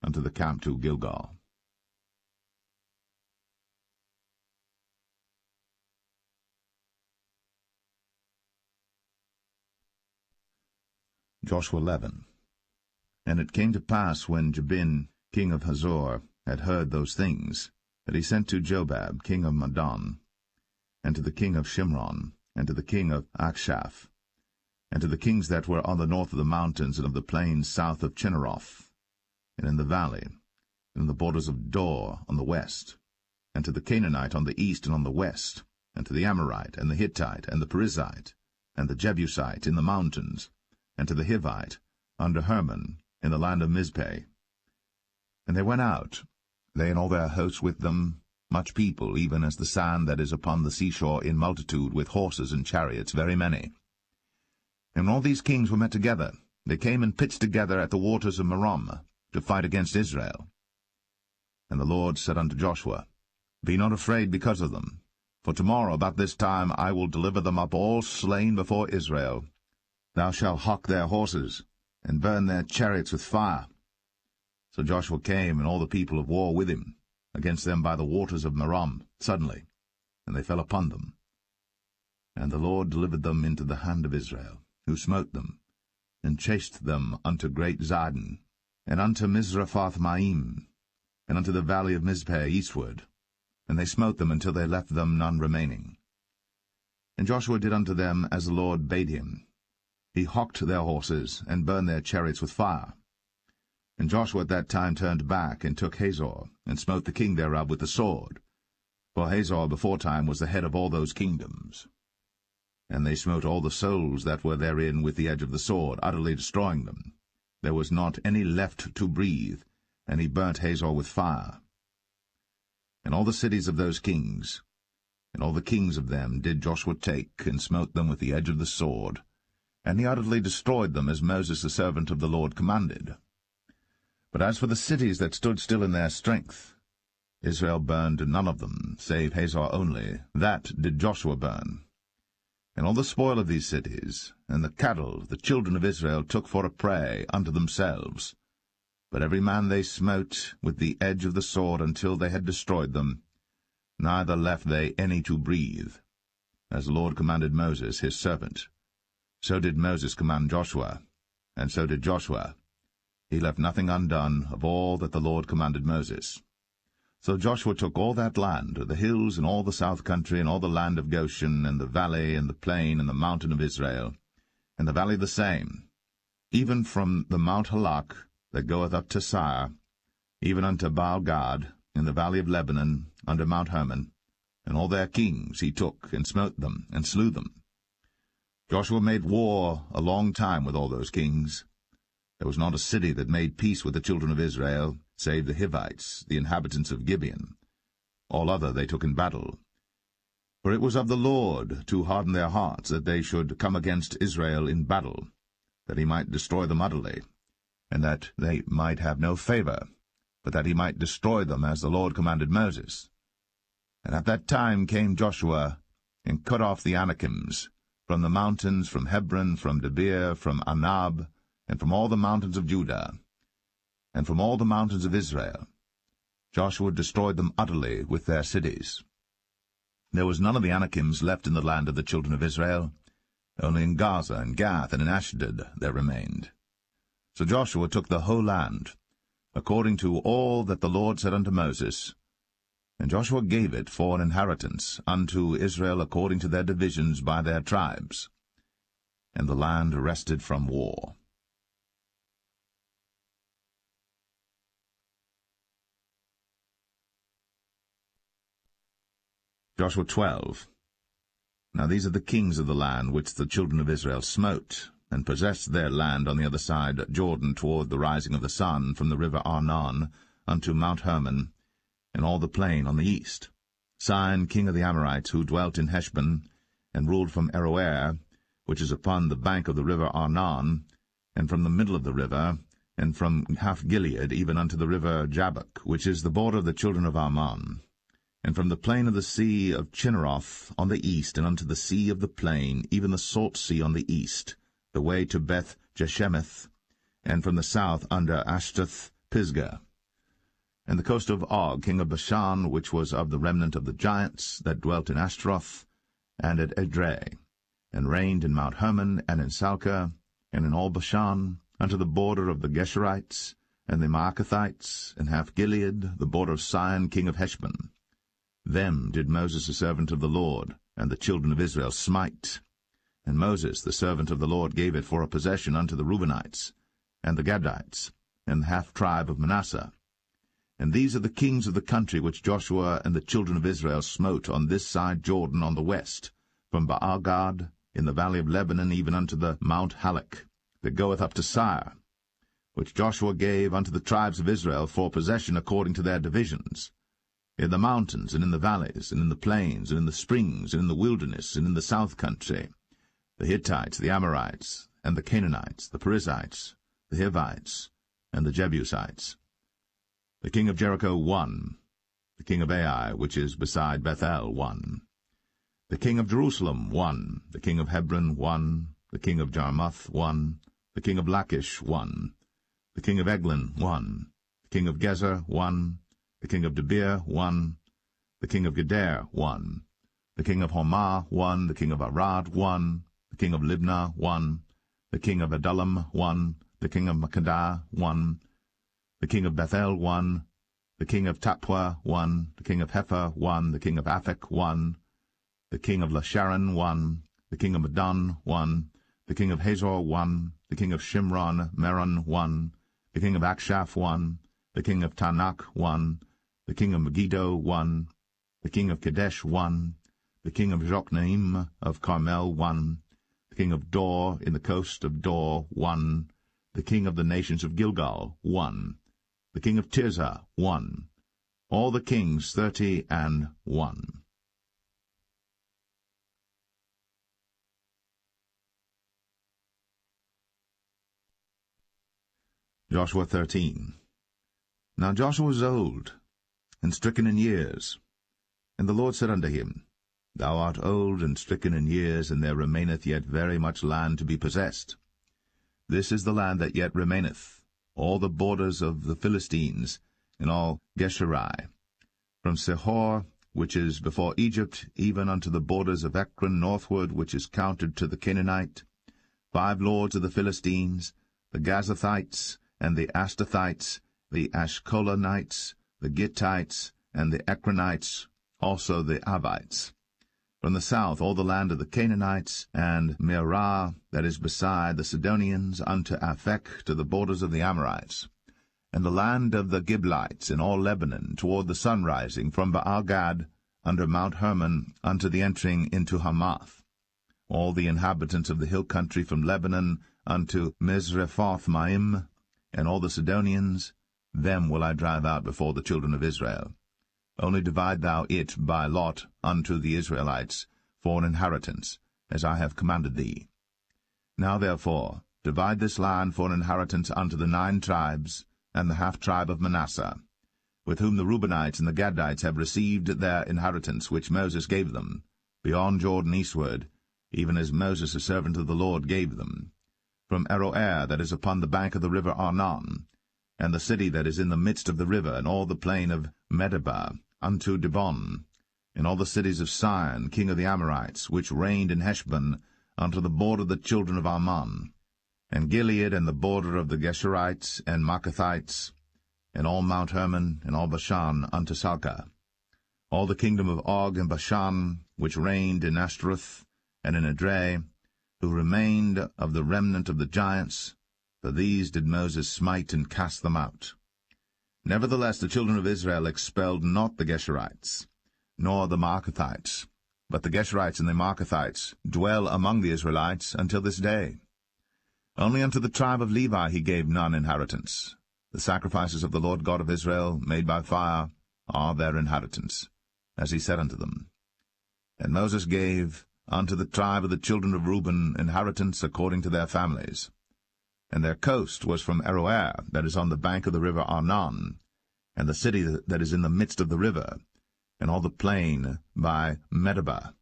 unto the camp to Gilgal. Joshua 11. And it came to pass, when Jabin, king of Hazor, had heard those things, that he sent to Jobab, king of Madon, and to the king of Shimron, and to the king of Achshaph, and to the kings that were on the north of the mountains, and of the plains south of Chinneroth, and in the valley, and in the borders of Dor on the west, and to the Canaanite on the east and on the west, and to the Amorite, and the Hittite, and the Perizzite, and the Jebusite in the mountains, and to the Hivite, under Hermon, in the land of Mizpeh. And they went out, they and all their hosts with them, much people, even as the sand that is upon the seashore in multitude, with horses and chariots, very many. And when all these kings were met together, they came and pitched together at the waters of Merom, to fight against Israel. And the Lord said unto Joshua, Be not afraid because of them, for tomorrow about this time I will deliver them up all slain before Israel. Thou shalt hock their horses, and burn their chariots with fire. So Joshua came, and all the people of war with him, against them by the waters of Merom, suddenly, and they fell upon them. And the Lord delivered them into the hand of Israel, who smote them, and chased them unto great Zidon, and unto Mizraphoth-maim, and unto the valley of Mizpeh eastward, and they smote them until they left them none remaining. And Joshua did unto them as the Lord bade him. He hocked their horses, and burned their chariots with fire. And Joshua at that time turned back, and took Hazor, and smote the king thereof with the sword. For Hazor beforetime was the head of all those kingdoms. And they smote all the souls that were therein with the edge of the sword, utterly destroying them. There was not any left to breathe, and he burnt Hazor with fire. And all the cities of those kings, and all the kings of them, did Joshua take, and smote them with the edge of the sword, and he utterly destroyed them, as Moses the servant of the Lord commanded. But as for the cities that stood still in their strength, Israel burned none of them, save Hazor only. That did Joshua burn. And all the spoil of these cities, and the cattle, the children of Israel took for a prey unto themselves. But every man they smote with the edge of the sword until they had destroyed them, neither left they any to breathe, as the Lord commanded Moses his servant. So did Moses command Joshua, and so did Joshua. He left nothing undone of all that the Lord commanded Moses. So Joshua took all that land, the hills, and all the south country, and all the land of Goshen, and the valley, and the plain, and the mountain of Israel, and the valley the same, even from the Mount Halak, that goeth up to Sire, even unto Baal-gad, in the valley of Lebanon, under Mount Hermon, and all their kings he took, and smote them, and slew them. Joshua made war a long time with all those kings. There was not a city that made peace with the children of Israel, save the Hivites, the inhabitants of Gibeon. All other they took in battle. For it was of the Lord to harden their hearts, that they should come against Israel in battle, that he might destroy them utterly, and that they might have no favor, but that he might destroy them as the Lord commanded Moses. And at that time came Joshua, and cut off the Anakims, from the mountains, from Hebron, from Debir, from Anab, and from all the mountains of Judah, and from all the mountains of Israel. Joshua destroyed them utterly with their cities. There was none of the Anakims left in the land of the children of Israel. Only in Gaza and Gath and in Ashdod there remained. So Joshua took the whole land, according to all that the Lord said unto Moses. And Joshua gave it for an inheritance unto Israel according to their divisions by their tribes. And the land rested from war. Joshua 12. Now these are the kings of the land which the children of Israel smote, and possessed their land on the other side Jordan toward the rising of the sun, from the river Arnon unto Mount Hermon, and all the plain on the east. Sihon king of the Amorites, who dwelt in Heshbon, and ruled from Aroer, which is upon the bank of the river Arnon, and from the middle of the river, and from half Gilead even unto the river Jabbok, which is the border of the children of Ammon, and from the plain of the sea of Chinneroth on the east, and unto the sea of the plain, even the salt sea on the east, the way to Beth Jeshemeth, and from the south under Ashtath Pisgah, and the coast of Og, king of Bashan, which was of the remnant of the giants that dwelt in Ashtaroth, and at Edrei, and reigned in Mount Hermon, and in Salcah, and in all Bashan, unto the border of the Geshurites, and the Maacathites, and half Gilead, the border of Sihon king of Heshbon. Them did Moses the servant of the Lord, and the children of Israel smite. And Moses the servant of the Lord gave it for a possession unto the Reubenites, and the Gadites, and the half-tribe of Manasseh. And these are the kings of the country which Joshua and the children of Israel smote on this side Jordan on the west, from Baal-gad in the valley of Lebanon even unto the Mount Halak, that goeth up to Sire, which Joshua gave unto the tribes of Israel for possession according to their divisions, in the mountains, and in the valleys, and in the plains, and in the springs, and in the wilderness, and in the south country, the Hittites, the Amorites, and the Canaanites, the Perizzites, the Hivites, and the Jebusites. The king of Jericho won, the king of Ai, which is beside Bethel, won. The king of Jerusalem won, the king of Hebron won, the king of Jarmuth won, the king of Lachish won, the king of Eglon won, the king of Gezer won, the king of Debir won, the king of Geder won, the king of Hormah won, the king of Arad won, the king of Libnah won, the king of Adullam won, the king of Makkedah won, the king of Bethel won, the king of Tappuah won, the king of Hepher won, the king of Aphek won, the king of Lasharon won, the king of Madon won, the king of Hazor won, the king of Shimron Meron won, the king of Akshaph won, the king of Tanakh won, the king of Megiddo won, the king of Kadesh won, the king of Jokneam of Carmel won, the king of Dor in the coast of Dor won, the king of the nations of Gilgal won, the king of Tirzah won, all the kings 30-1. Joshua 13. Now Joshua was old, and stricken in years. And the Lord said unto him, Thou art old and stricken in years, and there remaineth yet very much land to be possessed. This is the land that yet remaineth, all the borders of the Philistines, and all Geshuri, from Sihor, which is before Egypt, even unto the borders of Ekron northward, which is counted to the Canaanite, 5 lords of the Philistines, the Gazathites, and the Ashtothites, the Ashkolanites, the Gittites, and the Ekronites, also the Avites. From the south all the land of the Canaanites, and Mearah, that is beside the Sidonians, unto Aphek, to the borders of the Amorites, and the land of the Giblites in all Lebanon, toward the sunrising, from Baal-gad under Mount Hermon unto the entering into Hamath. All the inhabitants of the hill country from Lebanon unto Misrephoth-maim, and all the Sidonians, them will I drive out before the children of Israel. Only divide thou it by lot unto the Israelites for an inheritance, as I have commanded thee. Now therefore divide this land for an inheritance unto the 9 tribes, and the half-tribe of Manasseh, with whom the Reubenites and the Gadites have received their inheritance, which Moses gave them, beyond Jordan eastward, even as Moses the servant of the Lord gave them, from Aroer, that is upon the bank of the river Arnon, and the city that is in the midst of the river, and all the plain of Medeba, unto Dibon, and all the cities of Sihon, king of the Amorites, which reigned in Heshbon, unto the border of the children of Ammon, and Gilead, and the border of the Geshurites and Maacathites, and all Mount Hermon, and all Bashan, unto Salcah, all the kingdom of Og and Bashan, which reigned in Ashtaroth and in Edrei, who remained of the remnant of the giants, for these did Moses smite and cast them out. Nevertheless the children of Israel expelled not the Geshurites, nor the Maacathites, but the Geshurites and the Maacathites dwell among the Israelites until this day. Only unto the tribe of Levi he gave none inheritance. The sacrifices of the Lord God of Israel, made by fire, are their inheritance, as he said unto them. And Moses gave unto the tribe of the children of Reuben inheritance according to their families. And their coast was from Aroer, that is on the bank of the river Arnon, and the city that is in the midst of the river, and all the plain by Medeba,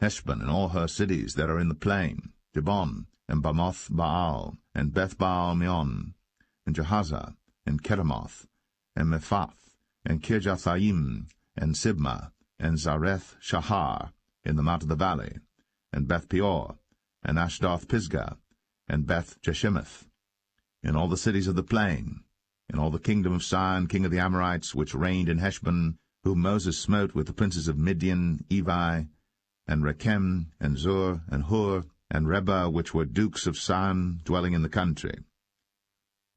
Heshbon, and all her cities that are in the plain, Dibon, and Bamoth Baal, and Beth-baal-meon, and Jahaza, and Kedemoth, and Mephath, and Kirjathaim, and Sibmah, and Zareth Shahar, in the mount of the valley, and Beth-peor, and Ashdoth-Pisgah, and Beth-Jeshimoth, in all the cities of the plain, in all the kingdom of Sihon, king of the Amorites, which reigned in Heshbon, whom Moses smote with the princes of Midian, Evi, and Rechem, and Zur, and Hur, and Reba, which were dukes of Sihon, dwelling in the country.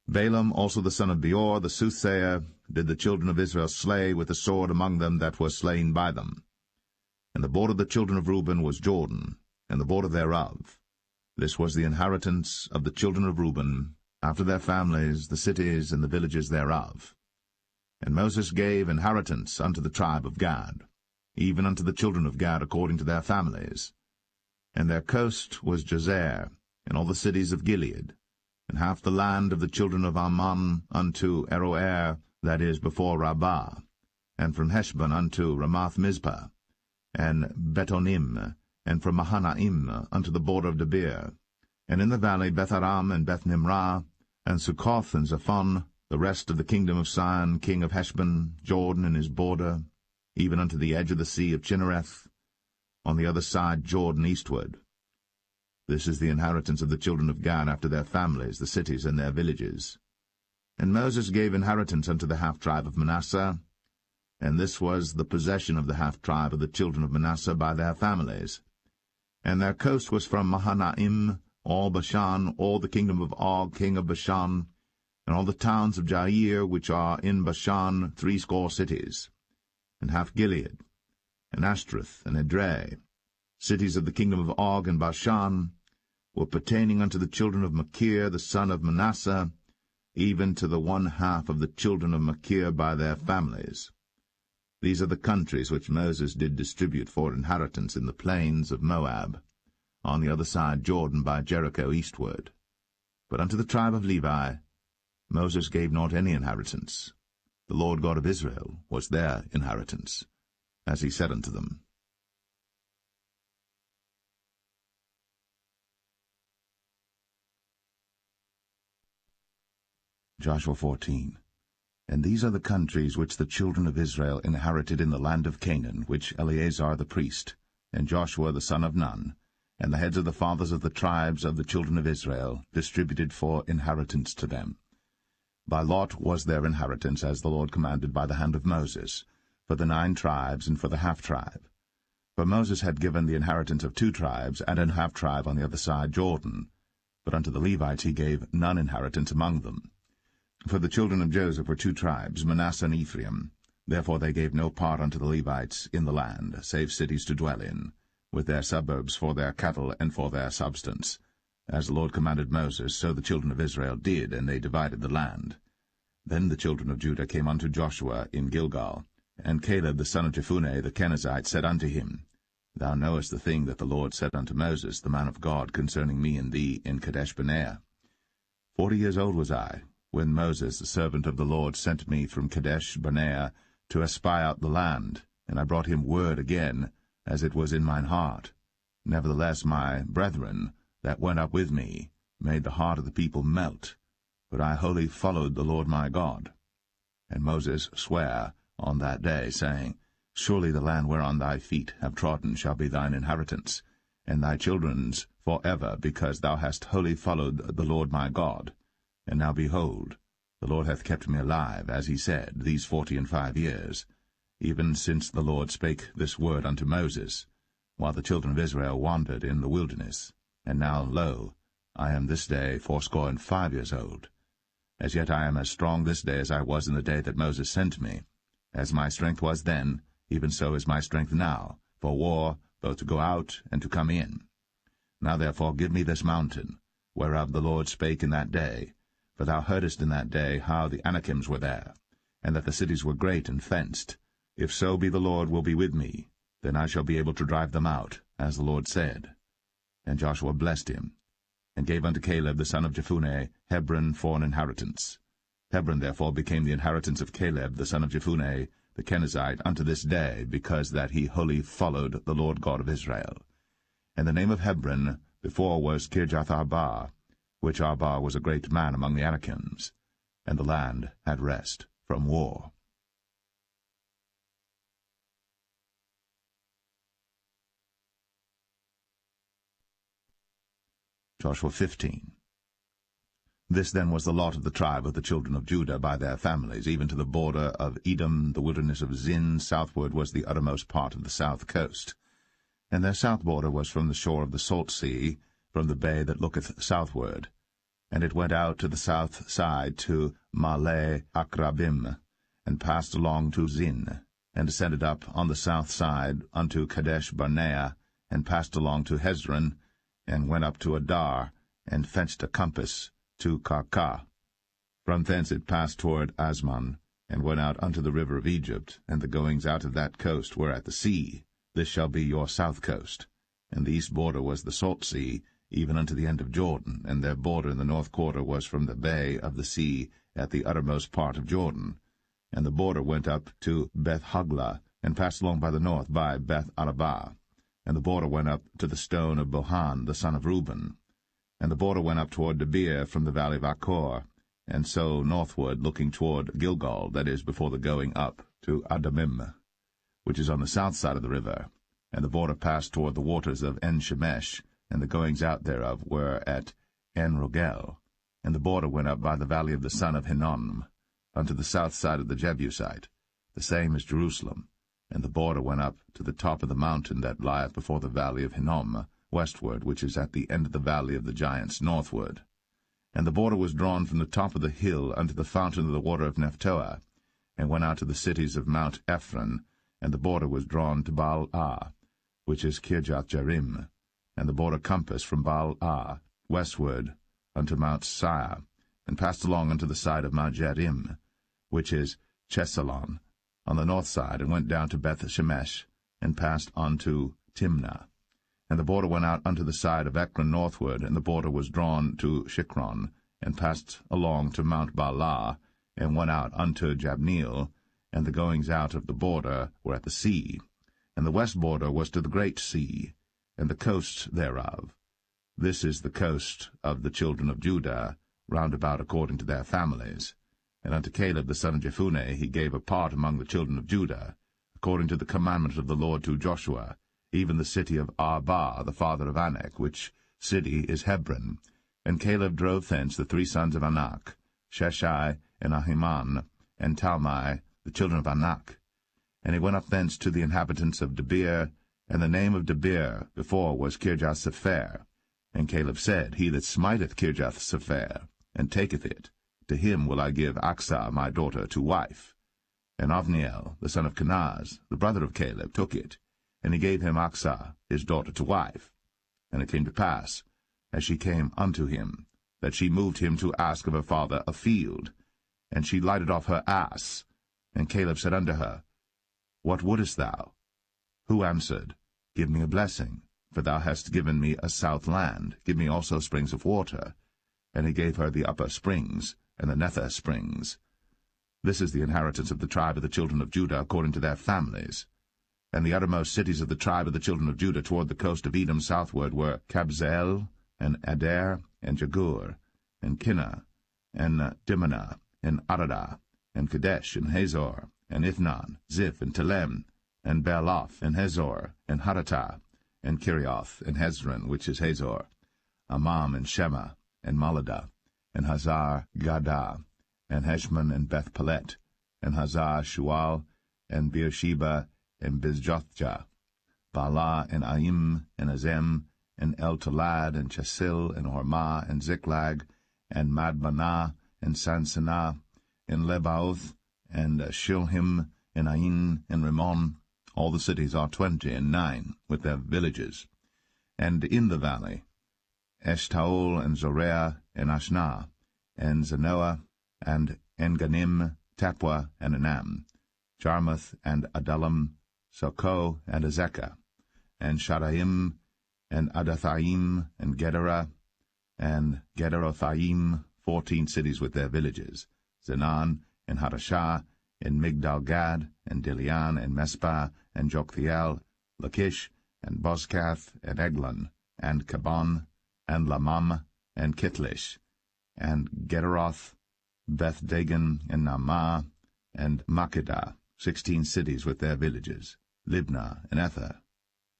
Balaam also the son of Beor, the soothsayer, did the children of Israel slay with the sword among them that were slain by them. And the border of the children of Reuben was Jordan, and the border thereof. This was the inheritance of the children of Reuben, after their families, the cities and the villages thereof. And Moses gave inheritance unto the tribe of Gad, even unto the children of Gad according to their families. And their coast was Jazer, and all the cities of Gilead, and half the land of the children of Ammon unto Aroer, that is before Rabbah, and from Heshbon unto Ramath-mizpah, and Betonim, and from Mahanaim unto the border of Debir, and in the valley Beth-aram and Beth-nimrah, and Succoth and Zaphon, the rest of the kingdom of Sihon, king of Heshbon, Jordan and his border, even unto the edge of the sea of Chinnereth, on the other side Jordan eastward. This is the inheritance of the children of Gad after their families, the cities and their villages. And Moses gave inheritance unto the half-tribe of Manasseh, and this was the possession of the half-tribe of the children of Manasseh by their families. And their coast was from Mahanaim, all Bashan, all the kingdom of Og, king of Bashan, and all the towns of Jair, which are in Bashan, 80 cities, and half Gilead, and Ashtaroth, and Edrei, cities of the kingdom of Og and Bashan, were pertaining unto the children of Machir, the son of Manasseh, even to the 1/2 of the children of Machir by their families. These are the countries which Moses did distribute for inheritance in the plains of Moab, on the other side Jordan by Jericho eastward. But unto the tribe of Levi Moses gave not any inheritance. The Lord God of Israel was their inheritance, as he said unto them. Joshua 14. And these are the countries which the children of Israel inherited in the land of Canaan, which Eleazar the priest, and Joshua the son of Nun, and the heads of the fathers of the tribes of the children of Israel, distributed for inheritance to them. By lot was their inheritance, as the Lord commanded by the hand of Moses, for the 9 tribes and for the half-tribe. For Moses had given the inheritance of 2 tribes and an half-tribe on the other side Jordan, but unto the Levites he gave none inheritance among them. For the children of Joseph were 2 tribes, Manasseh and Ephraim. Therefore they gave no part unto the Levites in the land, save cities to dwell in, with their suburbs for their cattle and for their substance. As the Lord commanded Moses, so the children of Israel did, and they divided the land. Then the children of Judah came unto Joshua in Gilgal, and Caleb the son of Jephunneh the Kenizzite said unto him, Thou knowest the thing that the Lord said unto Moses, the man of God, concerning me and thee in Kadesh-barnea. 40 years old was I, when Moses, the servant of the Lord, sent me from Kadesh-barnea to espy out the land, and I brought him word again, as it was in mine heart. Nevertheless my brethren that went up with me made the heart of the people melt, but I wholly followed the Lord my God. And Moses sware on that day, saying, Surely the land whereon thy feet have trodden shall be thine inheritance, and thy children's for ever, because thou hast wholly followed the Lord my God. And now behold, the Lord hath kept me alive, as he said, these 45 years, even since the Lord spake this word unto Moses, while the children of Israel wandered in the wilderness. And now, lo, I am this day 85 years old. As yet I am as strong this day as I was in the day that Moses sent me. As my strength was then, even so is my strength now, for war, both to go out and to come in. Now therefore give me this mountain, whereof the Lord spake in that day, for thou heardest in that day how the Anakims were there, and that the cities were great and fenced. If so be the Lord will be with me, then I shall be able to drive them out, as the Lord said. And Joshua blessed him, and gave unto Caleb the son of Jephunneh Hebron for an inheritance. Hebron therefore became the inheritance of Caleb the son of Jephunneh the Kenizzite unto this day, because that he wholly followed the Lord God of Israel. And the name of Hebron before was Kirjath-Arba, which Arba was a great man among the Anakims, and the land had rest from war. Joshua 15. This then was the lot of the tribe of the children of Judah by their families, even to the border of Edom, the wilderness of Zin. Southward was the uttermost part of the south coast. And their south border was from the shore of the salt sea, from the bay that looketh southward. And it went out to the south side to Male Akrabim, and passed along to Zin, and descended up on the south side unto Kadesh-barnea, and passed along to Hezron, and went up to Adar, and fenced a compass to Karkah. From thence it passed toward Asmon, and went out unto the river of Egypt, and the goings out of that coast were at the sea. This shall be your south coast. And the east border was the salt sea, even unto the end of Jordan, and their border in the north quarter was from the bay of the sea at the uttermost part of Jordan. And the border went up to Beth-hoglah, and passed along by the north by Beth-arabah. And the border went up to the stone of Bohan the son of Reuben. And the border went up toward Debir from the valley of Achor, and so northward, looking toward Gilgal, that is, before the going up to Adamim, which is on the south side of the river. And the border passed toward the waters of En-shemesh, and the goings out thereof were at En-rogel. And the border went up by the valley of the son of Hinnom, unto the south side of the Jebusite, the same as Jerusalem. And the border went up to the top of the mountain that lieth before the valley of Hinnom, westward, which is at the end of the valley of the giants northward. And the border was drawn from the top of the hill unto the fountain of the water of Nephtoah, and went out to the cities of Mount Ephron, and the border was drawn to Baal-ah, which is Kirjath-jearim, and the border compassed from Baal-ah westward unto Mount Seir, and passed along unto the side of Mount Jearim, which is Chesalon, on the north side, and went down to Beth-shemesh, and passed on to Timnah. And the border went out unto the side of Ekron northward, and the border was drawn to Shikron, and passed along to Mount Baalah, and went out unto Jabneel, and the goings out of the border were at the sea. And the west border was to the great sea, and the coasts thereof. This is the coast of the children of Judah, round about according to their families. And unto Caleb the son of Jephunneh he gave a part among the children of Judah, according to the commandment of the Lord to Joshua, even the city of Arba, the father of Anak, which city is Hebron. And Caleb drove thence the 3 sons of Anak, Sheshai, and Ahiman, and Talmai, the children of Anak. And he went up thence to the inhabitants of Debir, and the name of Debir before was Kirjath-sepher. And Caleb said, He that smiteth Kirjath-sepher, and taketh it, to him will I give Achsah my daughter to wife. And Othniel, the son of Kenaz, the brother of Caleb, took it, and he gave him Achsah his daughter to wife. And it came to pass, as she came unto him, that she moved him to ask of her father a field. And she lighted off her ass. And Caleb said unto her, What wouldest thou? Who answered, Give me a blessing, for thou hast given me a south land, give me also springs of water. And he gave her the upper springs, and the nether springs. This is the inheritance of the tribe of the children of Judah according to their families. And the uttermost cities of the tribe of the children of Judah toward the coast of Edom southward were Kabzeel, and Adair, and Jagur, and Kinnah, and Dimnah, and Aradah, and Kadesh, and Hazor, and Ithnan, Ziph, and Telem, and Bealoth, and Hazor, and Haratah, and Kirioth, and Hezron, which is Hazor, Amam, and Shema, and Maladah, and Hazar-Gadah, and Heshmon, and Beth-Pelet, and Hazar-Shual, and Beersheba, and Bizjothjah, Baalah, and Aim, and Azem, and El-Talad, and Chesil, and Hormah, and Ziklag, and Madmanah, and Sansanah, and Lebaoth, and Shilhim, and Ain, and Rimmon. All the cities are 29, with their villages. And in the valley, Eshtaol, and Zoreah, and Ashnah, and Zanoah, and Enganim, Tapua, and Anam, Jarmuth, and Adullam, Sokoh, and Azekah, and Shadaim, and Adathaim, and Gederah, and Gederothaim, 14 cities with their villages, Zenan, and Hadashah, and Migdal-Gad, and Dilian, and Mespah, and Joktheel, Lachish, and Bozkath, and Eglon, and Kabon, and Lamam, and Kitlish, and Gederoth, Beth-Dagon, and Naamah, and Makkedah, 16 cities with their villages, Libnah, and Ether,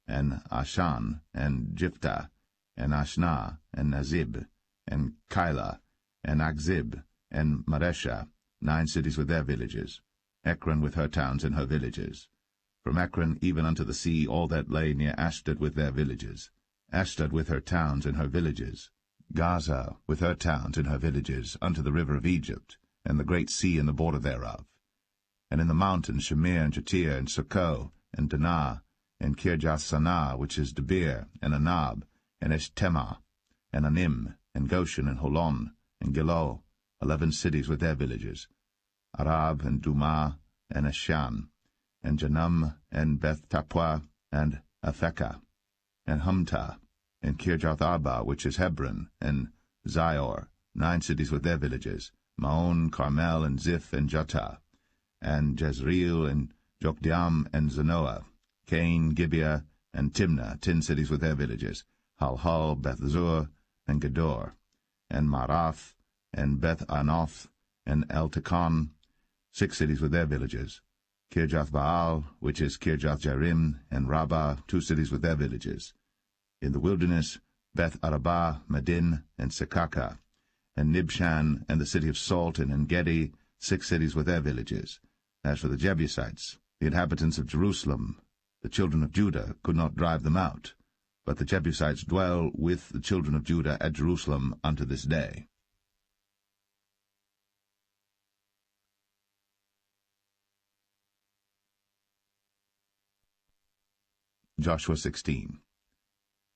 and Ashan, and Jiphthah, and Ashnah, and Nazib, and Keilah, and Akzib, and Maresha, 9 cities with their villages, Ekron with her towns and her villages. From Ekron even unto the sea all that lay near Ashdod with their villages, Ashdod with her towns and her villages, Gaza with her towns and her villages, unto the river of Egypt, and the great sea and the border thereof. And in the mountains Shamir, and Jatir, and Sokoh, and Danah, and Kirjath-Sanah, which is Debir, and Anab, and Eshtema, and Anim, and Goshen, and Holon, and Gilo, 11 cities with their villages, Arab, and Dumah, and Eshan, and Janum, and Beth-Tapua, and Aphekah, and Humtah, and Kirjath-Arba, which is Hebron, and Zior, 9 cities with their villages, Maon, Carmel, and Ziph, and Juttah, and Jezreel, and Jokdeam, and Zanoah, Cain, Gibeah, and Timnah, 10 cities with their villages, Halhal, Beth-zur, and Gedor, and Marath, and Beth-Anoth, and El-Tekon, 6 cities with their villages, Kirjath-Baal, which is Kirjath-Jearim, and Rabbah, 2 cities with their villages. In the wilderness, Beth-Arabah, Medin, and Sekaka, and Nibshan, and the city of Salt, and En-Gedi, 6 cities with their villages. As for the Jebusites, the inhabitants of Jerusalem, the children of Judah could not drive them out, but the Jebusites dwell with the children of Judah at Jerusalem unto this day. Joshua 16.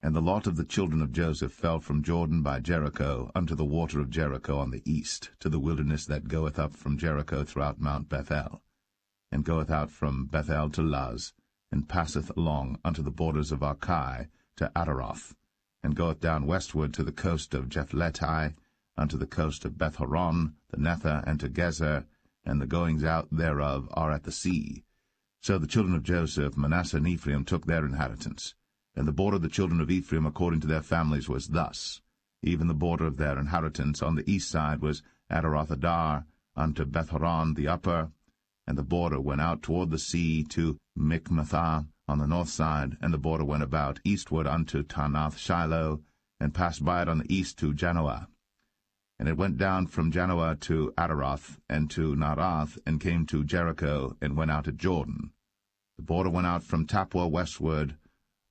And the lot of the children of Joseph fell from Jordan by Jericho unto the water of Jericho on the east, to the wilderness that goeth up from Jericho throughout Mount Bethel, and goeth out from Bethel to Luz, and passeth along unto the borders of Archai to Ataroth, and goeth down westward to the coast of Jephletai, unto the coast of Beth-horon, the Nether, and to Gezer, and the goings out thereof are at the sea. So the children of Joseph, Manasseh, and Ephraim took their inheritance. And the border of the children of Ephraim according to their families was thus. Even the border of their inheritance on the east side was Ataroth-Adar unto Beth-horon the upper, and the border went out toward the sea to Michmethah on the north side, and the border went about eastward unto Taanath-Shiloh, and passed by it on the east to Janoah. And it went down from Janoah to Ataroth, and to Naarath, and came to Jericho, and went out at Jordan. The border went out from Tappuah westward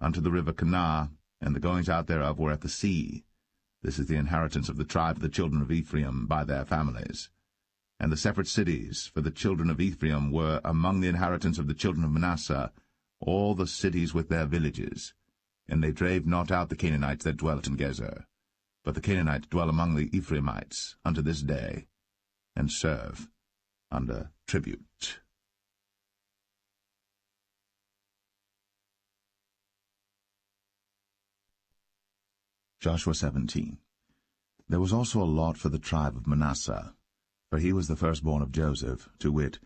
unto the river Kanah, and the goings out thereof were at the sea. This is the inheritance of the tribe of the children of Ephraim by their families. And the separate cities for the children of Ephraim were among the inheritance of the children of Manasseh, all the cities with their villages. And they drave not out the Canaanites that dwelt in Gezer. But the Canaanites dwell among the Ephraimites unto this day, and serve under tribute. Joshua 17. There was also a lot for the tribe of Manasseh, for he was the firstborn of Joseph, to wit,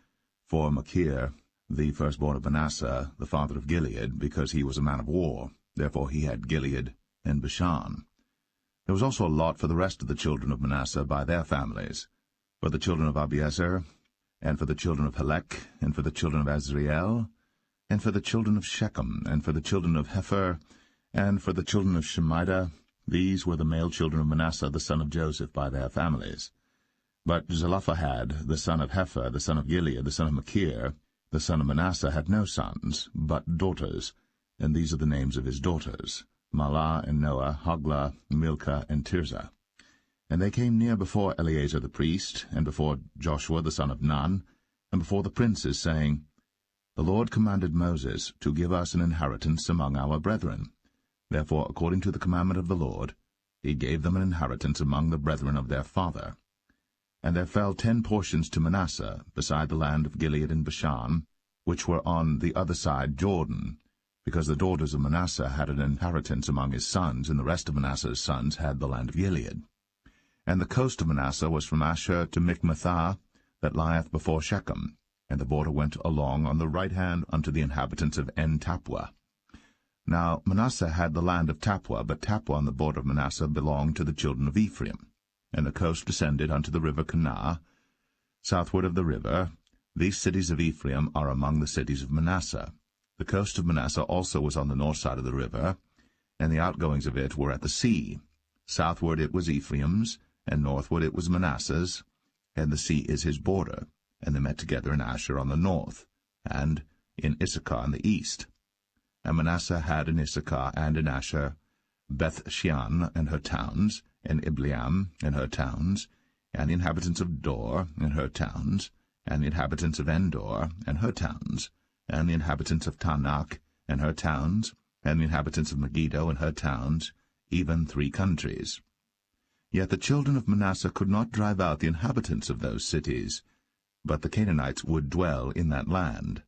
for Machir, the firstborn of Manasseh, the father of Gilead, because he was a man of war. Therefore he had Gilead and Bashan. There was also a lot for the rest of the children of Manasseh by their families, for the children of Abiezer, and for the children of Helek, and for the children of Azriel, and for the children of Shechem, and for the children of Hepher, and for the children of Shemida. These were the male children of Manasseh the son of Joseph by their families. But Zelophehad, the son of Hepher, the son of Gilead, the son of Machir, the son of Manasseh, had no sons, but daughters, and these are the names of his daughters, Mahlah and Noah, Hoglah, Milcah, and Tirzah. And they came near before Eleazar the priest, and before Joshua the son of Nun, and before the princes, saying, The Lord commanded Moses to give us an inheritance among our brethren. Therefore, according to the commandment of the Lord, he gave them an inheritance among the brethren of their father. And there fell 10 portions to Manasseh, beside the land of Gilead and Bashan, which were on the other side Jordan, because the daughters of Manasseh had an inheritance among his sons, and the rest of Manasseh's sons had the land of Gilead. And the coast of Manasseh was from Asher to Michmethah, that lieth before Shechem, and the border went along on the right hand unto the inhabitants of En-Tappuah. Now Manasseh had the land of Tappuah, but Tappuah on the border of Manasseh belonged to the children of Ephraim. And the coast descended unto the river Kanah, southward of the river. These cities of Ephraim are among the cities of Manasseh. The coast of Manasseh also was on the north side of the river, and the outgoings of it were at the sea. Southward it was Ephraim's, and northward it was Manasseh's, and the sea is his border. And they met together in Asher on the north, and in Issachar on the east. And Manasseh had in Issachar and in Asher Beth-shean and her towns, and Ibleam and her towns, and the inhabitants of Dor and her towns, and the inhabitants of Endor and her towns, and the inhabitants of Tanakh and her towns, and the inhabitants of Megiddo and her towns, even 3 countries. Yet the children of Manasseh could not drive out the inhabitants of those cities, but the Canaanites would dwell in that land.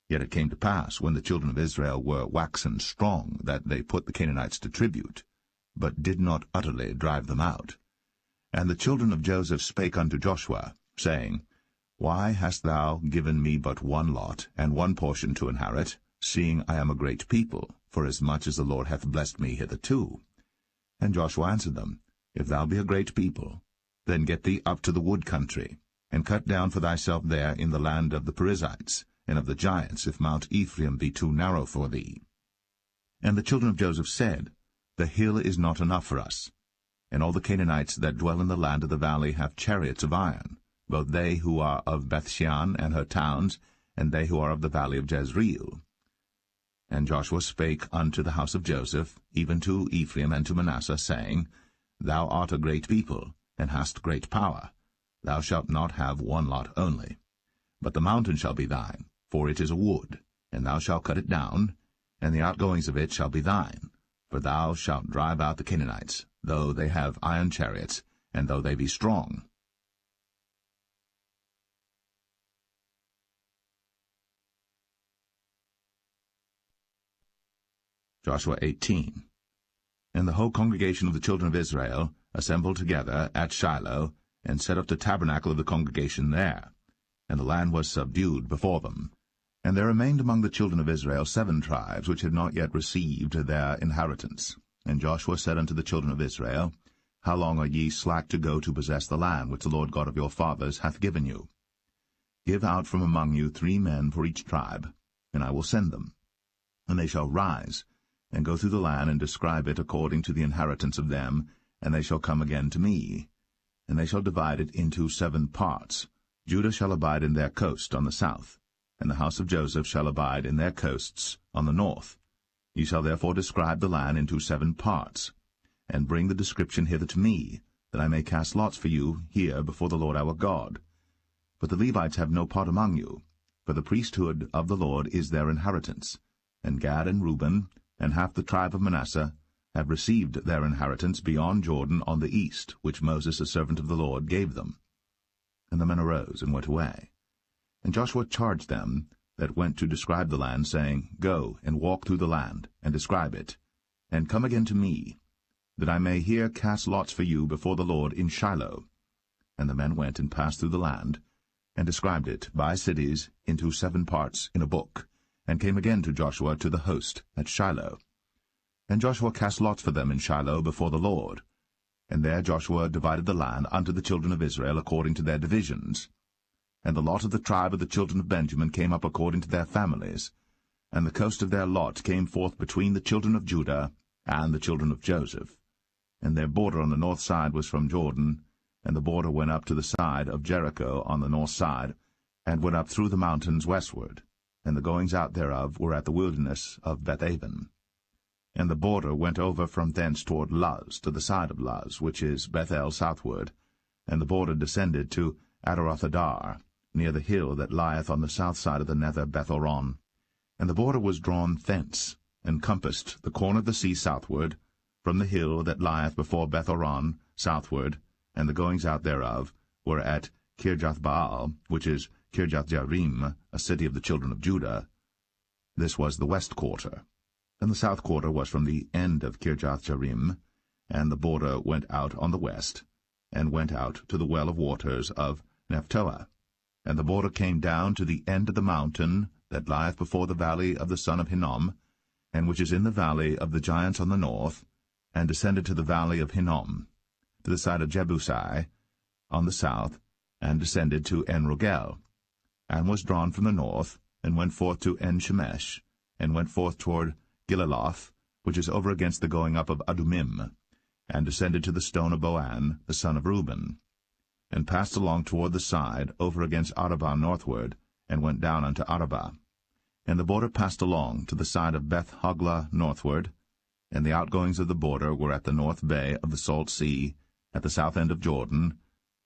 Yet it came to pass, when the children of Israel were waxen strong, that they put the Canaanites to tribute, but did not utterly drive them out. And the children of Joseph spake unto Joshua, saying, Why hast thou given me but one lot, and one portion to inherit, seeing I am a great people, forasmuch as the Lord hath blessed me hitherto? And Joshua answered them, If thou be a great people, then get thee up to the wood country, and cut down for thyself there in the land of the Perizzites, and of the giants, if Mount Ephraim be too narrow for thee. And the children of Joseph said, The hill is not enough for us. And all the Canaanites that dwell in the land of the valley have chariots of iron, both they who are of Beth-shean and her towns, and they who are of the valley of Jezreel. And Joshua spake unto the house of Joseph, even to Ephraim and to Manasseh, saying, Thou art a great people, and hast great power. Thou shalt not have one lot only. But the mountain shall be thine, for it is a wood, and thou shalt cut it down, and the outgoings of it shall be thine. For thou shalt drive out the Canaanites, though they have iron chariots, and though they be strong. Joshua 18. And the whole congregation of the children of Israel assembled together at Shiloh, and set up the tabernacle of the congregation there. And the land was subdued before them. And there remained among the children of Israel 7 tribes, which had not yet received their inheritance. And Joshua said unto the children of Israel, How long are ye slack to go to possess the land which the Lord God of your fathers hath given you? Give out from among you 3 men for each tribe, and I will send them. And they shall rise, and go through the land, and describe it according to the inheritance of them, and they shall come again to me. And they shall divide it into 7 parts. Judah shall abide in their coast on the south, and the house of Joseph shall abide in their coasts on the north. Ye shall therefore describe the land into 7 parts, and bring the description hither to me, that I may cast lots for you here before the Lord our God. But the Levites have no part among you, for the priesthood of the Lord is their inheritance. And Gad and Reuben, and half the tribe of Manasseh, have received their inheritance beyond Jordan on the east, which Moses, a servant of the Lord, gave them. And the men arose and went away. And Joshua charged them that went to describe the land, saying, Go and walk through the land, and describe it, and come again to me, that I may here cast lots for you before the Lord in Shiloh. And the men went and passed through the land, and described it by cities into 7 parts in a book, and came again to Joshua to the host at Shiloh. And Joshua cast lots for them in Shiloh before the Lord. And there Joshua divided the land unto the children of Israel according to their divisions. And the lot of the tribe of the children of Benjamin came up according to their families, and the coast of their lot came forth between the children of Judah and the children of Joseph. And their border on the north side was from Jordan, and the border went up to the side of Jericho on the north side, and went up through the mountains westward, and the goings out thereof were at the wilderness of Bethaven. And the border went over from thence toward Luz, to the side of Luz, which is Bethel southward, and the border descended to Adarothadar, near the hill that lieth on the south side of the nether Bethoron. And the border was drawn thence, and compassed the corner of the sea southward, from the hill that lieth before Bethoron southward, and the goings out thereof were at Kirjathbaal, which is Kirjathjearim, a city of the children of Judah. This was the west quarter. And the south quarter was from the end of Kirjathjearim, and the border went out on the west, and went out to the well of waters of Nephtoah. And the border came down to the end of the mountain that lieth before the valley of the son of Hinnom, and which is in the valley of the giants on the north, and descended to the valley of Hinnom, to the side of Jebusai on the south, and descended to En-Rogel, and was drawn from the north, and went forth to En-Shemesh, and went forth toward Gilaloth, which is over against the going up of Adumim, and descended to the stone of Boan, the son of Reuben, and passed along toward the side, over against Arabah northward, and went down unto Arabah. And the border passed along to the side of Beth-Hoglah northward, and the outgoings of the border were at the north bay of the Salt Sea, at the south end of Jordan.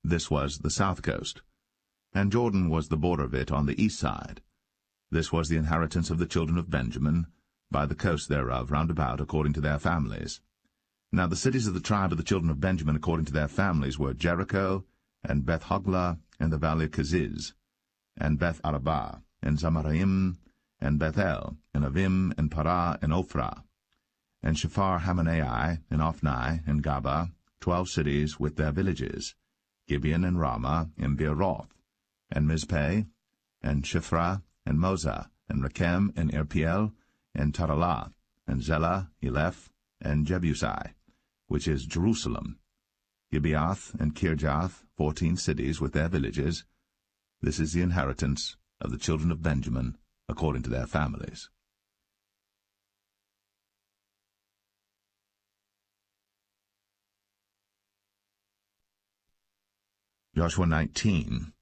This was the south coast. And Jordan was the border of it on the east side. This was the inheritance of the children of Benjamin, by the coast thereof round about, according to their families. Now the cities of the tribe of the children of Benjamin according to their families were Jericho, and Beth-Hoglah, and the valley of Keziz, and Beth-Arabah, and Zamaraim, and Bethel, and Avim, and Parah, and Ophrah, and Shephar-Hamanai, and Ophni, and Gaba, 12 cities with their villages, Gibeon, and Ramah, and Beeroth, and Mizpeh, and Shiphrah, and Moza, and Rechem, and Irpiel, and Taralah, and Zelah, Eleph, and Jebusai, which is Jerusalem, Gibeath, and Kirjath, 14 cities with their villages. This is the inheritance of the children of Benjamin, according to their families. Joshua 19.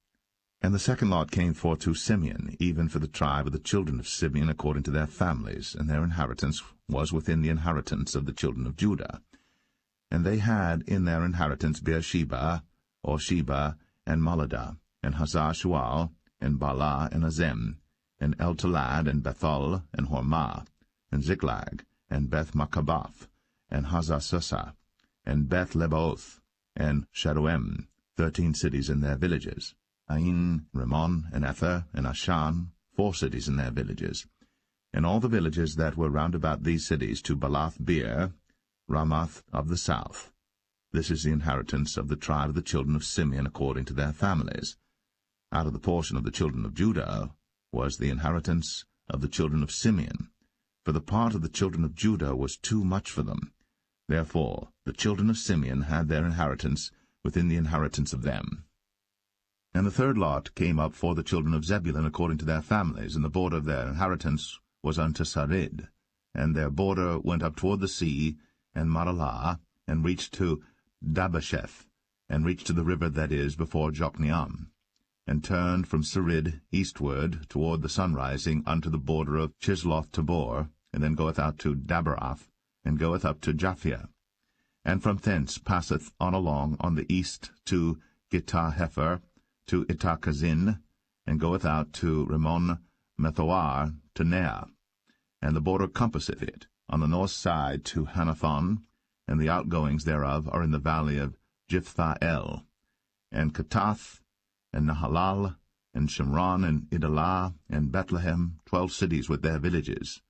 And the second lot came forth to Simeon, even for the tribe of the children of Simeon according to their families, and their inheritance was within the inheritance of the children of Judah. And they had in their inheritance Beersheba, or Sheba, and Moladah, and Hazar-Shual, and Baalah, and Azem, and El-Talad, and Bethul, and Hormah, and Ziklag, and Beth-Makabath, and Hazar-Susah, and Beth-Lebaoth, and Sharuim, 13 cities in their villages, Ain, Rimmon, and Ether, and Ashan, 4 cities in their villages, and all the villages that were round about these cities to Balath-beer, Ramoth of the south. This is the inheritance of the tribe of the children of Simeon according to their families. Out of the portion of the children of Judah was the inheritance of the children of Simeon, for the part of the children of Judah was too much for them. Therefore the children of Simeon had their inheritance within the inheritance of them. And the third lot came up for the children of Zebulun according to their families, and the border of their inheritance was unto Sarid, and their border went up toward the sea, and Maralah, and reached to Dabasheth, and reached to the river that is before Jokneam. and turned from Sarid eastward toward the sunrising unto the border of Chisloth-Tabor, and then goeth out to Daberath, and goeth up to Japhia, and from thence passeth on along on the east to Gittah-Hefer, to Ittah-Kazin, and goeth out to Rimmon-Methoar, to Nea, and the border compasseth it, on the north side to Hanathon, and the outgoings thereof are in the valley of Jiphthah-El, and Katath, and Nahalal, and Shimron, and Idalah, and Bethlehem, 12 cities with their villages.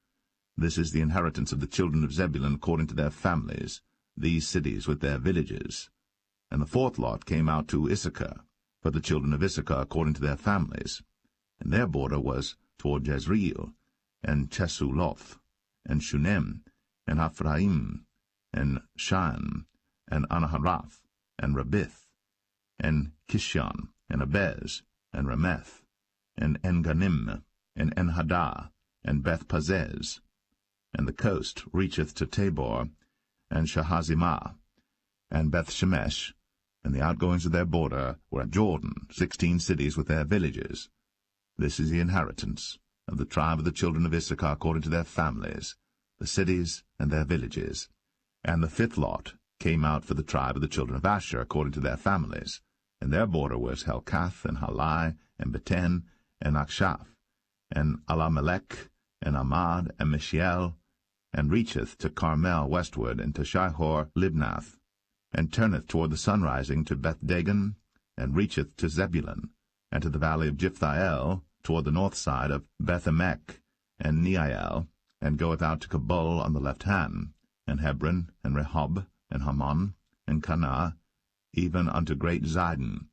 This is the inheritance of the children of Zebulun according to their families, these cities with their villages. And the fourth lot came out to Issachar, for the children of Issachar according to their families. And their border was toward Jezreel, and Chesuloth, and Shunem, and Ephraim, and Shan, and Anaharath, and Rabith, and Kishon, and Abez, and Rameth, and Enganim, and Enhadah, and Beth-Pazez. And the coast reacheth to Tabor, and Shahazimah, and Beth-Shemesh, and the outgoings of their border were at Jordan, 16 cities with their villages. This is the inheritance of the tribe of the children of Issachar according to their families, the cities and their villages. And the fifth lot came out for the tribe of the children of Asher according to their families, and their border was Helkath, and Halai, and Beten, and Akshaph, and Alamelech, and Amad, and Mishiel, and reacheth to Carmel westward, and to Shihor-Libnath, and turneth toward the sunrising to Beth-Dagon, and reacheth to Zebulun, and to the valley of Jiphthah-El, toward the north side of Beth-Emek, and Neiel, and goeth out to Kabul on the left hand, and Hebron, and Rehob, and Hammon, and Cana, even unto great Zidon.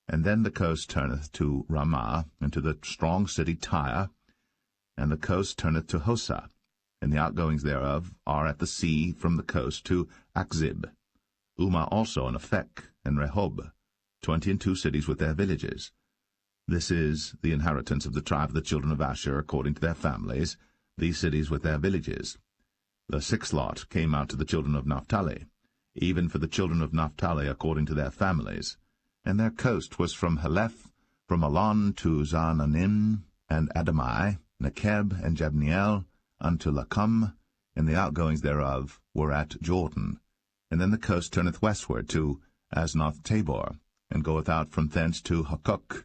And then the coast turneth to Ramah, and to the strong city Tyre, and the coast turneth to Hosa, and the outgoings thereof are at the sea from the coast to Akzib. Umah also, and Aphek, and Rehob, 22 cities with their villages. This is the inheritance of the tribe of the children of Asher according to their families, these cities with their villages. The sixth lot came out to the children of Naphtali, even for the children of Naphtali according to their families. And their coast was from Heleph, from Alon to Zaananim, and Adamai, Nekeb, and Jabneel, unto Lacum, and the outgoings thereof were at Jordan. And then the coast turneth westward to Aznoth-Tabor, and goeth out from thence to Hukok,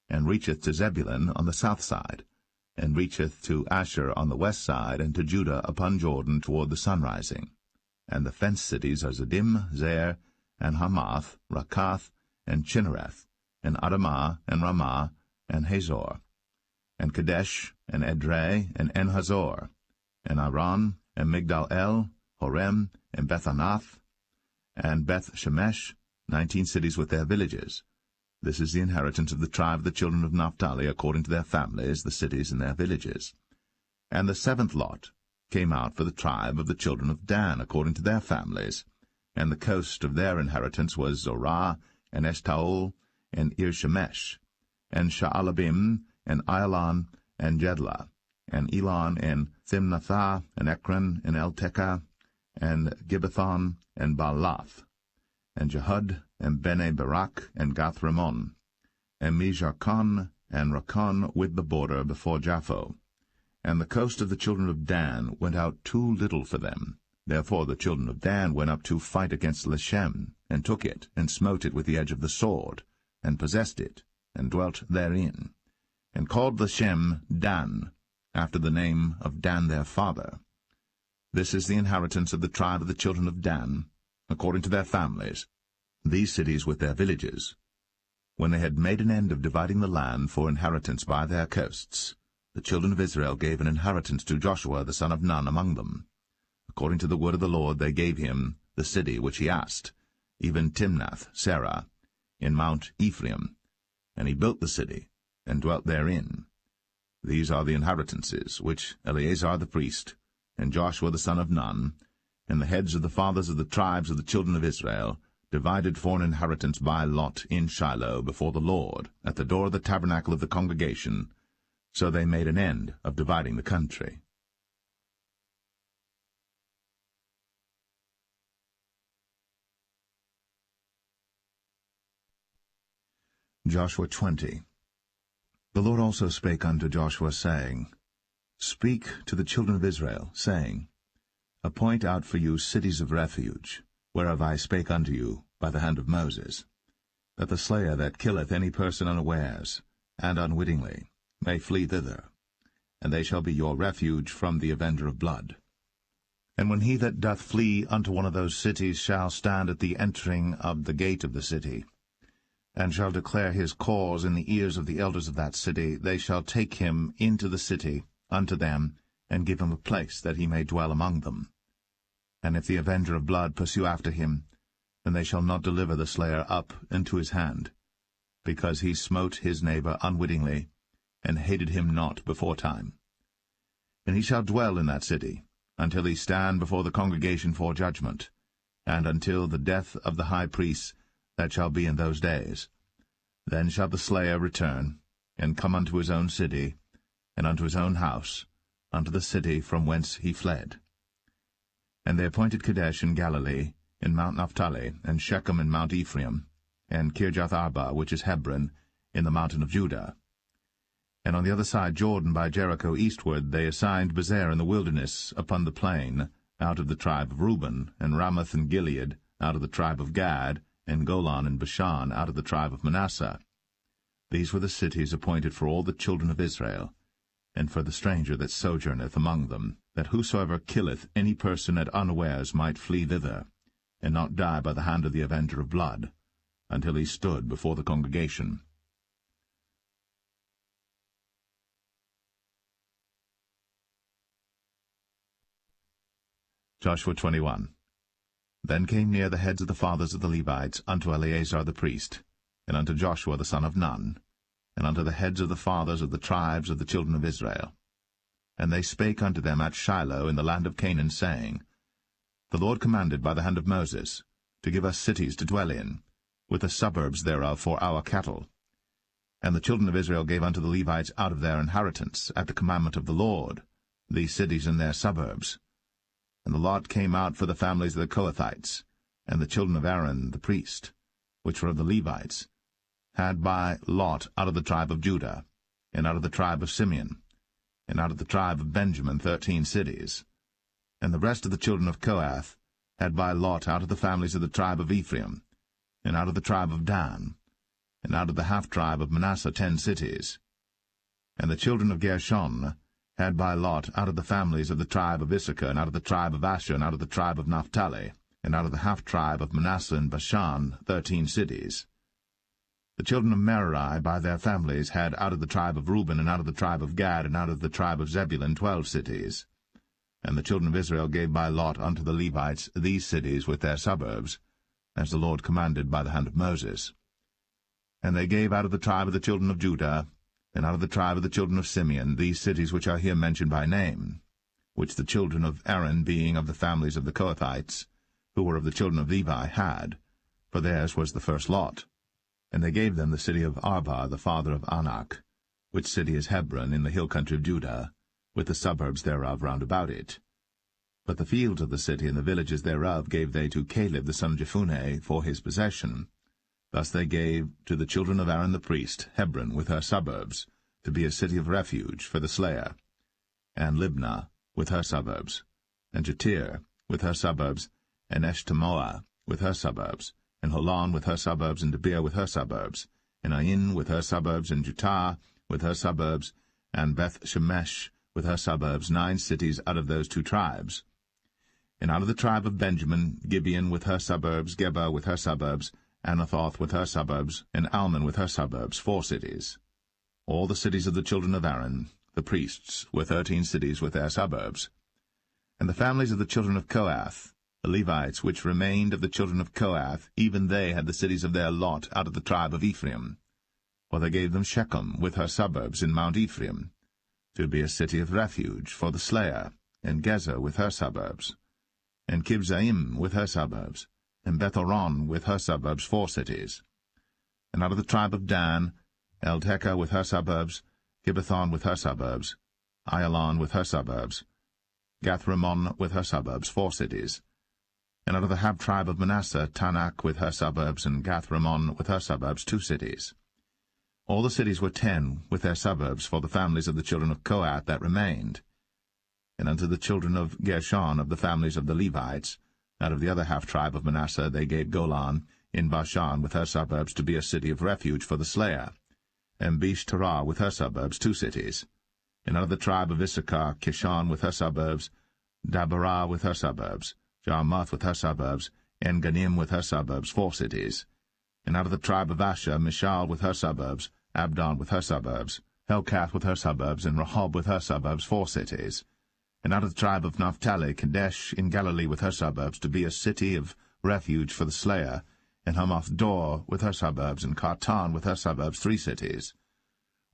and reacheth to Zebulun on the south side, and reacheth to Asher on the west side, and to Judah upon Jordan toward the sunrising. And the fenced cities are Ziddim, Zer, and Hamath, Rakath, and Chinnereth, and Adamah, and Ramah, and Hazor, and Kadesh, and Edrei, and En-Hazor, and Aran, and Migdal-El, Horem, and Bethanath, and Beth-Shemesh, 19 cities with their villages. This is the inheritance of the tribe of the children of Naphtali according to their families, the cities and their villages. And the seventh lot came out for the tribe of the children of Dan according to their families, and the coast of their inheritance was Zorah, and Eshtaol, and Ir-Shemesh, and Sha'alabim, and Ailan, and Jedlah, and Elon, and Thimnathah, and Ekron, and Eltekah, and Gibbethon, and Baalath, and Jehud, and Bene-Berak, and Gath-Rimmon, and Mijarkon, and Rakon with the border before Japho. And the coast of the children of Dan went out too little for them. Therefore the children of Dan went up to fight against Leshem, and took it, and smote it with the edge of the sword, and possessed it, and dwelt therein, and called Leshem Dan, after the name of Dan their father. This is the inheritance of the tribe of the children of Dan, according to their families, these cities with their villages. When they had made an end of dividing the land for inheritance by their coasts, the children of Israel gave an inheritance to Joshua the son of Nun among them. According to the word of the Lord they gave him the city which he asked, even Timnath-Serah, in Mount Ephraim, and he built the city, and dwelt therein. These are the inheritances which Eleazar the priest, and Joshua the son of Nun, and the heads of the fathers of the tribes of the children of Israel, divided for an inheritance by lot in Shiloh before the Lord, at the door of the tabernacle of the congregation. So they made an end of dividing the country. Joshua 20. The Lord also spake unto Joshua, saying, Speak to the children of Israel, saying, Appoint out for you cities of refuge, whereof I spake unto you by the hand of Moses, that the slayer that killeth any person unawares, and unwittingly, may flee thither, and they shall be your refuge from the avenger of blood. And when he that doth flee unto one of those cities shall stand at the entering of the gate of the city, and shall declare his cause in the ears of the elders of that city, they shall take him into the city unto them, and give him a place that he may dwell among them. And if the avenger of blood pursue after him, then they shall not deliver the slayer up into his hand, because he smote his neighbor unwittingly, and hated him not beforetime. And he shall dwell in that city, until he stand before the congregation for judgment, and until the death of the high priest that shall be in those days. Then shall the slayer return, and come unto his own city, and unto his own house, unto the city from whence he fled. And they appointed Kadesh in Galilee, in Mount Naphtali, and Shechem in Mount Ephraim, and Kirjath-Arba, which is Hebron, in the mountain of Judah. And on the other side Jordan by Jericho eastward they assigned Bezer in the wilderness upon the plain, out of the tribe of Reuben, and Ramoth and Gilead, out of the tribe of Gad, and Golan and Bashan, out of the tribe of Manasseh. These were the cities appointed for all the children of Israel, and for the stranger that sojourneth among them, that whosoever killeth any person at unawares might flee thither, and not die by the hand of the avenger of blood, until he stood before the congregation. Joshua 21. Then came near the heads of the fathers of the Levites unto Eleazar the priest, and unto Joshua the son of Nun, and unto the heads of the fathers of the tribes of the children of Israel. And they spake unto them at Shiloh in the land of Canaan, saying, The Lord commanded by the hand of Moses to give us cities to dwell in, with the suburbs thereof for our cattle. And the children of Israel gave unto the Levites out of their inheritance, at the commandment of the Lord, these cities and their suburbs. And the lot came out for the families of the Kohathites, and the children of Aaron the priest, which were of the Levites, had by lot out of the tribe of Judah, and out of the tribe of Simeon, and out of the tribe of Benjamin 13 cities. And the rest of the children of Kohath had by lot out of the families of the tribe of Ephraim, and out of the tribe of Dan, and out of the half-tribe of Manasseh 10 cities. And the children of Gershon had by lot out of the families of the tribe of Issachar, and out of the tribe of Asher, and out of the tribe of Naphtali, and out of the half-tribe of Manasseh and Bashan 13 cities. The children of Merari by their families had out of the tribe of Reuben, and out of the tribe of Gad, and out of the tribe of Zebulun 12 cities. And the children of Israel gave by lot unto the Levites these cities with their suburbs, as the Lord commanded by the hand of Moses. And they gave out of the tribe of the children of Judah, and out of the tribe of the children of Simeon, these cities which are here mentioned by name, which the children of Aaron, being of the families of the Kohathites, who were of the children of Levi, had, for theirs was the first lot. And they gave them the city of Arba, the father of Anak, which city is Hebron, in the hill country of Judah, with the suburbs thereof round about it. But the fields of the city and the villages thereof gave they to Caleb the son of Jephunneh for his possession. Thus they gave to the children of Aaron the priest Hebron with her suburbs, to be a city of refuge for the slayer, and Libnah with her suburbs, and Jatir with her suburbs, and Eshtemoa with her suburbs, and Holon with her suburbs, and Debir with her suburbs, and Ain with her suburbs, and Jutah with her suburbs, and Beth-Shemesh with her suburbs, 9 cities out of those 2 tribes. And out of the tribe of Benjamin, Gibeon with her suburbs, Geba with her suburbs, Anathoth with her suburbs, and Almon with her suburbs, 4 cities. All the cities of the children of Aaron, the priests, were 13 cities with their suburbs. And the families of the children of Kohath, the Levites which remained of the children of Kohath, even they had the cities of their lot out of the tribe of Ephraim. For they gave them Shechem with her suburbs in Mount Ephraim, to be a city of refuge for the slayer, and Gezer with her suburbs, and Kibzaim with her suburbs, and Beth-horon with her suburbs, 4 cities. And out of the tribe of Dan, Eltekeh with her suburbs, Gibbethon with her suburbs, Ayalon with her suburbs, Gath-rimmon with her suburbs, 4 cities. And out of the half-tribe of Manasseh, Tanakh with her suburbs, and Gath-rimmon with her suburbs, 2 cities. All the cities were 10, with their suburbs, for the families of the children of Kohath that remained. And unto the children of Gershon of the families of the Levites, out of the other half-tribe of Manasseh, they gave Golan in Bashan with her suburbs to be a city of refuge for the slayer, and Beeshterah with her suburbs, 2 cities. And out of the tribe of Issachar, Kishon with her suburbs, Dabarah with her suburbs, Jarmuth with her suburbs, En-Ganim with her suburbs, 4 cities. And out of the tribe of Asher, Mishal with her suburbs, Abdon with her suburbs, Helkath with her suburbs, and Rehob with her suburbs, 4 cities. And out of the tribe of Naphtali, Kadesh in Galilee with her suburbs, to be a city of refuge for the slayer, and Hamath-dor with her suburbs, and Kartan with her suburbs, 3 cities.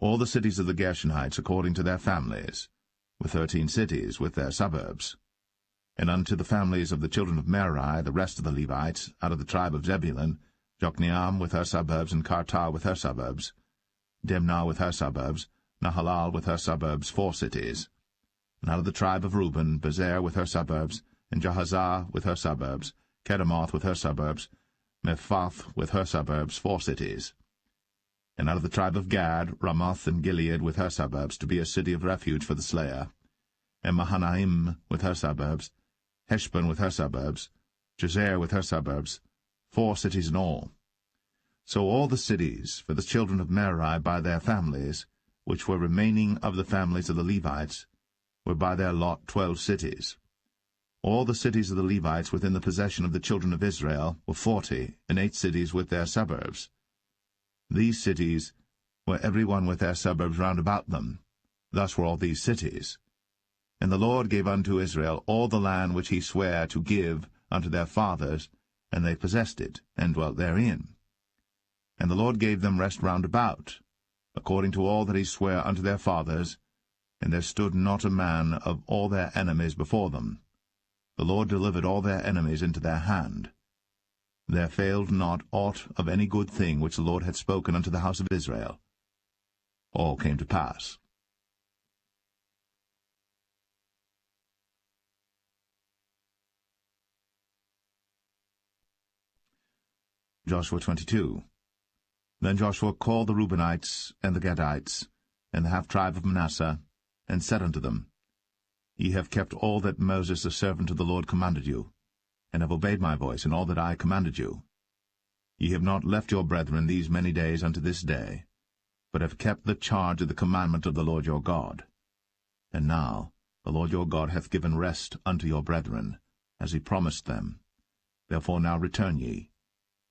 All the cities of the Gershonites according to their families, with 13 cities with their suburbs. And unto the families of the children of Merari, the rest of the Levites, out of the tribe of Zebulun, Jokneam with her suburbs, and Kartar with her suburbs, Dimnah with her suburbs, Nahalal with her suburbs, 4 cities. And out of the tribe of Reuben, Bezer with her suburbs, and Jahazah with her suburbs, Kedemoth with her suburbs, Mephaath with her suburbs, 4 cities. And out of the tribe of Gad, Ramoth and Gilead with her suburbs, to be a city of refuge for the slayer, and Mahanaim with her suburbs, Heshbon with her suburbs, Jazer with her suburbs, 4 cities in all. So all the cities for the children of Merari by their families, which were remaining of the families of the Levites, were by their lot 12 cities. All the cities of the Levites within the possession of the children of Israel were 40, and 8 cities with their suburbs. These cities were every one with their suburbs round about them. Thus were all these cities. And the Lord gave unto Israel all the land which he sware to give unto their fathers, and they possessed it, and dwelt therein. And the Lord gave them rest round about, according to all that he sware unto their fathers, and there stood not a man of all their enemies before them. The Lord delivered all their enemies into their hand. There failed not aught of any good thing which the Lord had spoken unto the house of Israel. All came to pass. Joshua 22. Then Joshua called the Reubenites, and the Gadites, and the half-tribe of Manasseh, and said unto them, Ye have kept all that Moses the servant of the Lord commanded you, and have obeyed my voice in all that I commanded you. Ye have not left your brethren these many days unto this day, but have kept the charge of the commandment of the Lord your God. And now the Lord your God hath given rest unto your brethren, as he promised them. Therefore now return ye,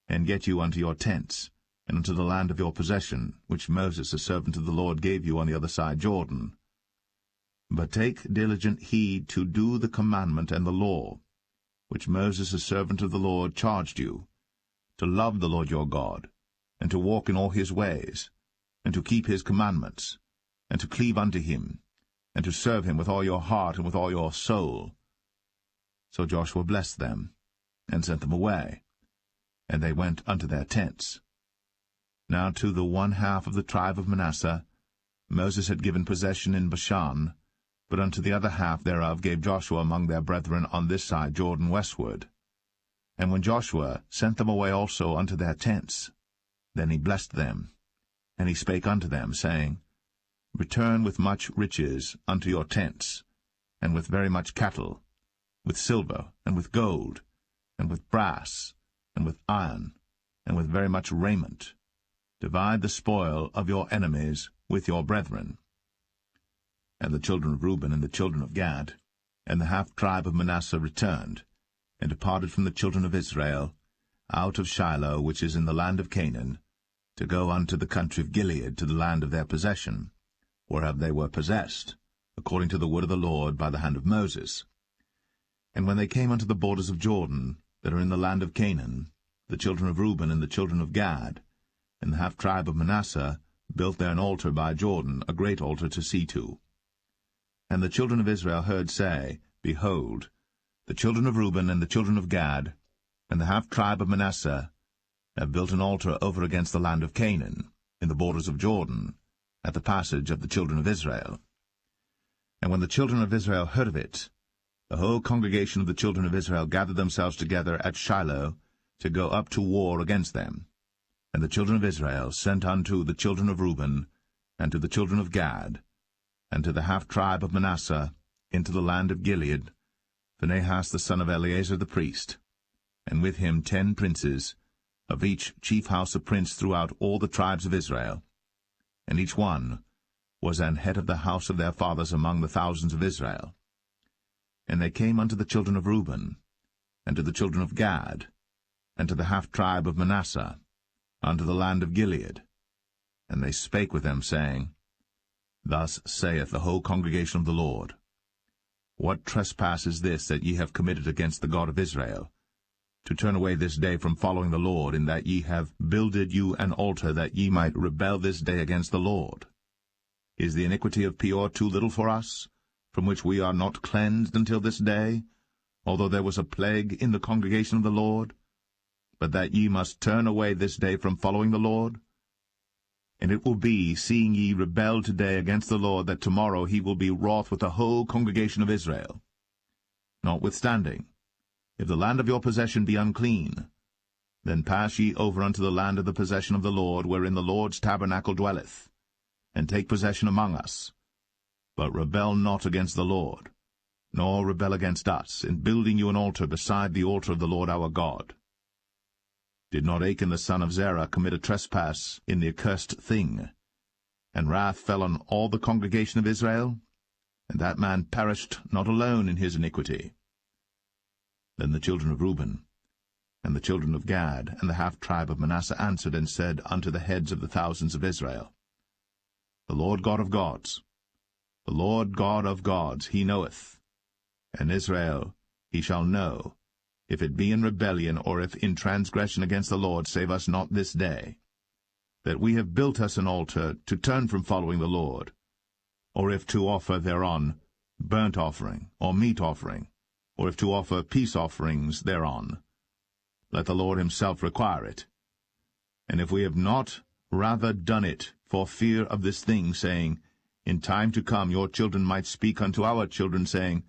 and get you unto your tents, and unto the land of your possession, which Moses the servant of the Lord gave you on the other side Jordan. But take diligent heed to do the commandment and the law, which Moses the servant of the Lord charged you, to love the Lord your God, and to walk in all his ways, and to keep his commandments, and to cleave unto him, and to serve him with all your heart and with all your soul. So Joshua blessed them, and sent them away, and they went unto their tents. Now to the 1/2 of the tribe of Manasseh Moses had given possession in Bashan, but unto the other half thereof gave Joshua among their brethren on this side Jordan westward. And when Joshua sent them away also unto their tents, then he blessed them. And he spake unto them, saying, Return with much riches unto your tents, and with very much cattle, with silver, and with gold, and with brass, and with iron, and with very much raiment. Divide the spoil of your enemies with your brethren. And the children of Reuben and the children of Gad, and the half-tribe of Manasseh returned, and departed from the children of Israel, out of Shiloh, which is in the land of Canaan, to go unto the country of Gilead, to the land of their possession, whereof they were possessed, according to the word of the Lord by the hand of Moses. And when they came unto the borders of Jordan, that are in the land of Canaan, the children of Reuben and the children of Gad, and the half-tribe of Manasseh built there an altar by Jordan, a great altar to see to. And the children of Israel heard say, Behold, the children of Reuben and the children of Gad, and the half-tribe of Manasseh, have built an altar over against the land of Canaan, in the borders of Jordan, at the passage of the children of Israel. And when the children of Israel heard of it, the whole congregation of the children of Israel gathered themselves together at Shiloh to go up to war against them. And the children of Israel sent unto the children of Reuben, and to the children of Gad, and to the half-tribe of Manasseh, into the land of Gilead, Phinehas the son of Eleazar the priest, and with him 10 princes, of each chief house a prince throughout all the tribes of Israel. And each one was an head of the house of their fathers among the thousands of Israel. And they came unto the children of Reuben, and to the children of Gad, and to the half-tribe of Manasseh, unto the land of Gilead. And they spake with them, saying, Thus saith the whole congregation of the Lord, What trespass is this that ye have committed against the God of Israel, to turn away this day from following the Lord, in that ye have builded you an altar, that ye might rebel this day against the Lord? Is the iniquity of Peor too little for us, from which we are not cleansed until this day, although there was a plague in the congregation of the Lord, but that ye must turn away this day from following the Lord? And it will be, seeing ye rebel today against the Lord, that tomorrow he will be wroth with the whole congregation of Israel. Notwithstanding, if the land of your possession be unclean, then pass ye over unto the land of the possession of the Lord, wherein the Lord's tabernacle dwelleth, and take possession among us. But rebel not against the Lord, nor rebel against us, in building you an altar beside the altar of the Lord our God. Did not Achan the son of Zerah commit a trespass in the accursed thing? And wrath fell on all the congregation of Israel, and that man perished not alone in his iniquity. Then the children of Reuben, and the children of Gad, and the half-tribe of Manasseh answered and said unto the heads of the thousands of Israel, The Lord God of gods, the Lord God of gods, he knoweth, and Israel he shall know, if it be in rebellion, or if in transgression against the Lord, save us not this day, that we have built us an altar to turn from following the Lord, or if to offer thereon burnt offering, or meat offering, or if to offer peace offerings thereon. Let the Lord himself require it. And if we have not rather done it for fear of this thing, saying, In time to come your children might speak unto our children, saying,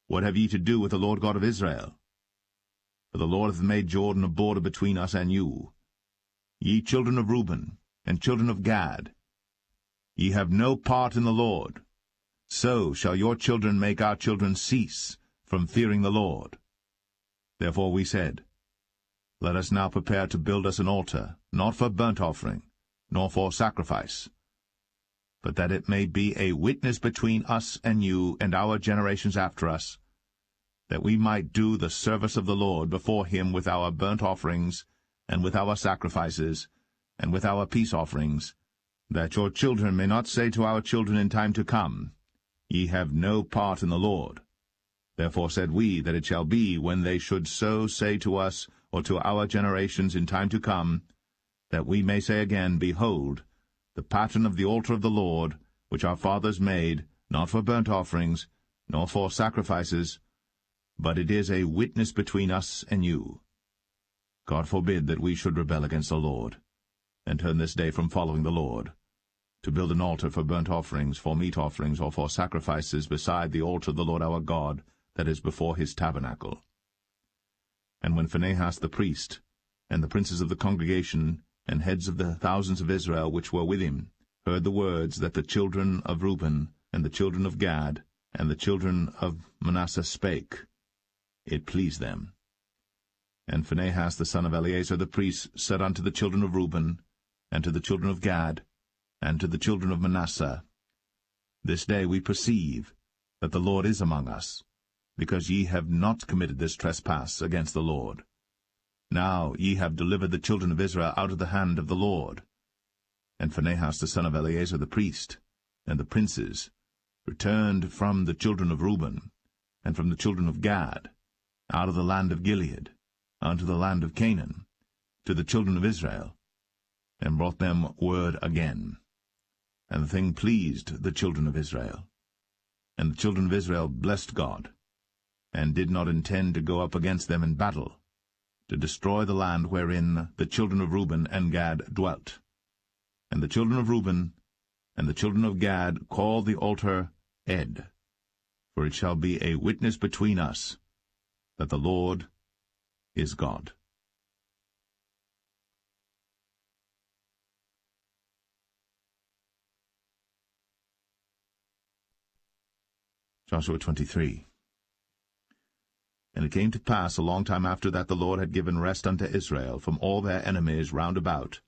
What have ye to do with the Lord God of Israel? For the Lord hath made Jordan a border between us and you. Ye children of Reuben, and children of Gad, ye have no part in the Lord. So shall your children make our children cease from fearing the Lord. Therefore we said, Let us now prepare to build us an altar, not for burnt offering, nor for sacrifice, but that it may be a witness between us and you and our generations after us, that we might do the service of the Lord before him with our burnt offerings, and with our sacrifices, and with our peace offerings, that your children may not say to our children in time to come, Ye have no part in the Lord. Therefore said we, that it shall be, when they should so say to us, or to our generations in time to come, that we may say again, Behold, the pattern of the altar of the Lord, which our fathers made, not for burnt offerings, nor for sacrifices, but it is a witness between us and you. God forbid that we should rebel against the Lord, and turn this day from following the Lord, to build an altar for burnt offerings, for meat offerings, or for sacrifices beside the altar of the Lord our God, that is before his tabernacle. And when Phinehas the priest, and the princes of the congregation, and heads of the thousands of Israel which were with him, heard the words that the children of Reuben, and the children of Gad, and the children of Manasseh spake, it pleased them. And Phinehas the son of Eleazar the priest said unto the children of Reuben, and to the children of Gad, and to the children of Manasseh, This day we perceive that the Lord is among us, because ye have not committed this trespass against the Lord. Now ye have delivered the children of Israel out of the hand of the Lord. And Phinehas the son of Eleazar the priest, and the princes, returned from the children of Reuben, and from the children of Gad, out of the land of Gilead, unto the land of Canaan, to the children of Israel, and brought them word again. And the thing pleased the children of Israel. And the children of Israel blessed God, and did not intend to go up against them in battle, to destroy the land wherein the children of Reuben and Gad dwelt. And the children of Reuben and the children of Gad called the altar Ed, for it shall be a witness between us that the Lord is God. Joshua 23. And it came to pass a long time after that the Lord had given rest unto Israel from all their enemies round about,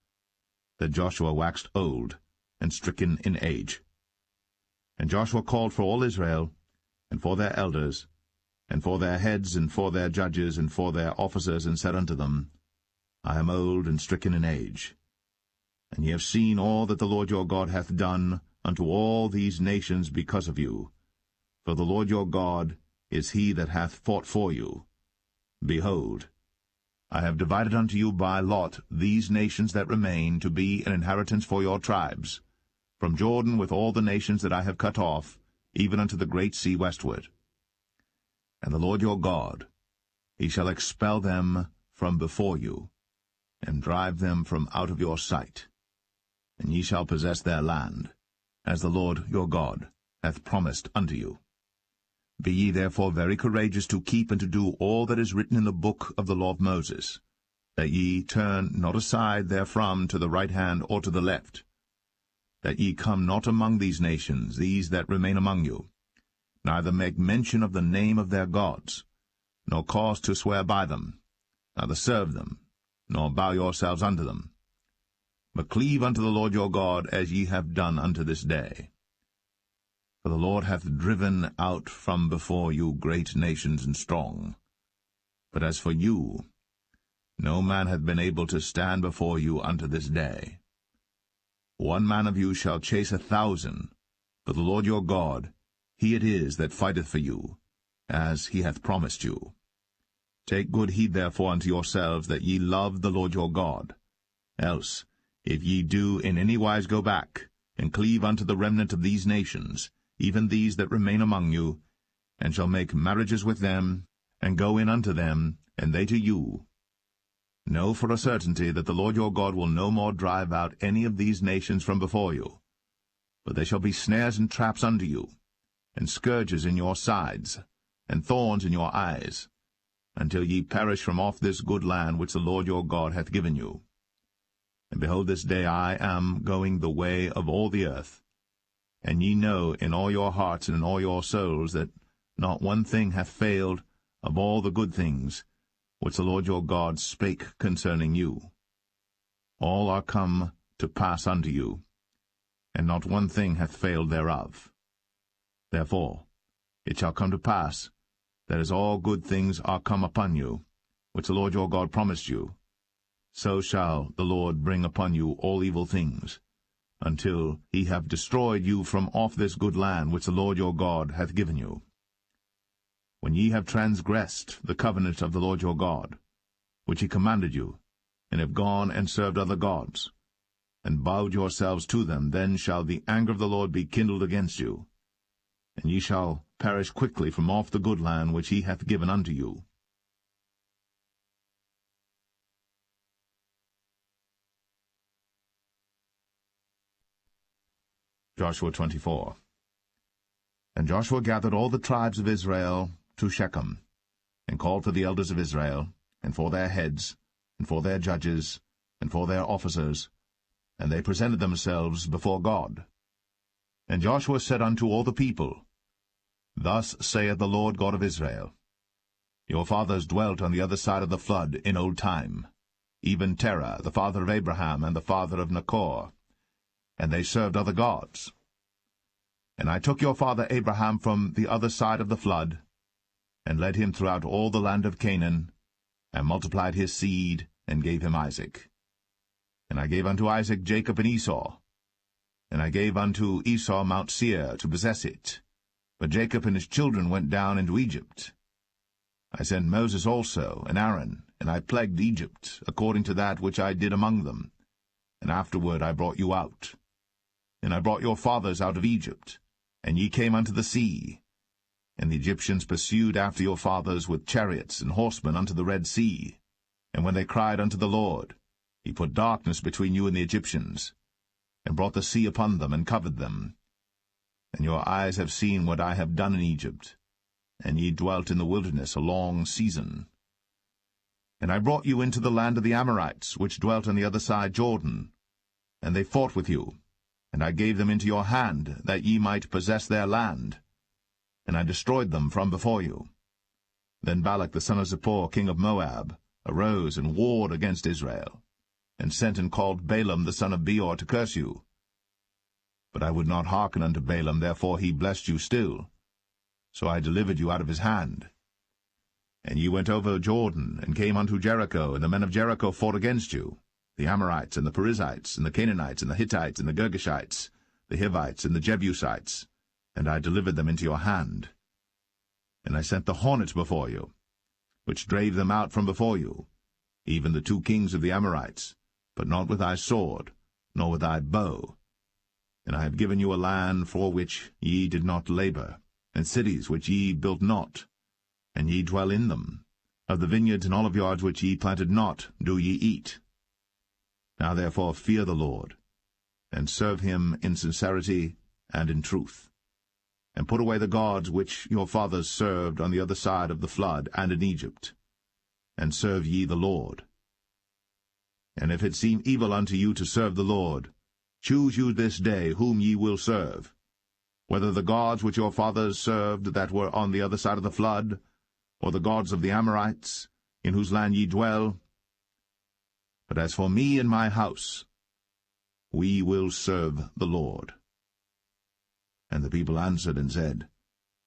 that Joshua waxed old, and stricken in age. And Joshua called for all Israel, and for their elders, and for their heads, and for their judges, and for their officers, and said unto them, I am old and stricken in age. And ye have seen all that the Lord your God hath done unto all these nations because of you. For the Lord your God is he that hath fought for you. Behold, I have divided unto you by lot these nations that remain, to be an inheritance for your tribes, from Jordan with all the nations that I have cut off, even unto the great sea westward. And the Lord your God, he shall expel them from before you, and drive them from out of your sight. And ye shall possess their land, as the Lord your God hath promised unto you. Be ye therefore very courageous to keep and to do all that is written in the book of the law of Moses, that ye turn not aside therefrom to the right hand or to the left, that ye come not among these nations, these that remain among you, neither make mention of the name of their gods, nor cause to swear by them, neither serve them, nor bow yourselves unto them, but cleave unto the Lord your God, as ye have done unto this day. For the Lord hath driven out from before you great nations and strong. But as for you, no man hath been able to stand before you unto this day. One man of you shall chase 1,000, but the Lord your God, he it is that fighteth for you, as he hath promised you. Take good heed therefore unto yourselves, that ye love the Lord your God. Else, if ye do in any wise go back, and cleave unto the remnant of these nations, even these that remain among you, and shall make marriages with them, and go in unto them, and they to you, know for a certainty that the Lord your God will no more drive out any of these nations from before you, but they shall be snares and traps unto you, and scourges in your sides, and thorns in your eyes, until ye perish from off this good land which the Lord your God hath given you. And behold, this day I am going the way of all the earth, and ye know in all your hearts and in all your souls that not one thing hath failed of all the good things which the Lord your God spake concerning you. All are come to pass unto you, and not one thing hath failed thereof. Therefore it shall come to pass, that as all good things are come upon you, which the Lord your God promised you, so shall the Lord bring upon you all evil things, until he have destroyed you from off this good land which the Lord your God hath given you. When ye have transgressed the covenant of the Lord your God, which he commanded you, and have gone and served other gods, and bowed yourselves to them, then shall the anger of the Lord be kindled against you, and ye shall perish quickly from off the good land which he hath given unto you. Joshua 24. And Joshua gathered all the tribes of Israel to Shechem, and called for the elders of Israel, and for their heads, and for their judges, and for their officers, and they presented themselves before God. And Joshua said unto all the people, Thus saith the Lord God of Israel, Your fathers dwelt on the other side of the flood in old time, even Terah, the father of Abraham, and the father of Nachor, and they served other gods. And I took your father Abraham from the other side of the flood, and led him throughout all the land of Canaan, and multiplied his seed, and gave him Isaac. And I gave unto Isaac Jacob and Esau. And I gave unto Esau Mount Seir to possess it. But Jacob and his children went down into Egypt. I sent Moses also, and Aaron, and I plagued Egypt, according to that which I did among them. And afterward I brought you out. And I brought your fathers out of Egypt, and ye came unto the sea. And the Egyptians pursued after your fathers with chariots and horsemen unto the Red Sea. And when they cried unto the Lord, he put darkness between you and the Egyptians, and brought the sea upon them, and covered them. And your eyes have seen what I have done in Egypt, and ye dwelt in the wilderness a long season. And I brought you into the land of the Amorites, which dwelt on the other side Jordan, and they fought with you, and I gave them into your hand, that ye might possess their land. and I destroyed them from before you. Then Balak the son of Zippor, king of Moab, arose and warred against Israel, and sent and called Balaam the son of Beor to curse you. But I would not hearken unto Balaam, therefore he blessed you still. So I delivered you out of his hand. And ye went over Jordan, and came unto Jericho, and the men of Jericho fought against you, the Amorites, and the Perizzites, and the Canaanites, and the Hittites, and the Girgashites, the Hivites, and the Jebusites, and I delivered them into your hand. And I sent the hornets before you, which drave them out from before you, even the 2 kings of the Amorites, but not with thy sword, nor with thy bow. And I have given you a land for which ye did not labor, and cities which ye built not, and ye dwell in them. Of the vineyards and oliveyards which ye planted not do ye eat. Now therefore fear the Lord, and serve him in sincerity and in truth. And put away the gods which your fathers served on the other side of the flood and in Egypt, and serve ye the Lord. And if it seem evil unto you to serve the Lord, choose you this day whom ye will serve, whether the gods which your fathers served that were on the other side of the flood, or the gods of the Amorites, in whose land ye dwell. But as for me and my house, we will serve the Lord. And the people answered and said,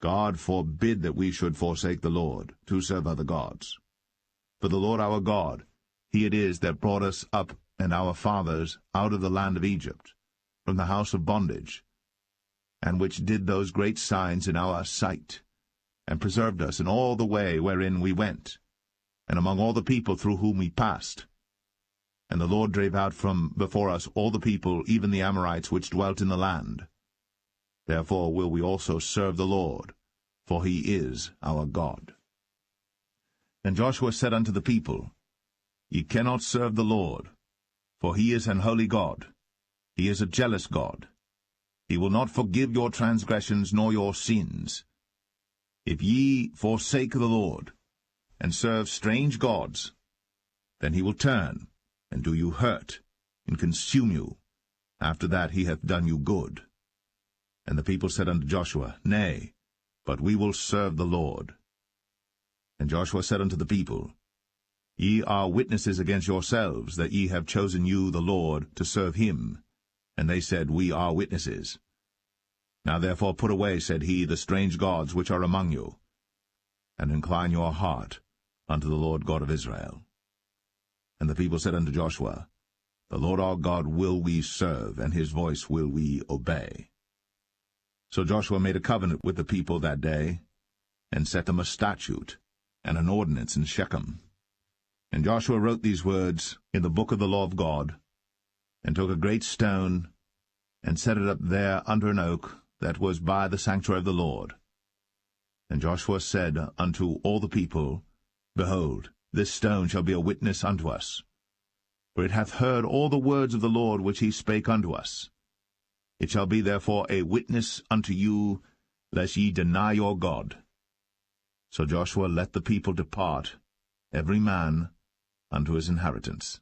God forbid that we should forsake the Lord, to serve other gods. For the Lord our God, he it is that brought us up and our fathers out of the land of Egypt, from the house of bondage, and which did those great signs in our sight, and preserved us in all the way wherein we went, and among all the people through whom we passed. And the Lord drave out from before us all the people, even the Amorites which dwelt in the land. Therefore will we also serve the Lord, for he is our God. And Joshua said unto the people, Ye cannot serve the Lord, for he is an holy God. He is a jealous God. He will not forgive your transgressions nor your sins. If ye forsake the Lord, and serve strange gods, then he will turn, and do you hurt, and consume you. After that he hath done you good. And the people said unto Joshua, Nay, but we will serve the Lord. And Joshua said unto the people, Ye are witnesses against yourselves, that ye have chosen you the Lord to serve him. And they said, We are witnesses. Now therefore put away, said he, the strange gods which are among you, and incline your heart unto the Lord God of Israel. And the people said unto Joshua, The Lord our God will we serve, and his voice will we obey. So Joshua made a covenant with the people that day, and set them a statute and an ordinance in Shechem. And Joshua wrote these words in the book of the law of God, and took a great stone, and set it up there under an oak that was by the sanctuary of the Lord. And Joshua said unto all the people, Behold, this stone shall be a witness unto us, for it hath heard all the words of the Lord which he spake unto us. It shall be therefore a witness unto you, lest ye deny your God. So Joshua let the people depart, every man unto his inheritance.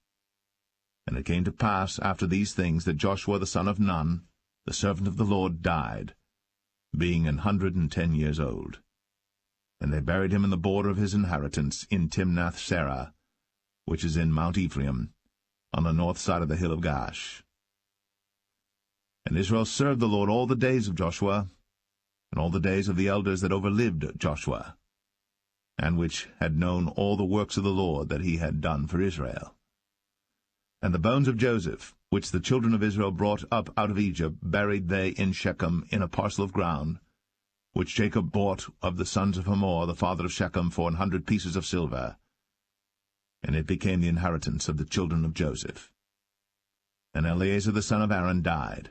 And it came to pass after these things that Joshua the son of Nun, the servant of the Lord, died, being 110 years old. And they buried him in the border of his inheritance in Timnath-serah, which is in Mount Ephraim, on the north side of the hill of Gaash. And Israel served the Lord all the days of Joshua, and all the days of the elders that overlived Joshua, and which had known all the works of the Lord that he had done for Israel. And the bones of Joseph, which the children of Israel brought up out of Egypt, buried they in Shechem in a parcel of ground, which Jacob bought of the sons of Hamor, the father of Shechem, for 100 pieces of silver. And it became the inheritance of the children of Joseph. And Eleazar the son of Aaron died,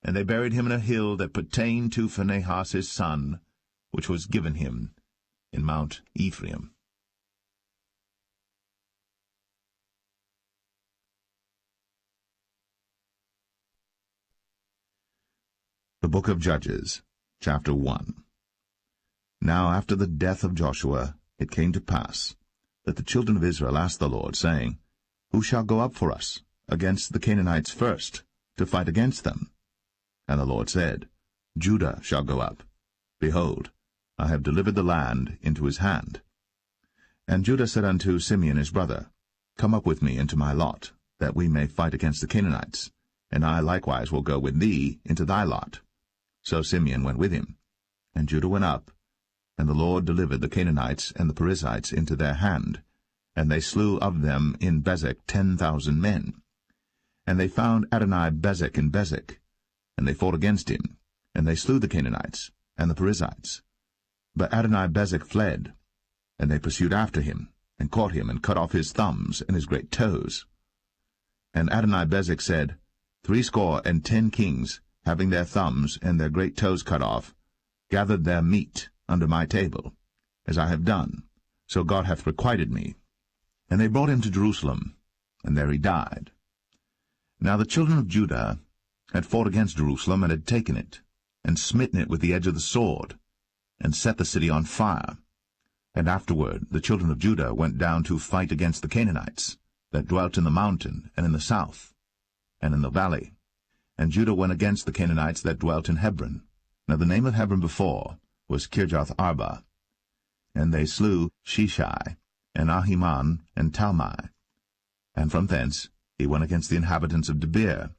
and they buried him in a hill that pertained to Phinehas his son, which was given him in Mount Ephraim. The Book of Judges, Chapter 1. Now after the death of Joshua it came to pass that the children of Israel asked the Lord, saying, Who shall go up for us against the Canaanites first, to fight against them? And the Lord said, Judah shall go up, Behold, I have delivered the land into his hand. And Judah said unto Simeon his brother, Come up with me into my lot, that we may fight against the Canaanites, and I likewise will go with thee into thy lot. So Simeon went with him. And Judah went up, and the Lord delivered the Canaanites and the Perizzites into their hand, and they slew of them in Bezek 10,000 men. And they found Adoni-Bezek in Bezek, and they fought against him, and they slew the Canaanites and the Perizzites. But Adoni-Bezek fled, and they pursued after him, and caught him, and cut off his thumbs and his great toes. And Adoni-Bezek said, 70 kings, having their thumbs and their great toes cut off, gathered their meat under my table, as I have done, so God hath requited me. And they brought him to Jerusalem, and there he died. Now the children of Judah had fought against Jerusalem, and had taken it, and smitten it with the edge of the sword, and set the city on fire. And afterward the children of Judah went down to fight against the Canaanites, that dwelt in the mountain, and in the south, and in the valley. And Judah went against the Canaanites that dwelt in Hebron. Now the name of Hebron before was Kirjath-Arba. And they slew Sheshai, and Ahiman, and Talmai. And from thence he went against the inhabitants of Debir.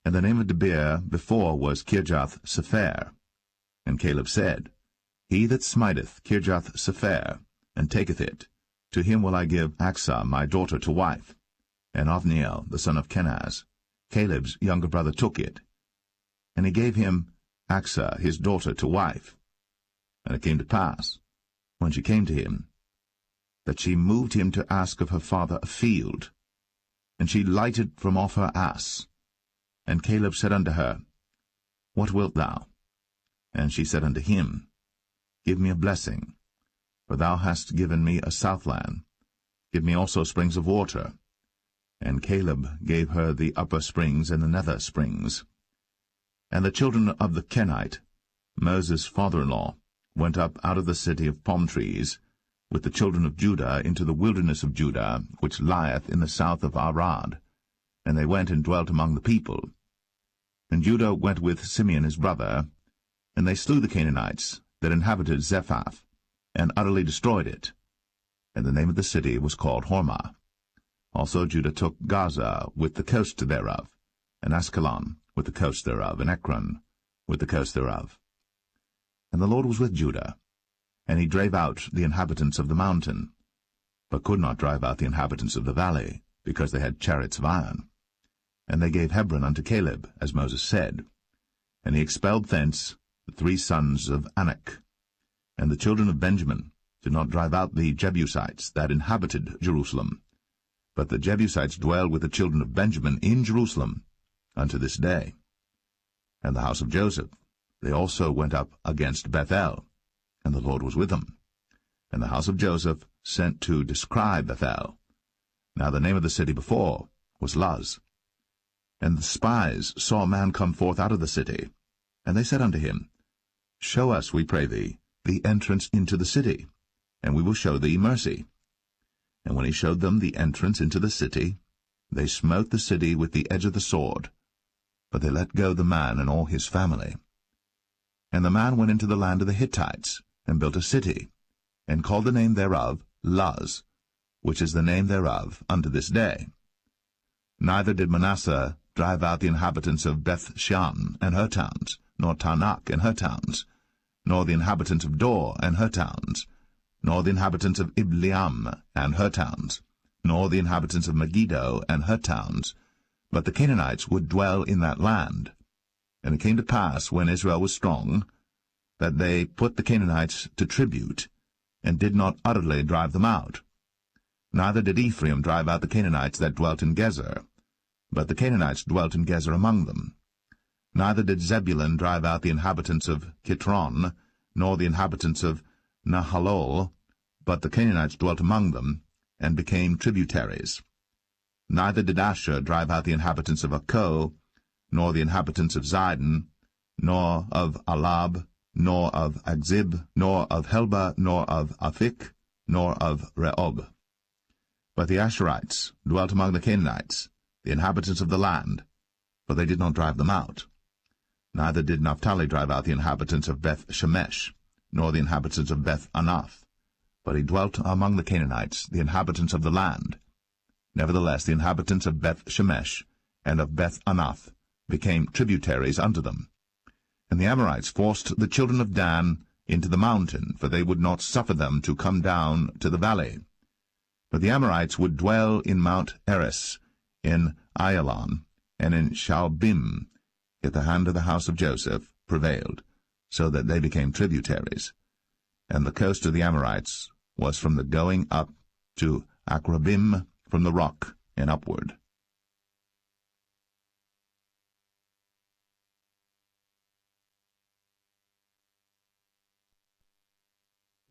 And the name of Debir before was Kirjath-Sepher. And Caleb said, He that smiteth Kirjath-Sepher, and taketh it, to him will I give Achsah my daughter to wife. And Othniel the son of Kenaz, Caleb's younger brother, took it. And he gave him Achsah his daughter to wife. And it came to pass, when she came to him, that she moved him to ask of her father a field. And she lighted from off her ass. And Caleb said unto her, What wilt thou? And she said unto him, Give me a blessing, for thou hast given me a southland. Give me also springs of water. And Caleb gave her the upper springs and the nether springs. And the children of the Kenite, Moses' father-in-law, went up out of the city of palm trees, with the children of Judah into the wilderness of Judah, which lieth in the south of Arad. And they went and dwelt among the people. And Judah went with Simeon his brother, and they slew the Canaanites that inhabited Zephath, and utterly destroyed it. And the name of the city was called Hormah. Also Judah took Gaza with the coast thereof, and Askelon with the coast thereof, and Ekron with the coast thereof. And the Lord was with Judah, and he drave out the inhabitants of the mountain, but could not drive out the inhabitants of the valley, because they had chariots of iron. And they gave Hebron unto Caleb, as Moses said. And he expelled thence the 3 sons of Anak. And the children of Benjamin did not drive out the Jebusites that inhabited Jerusalem, but the Jebusites dwell with the children of Benjamin in Jerusalem unto this day. And the house of Joseph, they also went up against Bethel, and the Lord was with them. And the house of Joseph sent to descry Bethel. Now the name of the city before was Luz. And the spies saw a man come forth out of the city, and they said unto him, Show us, we pray thee, the entrance into the city, and we will show thee mercy. And when he showed them the entrance into the city, they smote the city with the edge of the sword, but they let go the man and all his family. And the man went into the land of the Hittites, and built a city, and called the name thereof Luz, which is the name thereof unto this day. Neither did Manasseh drive out the inhabitants of Beth-shan and her towns, nor Tanakh and her towns, nor the inhabitants of Dor and her towns, nor the inhabitants of Ibleam and her towns, nor the inhabitants of Megiddo and her towns, but the Canaanites would dwell in that land. And it came to pass, when Israel was strong, that they put the Canaanites to tribute, and did not utterly drive them out. Neither did Ephraim drive out the Canaanites that dwelt in Gezer, but the Canaanites dwelt in Gezer among them. Neither did Zebulun drive out the inhabitants of Kitron, nor the inhabitants of Nahalol, but the Canaanites dwelt among them, and became tributaries. Neither did Asher drive out the inhabitants of Akko, nor the inhabitants of Zidon, nor of Alab, nor of Agzib, nor of Helba, nor of Aphik, nor of Rehob. But the Asherites dwelt among the Canaanites, the inhabitants of the land, for they did not drive them out. Neither did Naphtali drive out the inhabitants of Beth-Shemesh, nor the inhabitants of Beth-Anath, but he dwelt among the Canaanites, the inhabitants of the land. Nevertheless the inhabitants of Beth-Shemesh and of Beth-Anath became tributaries unto them. And the Amorites forced the children of Dan into the mountain, for they would not suffer them to come down to the valley. But the Amorites would dwell in Mount Eres, in Ayalon, and in Shaalbim. Yet the hand of the house of Joseph prevailed, so that they became tributaries. And the coast of the Amorites was from the going up to Akrabim, from the rock and upward.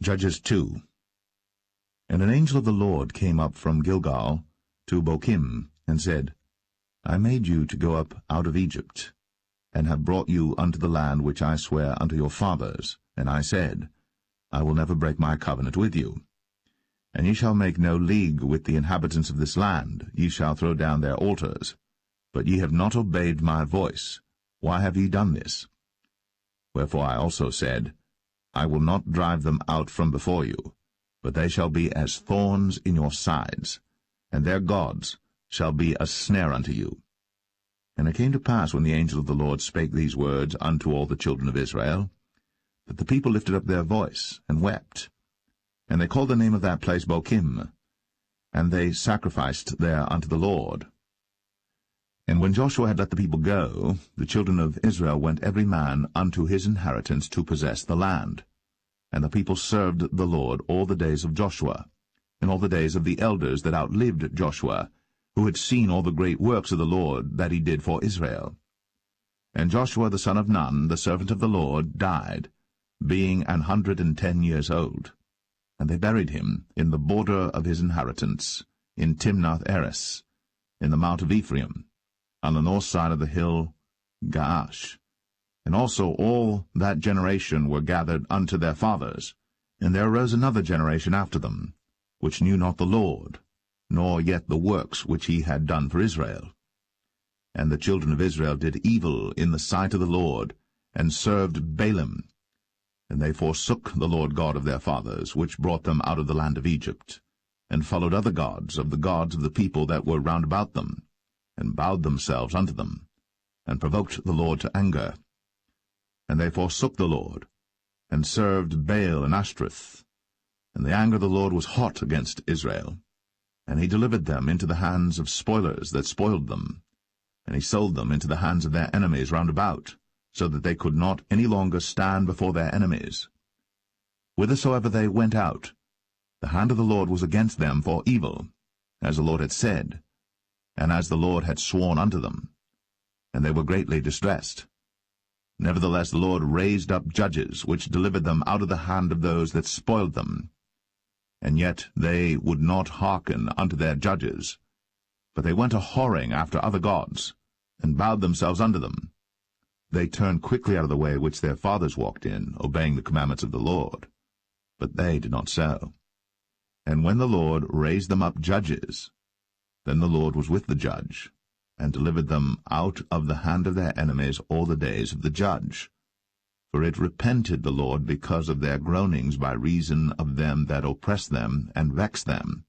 Judges 2. And an angel of the Lord came up from Gilgal to Bochim, and said, I made you to go up out of Egypt, and have brought you unto the land which I sware unto your fathers. And I said, I will never break my covenant with you. And ye shall make no league with the inhabitants of this land, ye shall throw down their altars. But ye have not obeyed my voice. Why have ye done this? Wherefore I also said, I will not drive them out from before you, but they shall be as thorns in your sides, and their gods shall be a snare unto you. And it came to pass, when the angel of the Lord spake these words unto all the children of Israel, that the people lifted up their voice, and wept. And they called the name of that place Bochim, and they sacrificed there unto the Lord. And when Joshua had let the people go, the children of Israel went every man unto his inheritance to possess the land. And the people served the Lord all the days of Joshua, and all the days of the elders that outlived Joshua, who had seen all the great works of the Lord that he did for Israel. And Joshua the son of Nun, the servant of the Lord, died, being 110 years old. And they buried him in the border of his inheritance, in Timnath-Eres, in the mount of Ephraim, on the north side of the hill Gaash. And also all that generation were gathered unto their fathers. And there arose another generation after them, which knew not the Lord, nor yet the works which he had done for Israel. And the children of Israel did evil in the sight of the Lord, and served Baalim. And they forsook the Lord God of their fathers, which brought them out of the land of Egypt, and followed other gods of the people that were round about them, and bowed themselves unto them, and provoked the Lord to anger. And they forsook the Lord, and served Baal and Ashtoreth. And the anger of the Lord was hot against Israel, and he delivered them into the hands of spoilers that spoiled them, and he sold them into the hands of their enemies round about, so that they could not any longer stand before their enemies. Whithersoever they went out, the hand of the Lord was against them for evil, as the Lord had said, and as the Lord had sworn unto them, and they were greatly distressed. Nevertheless the Lord raised up judges, which delivered them out of the hand of those that spoiled them. And yet they would not hearken unto their judges, but they went a-whoring after other gods, and bowed themselves unto them. They turned quickly out of the way which their fathers walked in, obeying the commandments of the Lord. But they did not so. And when the Lord raised them up judges, then the Lord was with the judge, and delivered them out of the hand of their enemies all the days of the judge. For it repented the Lord because of their groanings by reason of them that oppressed them and vexed them.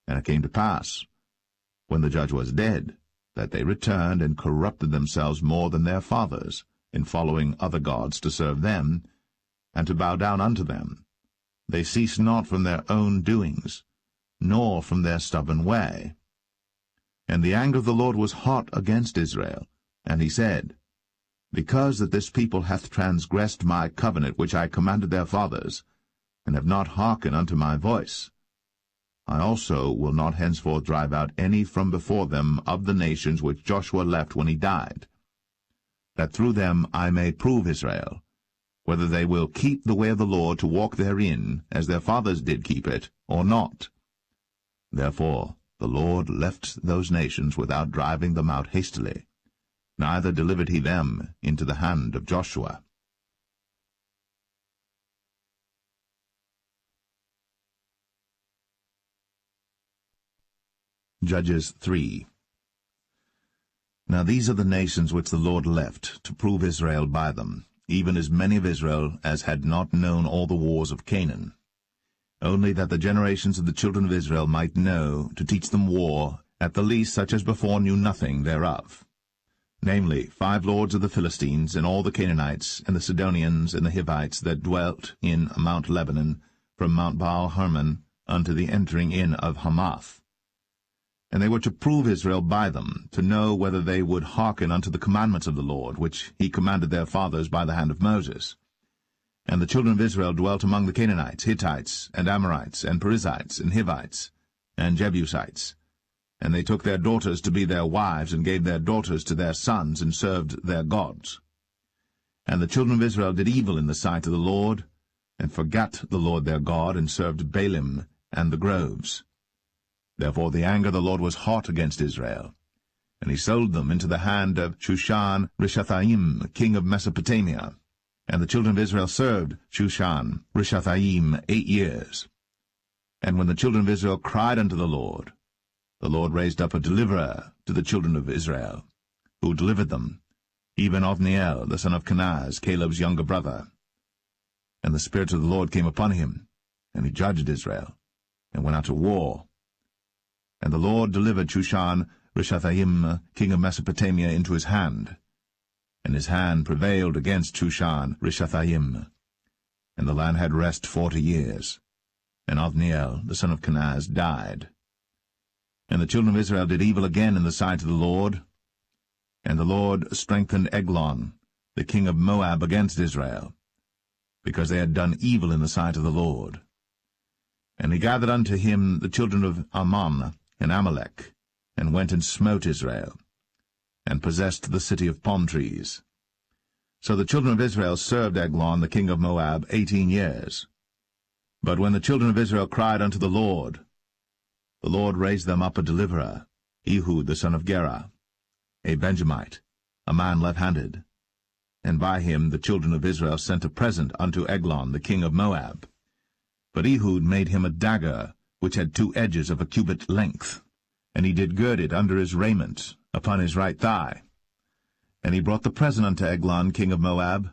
And it came to pass, when the judge was dead, that they returned and corrupted themselves more than their fathers, in following other gods to serve them, and to bow down unto them. They ceased not from their own doings, nor from their stubborn way. And the anger of the Lord was hot against Israel, and he said, Because that this people hath transgressed my covenant which I commanded their fathers, and have not hearkened unto my voice, I also will not henceforth drive out any from before them of the nations which Joshua left when he died, that through them I may prove Israel, whether they will keep the way of the Lord to walk therein, as their fathers did keep it, or not. Therefore the Lord left those nations without driving them out hastily, neither delivered he them into the hand of Joshua. Judges 3. Now these are the nations which the Lord left, to prove Israel by them, even as many of Israel as had not known all the wars of Canaan, only that the generations of the children of Israel might know, to teach them war, at the least such as before knew nothing thereof. Namely, 5 lords of the Philistines, and all the Canaanites, and the Sidonians, and the Hivites, that dwelt in Mount Lebanon, from Mount Baal-Hermon unto the entering in of Hamath. And they were to prove Israel by them, to know whether they would hearken unto the commandments of the Lord, which he commanded their fathers by the hand of Moses. And the children of Israel dwelt among the Canaanites, Hittites, and Amorites, and Perizzites, and Hivites, and Jebusites. And they took their daughters to be their wives, and gave their daughters to their sons, and served their gods. And the children of Israel did evil in the sight of the Lord, and forgat the Lord their God, and served Baalim and the groves. Therefore the anger of the Lord was hot against Israel, and he sold them into the hand of Shushan-Rishathaim, king of Mesopotamia. And the children of Israel served Shushan-Rishathaim 8 years. And when the children of Israel cried unto the Lord raised up a deliverer to the children of Israel, who delivered them, even Othniel, the son of Kenaz, Caleb's younger brother. And the Spirit of the Lord came upon him, and he judged Israel, and went out to war. And the Lord delivered Shushan-Rishathaim, king of Mesopotamia, into his hand. And his hand prevailed against Shushan-Rishathaim. And the land had rest 40 years. And Othniel, the son of Kenaz, died. And the children of Israel did evil again in the sight of the Lord. And the Lord strengthened Eglon, the king of Moab, against Israel, because they had done evil in the sight of the Lord. And he gathered unto him the children of Ammon and Amalek, and went and smote Israel, and possessed the city of palm trees. So the children of Israel served Eglon the king of Moab 18 years. But when the children of Israel cried unto the Lord raised them up a deliverer, Ehud the son of Gera, a Benjamite, a man left-handed. And by him the children of Israel sent a present unto Eglon the king of Moab. But Ehud made him a dagger, which had 2 edges of a cubit length, and he did gird it under his raiment, upon his right thigh. And he brought the present unto Eglon king of Moab.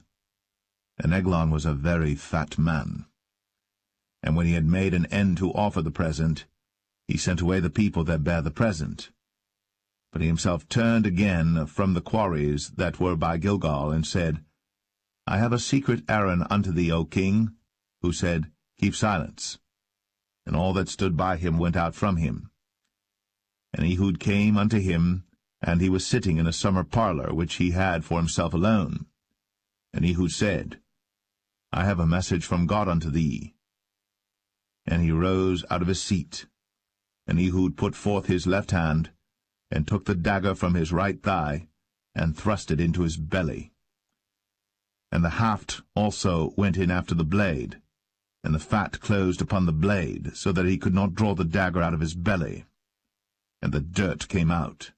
And Eglon was a very fat man. And when he had made an end to offer the present, he sent away the people that bare the present. But he himself turned again from the quarries that were by Gilgal, and said, I have a secret errand unto thee, O king. Who said, Keep silence. And all that stood by him went out from him. And Ehud came unto him, and he was sitting in a summer parlor, which he had for himself alone. And Ehud said, I have a message from God unto thee. And he rose out of his seat. And Ehud put forth his left hand, and took the dagger from his right thigh, and thrust it into his belly. And the haft also went in after the blade, and the fat closed upon the blade, so that he could not draw the dagger out of his belly. And the dirt came out.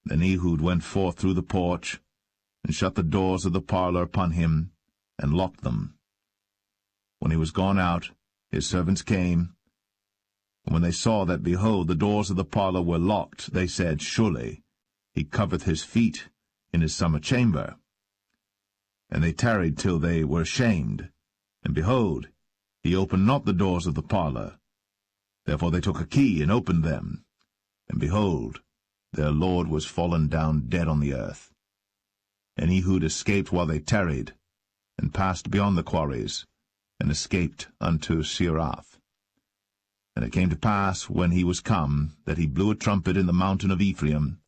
Then Ehud went forth through the porch, and shut the doors of the parlor upon him, and locked them. When he was gone out, his servants came, and when they saw that, behold, the doors of the parlor were locked, they said, Surely he covereth his feet in his summer chamber. And they tarried till they were ashamed, and behold, he opened not the doors of the parlor. Therefore they took a key, and opened them. And behold, their lord was fallen down dead on the earth. And Ehud escaped while they tarried, and passed beyond the quarries, and escaped unto Seirath. And it came to pass, when he was come, that he blew a trumpet in the mountain of Ephraim.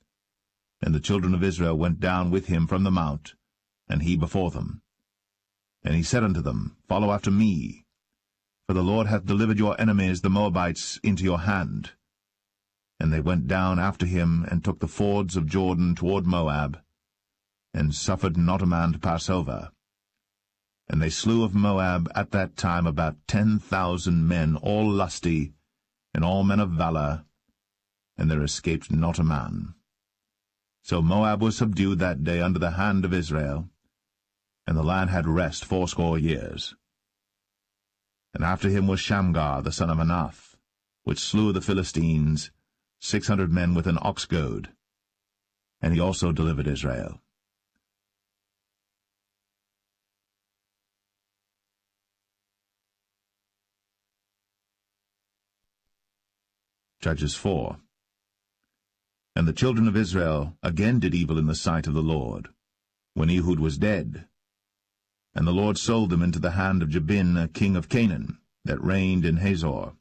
And the children of Israel went down with him from the mount, and he before them. And he said unto them, Follow after me, for the Lord hath delivered your enemies the Moabites into your hand. And they went down after him, and took the fords of Jordan toward Moab, and suffered not a man to pass over. And they slew of Moab at that time about 10,000 men, all lusty, and all men of valor, and there escaped not a man. So Moab was subdued that day under the hand of Israel, and the land had rest 80 years. And after him was Shamgar the son of Anath, which slew the Philistines, 600 men with an ox goad. and he also delivered Israel. Judges 4. And the children of Israel again did evil in the sight of the Lord, when Ehud was dead. And the Lord sold them into the hand of Jabin, king of Canaan, that reigned in Hazor,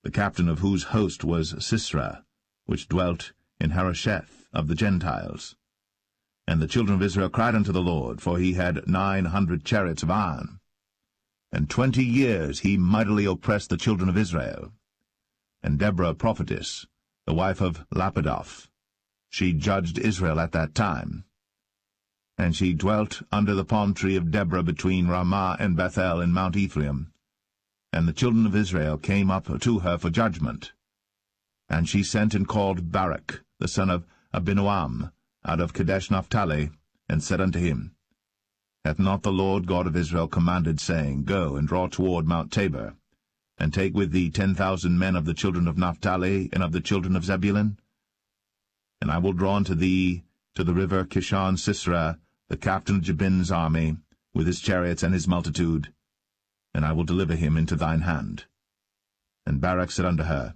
the captain of whose host was Sisera, which dwelt in Harosheth of the Gentiles. And the children of Israel cried unto the Lord, for he had 900 chariots of iron. And 20 years he mightily oppressed the children of Israel. And Deborah prophetess, the wife of Lapidoth, she judged Israel at that time. And she dwelt under the palm tree of Deborah between Ramah and Bethel in Mount Ephraim. And the children of Israel came up to her for judgment. And she sent and called Barak, the son of Abinoam, out of Kadesh Naphtali, and said unto him, Hath not the Lord God of Israel commanded, saying, Go and draw toward Mount Tabor, and take with thee 10,000 men of the children of Naphtali and of the children of Zebulun? And I will draw unto thee to the river Kishon Sisera, the captain of Jabin's army, with his chariots and his multitude, and I will deliver him into thine hand. And Barak said unto her,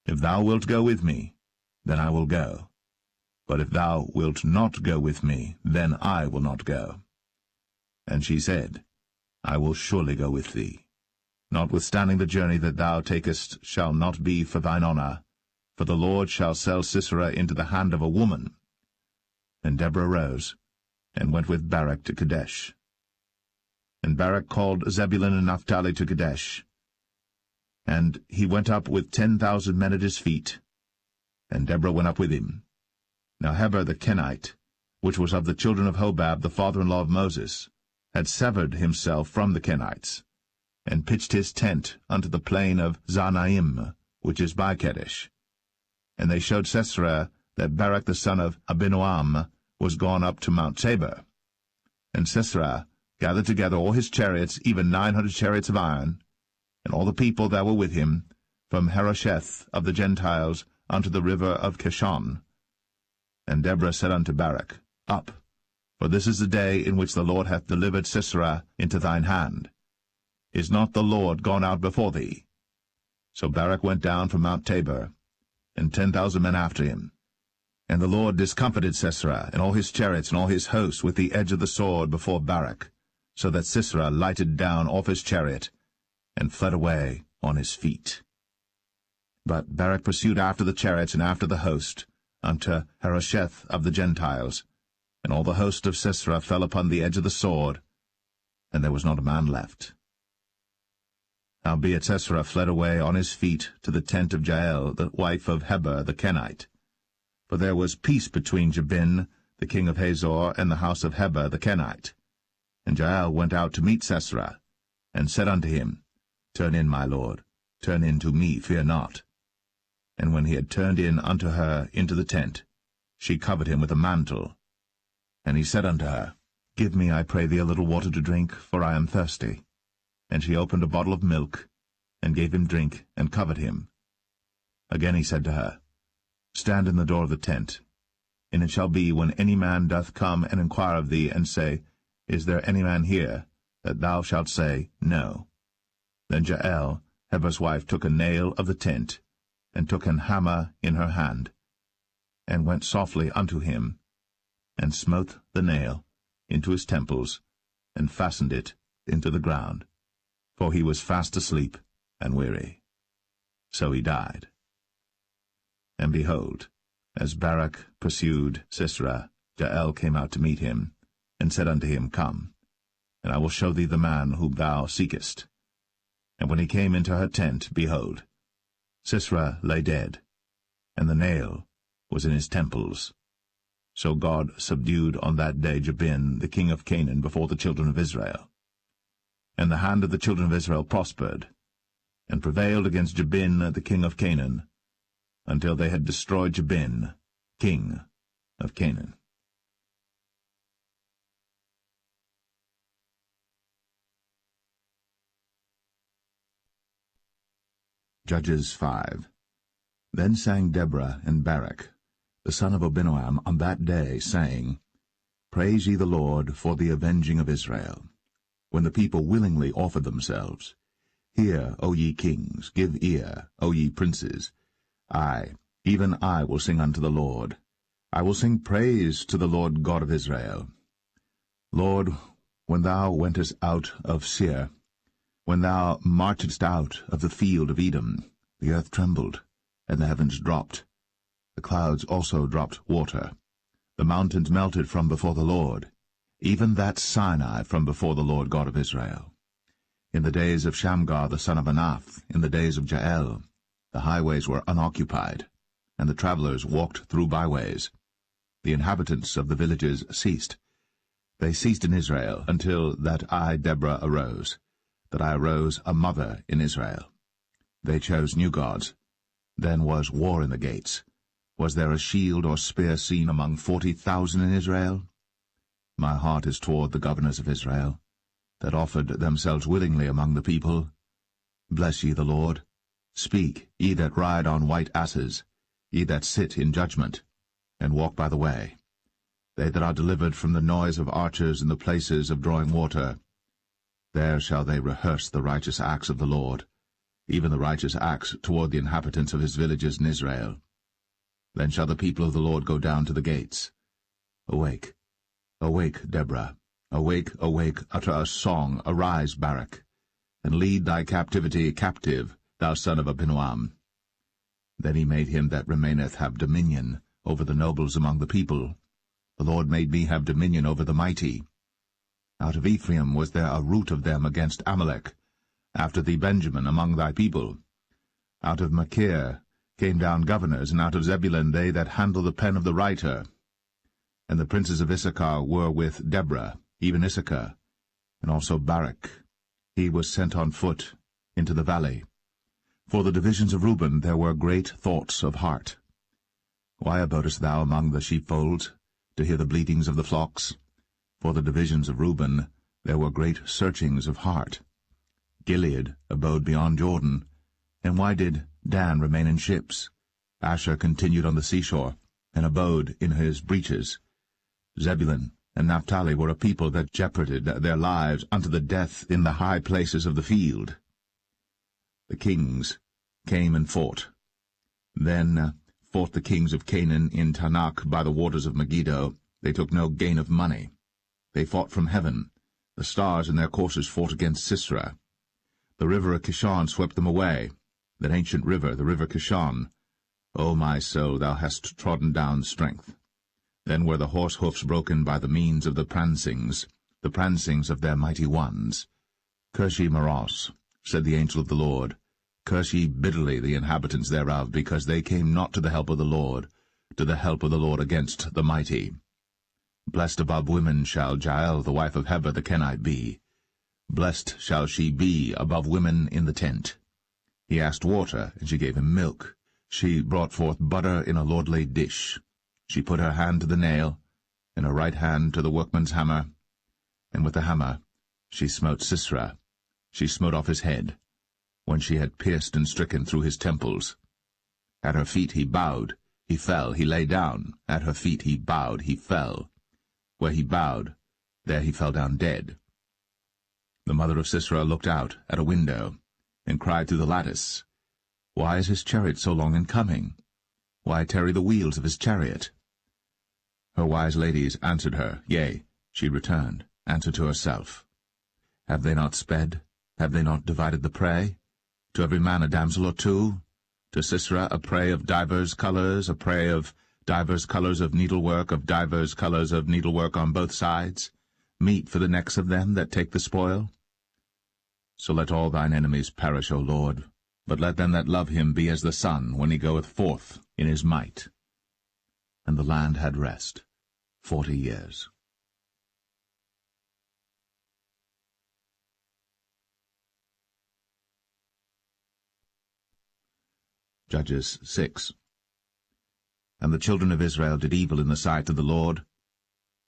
If thou wilt go with me, then I will go. But if thou wilt not go with me, then I will not go. And she said, I will surely go with thee. Notwithstanding the journey that thou takest shall not be for thine honour, for the Lord shall sell Sisera into the hand of a woman. And Deborah rose, and went with Barak to Kadesh. And Barak called Zebulun and Naphtali to Kadesh. And he went up with 10,000 men at his feet, and Deborah went up with him. Now Heber the Kenite, which was of the children of Hobab, the father-in-law of Moses, had severed himself from the Kenites, and pitched his tent unto the plain of Zanaim, which is by Kadesh. And they showed Sisera that Barak the son of Abinoam was gone up to Mount Tabor. And Sisera gathered together all his chariots, even 900 chariots of iron, and all the people that were with him, from Harosheth of the Gentiles unto the river of Kishon. And Deborah said unto Barak, Up, for this is the day in which the Lord hath delivered Sisera into thine hand. Is not the Lord gone out before thee? So Barak went down from Mount Tabor, and 10,000 men after him. And the Lord discomfited Sisera, and all his chariots and all his hosts with the edge of the sword before Barak, so that Sisera lighted down off his chariot, and fled away on his feet. But Barak pursued after the chariots and after the host, unto Harosheth of the Gentiles, and all the host of Sisera fell upon the edge of the sword, and there was not a man left. Howbeit Sisera fled away on his feet to the tent of Jael, the wife of Heber the Kenite. For there was peace between Jabin, the king of Hazor, and the house of Heber the Kenite. And Jael went out to meet Sisera, and said unto him, Turn in, my lord, turn in to me, fear not. And when he had turned in unto her into the tent, she covered him with a mantle. And he said unto her, Give me, I pray thee, a little water to drink, for I am thirsty. And she opened a bottle of milk, and gave him drink, and covered him. Again he said to her, Stand in the door of the tent. And it shall be, when any man doth come and inquire of thee, and say, Is there any man here? That thou shalt say, No. Then Jael, Heber's wife, took a nail of the tent, and took an hammer in her hand, and went softly unto him, and smote the nail into his temples, and fastened it into the ground, for he was fast asleep and weary. So he died. And behold, as Barak pursued Sisera, Jael came out to meet him, and said unto him, Come, and I will show thee the man whom thou seekest. And when he came into her tent, behold, Sisera lay dead, and the nail was in his temples. So God subdued on that day Jabin, the king of Canaan, before the children of Israel. And the hand of the children of Israel prospered, and prevailed against Jabin, the king of Canaan, until they had destroyed Jabin, king of Canaan. Judges 5. Then sang Deborah and Barak, the son of Abinoam, on that day, saying, Praise ye the Lord for the avenging of Israel, when the people willingly offered themselves. Hear, O ye kings, give ear, O ye princes. I, even I, will sing unto the Lord. I will sing praise to the Lord God of Israel. Lord, when thou wentest out of Seir, when thou marchedst out of the field of Edom, the earth trembled, and the heavens dropped. The clouds also dropped water. The mountains melted from before the Lord, even that Sinai from before the Lord God of Israel. In the days of Shamgar the son of Anath, in the days of Jael, the highways were unoccupied, and the travelers walked through byways. The inhabitants of the villages ceased. They ceased in Israel until that I, Deborah, arose, that I arose a mother in Israel. They chose new gods. Then was war in the gates. Was there a shield or spear seen among 40,000 in Israel? My heart is toward the governors of Israel, that offered themselves willingly among the people. Bless ye the Lord. Speak, ye that ride on white asses, ye that sit in judgment, and walk by the way. They that are delivered from the noise of archers in the places of drawing water, there shall they rehearse the righteous acts of the Lord, even the righteous acts toward the inhabitants of his villages in Israel. Then shall the people of the Lord go down to the gates. Awake, awake, Deborah. Awake, awake, utter a song, arise, Barak, and lead thy captivity captive, thou son of Abinoam. Then he made him that remaineth have dominion over the nobles among the people. The Lord made me have dominion over the mighty. Out of Ephraim was there a root of them against Amalek, after thee Benjamin among thy people. Out of Machir came down governors, and out of Zebulun they that handle the pen of the writer. And the princes of Issachar were with Deborah, even Issachar, and also Barak. He was sent on foot into the valley. For the divisions of Reuben there were great thoughts of heart. Why abodest thou among the sheepfolds, to hear the bleatings of the flocks? For the divisions of Reuben there were great searchings of heart. Gilead abode beyond Jordan. And why did Dan remain in ships? Asher continued on the seashore, and abode in his breaches. Zebulun and Naphtali were a people that jeoparded their lives unto the death in the high places of the field. The kings came and fought. Then fought the kings of Canaan in Tanakh by the waters of Megiddo. They took no gain of money. They fought from heaven. The stars in their courses fought against Sisera. The river of Kishon swept them away, that ancient river, the river Kishon. O my soul, thou hast trodden down strength. Then were the horse hoofs broken by the means of the prancings of their mighty ones. Curse ye Maros, said the angel of the Lord. Curse ye bitterly the inhabitants thereof, because they came not to the help of the Lord, to the help of the Lord against the mighty. Blessed above women shall Jael the wife of Heber the Kenite be. Blessed shall she be above women in the tent. He asked water, and she gave him milk. She brought forth butter in a lordly dish. She put her hand to the nail, and her right hand to the workman's hammer, and with the hammer she smote Sisera. She smote off his head, when she had pierced and stricken through his temples. At her feet he bowed, he fell, he lay down. At her feet he bowed, he fell. Where he bowed, there he fell down dead. The mother of Sisera looked out at a window, and cried through the lattice, Why is his chariot so long in coming? Why tarry the wheels of his chariot? Her wise ladies answered her, yea, she returned, answered to herself. Have they not sped? Have they not divided the prey? To every man a damsel or two? To Sisera a prey of divers colours, a prey of divers colours of needlework, of divers colours of needlework on both sides, meat for the necks of them that take the spoil? So let all thine enemies perish, O Lord, but let them that love him be as the sun when he goeth forth in his might. And the land had rest 40 years. Judges 6. And the children of Israel did evil in the sight of the Lord,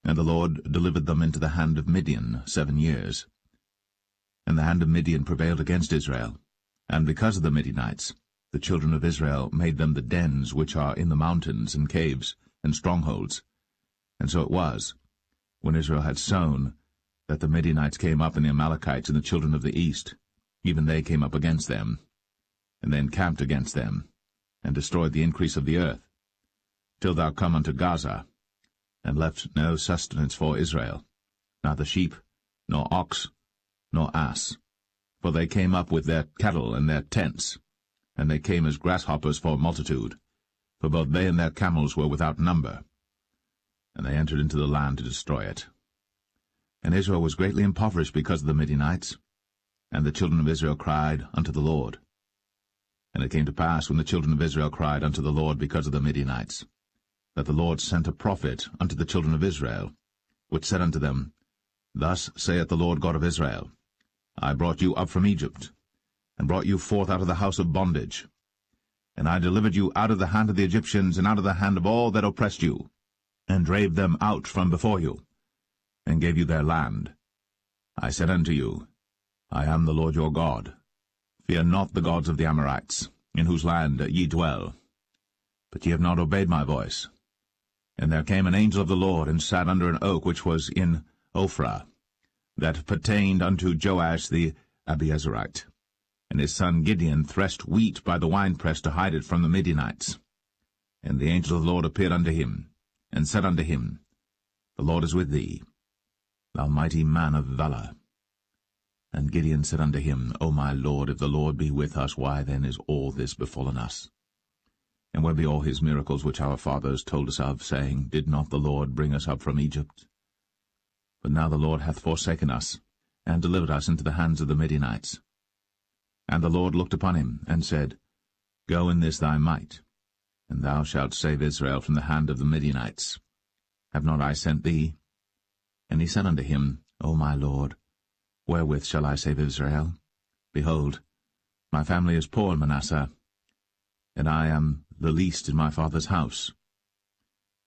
and the Lord delivered them into the hand of Midian 7 years. And the hand of Midian prevailed against Israel, and because of the Midianites, the children of Israel made them the dens which are in the mountains and caves, and strongholds. And so it was, when Israel had sown, that the Midianites came up, and the Amalekites and the children of the east, even they came up against them, and they encamped against them, and destroyed the increase of the earth, till thou come unto Gaza, and left no sustenance for Israel, neither sheep, nor ox, nor ass. For they came up with their cattle and their tents, and they came as grasshoppers for multitude, for both they and their camels were without number. And they entered into the land to destroy it. And Israel was greatly impoverished because of the Midianites, and the children of Israel cried unto the Lord. And it came to pass, when the children of Israel cried unto the Lord because of the Midianites, that the Lord sent a prophet unto the children of Israel, which said unto them, Thus saith the Lord God of Israel, I brought you up from Egypt, and brought you forth out of the house of bondage. And I delivered you out of the hand of the Egyptians, and out of the hand of all that oppressed you, and drave them out from before you, and gave you their land. I said unto you, I am the Lord your God. Fear not the gods of the Amorites, in whose land ye dwell. But ye have not obeyed my voice. And there came an angel of the Lord, and sat under an oak which was in Ophrah, that pertained unto Joash the Abiezrite. And his son Gideon threshed wheat by the winepress to hide it from the Midianites. And the angel of the Lord appeared unto him, and said unto him, The Lord is with thee, thou mighty man of valour. And Gideon said unto him, O my Lord, if the Lord be with us, why then is all this befallen us? And where be all his miracles which our fathers told us of, saying, Did not the Lord bring us up from Egypt? But now the Lord hath forsaken us, and delivered us into the hands of the Midianites. And the Lord looked upon him, and said, Go in this thy might, and thou shalt save Israel from the hand of the Midianites. Have not I sent thee? And he said unto him, O my Lord, wherewith shall I save Israel? Behold, my family is poor in Manasseh, and I am the least in my father's house.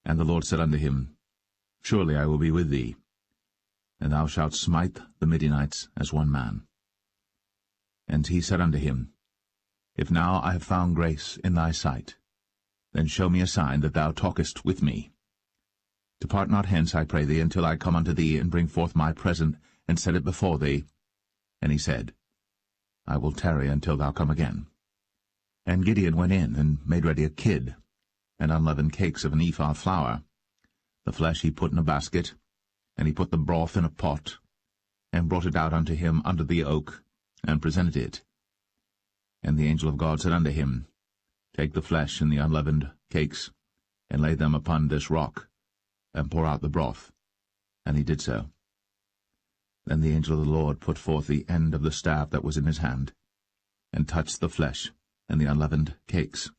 And the Lord said unto him, Surely I will be with thee, and thou shalt smite the Midianites as one man. And he said unto him, If now I have found grace in thy sight, then show me a sign that thou talkest with me. Depart not hence, I pray thee, until I come unto thee, and bring forth my present, and set it before thee. And he said, I will tarry until thou come again. And Gideon went in, and made ready a kid, and unleavened cakes of an ephah flour. The flesh he put in a basket, and he put the broth in a pot, and brought it out unto him under the oak, and presented it. And the angel of God said unto him, Take the flesh and the unleavened cakes, and lay them upon this rock, and pour out the broth. And he did so. Then the angel of the Lord put forth the end of the staff that was in his hand, and touched the flesh and the unleavened cakes.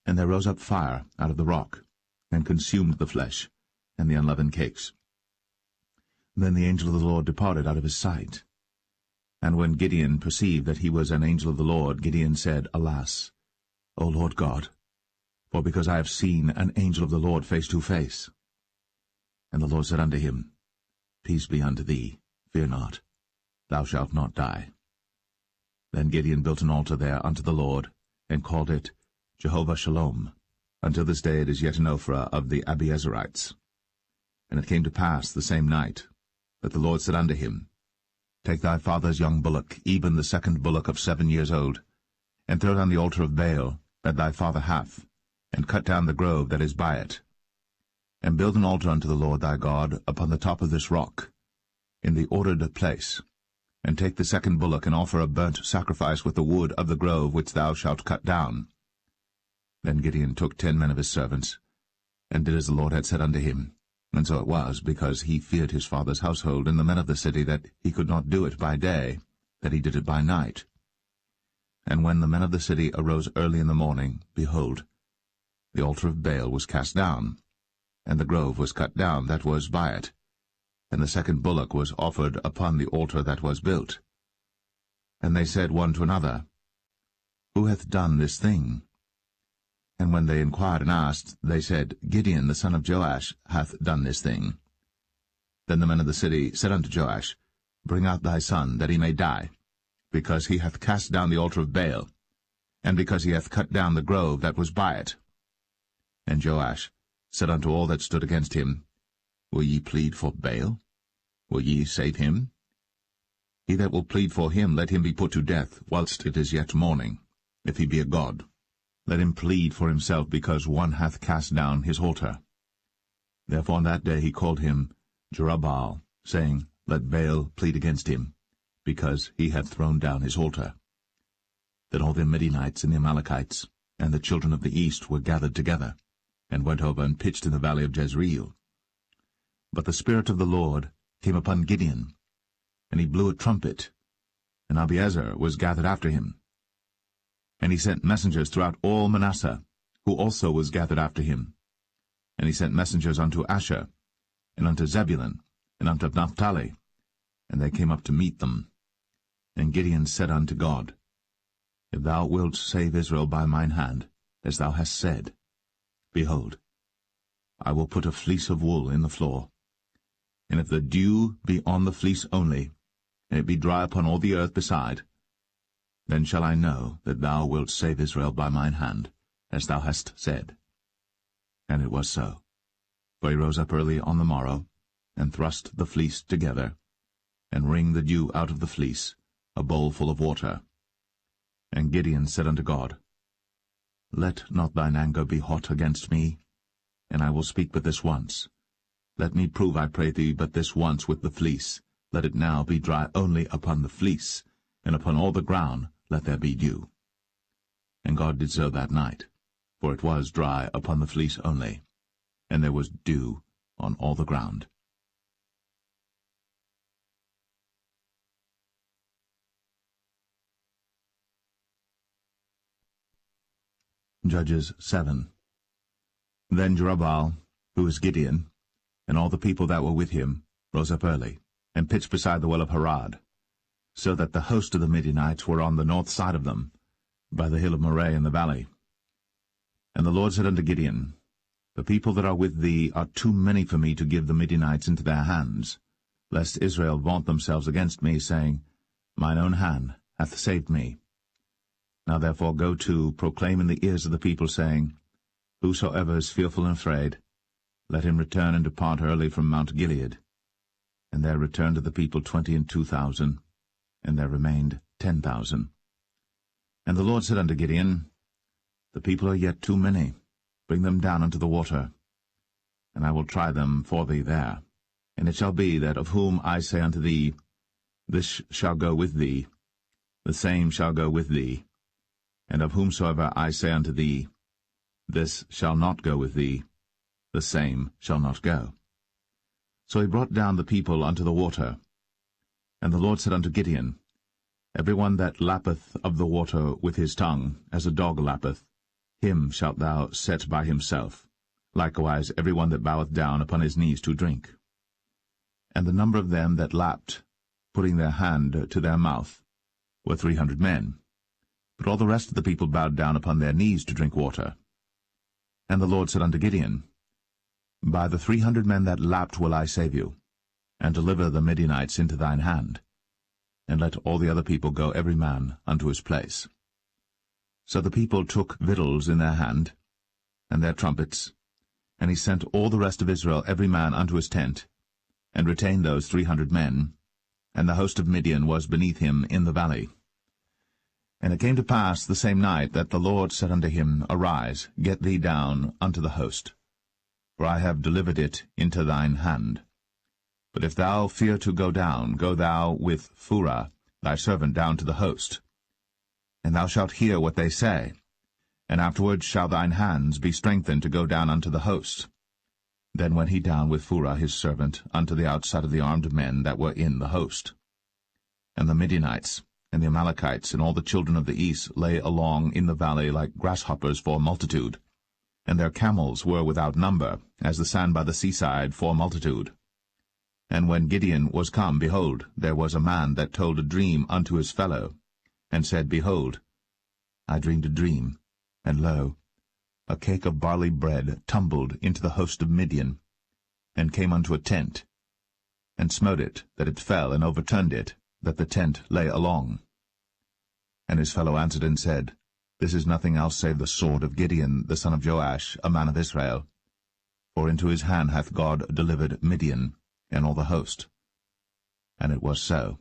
And there rose up fire out of the rock, and consumed the flesh and the unleavened cakes. Then the angel of the Lord departed out of his sight. And when Gideon perceived that he was an angel of the Lord, Gideon said, Alas, O Lord God, for because I have seen an angel of the Lord face to face. And the Lord said unto him, Peace be unto thee, fear not, thou shalt not die. Then Gideon built an altar there unto the Lord, and called it Jehovah Shalom. Until this day it is yet in Ophrah of the Abiezrites. And it came to pass the same night, that the Lord said unto him, Take thy father's young bullock, even the second bullock of 7 years old, and throw down the altar of Baal that thy father hath, and cut down the grove that is by it. And build an altar unto the Lord thy God upon the top of this rock, in the ordered place. And take the second bullock, and offer a burnt sacrifice with the wood of the grove which thou shalt cut down. Then Gideon took 10 men of his servants, and did as the Lord had said unto him. And so it was, because he feared his father's household and the men of the city, that he could not do it by day, that he did it by night. And when the men of the city arose early in the morning, behold, the altar of Baal was cast down, and the grove was cut down that was by it, and the second bullock was offered upon the altar that was built. And they said one to another, Who hath done this thing? And when they inquired and asked, they said, Gideon the son of Joash hath done this thing. Then the men of the city said unto Joash, Bring out thy son, that he may die, because he hath cast down the altar of Baal, and because he hath cut down the grove that was by it. And Joash said unto all that stood against him, Will ye plead for Baal? Will ye save him? He that will plead for him, let him be put to death, whilst it is yet morning, if he be a god. Let him plead for himself, because one hath cast down his altar. Therefore on that day he called him Jerubbaal, saying, Let Baal plead against him, because he hath thrown down his altar. Then all the Midianites and the Amalekites and the children of the east were gathered together, and went over and pitched in the valley of Jezreel. But the Spirit of the Lord came upon Gideon, and he blew a trumpet, and Abiezer was gathered after him. And he sent messengers throughout all Manasseh, who also was gathered after him. And he sent messengers unto Asher, and unto Zebulun, and unto Naphtali, and they came up to meet them. And Gideon said unto God, If thou wilt save Israel by mine hand, as thou hast said, behold, I will put a fleece of wool in the floor. And if the dew be on the fleece only, and it be dry upon all the earth beside, then shall I know that thou wilt save Israel by mine hand, as thou hast said. And it was so. For he rose up early on the morrow, and thrust the fleece together, and wringed the dew out of the fleece, a bowl full of water. And Gideon said unto God, Let not thine anger be hot against me, and I will speak but this once. Let me prove, I pray thee, but this once with the fleece. Let it now be dry only upon the fleece, and upon all the ground let there be dew. And God did so that night, for it was dry upon the fleece only, and there was dew on all the ground. Judges 7. Then Jerubbaal, who was Gideon, and all the people that were with him, rose up early, and pitched beside the well of Harad, so that the host of the Midianites were on the north side of them, by the hill of Moreh in the valley. And the Lord said unto Gideon, The people that are with thee are too many for me to give the Midianites into their hands, lest Israel vaunt themselves against me, saying, Mine own hand hath saved me. Now therefore go to, proclaim in the ears of the people, saying, Whosoever is fearful and afraid, let him return and depart early from Mount Gilead. And there returned to the people 22,000, and there remained 10,000. And the Lord said unto Gideon, The people are yet too many. Bring them down unto the water, and I will try them for thee there. And it shall be that of whom I say unto thee, This shall go with thee, the same shall go with thee. And of whomsoever I say unto thee, This shall not go with thee, the same shall not go. So he brought down the people unto the water. And the Lord said unto Gideon, Every one that lappeth of the water with his tongue, as a dog lappeth, him shalt thou set by himself, likewise every one that boweth down upon his knees to drink. And the number of them that lapped, putting their hand to their mouth, were 300 men. But all the rest of the people bowed down upon their knees to drink water. And the Lord said unto Gideon, By the 300 men that lapped will I save you, and deliver the Midianites into thine hand, and let all the other people go every man unto his place. So the people took victuals in their hand, and their trumpets, and he sent all the rest of Israel every man unto his tent, and retained those 300 men, and the host of Midian was beneath him in the valley. And it came to pass the same night that the Lord said unto him, Arise, get thee down unto the host, for I have delivered it into thine hand. But if thou fear to go down, go thou with Phurah thy servant down to the host. And thou shalt hear what they say, and afterward shall thine hands be strengthened to go down unto the host. Then went he down with Phurah his servant unto the outside of the armed men that were in the host. And the Midianites, and the Amalekites, and all the children of the east lay along in the valley like grasshoppers for multitude, and their camels were without number, as the sand by the seaside for multitude. And when Gideon was come, behold, there was a man that told a dream unto his fellow, and said, Behold, I dreamed a dream, and lo, a cake of barley bread tumbled into the host of Midian, and came unto a tent, and smote it, that it fell, and overturned it, that the tent lay along. And his fellow answered and said, This is nothing else save the sword of Gideon, the son of Joash, a man of Israel. for into his hand hath God delivered Midian and all the host. And it was so,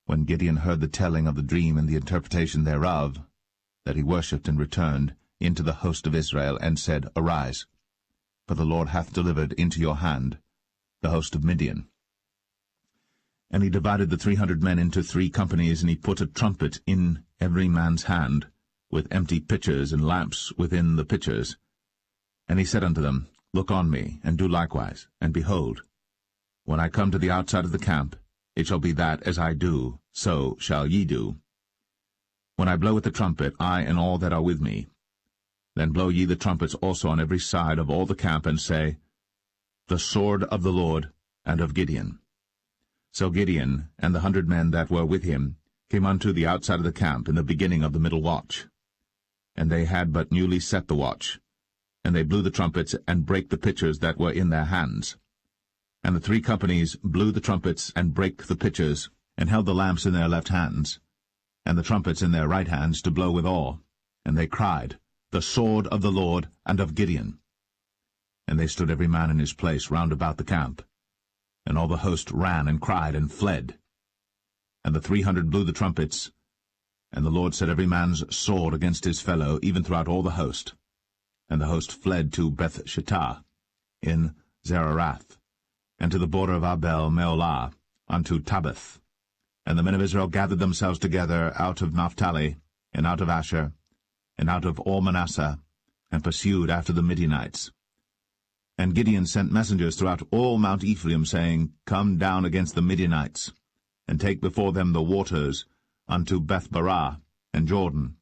when Gideon heard the telling of the dream and the interpretation thereof, that he worshipped and returned into the host of Israel, and said, Arise, for the Lord hath delivered into your hand the host of Midian. And he divided the 300 men into 3 companies, and he put a trumpet in every man's hand, with empty pitchers and lamps within the pitchers. And he said unto them, Look on me, and do likewise. And behold, when I come to the outside of the camp, it shall be that as I do, so shall ye do. When I blow with the trumpet, I and all that are with me, then blow ye the trumpets also on every side of all the camp, and say, The sword of the Lord and of Gideon. So Gideon and the 100 men that were with him came unto the outside of the camp in the beginning of the middle watch. And they had but newly set the watch, and they blew the trumpets, and brake the pitchers that were in their hands. And the 3 companies blew the trumpets, and brake the pitchers, and held the lamps in their left hands, and the trumpets in their right hands, to blow withal. And they cried, The sword of the Lord and of Gideon. And they stood every man in his place round about the camp. And all the host ran and cried and fled. And the 300 blew the trumpets, and the Lord set every man's sword against his fellow, even throughout all the host. And the host fled to Beth-shittah in Zererath, and to the border of Abel-meholah, unto Tabbath. And the men of Israel gathered themselves together out of Naphtali, and out of Asher, and out of all Manasseh, and pursued after the Midianites. And Gideon sent messengers throughout all Mount Ephraim, saying, Come down against the Midianites, and take before them the waters unto Beth-barah and Jordan.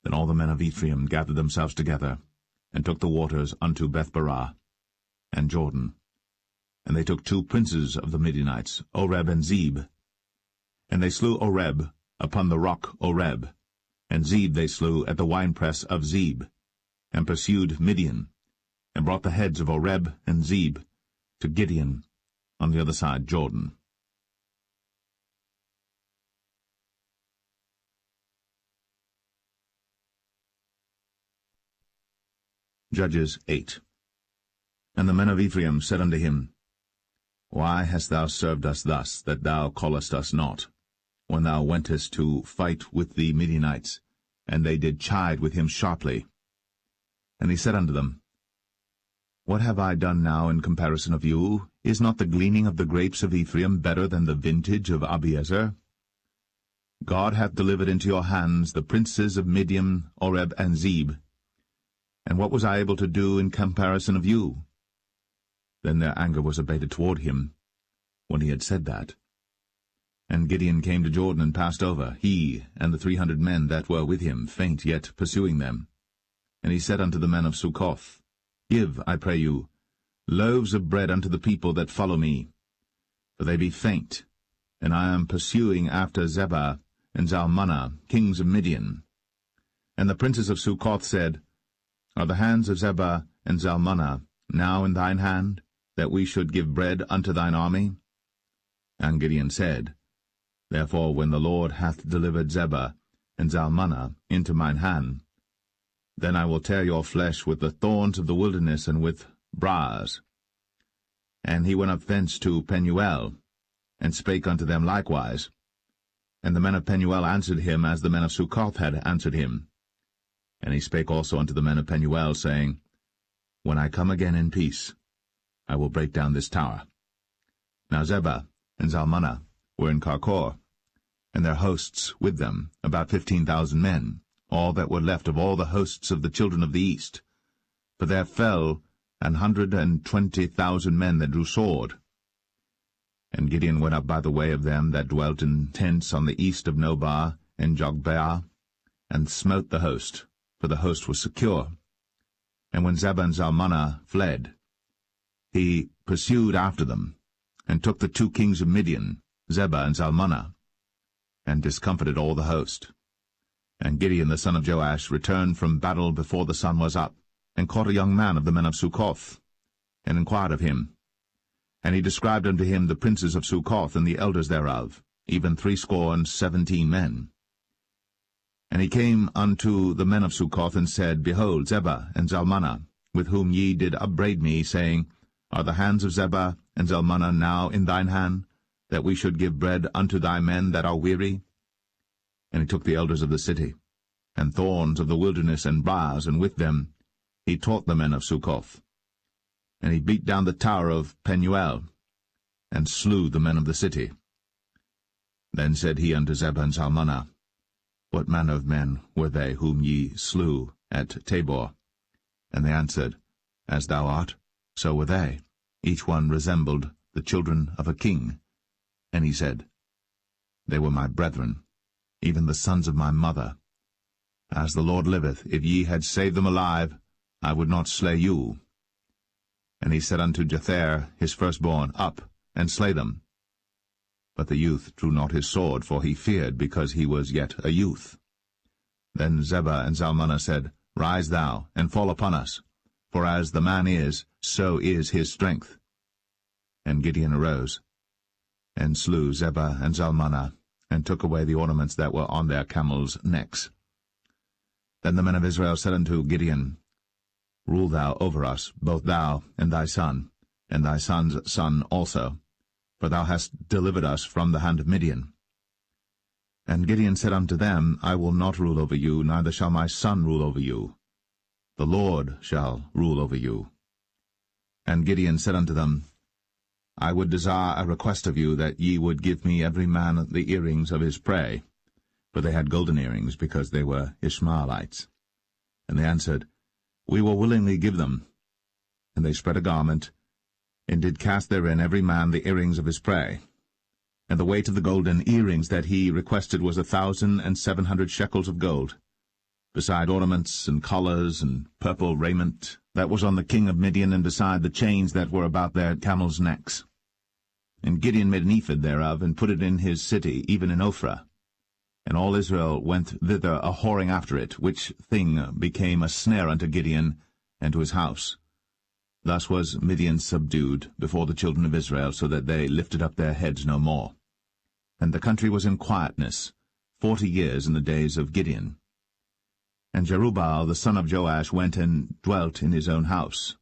Then all the men of Ephraim gathered themselves together, and took the waters unto Beth-barah and Jordan. And they took 2 princes of the Midianites, Oreb and Zeb. And they slew Oreb upon the rock Oreb, and Zeb they slew at the winepress of Zeb, and pursued Midian, and brought the heads of Oreb and Zeb to Gideon on the other side Jordan. Judges 8. And the men of Ephraim said unto him, Why hast thou served us thus, that thou callest us not, when thou wentest to fight with the Midianites? And they did chide with him sharply. And he said unto them, What have I done now in comparison of you? Is not the gleaning of the grapes of Ephraim better than the vintage of Abiezer? God hath delivered into your hands the princes of Midian, Oreb, and Zeb. And what was I able to do in comparison of you? Then their anger was abated toward him, when he had said that. And Gideon came to Jordan and passed over, he and the 300 men that were with him, faint yet pursuing them. And he said unto the men of Succoth, Give, I pray you, loaves of bread unto the people that follow me, for they be faint, and I am pursuing after Zebah and Zalmunna, kings of Midian. And the princes of Succoth said, Are the hands of Zebah and Zalmunna now in thine hand, that we should give bread unto thine army? And Gideon said, Therefore when the Lord hath delivered Zebah and Zalmunna into mine hand, then I will tear your flesh with the thorns of the wilderness and with briars. And he went up thence to Penuel, and spake unto them likewise. And the men of Penuel answered him as the men of Succoth had answered him. And he spake also unto the men of Penuel, saying, When I come again in peace, I will break down this tower. Now Zebah and Zalmunna were in Karkor, and their hosts with them, about 15,000 men, all that were left of all the hosts of the children of the east. For there fell 120,000 men that drew sword. And Gideon went up by the way of them that dwelt in tents on the east of Nobah and Jogbeah, and smote the host, for the host was secure. And when Zebah and Zalmunna fled, he pursued after them, and took the 2 kings of Midian, Zebah and Zalmunna, and discomfited all the host. And Gideon the son of Joash returned from battle before the sun was up, and caught a young man of the men of Succoth, and inquired of him. And he described unto him the princes of Succoth and the elders thereof, even 70 men. And he came unto the men of Succoth, and said, Behold, Zebah and Zalmunna with whom ye did upbraid me, saying, Are the hands of Zebah and Zalmunna now in thine hand, that we should give bread unto thy men that are weary? And he took the elders of the city, and thorns of the wilderness, and briars, and with them he taught the men of Succoth. And he beat down the tower of Penuel, and slew the men of the city. Then said he unto Zebah and Zalmunna, What manner of men were they whom ye slew at Tabor? And they answered, As thou art, so were they. Each one resembled the children of a king. And he said, They were my brethren, even the sons of my mother. As the Lord liveth, if ye had saved them alive, I would not slay you. And he said unto Jether his firstborn, Up, and slay them. But the youth drew not his sword, for he feared, because he was yet a youth. Then Zebah and Zalmunna said, Rise thou, and fall upon us, for as the man is, so is his strength. And Gideon arose, and slew Zebah and Zalmunna, and took away the ornaments that were on their camels' necks. Then the men of Israel said unto Gideon, Rule thou over us, both thou and thy son, and thy son's son also, for thou hast delivered us from the hand of Midian. And Gideon said unto them, I will not rule over you, neither shall my son rule over you. The Lord shall rule over you. And Gideon said unto them, I would desire a request of you, that ye would give me every man the earrings of his prey. For they had golden earrings, because they were Ishmaelites. And they answered, We will willingly give them. And they spread a garment, and did cast therein every man the earrings of his prey. And the weight of the golden earrings that he requested was 1,700 shekels of gold, beside ornaments and collars and purple raiment that was on the king of Midian, and beside the chains that were about their camels' necks. And Gideon made an ephod thereof, and put it in his city, even in Ophrah. And all Israel went thither a-whoring after it, which thing became a snare unto Gideon and to his house. Thus was Midian subdued before the children of Israel, so that they lifted up their heads no more. And the country was in quietness 40 years in the days of Gideon. And Jerubbaal the son of Joash went and dwelt in his own house.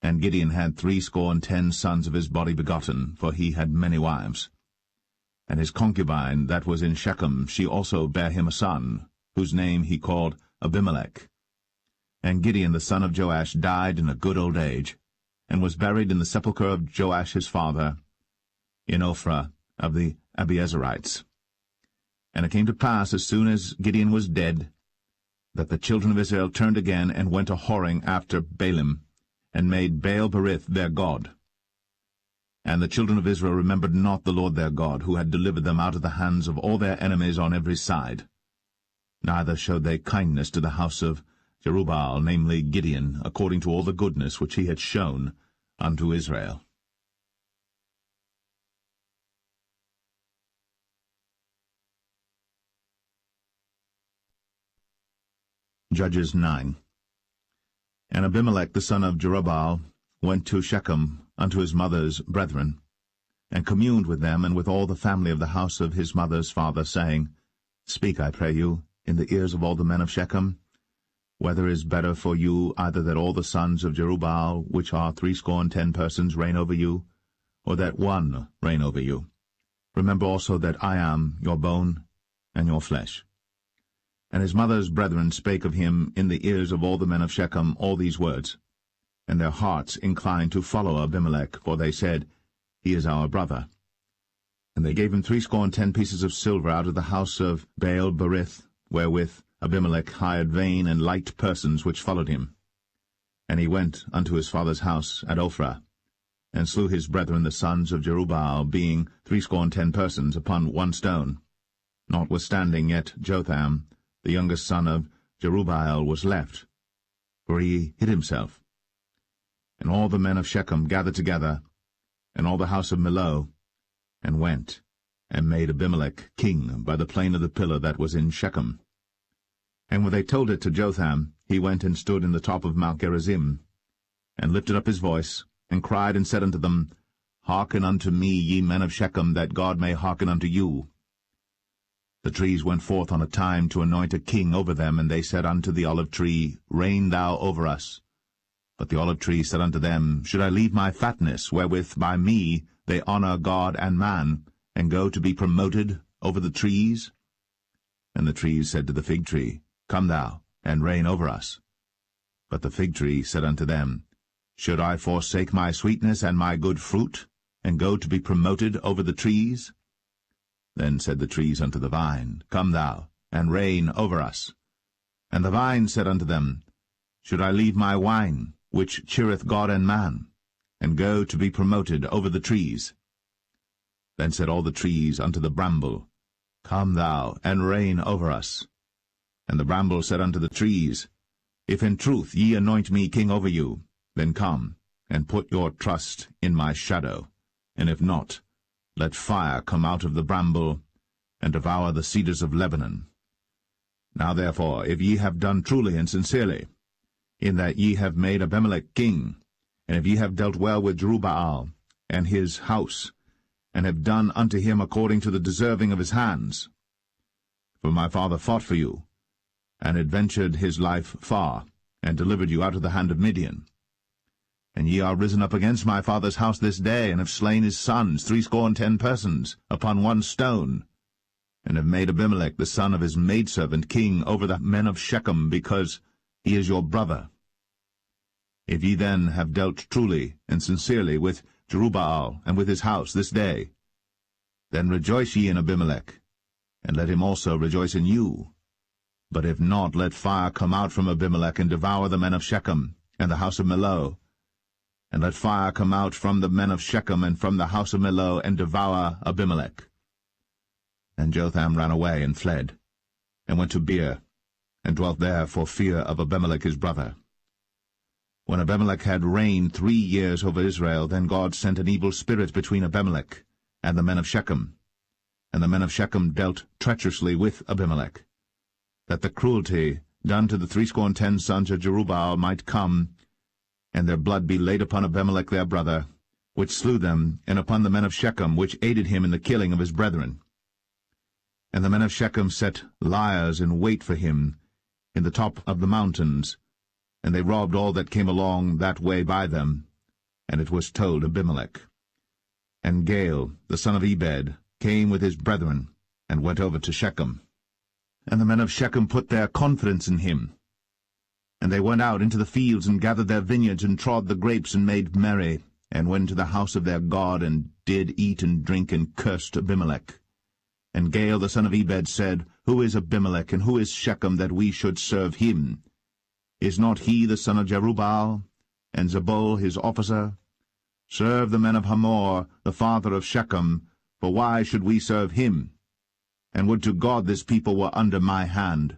And Gideon had 70 sons of his body begotten, for he had many wives. And his concubine that was in Shechem, she also bare him a son, whose name he called Abimelech. And Gideon the son of Joash died in a good old age, and was buried in the sepulchre of Joash his father, in Ophrah of the Abiezerites. And it came to pass, as soon as Gideon was dead, that the children of Israel turned again, and went a-whoring after Baalim, and made Baal-berith their god. And the children of Israel remembered not the Lord their God, who had delivered them out of the hands of all their enemies on every side. Neither showed they kindness to the house of Jerubbaal, namely Gideon, according to all the goodness which he had shown unto Israel. Judges 9. And Abimelech the son of Jerubbaal went to Shechem unto his mother's brethren, and communed with them and with all the family of the house of his mother's father, saying, Speak, I pray you, in the ears of all the men of Shechem, whether is better for you either that all the sons of Jerubbaal, which are 70 persons, reign over you, or that one reign over you? Remember also that I am your bone and your flesh. And his mother's brethren spake of him in the ears of all the men of Shechem all these words. And their hearts inclined to follow Abimelech, for they said, He is our brother. And they gave him 70 pieces of silver out of the house of Baal-berith, wherewith Abimelech hired vain and light persons which followed him. And he went unto his father's house at Ophrah, and slew his brethren the sons of Jerubbaal, being 70 persons, upon one stone. Notwithstanding yet Jotham, the youngest son of Jerubbaal, was left, for he hid himself. And all the men of Shechem gathered together, and all the house of Millo, and went, and made Abimelech king by the plain of the pillar that was in Shechem. And when they told it to Jotham, he went and stood in the top of Mount Gerizim, and lifted up his voice, and cried and said unto them, Hearken unto me, ye men of Shechem, that God may hearken unto you. The trees went forth on a time to anoint a king over them, and they said unto the olive tree, Reign thou over us. But the olive tree said unto them, Should I leave my fatness, wherewith by me they honour God and man, and go to be promoted over the trees? And the trees said to the fig tree, Come thou, and reign over us. But the fig tree said unto them, Should I forsake my sweetness and my good fruit, and go to be promoted over the trees? Then said the trees unto the vine, Come thou, and reign over us. And the vine said unto them, Should I leave my wine, which cheereth God and man, and go to be promoted over the trees? Then said all the trees unto the bramble, Come thou, and reign over us. And the bramble said unto the trees, If in truth ye anoint me king over you, then come, and put your trust in my shadow. And if not, let fire come out of the bramble, and devour the cedars of Lebanon. Now therefore, if ye have done truly and sincerely, in that ye have made Abimelech king, and if ye have dealt well with Jerubbaal and his house, and have done unto him according to the deserving of his hands, for my father fought for you, and adventured his life far, and delivered you out of the hand of Midian. And ye are risen up against my father's house this day, and have slain his sons, 70 persons, upon one stone, and have made Abimelech the son of his maidservant king over the men of Shechem, because he is your brother. If ye then have dealt truly and sincerely with Jerubbaal and with his house this day, then rejoice ye in Abimelech, and let him also rejoice in you. But if not, let fire come out from Abimelech, and devour the men of Shechem and the house of Millo. And let fire come out from the men of Shechem and from the house of Millo, and devour Abimelech. And Jotham ran away and fled, and went to Beer, and dwelt there for fear of Abimelech his brother. When Abimelech had reigned 3 years over Israel, then God sent an evil spirit between Abimelech and the men of Shechem. And the men of Shechem dealt treacherously with Abimelech, that the cruelty done to the 70 sons of Jerubbaal might come, and their blood be laid upon Abimelech their brother, which slew them, and upon the men of Shechem, which aided him in the killing of his brethren. And the men of Shechem set liers in wait for him in the top of the mountains, and they robbed all that came along that way by them. And it was told Abimelech. And Gaal, the son of Ebed, came with his brethren, and went over to Shechem. And the men of Shechem put their confidence in him. And they went out into the fields, and gathered their vineyards, and trod the grapes, and made merry, and went to the house of their God, and did eat and drink, and cursed Abimelech. And Gaal the son of Ebed said, Who is Abimelech, and who is Shechem, that we should serve him? Is not he the son of Jerubbaal, and Zebul his officer? Serve the men of Hamor, the father of Shechem, for why should we serve him? And would to God this people were under my hand,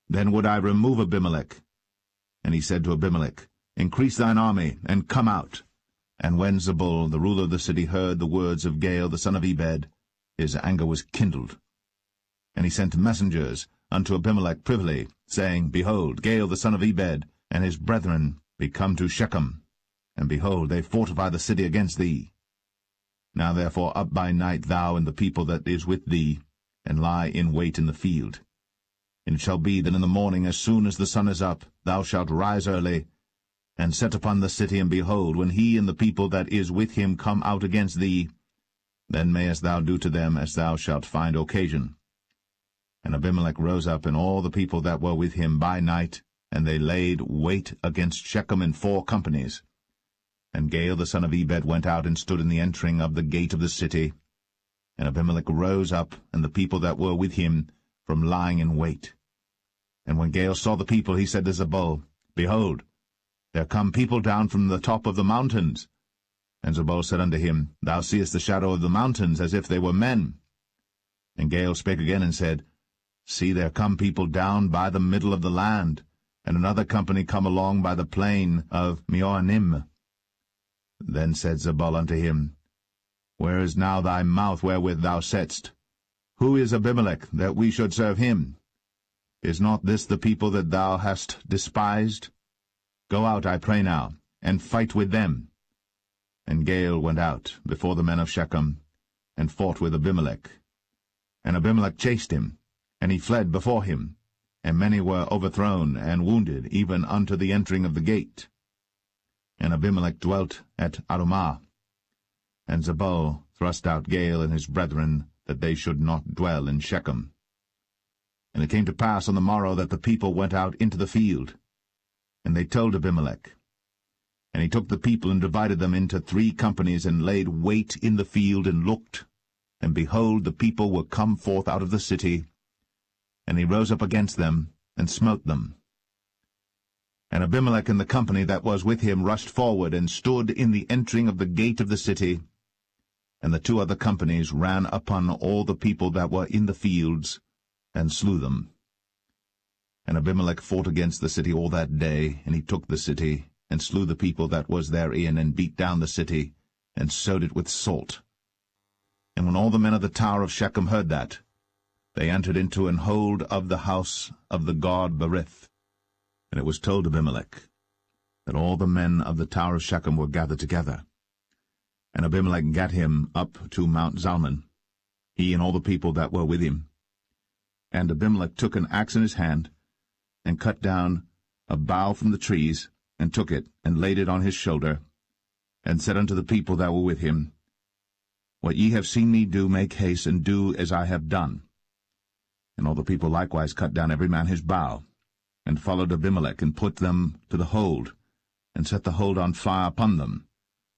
then would I remove Abimelech. And he said to Abimelech, Increase thine army, and come out. And when Zebul, the ruler of the city, heard the words of Gaal the son of Ebed, his anger was kindled. And he sent messengers unto Abimelech privily, saying, Behold, Gaal the son of Ebed and his brethren be come to Shechem, and behold, they fortify the city against thee. Now therefore up by night thou and the people that is with thee, and lie in wait in the field. And it shall be that in the morning, as soon as the sun is up, thou shalt rise early, and set upon the city, and behold, when he and the people that is with him come out against thee, then mayest thou do to them as thou shalt find occasion. And Abimelech rose up, and all the people that were with him by night, and they laid wait against Shechem in 4 companies. And Gaal the son of Ebed went out and stood in the entering of the gate of the city. And Abimelech rose up, and the people that were with him, from lying in wait. And when Gaal saw the people, he said to Zebul, Behold, there come people down from the top of the mountains. And Zebul said unto him, Thou seest the shadow of the mountains, as if they were men. And Gaal spake again and said, See, there come people down by the middle of the land, and another company come along by the plain of Meonim. Then said Zebul unto him, Where is now thy mouth wherewith thou saidst, Who is Abimelech, that we should serve him? Is not this the people that thou hast despised? Go out, I pray now, and fight with them. And Gaal went out before the men of Shechem, and fought with Abimelech. And Abimelech chased him, and he fled before him, and many were overthrown and wounded, even unto the entering of the gate. And Abimelech dwelt at Arumah. And Zebul thrust out Gaal and his brethren, that they should not dwell in Shechem. And it came to pass on the morrow that the people went out into the field. And they told Abimelech. And he took the people and divided them into 3 companies, and laid wait in the field, and looked. And behold, the people were come forth out of the city. And he rose up against them, and smote them. And Abimelech and the company that was with him rushed forward, and stood in the entering of the gate of the city. And the 2 other companies ran upon all the people that were in the fields, and slew them. And Abimelech fought against the city all that day, and he took the city, and slew the people that was therein, and beat down the city, and sowed it with salt. And when all the men of the tower of Shechem heard that, they entered into an hold of the house of the god Berith. And it was told Abimelech that all the men of the tower of Shechem were gathered together. And Abimelech gat him up to Mount Zalmon, he and all the people that were with him. And Abimelech took an axe in his hand, and cut down a bough from the trees, and took it, and laid it on his shoulder, and said unto the people that were with him, What ye have seen me do, make haste, and do as I have done. And all the people likewise cut down every man his bough, and followed Abimelech, and put them to the hold, and set the hold on fire upon them,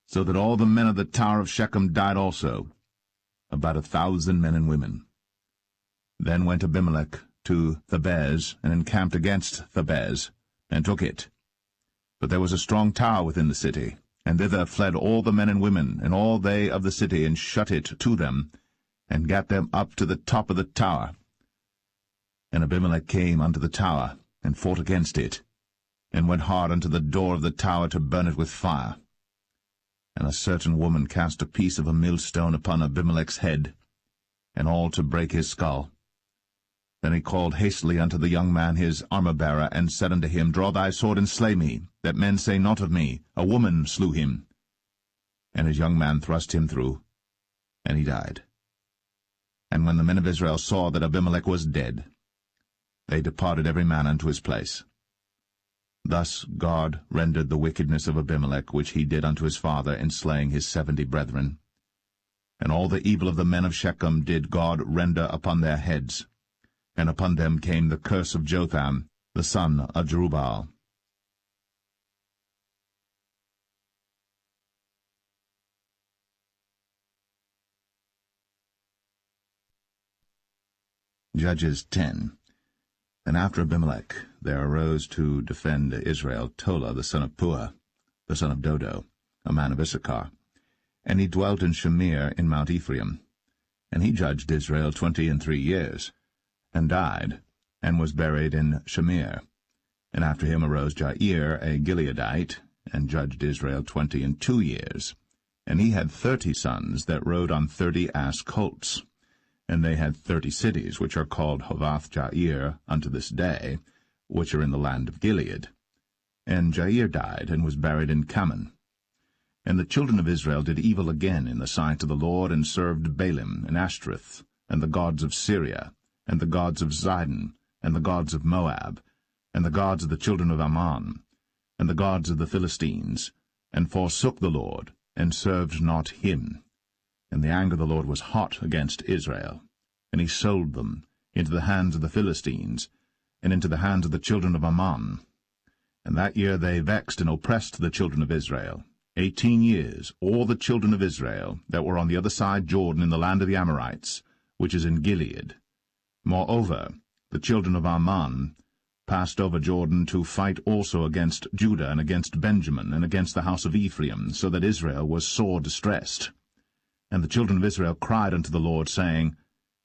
so that all the men of the tower of Shechem died also, about 1,000 men and women. Then went Abimelech to Thebez, and encamped against Thebez, and took it. But there was a strong tower within the city, and thither fled all the men and women, and all they of the city, and shut it to them, and gat them up to the top of the tower. And Abimelech came unto the tower, and fought against it, and went hard unto the door of the tower to burn it with fire. And a certain woman cast a piece of a millstone upon Abimelech's head, and all to break his skull. Then he called hastily unto the young man his armor-bearer, and said unto him, Draw thy sword, and slay me, that men say not of me, A woman slew him. And his young man thrust him through, and he died. And when the men of Israel saw that Abimelech was dead, they departed every man unto his place. Thus God rendered the wickedness of Abimelech, which he did unto his father, in slaying his 70 brethren. And all the evil of the men of Shechem did God render upon their heads, and upon them came the curse of Jotham, the son of Jerubbaal. Judges 10. And after Abimelech there arose to defend Israel Tola the son of Puah, the son of Dodo, a man of Issachar. And he dwelt in Shamir in Mount Ephraim. And he judged Israel 23 years, and died, and was buried in Shamir. And after him arose Jair, a Gileadite, and judged Israel 22 years. And he had 30 sons that rode on 30 ass colts. And they had 30 cities, which are called Hovath-Jair unto this day, which are in the land of Gilead. And Jair died, and was buried in Kaman. And the children of Israel did evil again in the sight of the Lord, and served Baalim, and Ashtoreth, and the gods of Syria, and the gods of Zidon, and the gods of Moab, and the gods of the children of Ammon, and the gods of the Philistines, and forsook the Lord, and served not him. And the anger of the Lord was hot against Israel, and he sold them into the hands of the Philistines, and into the hands of the children of Ammon. And that year they vexed and oppressed the children of Israel. 18 years, all the children of Israel that were on the other side Jordan in the land of the Amorites, which is in Gilead. Moreover, the children of Ammon passed over Jordan to fight also against Judah, and against Benjamin, and against the house of Ephraim, so that Israel was sore distressed. And the children of Israel cried unto the Lord, saying,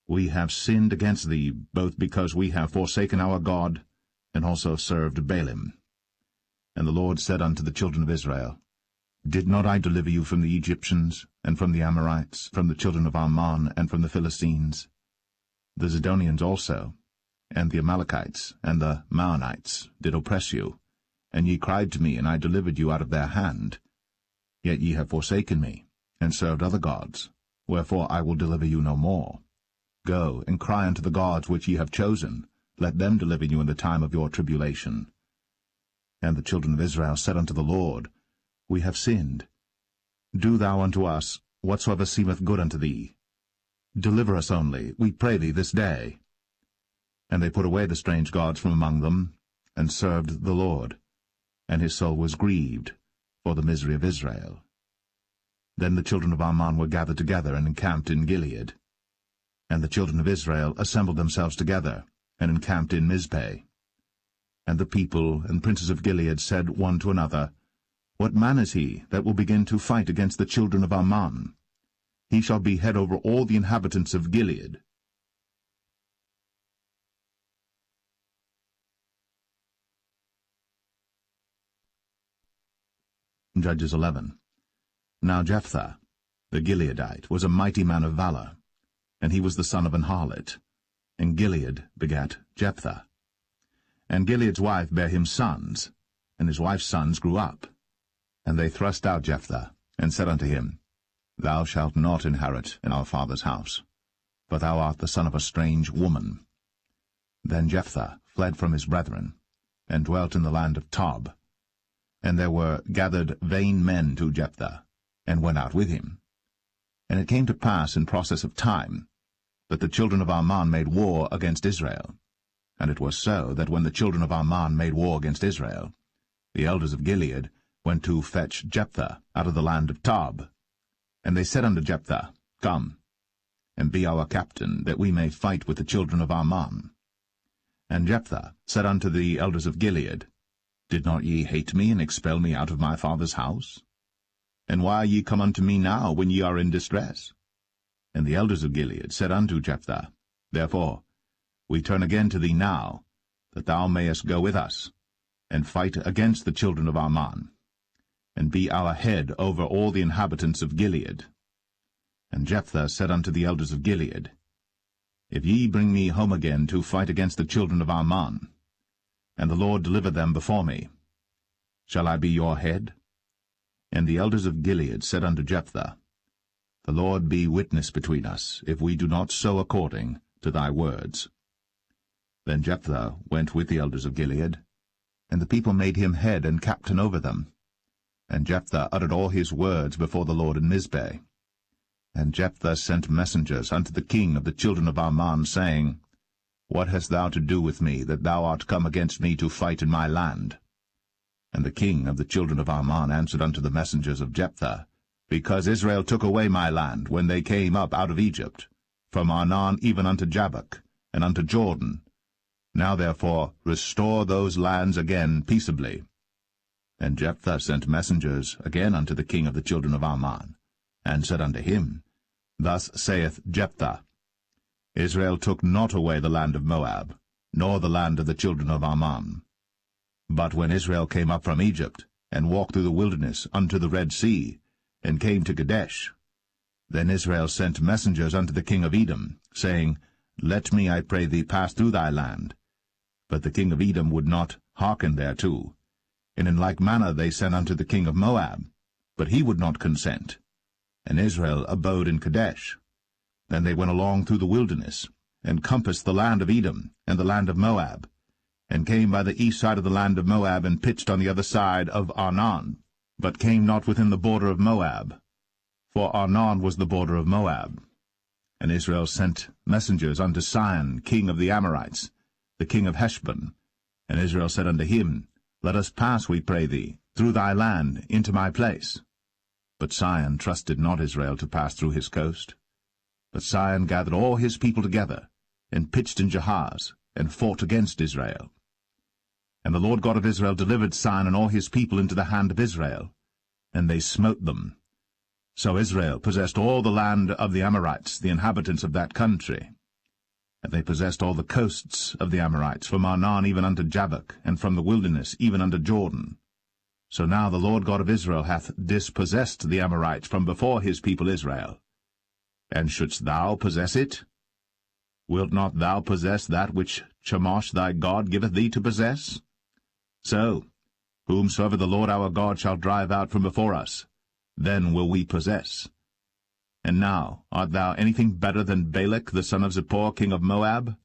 We have sinned against thee, both because we have forsaken our God, and also served Baalim. And the Lord said unto the children of Israel, Did not I deliver you from the Egyptians, and from the Amorites, from the children of Ammon, and from the Philistines? The Zidonians also, and the Amalekites, and the Maonites did oppress you, and ye cried to me, and I delivered you out of their hand. Yet ye have forsaken me, and served other gods, wherefore I will deliver you no more. Go, and cry unto the gods which ye have chosen, let them deliver you in the time of your tribulation. And the children of Israel said unto the Lord, We have sinned. Do thou unto us whatsoever seemeth good unto thee. Deliver us only, we pray thee, this day. And they put away the strange gods from among them, and served the Lord. And his soul was grieved for the misery of Israel. Then the children of Ammon were gathered together and encamped in Gilead. And the children of Israel assembled themselves together, and encamped in Mizpeh. And the people and princes of Gilead said one to another, What man is he that will begin to fight against the children of Ammon? He shall be head over all the inhabitants of Gilead. Judges 11. Now Jephthah, the Gileadite, was a mighty man of valor, and he was the son of an harlot. And Gilead begat Jephthah. And Gilead's wife bare him sons, and his wife's sons grew up. And they thrust out Jephthah, and said unto him, Thou shalt not inherit in our father's house, for thou art the son of a strange woman. Then Jephthah fled from his brethren, and dwelt in the land of Tob. And there were gathered vain men to Jephthah, and went out with him. And it came to pass in process of time, that the children of Ammon made war against Israel. And it was so, that when the children of Ammon made war against Israel, the elders of Gilead went to fetch Jephthah out of the land of Tob. And they said unto Jephthah, Come, and be our captain, that we may fight with the children of Ammon. And Jephthah said unto the elders of Gilead, Did not ye hate me, and expel me out of my father's house? And why are ye come unto me now, when ye are in distress? And the elders of Gilead said unto Jephthah, Therefore we turn again to thee now, that thou mayest go with us, and fight against the children of Ammon, and be our head over all the inhabitants of Gilead. And Jephthah said unto the elders of Gilead, If ye bring me home again to fight against the children of Ammon, and the Lord deliver them before me, shall I be your head? And the elders of Gilead said unto Jephthah, The Lord be witness between us, if we do not so according to thy words. Then Jephthah went with the elders of Gilead, and the people made him head and captain over them. And Jephthah uttered all his words before the Lord in Mizpeh. And Jephthah sent messengers unto the king of the children of Ammon, saying, What hast thou to do with me, that thou art come against me to fight in my land? And the king of the children of Ammon answered unto the messengers of Jephthah, Because Israel took away my land when they came up out of Egypt, from Arnon even unto Jabbok, and unto Jordan. Now therefore restore those lands again peaceably. And Jephthah sent messengers again unto the king of the children of Ammon, and said unto him, Thus saith Jephthah, Israel took not away the land of Moab, nor the land of the children of Ammon. But when Israel came up from Egypt, and walked through the wilderness unto the Red Sea, and came to Kadesh, then Israel sent messengers unto the king of Edom, saying, Let me, I pray thee, pass through thy land. But the king of Edom would not hearken thereto. And in like manner they sent unto the king of Moab, but he would not consent. And Israel abode in Kadesh. Then they went along through the wilderness, and compassed the land of Edom and the land of Moab, and came by the east side of the land of Moab, and pitched on the other side of Arnon, but came not within the border of Moab, for Arnon was the border of Moab. And Israel sent messengers unto Sihon, king of the Amorites, the king of Heshbon. And Israel said unto him, Let us pass, we pray thee, through thy land into my place. But Sihon trusted not Israel to pass through his coast. But Sihon gathered all his people together, and pitched in Jahaz, and fought against Israel. And the Lord God of Israel delivered Sihon and all his people into the hand of Israel, and they smote them. So Israel possessed all the land of the Amorites, the inhabitants of that country. And they possessed all the coasts of the Amorites, from Arnon even unto Jabbok, and from the wilderness even unto Jordan. So now the Lord God of Israel hath dispossessed the Amorites from before his people Israel. And shouldst thou possess it? Wilt not thou possess that which Chemosh thy God giveth thee to possess? So, whomsoever the Lord our God shall drive out from before us, then will we possess. And now, art thou anything better than Balak the son of Zippor, king of Moab?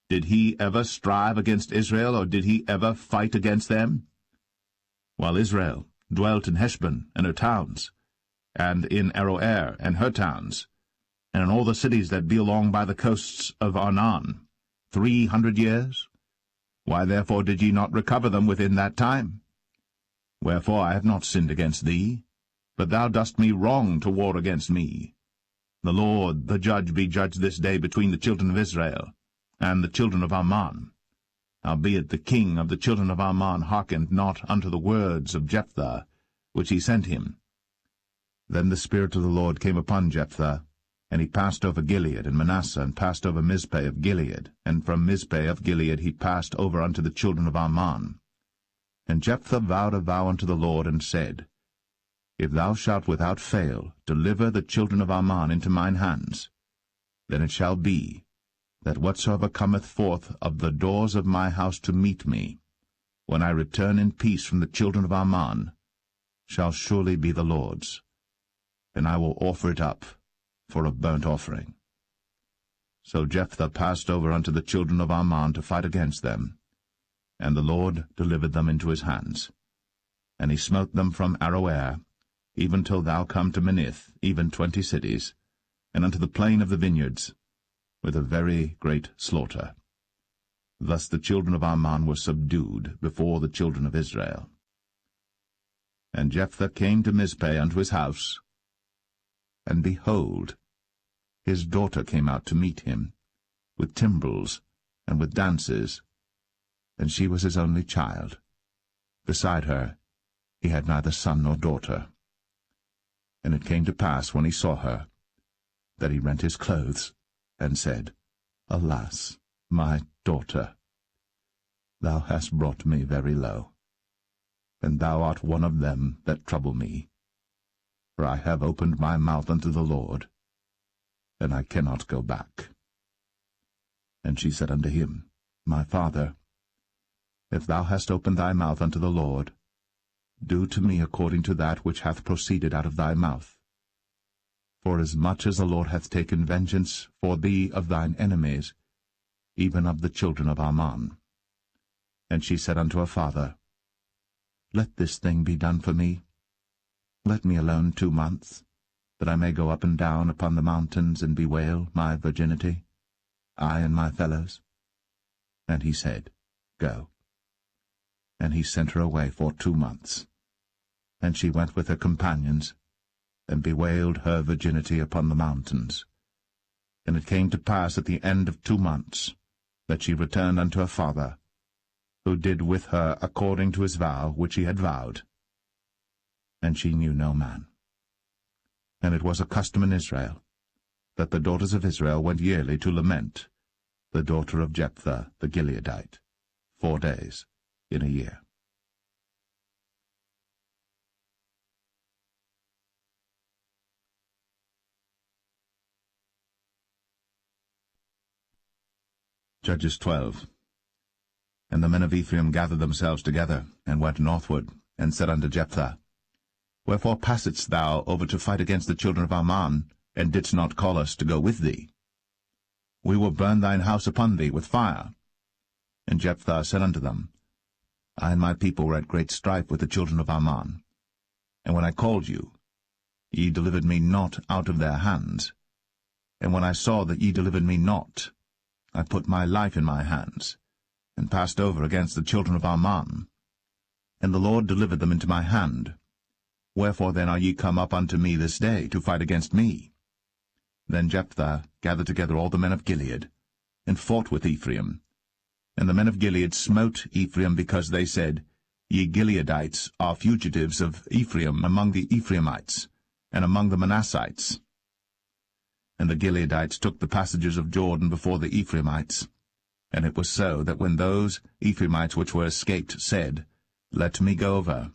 Did he ever strive against Israel, or did he ever fight against them? While Israel dwelt in Heshbon and her towns, and in Aroer and her towns, and in all the cities that be along by the coasts of Arnon, 300 years? Why therefore did ye not recover them within that time? Wherefore I have not sinned against thee, but thou dost me wrong to war against me. The Lord, the judge, be judged this day between the children of Israel and the children of Ammon. Howbeit the king of the children of Ammon hearkened not unto the words of Jephthah, which he sent him. Then the Spirit of the Lord came upon Jephthah, and he passed over Gilead and Manasseh, and passed over Mizpeh of Gilead, and from Mizpeh of Gilead he passed over unto the children of Ammon. And Jephthah vowed a vow unto the Lord, and said, If thou shalt without fail deliver the children of Ammon into mine hands, then it shall be, that whatsoever cometh forth of the doors of my house to meet me, when I return in peace from the children of Ammon, shall surely be the Lord's, and I will offer it up for a burnt offering. So Jephthah passed over unto the children of Ammon to fight against them, and the Lord delivered them into his hands. And he smote them from Aroer, even till thou come to Minnith, even 20 cities, and unto the plain of the vineyards, with a very great slaughter. Thus the children of Ammon were subdued before the children of Israel. And Jephthah came to Mizpeh unto his house, and behold, his daughter came out to meet him, with timbrels and with dances, and she was his only child. Beside her he had neither son nor daughter. And it came to pass, when he saw her, that he rent his clothes, and said, Alas, my daughter, thou hast brought me very low, and thou art one of them that trouble me. For I have opened my mouth unto the Lord, and I cannot go back. And she said unto him, My father, if thou hast opened thy mouth unto the Lord, do to me according to that which hath proceeded out of thy mouth. For as much as the Lord hath taken vengeance for thee of thine enemies, even of the children of Ammon. And she said unto her father, Let this thing be done for me. Let me alone 2 months, that I may go up and down upon the mountains and bewail my virginity, I and my fellows. And he said, Go. And he sent her away for 2 months. And she went with her companions, and bewailed her virginity upon the mountains. And it came to pass at the end of 2 months, that she returned unto her father, who did with her according to his vow which he had vowed. And she knew no man. And it was a custom in Israel, that the daughters of Israel went yearly to lament the daughter of Jephthah the Gileadite, 4 days in a year. Judges 12. And the men of Ephraim gathered themselves together, and went northward, and said unto Jephthah, Wherefore passedst thou over to fight against the children of Ammon, and didst not call us to go with thee? We will burn thine house upon thee with fire. And Jephthah said unto them, I and my people were at great strife with the children of Ammon. And when I called you, ye delivered me not out of their hands. And when I saw that ye delivered me not, I put my life in my hands, and passed over against the children of Ammon. And the Lord delivered them into my hand. Wherefore then are ye come up unto me this day to fight against me? Then Jephthah gathered together all the men of Gilead, and fought with Ephraim. And the men of Gilead smote Ephraim, because they said, Ye Gileadites are fugitives of Ephraim among the Ephraimites, and among the Manassites. And the Gileadites took the passages of Jordan before the Ephraimites. And it was so, that when those Ephraimites which were escaped said, Let me go over,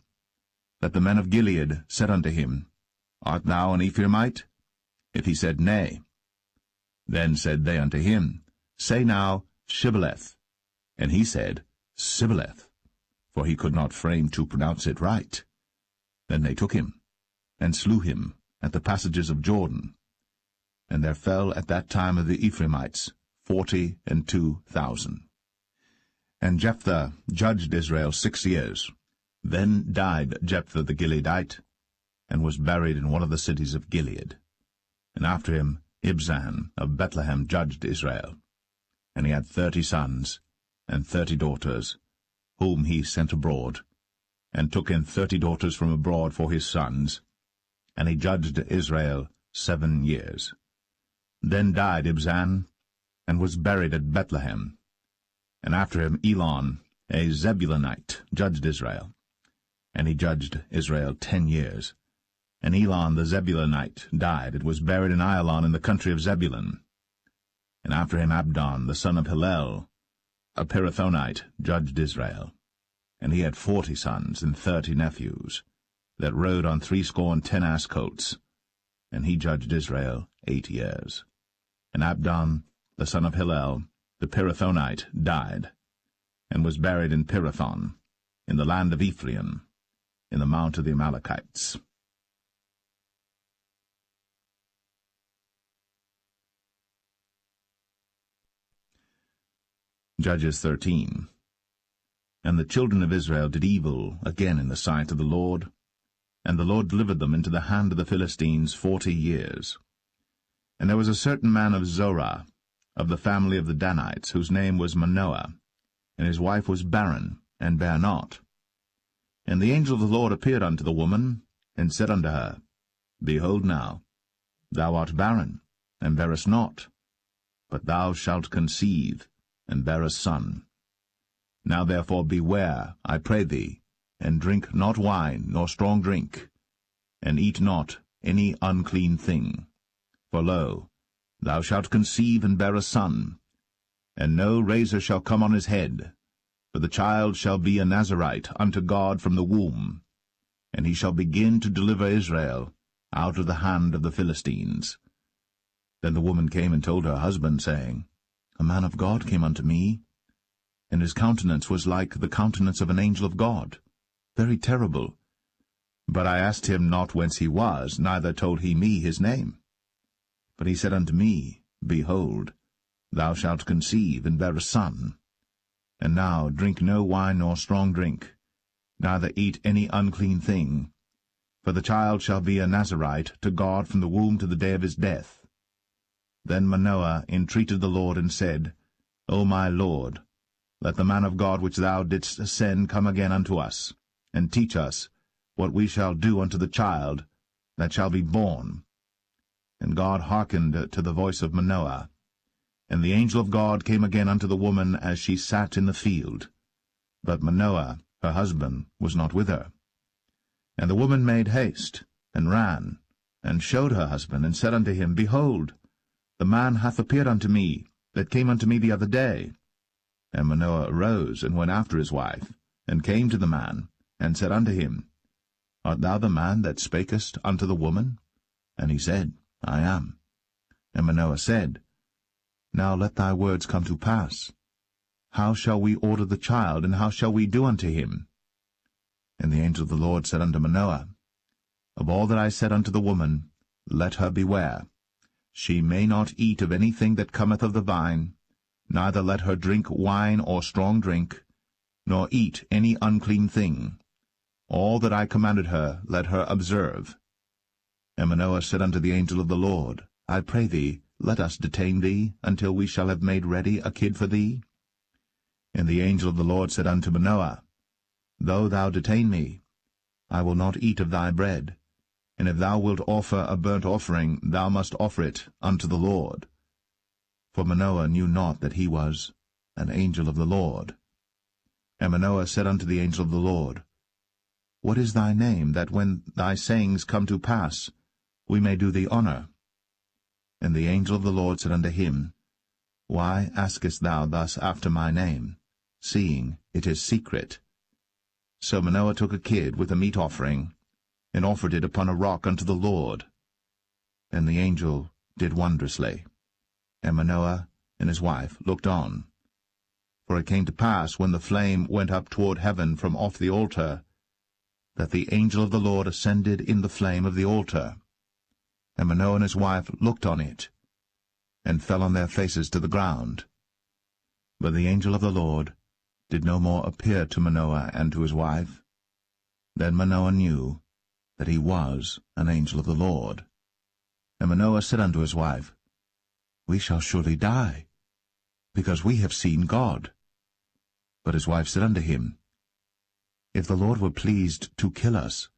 that the men of Gilead said unto him, Art thou an Ephraimite? If he said, Nay. Then said they unto him, Say now, Shibboleth. And he said, Sibboleth, for he could not frame to pronounce it right. Then they took him, and slew him at the passages of Jordan. And there fell at that time of the Ephraimites 42,000. And Jephthah judged Israel 6 years, Then died Jephthah the Gileadite, and was buried in one of the cities of Gilead. And after him Ibzan of Bethlehem judged Israel. And he had 30 sons and 30 daughters, whom he sent abroad, and took in 30 daughters from abroad for his sons. And he judged Israel 7 years. Then died Ibzan, and was buried at Bethlehem. And after him Elon, a Zebulunite, judged Israel. And he judged Israel 10 years. And Elon the Zebulunite died, and was buried in Ailon in the country of Zebulun. And after him Abdon, the son of Hillel, a Pirathonite, judged Israel. And he had 40 sons and 30 nephews, that rode on 70 ass colts. And he judged Israel 8 years. And Abdon, the son of Hillel, the Pirathonite, died, and was buried in Pirathon, in the land of Ephraim, in the mount of the Amalekites. Judges 13. And the children of Israel did evil again in the sight of the Lord, and the Lord delivered them into the hand of the Philistines 40 years. And there was a certain man of Zorah, of the family of the Danites, whose name was Manoah, and his wife was barren, and bare not. And the angel of the Lord appeared unto the woman, and said unto her, Behold now, thou art barren, and bearest not, but thou shalt conceive, and bear a son. Now therefore beware, I pray thee, and drink not wine, nor strong drink, and eat not any unclean thing. For lo, thou shalt conceive and bear a son, and no razor shall come on his head, for the child shall be a Nazarite unto God from the womb, and he shall begin to deliver Israel out of the hand of the Philistines. Then the woman came and told her husband, saying, A man of God came unto me, and his countenance was like the countenance of an angel of God, very terrible. But I asked him not whence he was, neither told he me his name. But he said unto me, Behold, thou shalt conceive, and bear a son. And now drink no wine nor strong drink, neither eat any unclean thing, for the child shall be a Nazarite to God from the womb to the day of his death. Then Manoah entreated the Lord, and said, O my Lord, let the man of God which thou didst send come again unto us, and teach us what we shall do unto the child that shall be born. And God hearkened to the voice of Manoah. And the angel of God came again unto the woman as she sat in the field. But Manoah, her husband, was not with her. And the woman made haste, and ran, and showed her husband, and said unto him, Behold, the man hath appeared unto me, that came unto me the other day. And Manoah arose, and went after his wife, and came to the man, and said unto him, Art thou the man that spakest unto the woman? And he said, I am. And Manoah said, Now let thy words come to pass. How shall we order the child, and how shall we do unto him? And the angel of the Lord said unto Manoah, Of all that I said unto the woman, let her beware. She may not eat of anything that cometh of the vine, neither let her drink wine or strong drink, nor eat any unclean thing. All that I commanded her let her observe. And Manoah said unto the angel of the Lord, I pray thee, let us detain thee, until we shall have made ready a kid for thee. And the angel of the Lord said unto Manoah, Though thou detain me, I will not eat of thy bread, and if thou wilt offer a burnt offering, thou must offer it unto the Lord. For Manoah knew not that he was an angel of the Lord. And Manoah said unto the angel of the Lord, What is thy name, that when thy sayings come to pass, we may do thee honor? And the angel of the Lord said unto him, Why askest thou thus after my name, seeing it is secret? So Manoah took a kid with a meat offering, and offered it upon a rock unto the Lord. And the angel did wondrously. And Manoah and his wife looked on. For it came to pass, when the flame went up toward heaven from off the altar, that the angel of the Lord ascended in the flame of the altar. And Manoah and his wife looked on it, and fell on their faces to the ground. But the angel of the Lord did no more appear to Manoah and to his wife, Then Manoah knew that he was an angel of the Lord. And Manoah said unto his wife, We shall surely die, because we have seen God. But his wife said unto him, If the Lord were pleased to kill us,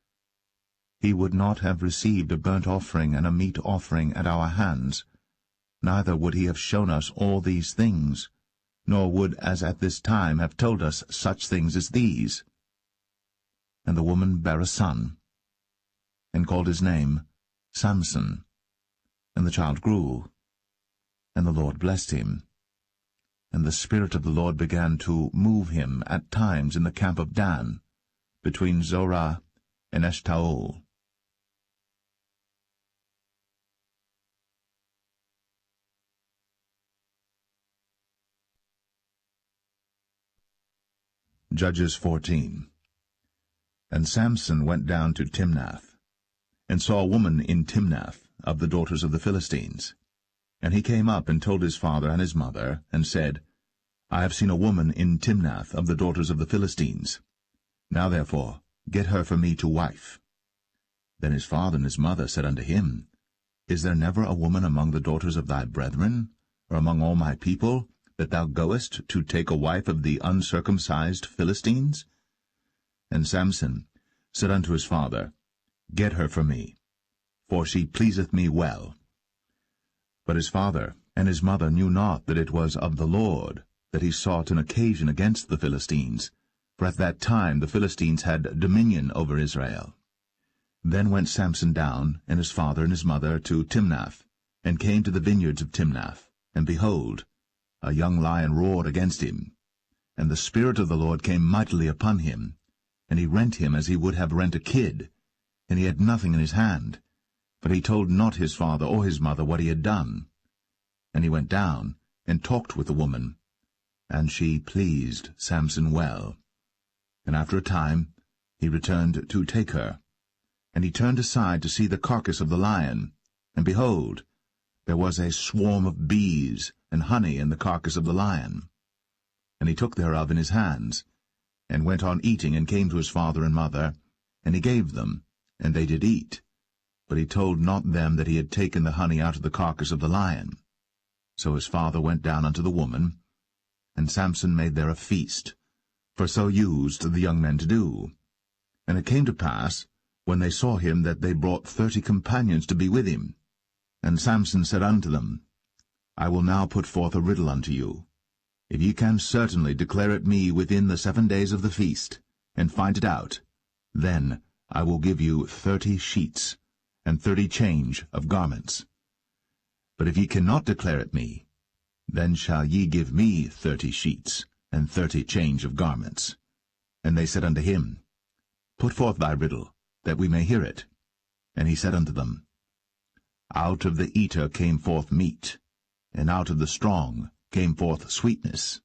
he would not have received a burnt offering and a meat offering at our hands, neither would he have shown us all these things, nor would as at this time have told us such things as these. And the woman bare a son, and called his name Samson. And the child grew, and the Lord blessed him. And the Spirit of the Lord began to move him at times in the camp of Dan, between Zorah and Eshtaol. Judges 14. And Samson went down to Timnath, and saw a woman in Timnath of the daughters of the Philistines. And he came up and told his father and his mother, and said, I have seen a woman in Timnath of the daughters of the Philistines. Now therefore get her for me to wife. Then his father and his mother said unto him, Is there never a woman among the daughters of thy brethren, or among all my people, that thou goest to take a wife of the uncircumcised Philistines? And Samson said unto his father, Get her for me, for she pleaseth me well. But his father and his mother knew not that it was of the Lord that he sought an occasion against the Philistines, for at that time the Philistines had dominion over Israel. Then went Samson down, and his father and his mother, to Timnath, and came to the vineyards of Timnath. And behold, a young lion roared against him. And the Spirit of the Lord came mightily upon him, and he rent him as he would have rent a kid, and he had nothing in his hand. But he told not his father or his mother what he had done. And he went down, and talked with the woman, and she pleased Samson well. And after a time he returned to take her. And he turned aside to see the carcass of the lion, and behold, there was a swarm of bees and honey in the carcass of the lion. And he took thereof in his hands, and went on eating, and came to his father and mother, and he gave them, and they did eat. But he told not them that he had taken the honey out of the carcass of the lion. So his father went down unto the woman, and Samson made there a feast, for so used the young men to do. And it came to pass, when they saw him, that they brought 30 companions to be with him. And Samson said unto them, I will now put forth a riddle unto you. If ye can certainly declare it me within the 7 days of the feast, and find it out, then I will give you 30 sheets, and 30 change of garments. But if ye cannot declare it me, then shall ye give me 30 sheets, and 30 change of garments. And they said unto him, Put forth thy riddle, that we may hear it. And he said unto them, Out of the eater came forth meat, and out of the strong came forth sweetness.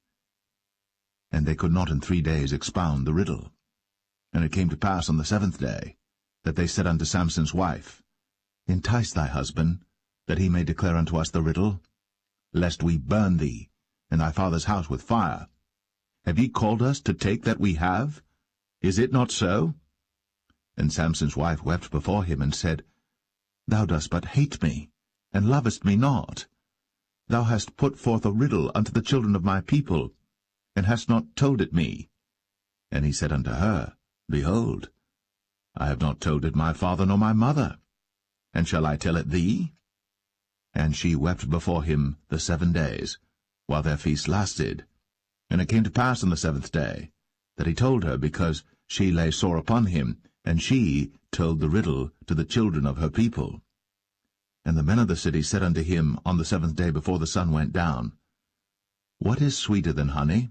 And they could not in 3 days expound the riddle. And it came to pass on the 7th day, that they said unto Samson's wife, Entice thy husband, that he may declare unto us the riddle, lest we burn thee, and thy father's house with fire. Have ye called us to take that we have? Is it not so? And Samson's wife wept before him, and said, Thou dost but hate me, and lovest me not. Thou hast put forth a riddle unto the children of my people, and hast not told it me. And he said unto her, Behold, I have not told it my father nor my mother, and shall I tell it thee? And she wept before him the 7 days, while their feast lasted. And it came to pass on the 7th day, that he told her, because she lay sore upon him, and she told the riddle to the children of her people. And the men of the city said unto him on the 7th day before the sun went down, What is sweeter than honey?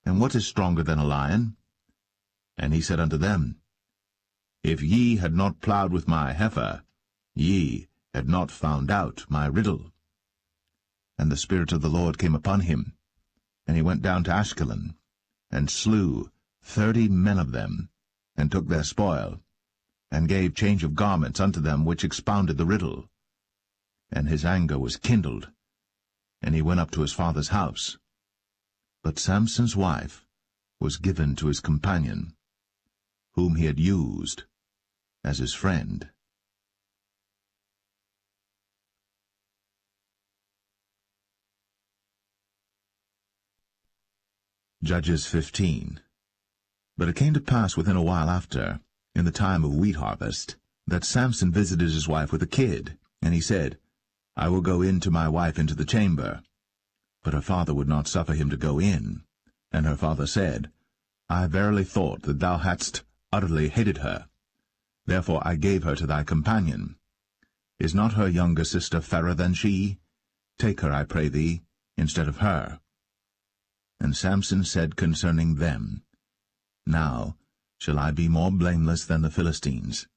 And what is stronger than a lion? And he said unto them, If ye had not plowed with my heifer, ye had not found out my riddle. And the Spirit of the Lord came upon him, and he went down to Ashkelon, and slew 30 men of them, and took their spoil, and gave change of garments unto them which expounded the riddle. And his anger was kindled, and he went up to his father's house. But Samson's wife was given to his companion, whom he had used as his friend. Judges 15. But it came to pass within a while after, in the time of wheat harvest, that Samson visited his wife with a kid, and he said, I will go in to my wife into the chamber. But her father would not suffer him to go in. And her father said, I verily thought that thou hadst utterly hated her. Therefore I gave her to thy companion. Is not her younger sister fairer than she? Take her, I pray thee, instead of her. And Samson said concerning them, Now shall I be more blameless than the Philistines,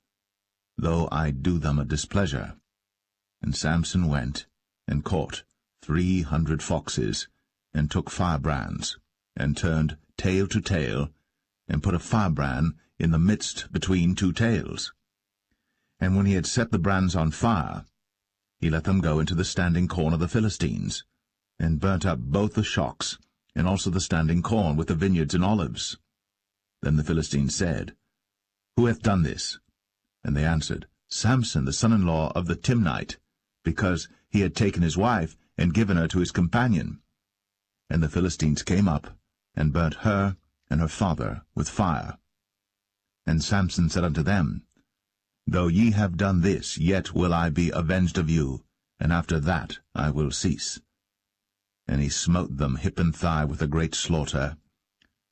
though I do them a displeasure. And Samson went and caught 300 foxes, and took firebrands, and turned tail to tail, and put a firebrand in the midst between two tails. And when he had set the brands on fire, he let them go into the standing corn of the Philistines, and burnt up both the shocks, and also the standing corn with the vineyards and olives. Then the Philistines said, Who hath done this? And they answered, Samson, the son-in-law of the Timnite, because he had taken his wife, and given her to his companion. And the Philistines came up, and burnt her and her father with fire. And Samson said unto them, Though ye have done this, yet will I be avenged of you, and after that I will cease. And he smote them hip and thigh with a great slaughter,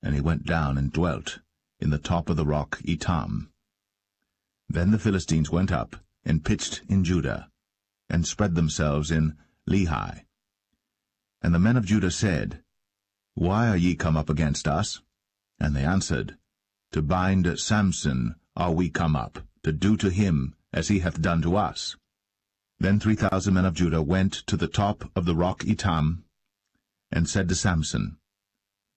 and he went down and dwelt in the top of the rock Etam. Then the Philistines went up, and pitched in Judah, and spread themselves in Lehi. And the men of Judah said, Why are ye come up against us? And they answered, To bind Samson are we come up, to do to him as he hath done to us. Then 3,000 men of Judah went to the top of the rock Etam, and said to Samson,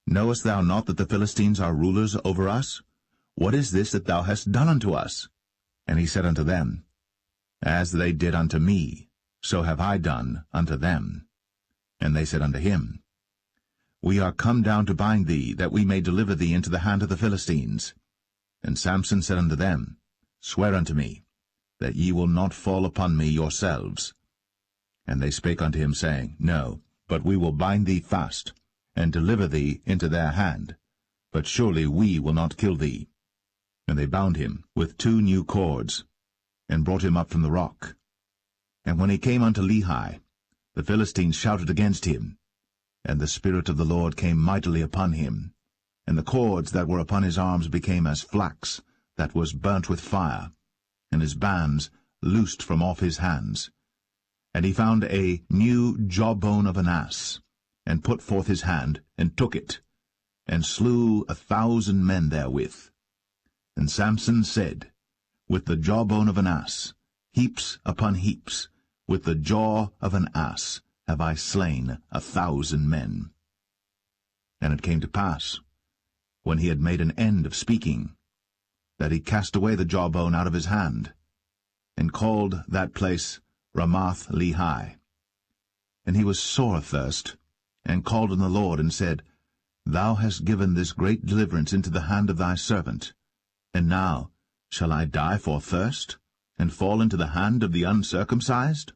Knowest thou not that the Philistines are rulers over us? What is this that thou hast done unto us? And he said unto them, As they did unto me, so have I done unto them. And they said unto him, We are come down to bind thee, that we may deliver thee into the hand of the Philistines. And Samson said unto them, Swear unto me, that ye will not fall upon me yourselves. And they spake unto him, saying, No, but we will bind thee fast, and deliver thee into their hand. But surely we will not kill thee. And they bound him with 2 new cords, and brought him up from the rock. And when he came unto Lehi, the Philistines shouted against him, and the Spirit of the Lord came mightily upon him, and the cords that were upon his arms became as flax that was burnt with fire, and his bands loosed from off his hands. And he found a new jawbone of an ass, and put forth his hand, and took it, and slew 1,000 men therewith. And Samson said, With the jawbone of an ass, heaps upon heaps, with the jaw of an ass have I slain 1,000 men. And it came to pass, when he had made an end of speaking, that he cast away the jawbone out of his hand, and called that place Ramath Lehi. And he was sore athirst, and called on the Lord, and said, Thou hast given this great deliverance into the hand of thy servant, and now shall I die for thirst, and fall into the hand of the uncircumcised?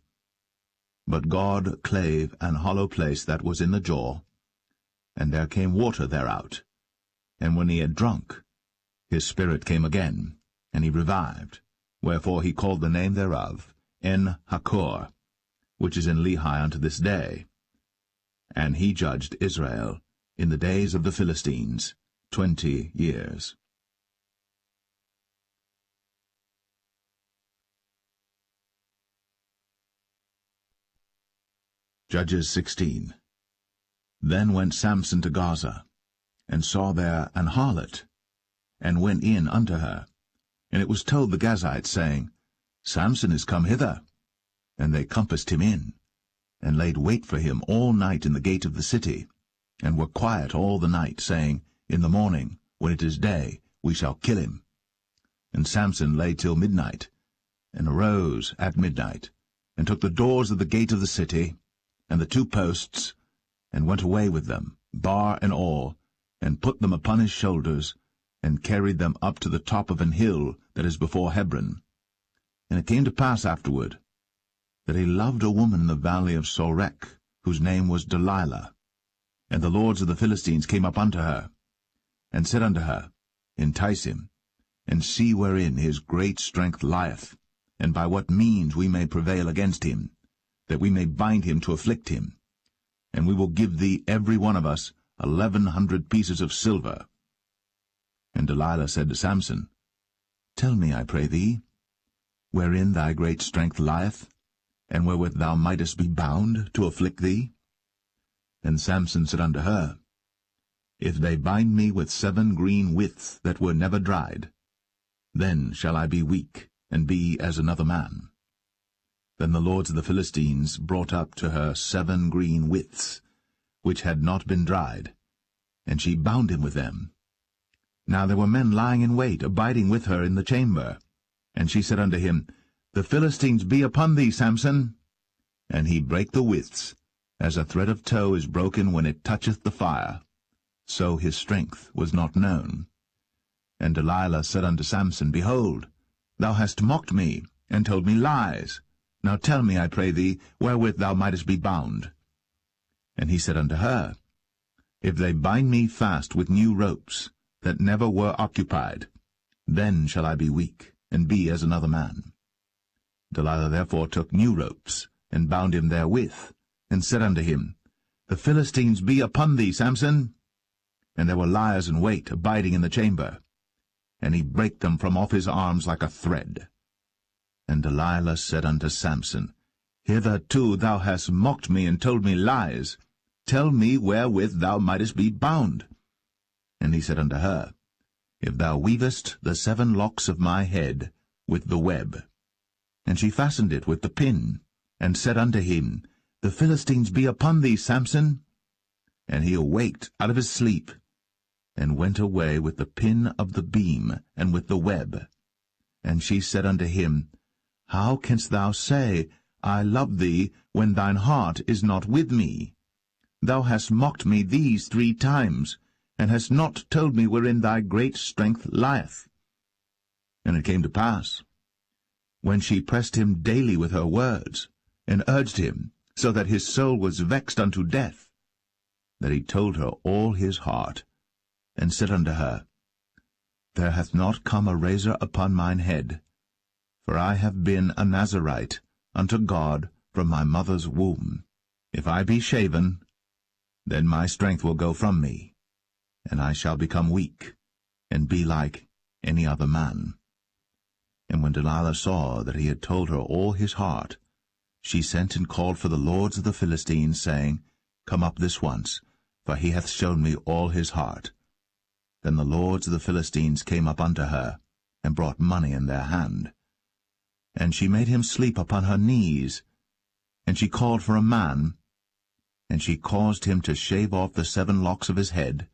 But God clave an hollow place that was in the jaw, and there came water thereout. And when he had drunk, his spirit came again, and he revived. Wherefore he called the name thereof En-Hakkor, which is in Lehi unto this day. And he judged Israel in the days of the Philistines 20 years. Judges 16. Then went Samson to Gaza, and saw there an harlot, and went in unto her. And it was told the Gazites, saying, Samson is come hither. And they compassed him in, and laid wait for him all night in the gate of the city, and were quiet all the night, saying, In the morning, when it is day, we shall kill him. And Samson lay till midnight, and arose at midnight, and took the doors of the gate of the city, and the 2 posts, and went away with them, bar and all, and put them upon his shoulders, and carried them up to the top of an hill that is before Hebron. And it came to pass afterward, that he loved a woman in the valley of Sorek, whose name was Delilah. And the lords of the Philistines came up unto her, and said unto her, Entice him, and see wherein his great strength lieth, and by what means we may prevail against him, that we may bind him to afflict him. And we will give thee every one of us 1,100 pieces of silver. And Delilah said to Samson, Tell me, I pray thee, wherein thy great strength lieth, and wherewith thou mightest be bound to afflict thee? And Samson said unto her, If they bind me with 7 green withs that were never dried, then shall I be weak, and be as another man. Then the lords of the Philistines brought up to her 7 green withs, which had not been dried, and she bound him with them. Now there were men lying in wait, abiding with her in the chamber. And she said unto him, The Philistines be upon thee, Samson. And he brake the withs, as a thread of tow is broken when it toucheth the fire. So his strength was not known. And Delilah said unto Samson, Behold, thou hast mocked me, and told me lies. Now tell me, I pray thee, wherewith thou mightest be bound. And he said unto her, If they bind me fast with new ropes, that never were occupied, then shall I be weak, and be as another man. Delilah therefore took new ropes, and bound him therewith, and said unto him, The Philistines be upon thee, Samson. And there were liers in wait, abiding in the chamber. And he brake them from off his arms like a thread. And Delilah said unto Samson, Hitherto thou hast mocked me, and told me lies. Tell me wherewith thou mightest be bound. And he said unto her, If thou weavest the 7 locks of my head with the web. And she fastened it with the pin, and said unto him, The Philistines be upon thee, Samson. And he awaked out of his sleep, and went away with the pin of the beam, and with the web. And she said unto him, How canst thou say, I love thee, when thine heart is not with me? Thou hast mocked me these 3 times, and hast not told me wherein thy great strength lieth. And it came to pass, when she pressed him daily with her words, and urged him, so that his soul was vexed unto death, that he told her all his heart, and said unto her, There hath not come a razor upon mine head, for I have been a Nazarite unto God from my mother's womb. If I be shaven, then my strength will go from me, and I shall become weak, and be like any other man. And when Delilah saw that he had told her all his heart, she sent and called for the lords of the Philistines, saying, Come up this once, for he hath shown me all his heart. Then the lords of the Philistines came up unto her, and brought money in their hand. And she made him sleep upon her knees, and she called for a man, and she caused him to shave off the 7 locks of his head,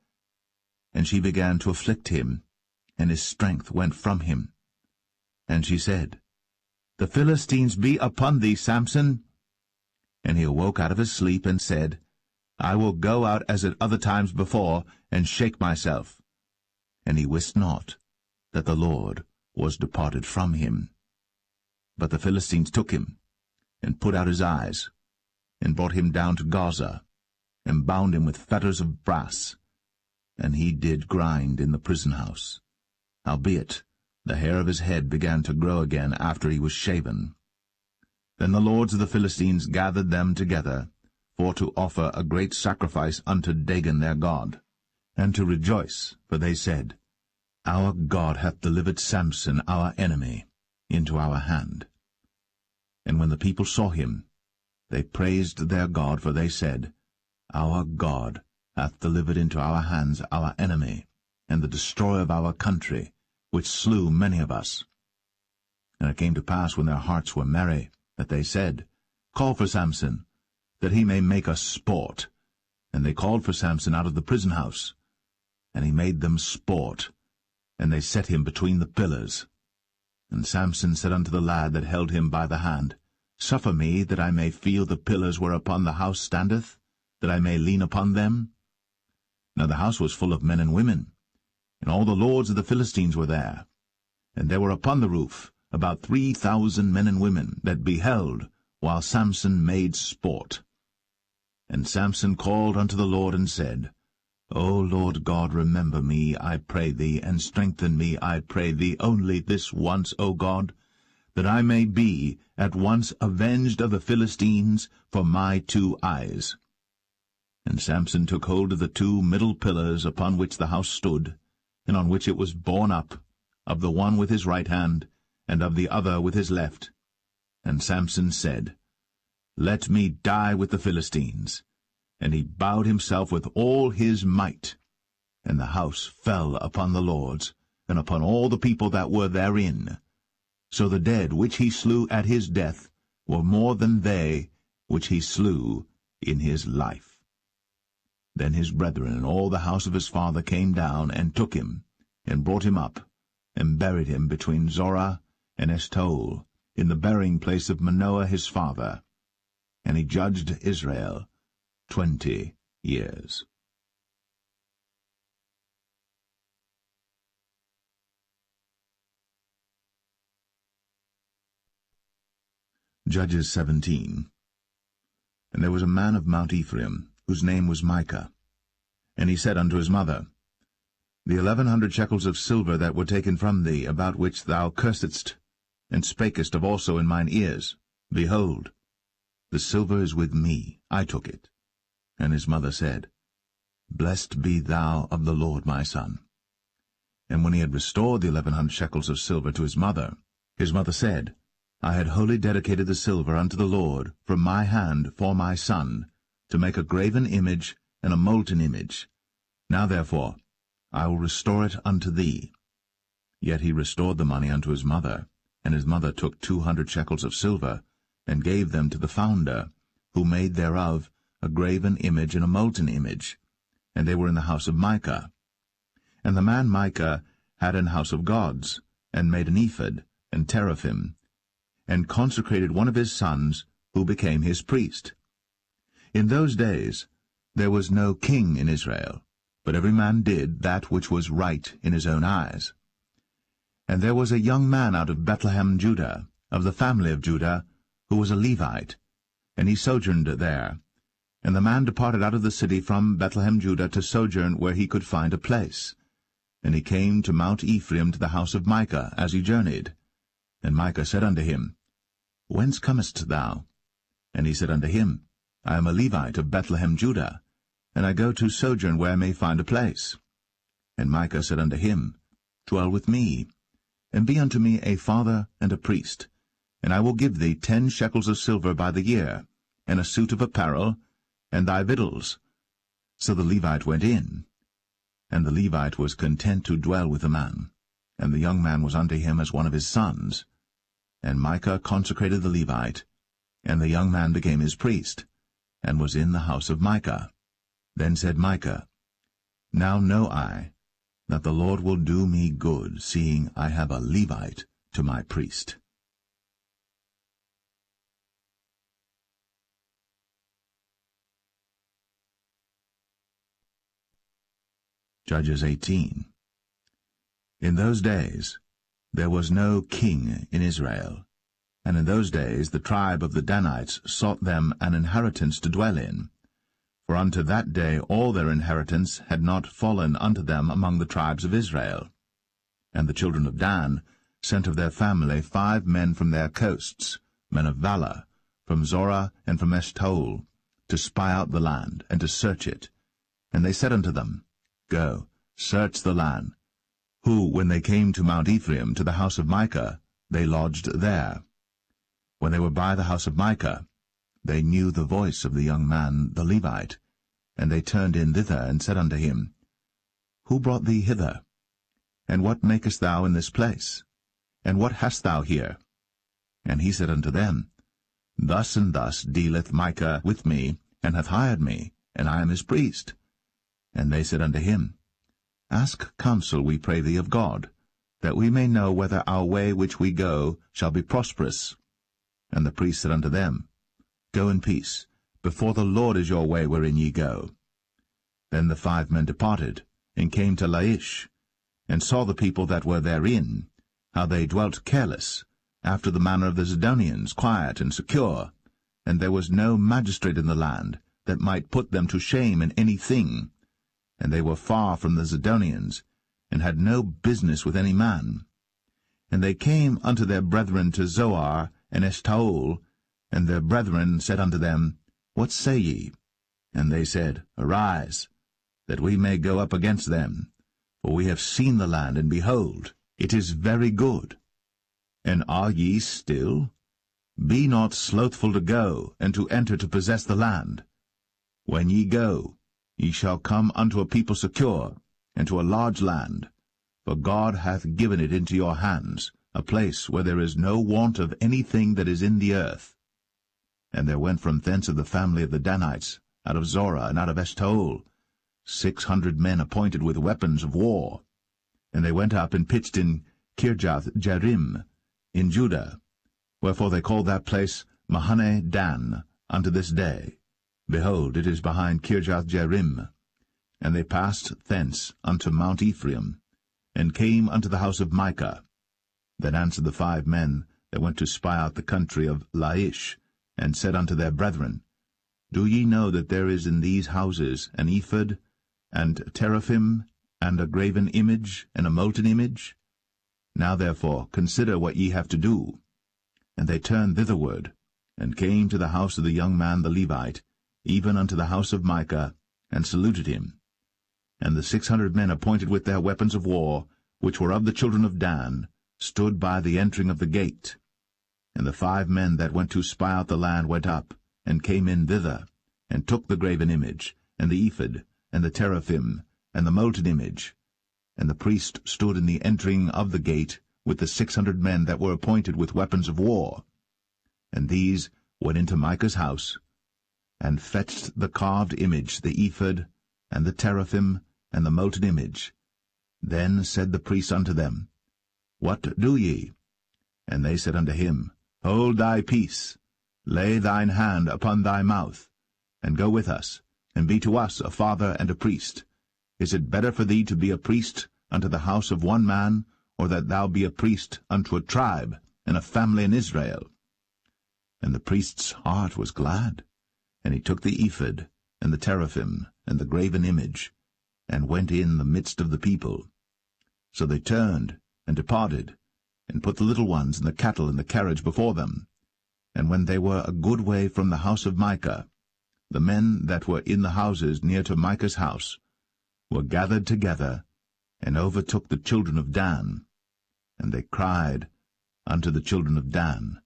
and she began to afflict him, and his strength went from him. And she said, The Philistines be upon thee, Samson. And he awoke out of his sleep, and said, I will go out as at other times before, and shake myself. And he wist not that the Lord was departed from him. But the Philistines took him, and put out his eyes, and brought him down to Gaza, and bound him with fetters of brass, and he did grind in the prison house. Howbeit the hair of his head began to grow again after he was shaven. Then the lords of the Philistines gathered them together, for to offer a great sacrifice unto Dagon their god, and to rejoice, for they said, Our God hath delivered Samson our enemy into our hand. And when the people saw him, they praised their God, for they said, Our God hath delivered into our hands our enemy, and the destroyer of our country, which slew many of us. And it came to pass, when their hearts were merry, that they said, Call for Samson, that he may make us sport. And they called for Samson out of the prison house, and he made them sport, and they set him between the pillars. And Samson said unto the lad that held him by the hand, Suffer me, that I may feel the pillars whereupon the house standeth, that I may lean upon them. Now the house was full of men and women, and all the lords of the Philistines were there. And there were upon the roof about 3,000 men and women that beheld while Samson made sport. And Samson called unto the Lord and said, O Lord God, remember me, I pray thee, and strengthen me, I pray thee, only this once, O God, that I may be at once avenged of the Philistines for my 2 eyes. And Samson took hold of the 2 middle pillars upon which the house stood, and on which it was borne up, of the one with his right hand, and of the other with his left. And Samson said, Let me die with the Philistines. And he bowed himself with all his might. And the house fell upon the lords, and upon all the people that were therein. So the dead which he slew at his death were more than they which he slew in his life. Then his brethren and all the house of his father came down, and took him, and brought him up, and buried him between Zorah and Eshtaol, in the burying place of Manoah his father. And he judged Israel 20 years. Judges 17. And there was a man of Mount Ephraim, whose name was Micah. And he said unto his mother, The 1,100 shekels of silver that were taken from thee, about which thou cursedst, and spakest of also in mine ears, behold, the silver is with me, I took it. And his mother said, Blessed be thou of the Lord, my son. And when he had restored the 1,100 shekels of silver to his mother said, I had wholly dedicated the silver unto the Lord from my hand for my son, to make a graven image and a molten image. Now therefore I will restore it unto thee. Yet he restored the money unto his mother, and his mother took 200 shekels of silver, and gave them to the founder, who made thereof a graven image and a molten image, and they were in the house of Micah. And the man Micah had an house of gods, and made an ephod, and teraphim, and consecrated one of his sons, who became his priest. In those days there was no king in Israel, but every man did that which was right in his own eyes. And there was a young man out of Bethlehem, Judah, of the family of Judah, who was a Levite, and he sojourned there. And the man departed out of the city from Bethlehem, Judah, to sojourn where he could find a place. And he came to Mount Ephraim, to the house of Micah, as he journeyed. And Micah said unto him, Whence comest thou? And he said unto him, I am a Levite of Bethlehem, Judah, and I go to sojourn where I may find a place. And Micah said unto him, Dwell with me, and be unto me a father and a priest, and I will give thee 10 shekels of silver by the year, and a suit of apparel, and thy victuals. So the Levite went in. And the Levite was content to dwell with the man, and the young man was unto him as one of his sons. And Micah consecrated the Levite, and the young man became his priest, and was in the house of Micah. Then said Micah, Now know I that the Lord will do me good, seeing I have a Levite to my priest. Judges 18. In those days there was no king in Israel, and in those days the tribe of the Danites sought them an inheritance to dwell in. For unto that day all their inheritance had not fallen unto them among the tribes of Israel. And the children of Dan sent of their family 5 men from their coasts, men of valor, from Zorah and from Eshtaol, to spy out the land, and to search it. And they said unto them, Go, search the land. Who, when they came to Mount Ephraim, to the house of Micah, they lodged there. When they were by the house of Micah, they knew the voice of the young man the Levite, and they turned in thither, and said unto him, Who brought thee hither? And what makest thou in this place? And what hast thou here? And he said unto them, Thus and thus dealeth Micah with me, and hath hired me, and I am his priest. And they said unto him, Ask counsel, we pray thee, of God, that we may know whether our way which we go shall be prosperous. And the priest said unto them, Go in peace, before the Lord is your way wherein ye go. Then the 5 men departed, and came to Laish, and saw the people that were therein, how they dwelt careless, after the manner of the Zidonians, quiet and secure, and there was no magistrate in the land that might put them to shame in any thing, and they were far from the Zidonians, and had no business with any man. And they came unto their brethren to Zoar and Eshtaol, and their brethren said unto them, What say ye? And they said, Arise, that we may go up against them, for we have seen the land, and behold, it is very good. And are ye still? Be not slothful to go, and to enter to possess the land. When ye go, ye shall come unto a people secure, and to a large land, for God hath given it into your hands, a place where there is no want of anything that is in the earth. And there went from thence of the family of the Danites, out of Zorah and out of Eshtaol, 600 men appointed with weapons of war. And they went up and pitched in Kirjath-jearim, in Judah, wherefore they called that place Mahane Dan unto this day. Behold, it is behind Kirjath-jearim. And they passed thence unto Mount Ephraim, and came unto the house of Micah. Then answered the 5 men that went to spy out the country of Laish, and said unto their brethren, Do ye know that there is in these houses an ephod, and teraphim, and a graven image, and a molten image? Now therefore consider what ye have to do. And they turned thitherward, and came to the house of the young man the Levite, even unto the house of Micah, and saluted him. And the 600 men appointed with their weapons of war, which were of the children of Dan, stood by the entering of the gate. And the 5 men that went to spy out the land went up, and came in thither, and took the graven image, and the ephod, and the teraphim, and the molten image. And the priest stood in the entering of the gate, with the 600 men that were appointed with weapons of war. And these went into Micah's house, and fetched the carved image, the ephod, and the teraphim, and the molten image. Then said the priest unto them, What do ye? And they said unto him, Hold thy peace, lay thine hand upon thy mouth, and go with us, and be to us a father and a priest. Is it better for thee to be a priest unto the house of one man, or that thou be a priest unto a tribe and a family in Israel? And the priest's heart was glad, and he took the ephod, and the teraphim, and the graven image, and went in the midst of the people. So they turned, and departed, and put the little ones and the cattle in the carriage before them. And when they were a good way from the house of Micah, the men that were in the houses near to Micah's house were gathered together, and overtook the children of Dan. And they cried unto the children of Dan,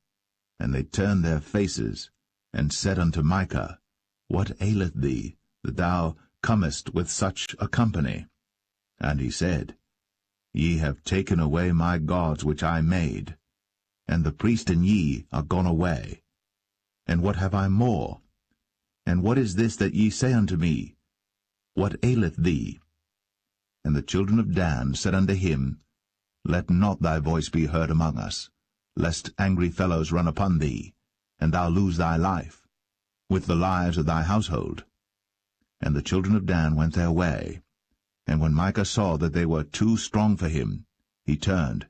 and they turned their faces, and said unto Micah, What aileth thee, that thou comest with such a company? And he said, Ye have taken away my gods which I made, and the priest and ye are gone away. And what have I more? And what is this that ye say unto me? What aileth thee? And the children of Dan said unto him, Let not thy voice be heard among us, lest angry fellows run upon thee, and thou lose thy life, with the lives of thy household. And the children of Dan went their way. And when Micah saw that they were too strong for him, he turned,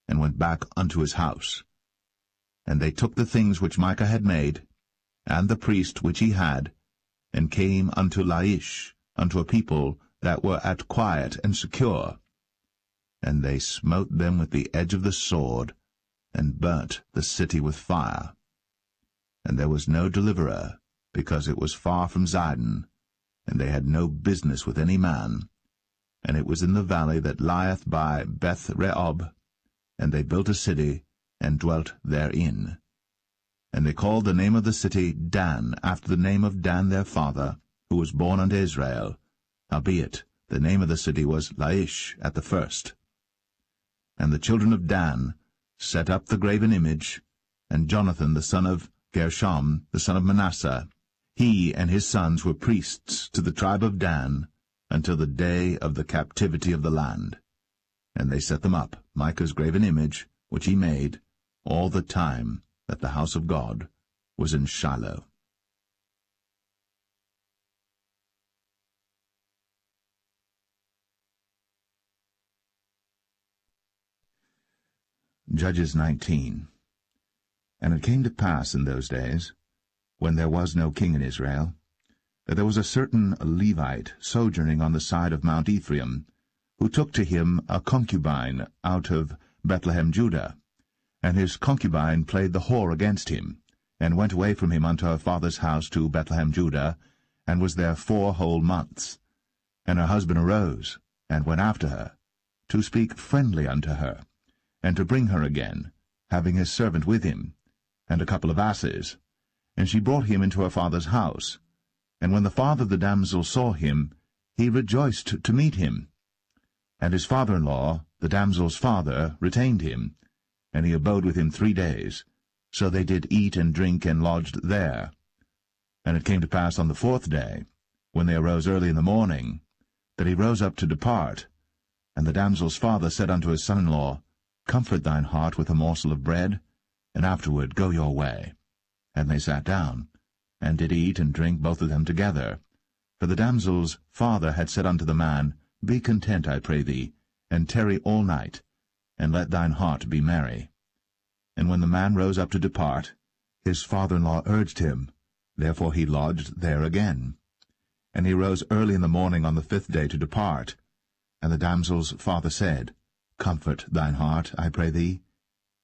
and went back unto his house. And they took the things which Micah had made, and the priest which he had, and came unto Laish, unto a people that were at quiet and secure. And they smote them with the edge of the sword, and burnt the city with fire. And there was no deliverer, because it was far from Zidon, and they had no business with any man. And it was in the valley that lieth by Beth-rehob, and they built a city, and dwelt therein. And they called the name of the city Dan, after the name of Dan their father, who was born unto Israel. Howbeit, the name of the city was Laish at the first. And the children of Dan set up the graven image, and Jonathan the son of Gershom, the son of Manasseh, he and his sons were priests to the tribe of Dan, until the day of the captivity of the land. And they set them up, Micah's graven image, which he made, all the time that the house of God was in Shiloh. Judges 19. And it came to pass in those days, when there was no king in Israel, that there was a certain Levite sojourning on the side of Mount Ephraim, who took to him a concubine out of Bethlehem Judah. And his concubine played the whore against him, and went away from him unto her father's house to Bethlehem Judah, and was there 4 whole months. And her husband arose, and went after her, to speak friendly unto her, and to bring her again, having his servant with him, and a couple of asses. And she brought him into her father's house. And when the father of the damsel saw him, he rejoiced to meet him. And his father-in-law, the damsel's father, retained him, and he abode with him 3 days. So they did eat and drink, and lodged there. And it came to pass on the 4th day, when they arose early in the morning, that he rose up to depart. And the damsel's father said unto his son-in-law, Comfort thine heart with a morsel of bread, and afterward go your way. And they sat down, and did eat and drink both of them together. For the damsel's father had said unto the man, Be content, I pray thee, and tarry all night, and let thine heart be merry. And when the man rose up to depart, his father-in-law urged him, therefore he lodged there again. And he rose early in the morning on the 5th day to depart. And the damsel's father said, Comfort thine heart, I pray thee.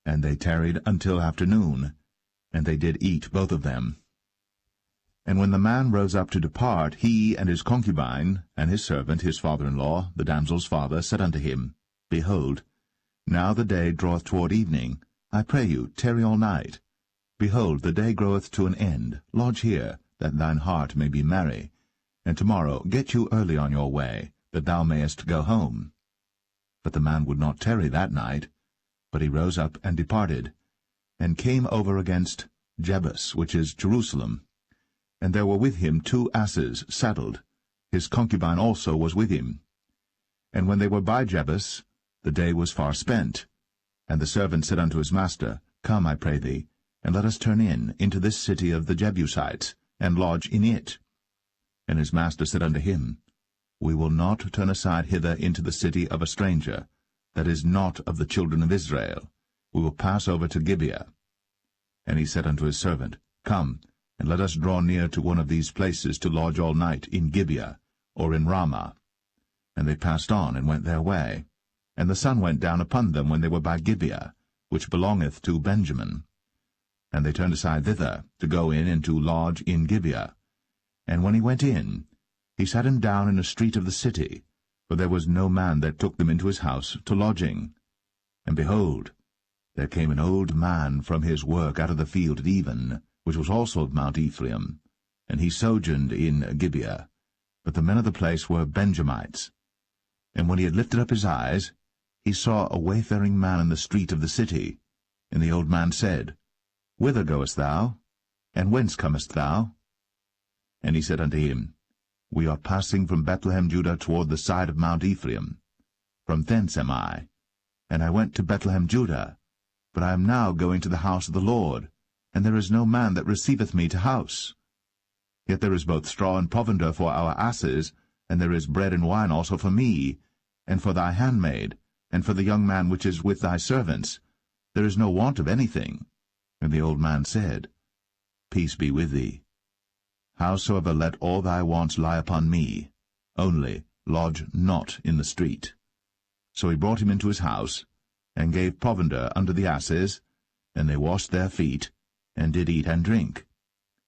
And they tarried until afternoon, and they did eat both of them. And when the man rose up to depart, he and his concubine, and his servant, his father-in-law, the damsel's father, said unto him, Behold, now the day draweth toward evening. I pray you, tarry all night. Behold, the day groweth to an end. Lodge here, that thine heart may be merry. And tomorrow get you early on your way, that thou mayest go home. But the man would not tarry that night, but he rose up and departed, and came over against Jebus, which is Jerusalem. And there were with him 2 asses saddled. His concubine also was with him. And when they were by Jebus, the day was far spent. And the servant said unto his master, Come, I pray thee, and let us turn into this city of the Jebusites, and lodge in it. And his master said unto him, We will not turn aside hither into the city of a stranger, that is not of the children of Israel. We will pass over to Gibeah. And he said unto his servant, Come, and let us draw near to one of these places to lodge all night in Gibeah, or in Ramah. And they passed on, and went their way. And the sun went down upon them when they were by Gibeah, which belongeth to Benjamin. And they turned aside thither, to go in and to lodge in Gibeah. And when he went in, he sat him down in a street of the city, for there was no man that took them into his house to lodging. And behold, there came an old man from his work out of the field at even, which was also of Mount Ephraim, and he sojourned in Gibeah. But the men of the place were Benjamites. And when he had lifted up his eyes, he saw a wayfaring man in the street of the city. And the old man said, Whither goest thou? And whence comest thou? And he said unto him, We are passing from Bethlehem Judah toward the side of Mount Ephraim. From thence am I. And I went to Bethlehem Judah, but I am now going to the house of the Lord, and there is no man that receiveth me to house. Yet there is both straw and provender for our asses, and there is bread and wine also for me, and for thy handmaid, and for the young man which is with thy servants. There is no want of anything. And the old man said, Peace be with thee. Howsoever let all thy wants lie upon me, only lodge not in the street. So he brought him into his house, and gave provender unto the asses, and they washed their feet, and did eat and drink.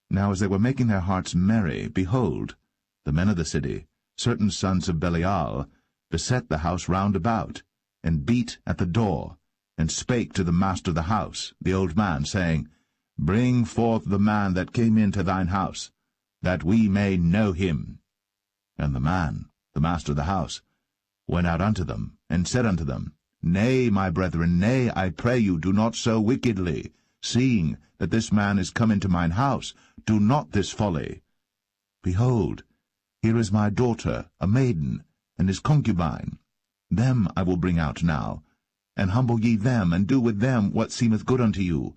Now as they were making their hearts merry, behold, the men of the city, certain sons of Belial, beset the house round about, and beat at the door, and spake to the master of the house, the old man, saying, Bring forth the man that came into thine house, that we may know him. And the man, the master of the house, went out unto them, and said unto them, Nay, my brethren, nay, I pray you, do not so wickedly. Seeing that this man is come into mine house, do not this folly. Behold, here is my daughter, a maiden, and his concubine. Them I will bring out now, and humble ye them, and do with them what seemeth good unto you.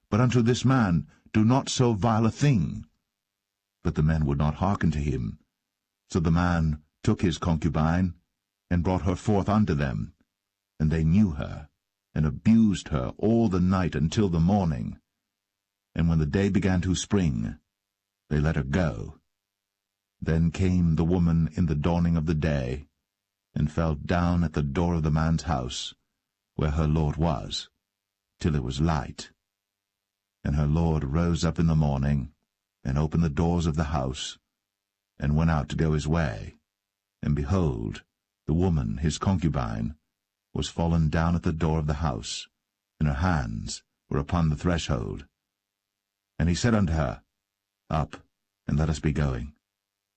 But unto this man do not so vile a thing. But the men would not hearken to him. So the man took his concubine, and brought her forth unto them, and they knew her, and abused her all the night until the morning. And when the day began to spring, they let her go. Then came the woman in the dawning of the day, and fell down at the door of the man's house, where her lord was, till it was light. And her lord rose up in the morning, and opened the doors of the house, and went out to go his way. And behold, the woman, his concubine, was fallen down at the door of the house, and her hands were upon the threshold. And he said unto her, Up, and let us be going.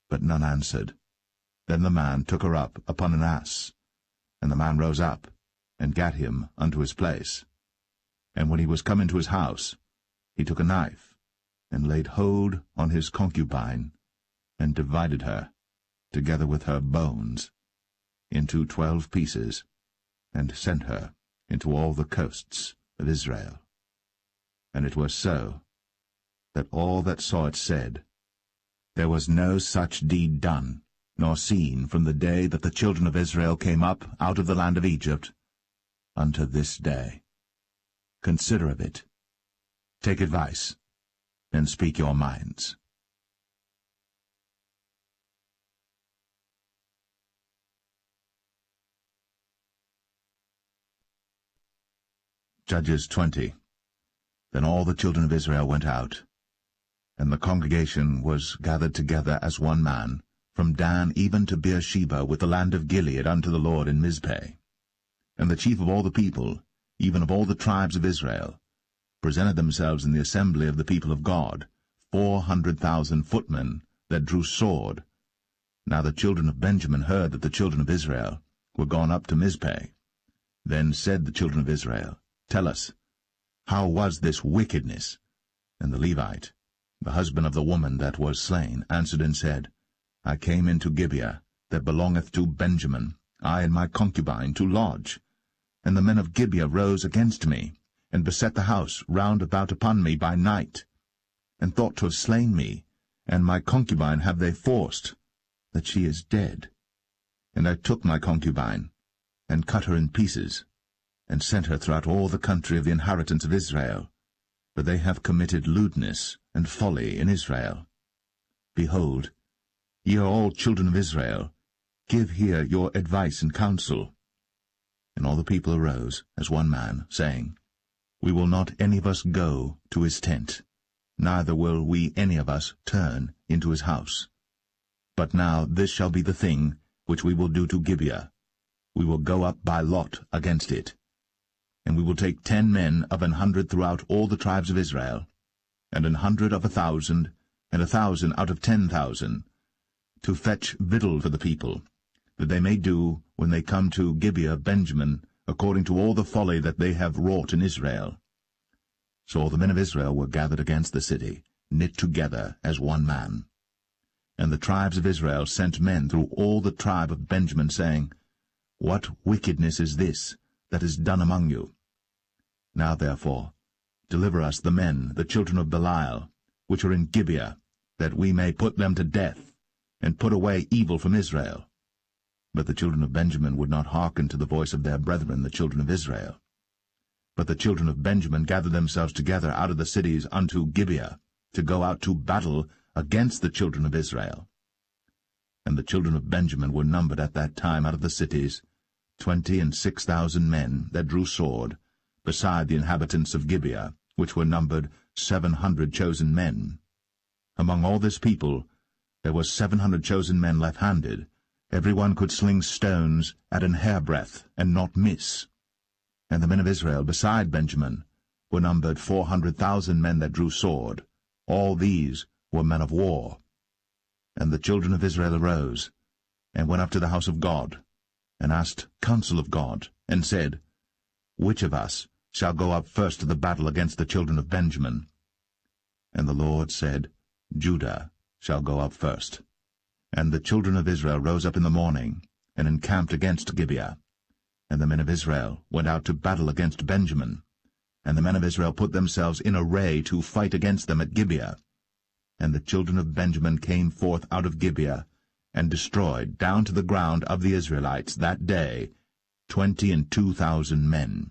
But none answered. Then the man took her up upon an ass, and the man rose up, and gat him unto his place. And when he was come into his house, he took a knife, and laid hold on his concubine, and divided her, together with her bones, into 12 pieces, and sent her into all the coasts of Israel. And it was so, that all that saw it said, There was no such deed done, nor seen from the day that the children of Israel came up out of the land of Egypt, unto this day. Consider of it, take advice, and speak your minds. Judges 20. Then all the children of Israel went out, and the congregation was gathered together as one man, from Dan even to Beersheba, with the land of Gilead, unto the Lord in Mizpeh. And the chief of all the people, even of all the tribes of Israel, presented themselves in the assembly of the people of God, 400,000 footmen that drew sword. Now the children of Benjamin heard that the children of Israel were gone up to Mizpeh. Then said the children of Israel, Tell us, how was this wickedness? And the Levite, the husband of the woman that was slain, answered and said, I came into Gibeah, that belongeth to Benjamin, I and my concubine, to lodge. And the men of Gibeah rose against me, and beset the house round about upon me by night, and thought to have slain me, and my concubine have they forced, that she is dead. And I took my concubine, and cut her in pieces, and sent her throughout all the country of the inheritance of Israel, for they have committed lewdness and folly in Israel. Behold, ye are all children of Israel, give here your advice and counsel. And all the people arose as one man, saying, We will not any of us go to his tent, neither will we any of us turn into his house. But now this shall be the thing which we will do to Gibeah. We will go up by lot against it. And we will take 10 men of 100 throughout all the tribes of Israel, and 100 of 1,000, and 1,000 out of 10,000, to fetch victual for the people, that they may do, when they come to Gibeah Benjamin, according to all the folly that they have wrought in Israel. So all the men of Israel were gathered against the city, knit together as one man. And the tribes of Israel sent men through all the tribe of Benjamin, saying, What wickedness is this that is done among you? Now therefore deliver us the men, the children of Belial, which are in Gibeah, that we may put them to death, and put away evil from Israel. But the children of Benjamin would not hearken to the voice of their brethren, the children of Israel. But the children of Benjamin gathered themselves together out of the cities unto Gibeah, to go out to battle against the children of Israel. And the children of Benjamin were numbered at that time out of the cities 26,000 men that drew sword, beside the inhabitants of Gibeah, which were numbered 700 chosen men. Among all this people there was 700 chosen men left-handed. Every one could sling stones at an hairbreadth, and not miss. And the men of Israel beside Benjamin were numbered 400,000 men that drew sword. All these were men of war. And the children of Israel arose, and went up to the house of God, and asked counsel of God, and said, Which of us shall go up first to the battle against the children of Benjamin? And the Lord said, Judah shall go up first. And the children of Israel rose up in the morning, and encamped against Gibeah. And the men of Israel went out to battle against Benjamin. And the men of Israel put themselves in array to fight against them at Gibeah. And the children of Benjamin came forth out of Gibeah, and destroyed down to the ground of the Israelites that day 22,000 men.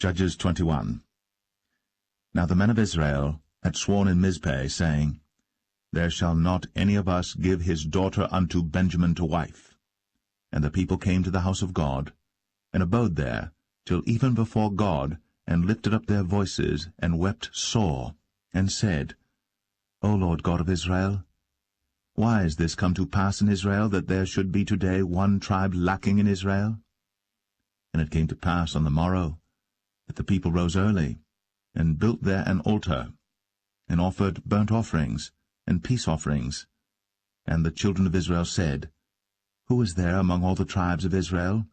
Judges 21. Now the men of Israel had sworn in Mizpeh, saying, There shall not any of us give his daughter unto Benjamin to wife. And the people came to the house of God, and abode there till even before God, and lifted up their voices, and wept sore, and said, O Lord God of Israel, why is this come to pass in Israel, that there should be today one tribe lacking in Israel? And it came to pass on the morrow, that the people rose early, and built there an altar, and offered burnt offerings, and peace offerings. And the children of Israel said, Who is there among all the tribes of Israel,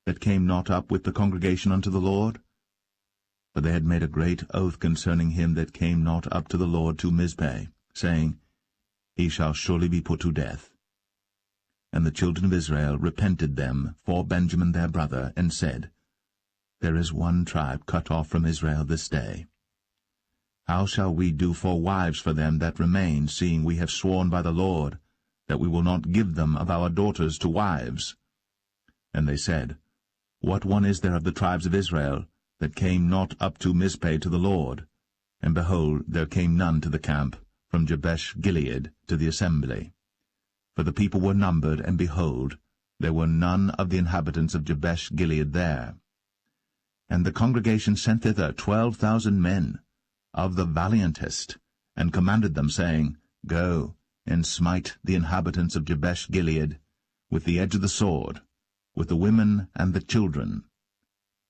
that came not up with the congregation unto the Lord? For they had made a great oath concerning him that came not up to the Lord to Mizpeh, saying, He shall surely be put to death. And the children of Israel repented them for Benjamin their brother, and said, There is one tribe cut off from Israel this day. How shall we do for wives for them that remain, seeing we have sworn by the Lord, that we will not give them of our daughters to wives? And they said, What one is there of the tribes of Israel, that came not up to Mizpeh to the Lord? And behold, there came none to the camp, from Jabesh-Gilead to the assembly. For the people were numbered, and behold, there were none of the inhabitants of Jabesh-Gilead there. And the congregation sent thither 12,000 men, of the valiantest, and commanded them, saying, Go, and smite the inhabitants of Jabesh-Gilead with the edge of the sword, with the women and the children.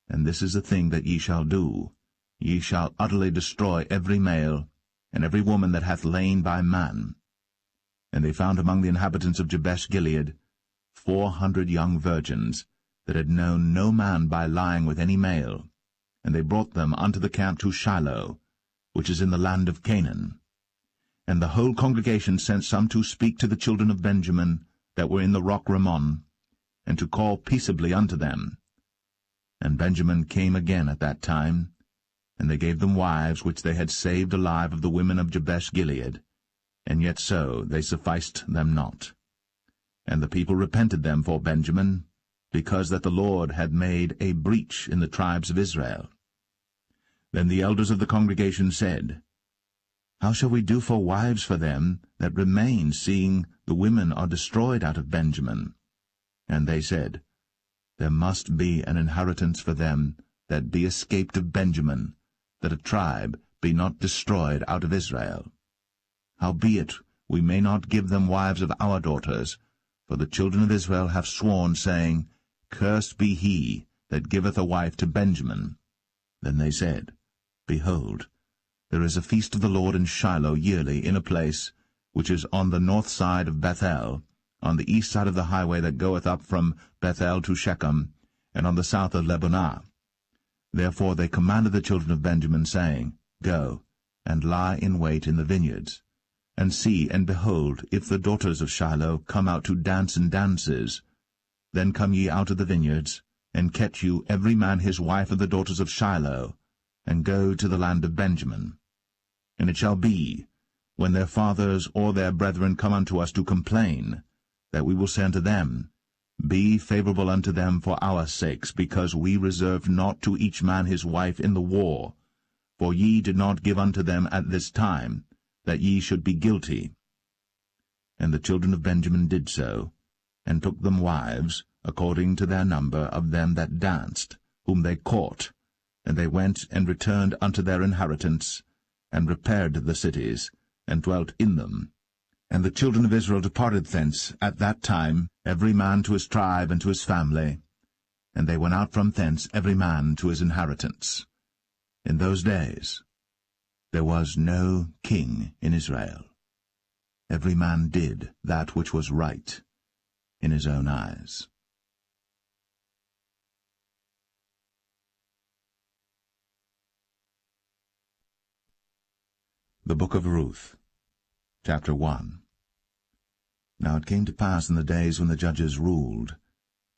And this is the thing that ye shall do. Ye shall utterly destroy every male, and every woman that hath lain by man. And they found among the inhabitants of Jabesh-Gilead 400 young virgins, that had known no man by lying with any male. And they brought them unto the camp to Shiloh, which is in the land of Canaan. And the whole congregation sent some to speak to the children of Benjamin that were in the rock Rimmon, and to call peaceably unto them. And Benjamin came again at that time, and they gave them wives which they had saved alive of the women of Jabesh-Gilead, and yet so they sufficed them not. And the people repented them for Benjamin, because that the Lord had made a breach in the tribes of Israel. Then the elders of the congregation said, How shall we do for wives for them that remain, seeing the women are destroyed out of Benjamin? And they said, There must be an inheritance for them that be escaped of Benjamin, that a tribe be not destroyed out of Israel. Howbeit we may not give them wives of our daughters, for the children of Israel have sworn, saying, Cursed be he that giveth a wife to Benjamin. Then they said, Behold, there is a feast of the Lord in Shiloh yearly, in a place which is on the north side of Bethel, on the east side of the highway that goeth up from Bethel to Shechem, and on the south of Lebonah. Therefore they commanded the children of Benjamin, saying, Go, and lie in wait in the vineyards, and see, and behold, if the daughters of Shiloh come out to dance in dances, then come ye out of the vineyards, and catch you every man his wife of the daughters of Shiloh, and go to the land of Benjamin. And it shall be, when their fathers or their brethren come unto us to complain, that we will say unto them, Be favorable unto them for our sakes, because we reserved not to each man his wife in the war, for ye did not give unto them at this time, that ye should be guilty. And the children of Benjamin did so, and took them wives, according to their number of them that danced, whom they caught, and they went and returned unto their inheritance, and repaired the cities, and dwelt in them. And the children of Israel departed thence at that time, every man to his tribe and to his family, and they went out from thence every man to his inheritance. In those days there was no king in Israel. Every man did that which was right in his own eyes. The Book of Ruth, Chapter 1. Now it came to pass in the days when the judges ruled,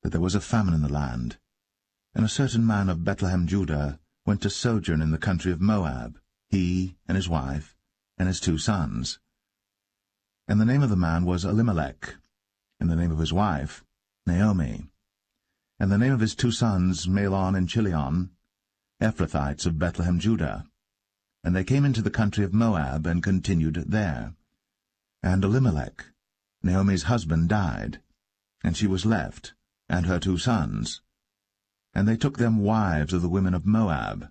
that there was a famine in the land, and a certain man of Bethlehem, Judah, went to sojourn in the country of Moab, he and his wife, and his 2 sons. And the name of the man was Elimelech, and the name of his wife Naomi, and the name of his 2 sons Mahlon and Chilion, Ephrathites of Bethlehem, Judah. And they came into the country of Moab, and continued there. And Elimelech, Naomi's husband, died, and she was left, and her 2 sons. And they took them wives of the women of Moab.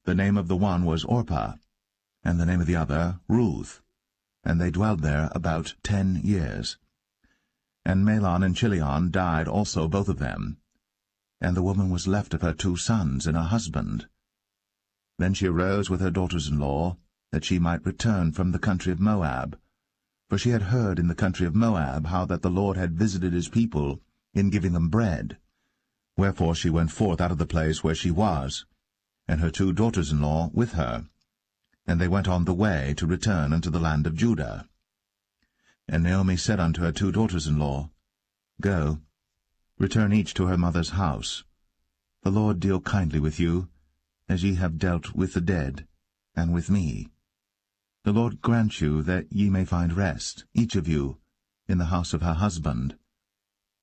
The name of the one was Orpah, and the name of the other Ruth, and they dwelled there about 10 years. And Mahlon and Chilion died also, both of them. And the woman was left of her 2 sons and her husband. Then she arose with her daughters-in-law, that she might return from the country of Moab. For she had heard in the country of Moab how that the Lord had visited his people in giving them bread. Wherefore she went forth out of the place where she was, and her 2 daughters-in-law with her. And they went on the way to return unto the land of Judah. And Naomi said unto her 2 daughters-in-law, Go, return each to her mother's house. The Lord deal kindly with you, as ye have dealt with the dead, and with me. The Lord grant you that ye may find rest, each of you, in the house of her husband.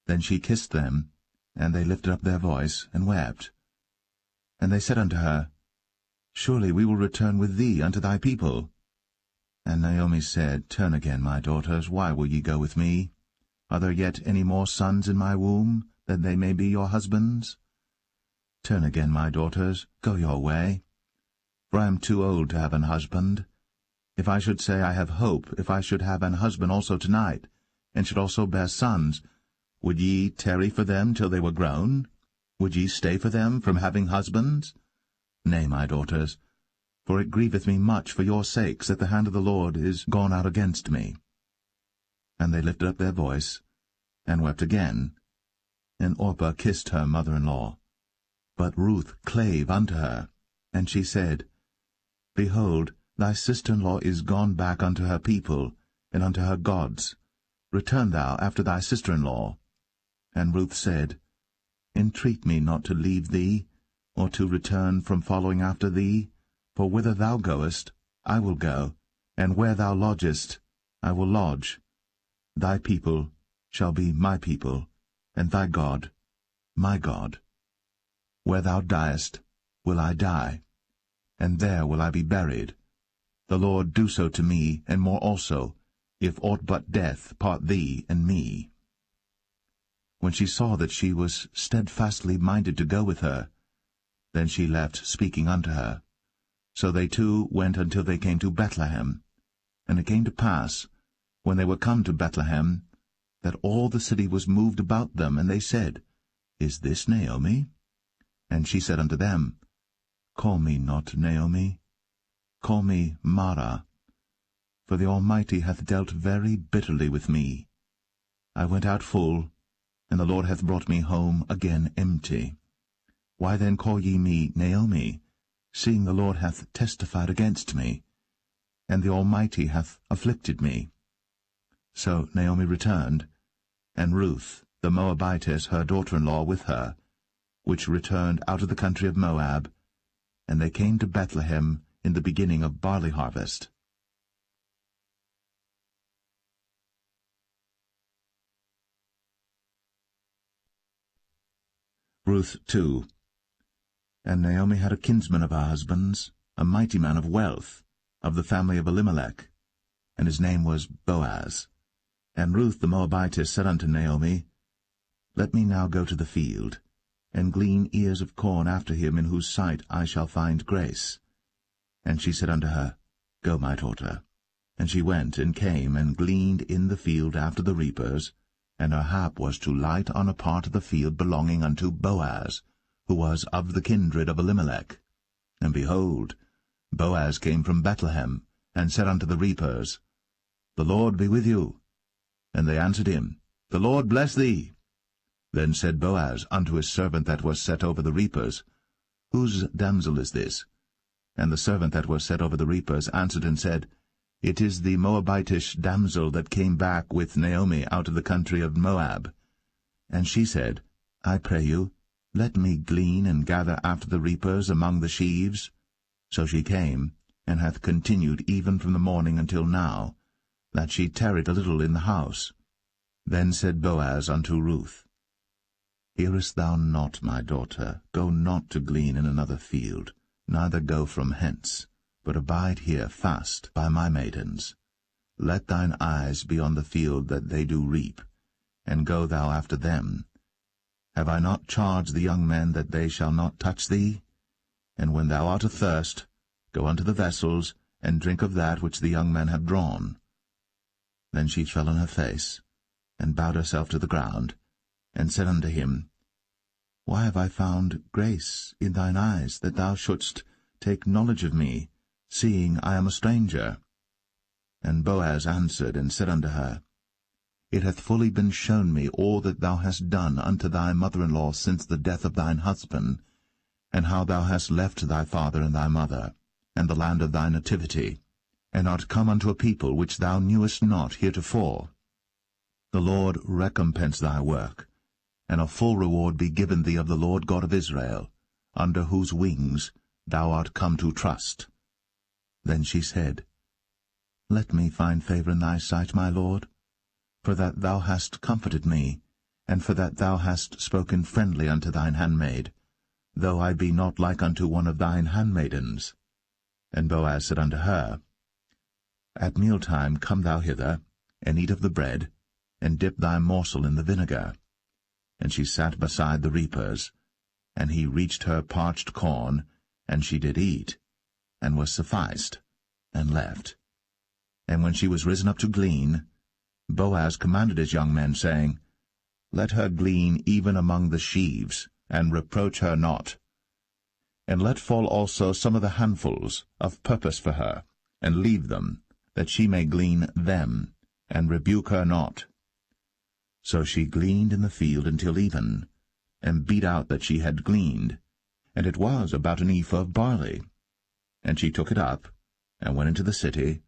Then she kissed them, and they lifted up their voice, and wept. And they said unto her, Surely we will return with thee unto thy people. And Naomi said, Turn again, my daughters, why will ye go with me? Are there yet any more sons in my womb, that they may be your husbands? Turn again, my daughters, go your way. For I am too old to have an husband. If I should say I have hope, if I should have an husband also tonight, and should also bear sons, would ye tarry for them till they were grown? Would ye stay for them from having husbands? Nay, my daughters, for it grieveth me much for your sakes that the hand of the Lord is gone out against me. And they lifted up their voice, and wept again. And Orpah kissed her mother-in-law. But Ruth clave unto her, and she said, Behold, thy sister-in-law is gone back unto her people, and unto her gods. Return thou after thy sister-in-law. And Ruth said, Entreat me not to leave thee, or to return from following after thee. For whither thou goest, I will go, and where thou lodgest, I will lodge. Thy people shall be my people, and thy God my God. Where thou diest will I die, and there will I be buried. The Lord do so to me, and more also, if aught but death part thee and me. When she saw that she was steadfastly minded to go with her, then she left speaking unto her. So they 2 went until they came to Bethlehem. And it came to pass, when they were come to Bethlehem, that all the city was moved about them, and they said, Is this Naomi? And she said unto them, Call me not Naomi, call me Mara, for the Almighty hath dealt very bitterly with me. I went out full, and the Lord hath brought me home again empty. Why then call ye me Naomi, seeing the Lord hath testified against me, and the Almighty hath afflicted me? So Naomi returned, and Ruth the Moabitess her daughter-in-law with her, which returned out of the country of Moab, and they came to Bethlehem in the beginning of barley harvest. Ruth 2. And Naomi had a kinsman of her husband's, a mighty man of wealth, of the family of Elimelech, and his name was Boaz. And Ruth the Moabitess said unto Naomi, Let me now go to the field, and glean ears of corn after him in whose sight I shall find grace. And she said unto her, Go, my daughter. And she went, and came, and gleaned in the field after the reapers, and her hap was to light on a part of the field belonging unto Boaz, who was of the kindred of Elimelech. And behold, Boaz came from Bethlehem, and said unto the reapers, The Lord be with you. And they answered him, The Lord bless thee. Then said Boaz unto his servant that was set over the reapers, Whose damsel is this? And the servant that was set over the reapers answered and said, It is the Moabitish damsel that came back with Naomi out of the country of Moab. And she said, I pray you, let me glean and gather after the reapers among the sheaves. So she came, and hath continued even from the morning until now, that she tarried a little in the house. Then said Boaz unto Ruth, Hearest thou not, my daughter? Go not to glean in another field, neither go from hence, but abide here fast by my maidens. Let thine eyes be on the field that they do reap, and go thou after them. Have I not charged the young men that they shall not touch thee? And when thou art athirst, go unto the vessels, and drink of that which the young men have drawn. Then she fell on her face, and bowed herself to the ground, and said unto him, Why have I found grace in thine eyes, that thou shouldst take knowledge of me, seeing I am a stranger? And Boaz answered and said unto her, It hath fully been shown me all that thou hast done unto thy mother-in-law since the death of thine husband, and how thou hast left thy father and thy mother, and the land of thy nativity, and art come unto a people which thou knewest not heretofore. The Lord recompense thy work, and a full reward be given thee of the Lord God of Israel, under whose wings thou art come to trust. Then she said, Let me find favor in thy sight, my Lord, for that thou hast comforted me, and for that thou hast spoken friendly unto thine handmaid, though I be not like unto one of thine handmaidens. And Boaz said unto her, At mealtime come thou hither, and eat of the bread, and dip thy morsel in the vinegar. And she sat beside the reapers, and he reached her parched corn, and she did eat, and was sufficed, and left. And when she was risen up to glean, Boaz commanded his young men, saying, Let her glean even among the sheaves, and reproach her not. And let fall also some of the handfuls of purpose for her, and leave them, that she may glean them, and rebuke her not. So she gleaned in the field until even, and beat out that she had gleaned, and it was about an ephah of barley. And she took it up, and went into the city,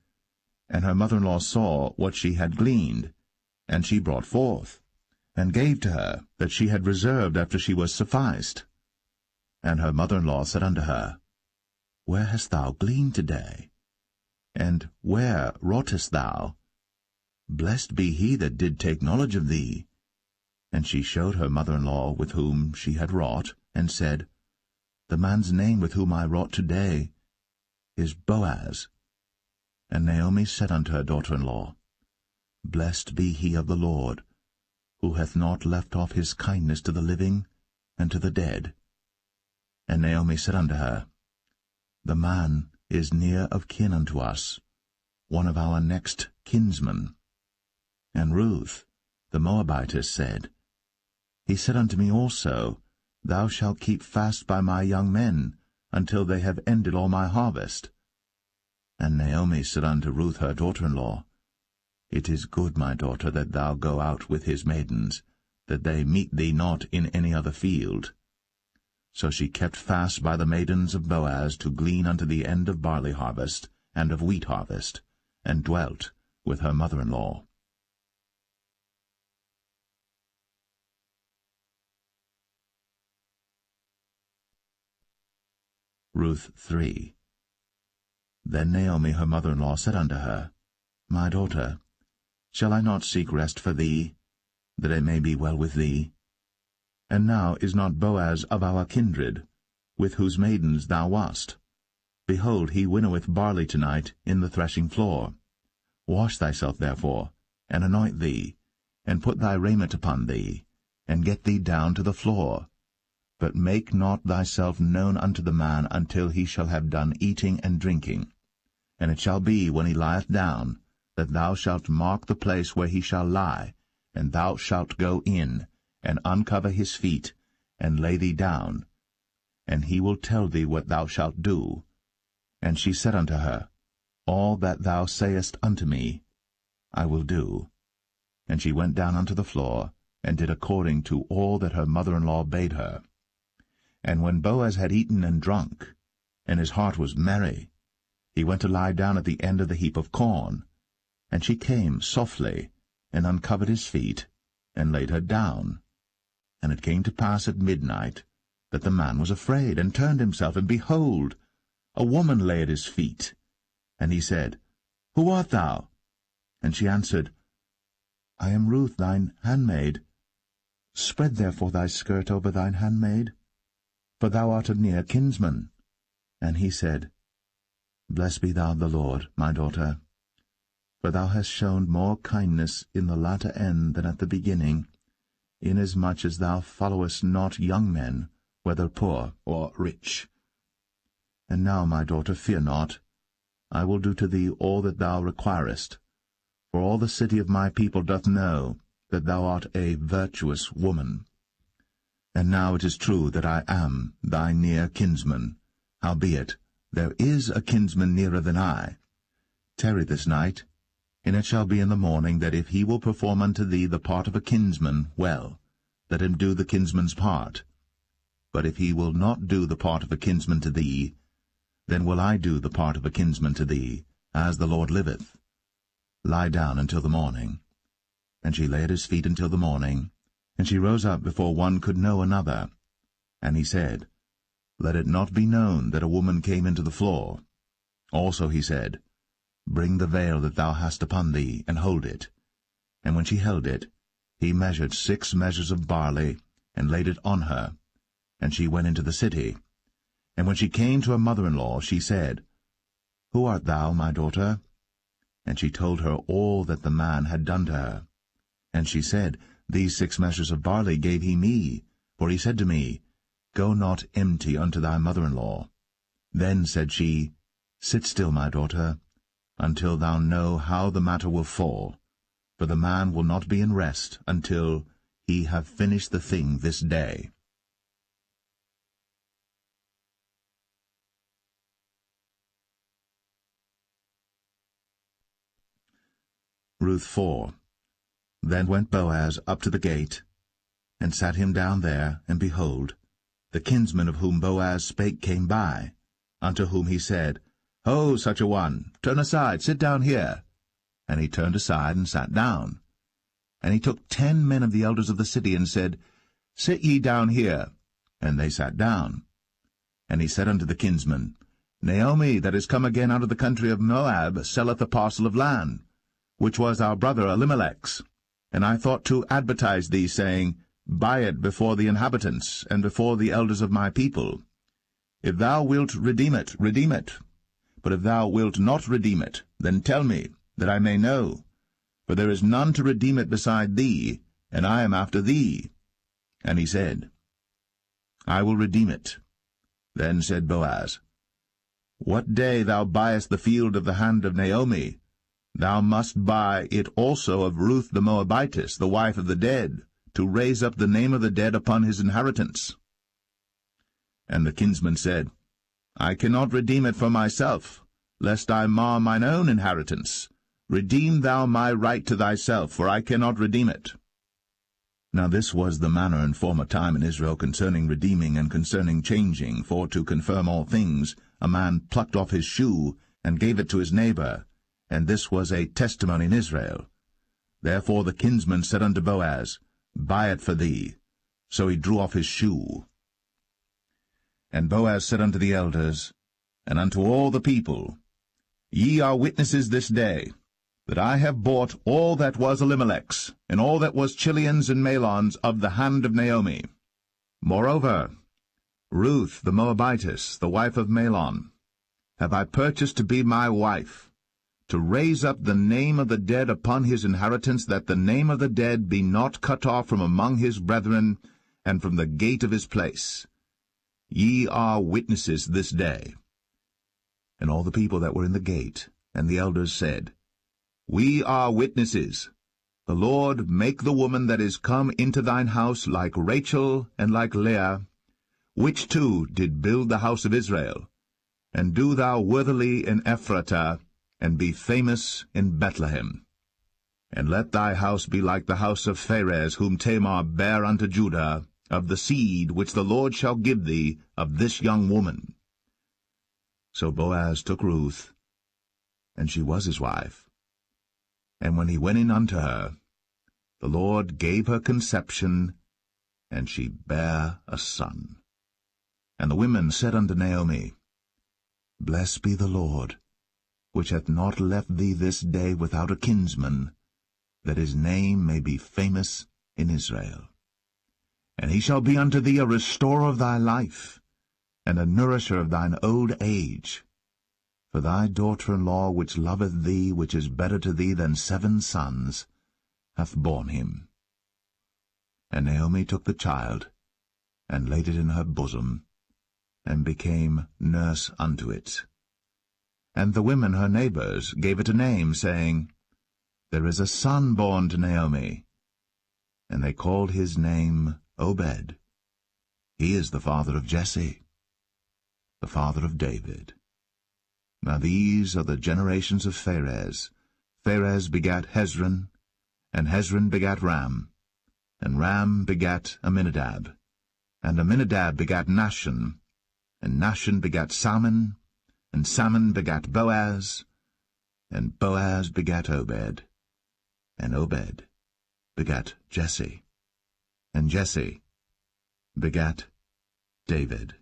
and her mother-in-law saw what she had gleaned, and she brought forth, and gave to her that she had reserved after she was sufficed. And her mother-in-law said unto her, Where hast thou gleaned today? And where wroughtest thou? Blessed be he that did take knowledge of thee. And she showed her mother-in-law with whom she had wrought, and said, The man's name with whom I wrought today is Boaz. And Naomi said unto her daughter-in-law, Blessed be he of the Lord, who hath not left off his kindness to the living and to the dead. And Naomi said unto her, The man is near of kin unto us, one of our next kinsmen. And Ruth, the Moabitess, said, He said unto me also, Thou shalt keep fast by my young men, until they have ended all my harvest. And Naomi said unto Ruth her daughter-in-law, It is good, my daughter, that thou go out with his maidens, that they meet thee not in any other field. So she kept fast by the maidens of Boaz to glean unto the end of barley harvest and of wheat harvest, and dwelt with her mother-in-law. Ruth 3. Then Naomi her mother-in-law said unto her, My daughter, shall I not seek rest for thee, that it may be well with thee? And now is not Boaz of our kindred, with whose maidens thou wast? Behold, he winnoweth barley tonight in the threshing floor. Wash thyself therefore, and anoint thee, and put thy raiment upon thee, and get thee down to the floor. But make not thyself known unto the man until he shall have done eating and drinking. And it shall be, when he lieth down, that thou shalt mark the place where he shall lie, and thou shalt go in, and uncover his feet, and lay thee down. And he will tell thee what thou shalt do. And she said unto her, All that thou sayest unto me, I will do. And she went down unto the floor, and did according to all that her mother-in-law bade her. And when Boaz had eaten and drunk, and his heart was merry, he went to lie down at the end of the heap of corn. And she came softly, and uncovered his feet, and laid her down. And it came to pass at midnight, that the man was afraid, and turned himself, and behold, a woman lay at his feet. And he said, Who art thou? And she answered, I am Ruth thine handmaid. Spread therefore thy skirt over thine handmaid, for thou art a near kinsman. And he said, Blessed be thou of the Lord, my daughter, for thou hast shown more kindness in the latter end than at the beginning, inasmuch as thou followest not young men, whether poor or rich. And now, my daughter, fear not. I will do to thee all that thou requirest, for all the city of my people doth know that thou art a virtuous woman. And now it is true that I am thy near kinsman. Howbeit, there is a kinsman nearer than I. Tarry this night, and it shall be in the morning that if he will perform unto thee the part of a kinsman, well, let him do the kinsman's part. But if he will not do the part of a kinsman to thee, then will I do the part of a kinsman to thee, as the Lord liveth. Lie down until the morning. And she lay at his feet until the morning, and she rose up before one could know another. And he said, Let it not be known that a woman came into the floor. Also he said, Bring the veil that thou hast upon thee, and hold it. And when she held it, he measured 6 measures of barley, and laid it on her. And she went into the city. And when she came to her mother-in-law, she said, Who art thou, my daughter? And she told her all that the man had done to her. And she said, These 6 measures of barley gave he me, for he said to me, Go not empty unto thy mother-in-law. Then said she, Sit still, my daughter, until thou know how the matter will fall, for the man will not be in rest until he have finished the thing this day. Ruth 4. Then went Boaz up to the gate, and sat him down there, and behold, the kinsman of whom Boaz spake came by, unto whom he said, Ho, such a one, turn aside, sit down here. And he turned aside, and sat down. And he took 10 men of the elders of the city, and said, Sit ye down here. And they sat down. And he said unto the kinsman, Naomi, that is come again out of the country of Moab, selleth a parcel of land, which was our brother Elimelech's. And I thought to advertise thee, saying, Buy it before the inhabitants, and before the elders of my people. If thou wilt redeem it, redeem it. But if thou wilt not redeem it, then tell me, that I may know. For there is none to redeem it beside thee, and I am after thee. And he said, I will redeem it. Then said Boaz, What day thou buyest the field of the hand of Naomi, thou must buy it also of Ruth the Moabitess, the wife of the dead, to raise up the name of the dead upon his inheritance. And the kinsman said, I cannot redeem it for myself, lest I mar mine own inheritance. Redeem thou my right to thyself, for I cannot redeem it. Now this was the manner in former time in Israel concerning redeeming and concerning changing, for to confirm all things, a man plucked off his shoe, and gave it to his neighbor, and this was a testimony in Israel. Therefore the kinsman said unto Boaz, Buy it for thee. So he drew off his shoe. And Boaz said unto the elders, and unto all the people, Ye are witnesses this day, that I have bought all that was Elimelech's, and all that was Chilion's and Mahlon's of the hand of Naomi. Moreover, Ruth the Moabitess, the wife of Mahlon, have I purchased to be my wife, to raise up the name of the dead upon his inheritance, that the name of the dead be not cut off from among his brethren, and from the gate of his place. Ye are witnesses this day. And all the people that were in the gate, and the elders said, We are witnesses. The Lord make the woman that is come into thine house like Rachel and like Leah, which two did build the house of Israel. And do thou worthily in Ephratah, and be famous in Bethlehem. And let thy house be like the house of Pharez, whom Tamar bare unto Judah, of the seed which the Lord shall give thee of this young woman. So Boaz took Ruth, and she was his wife. And when he went in unto her, the Lord gave her conception, and she bare a son. And the women said unto Naomi, Blessed be the Lord, which hath not left thee this day without a kinsman, that his name may be famous in Israel. And he shall be unto thee a restorer of thy life, and a nourisher of thine old age. For thy daughter-in-law, which loveth thee, which is better to thee than 7 sons, hath borne him. And Naomi took the child, and laid it in her bosom, and became nurse unto it. And the women her neighbors gave it a name, saying, There is a son born to Naomi. And they called his name Obed. He is the father of Jesse, the father of David. Now these are the generations of Pharez. Pharez begat Hezron, and Hezron begat Ram, and Ram begat Amminadab, and Amminadab begat Nahshon, and Nahshon begat Salmon, and Salmon begat Boaz, and Boaz begat Obed, and Obed begat Jesse, and Jesse begat David.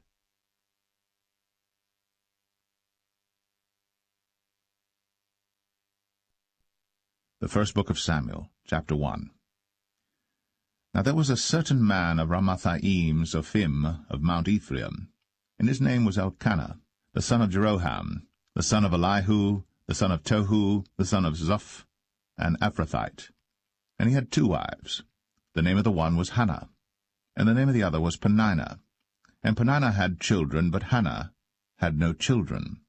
The first book of Samuel, chapter 1. Now there was a certain man of Ramathaim Zophim of Mount Ephraim, and his name was Elkanah, the son of Jeroham, the son of Elihu, the son of Tohu, the son of Zoph, an Ephrathite. And he had 2 wives. The name of the one was Hannah, and the name of the other was Peninnah. And Peninnah had children, but Hannah had no children.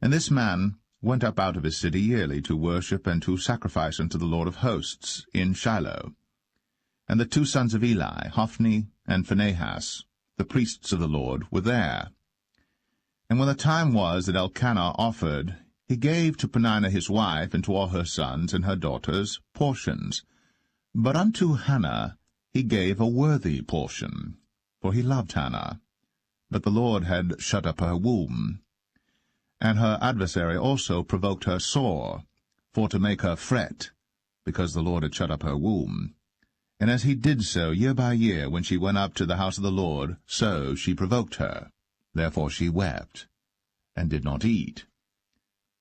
And this man went up out of his city yearly to worship and to sacrifice unto the Lord of hosts in Shiloh. And the 2 sons of Eli, Hophni and Phinehas, the priests of the Lord, were there. And when the time was that Elkanah offered, he gave to Peninnah his wife and to all her sons and her daughters portions. But unto Hannah he gave a worthy portion, for he loved Hannah. But the Lord had shut up her womb. And her adversary also provoked her sore, for to make her fret, because the Lord had shut up her womb. And as he did so year by year, when she went up to the house of the Lord, so she provoked her. Therefore she wept, and did not eat.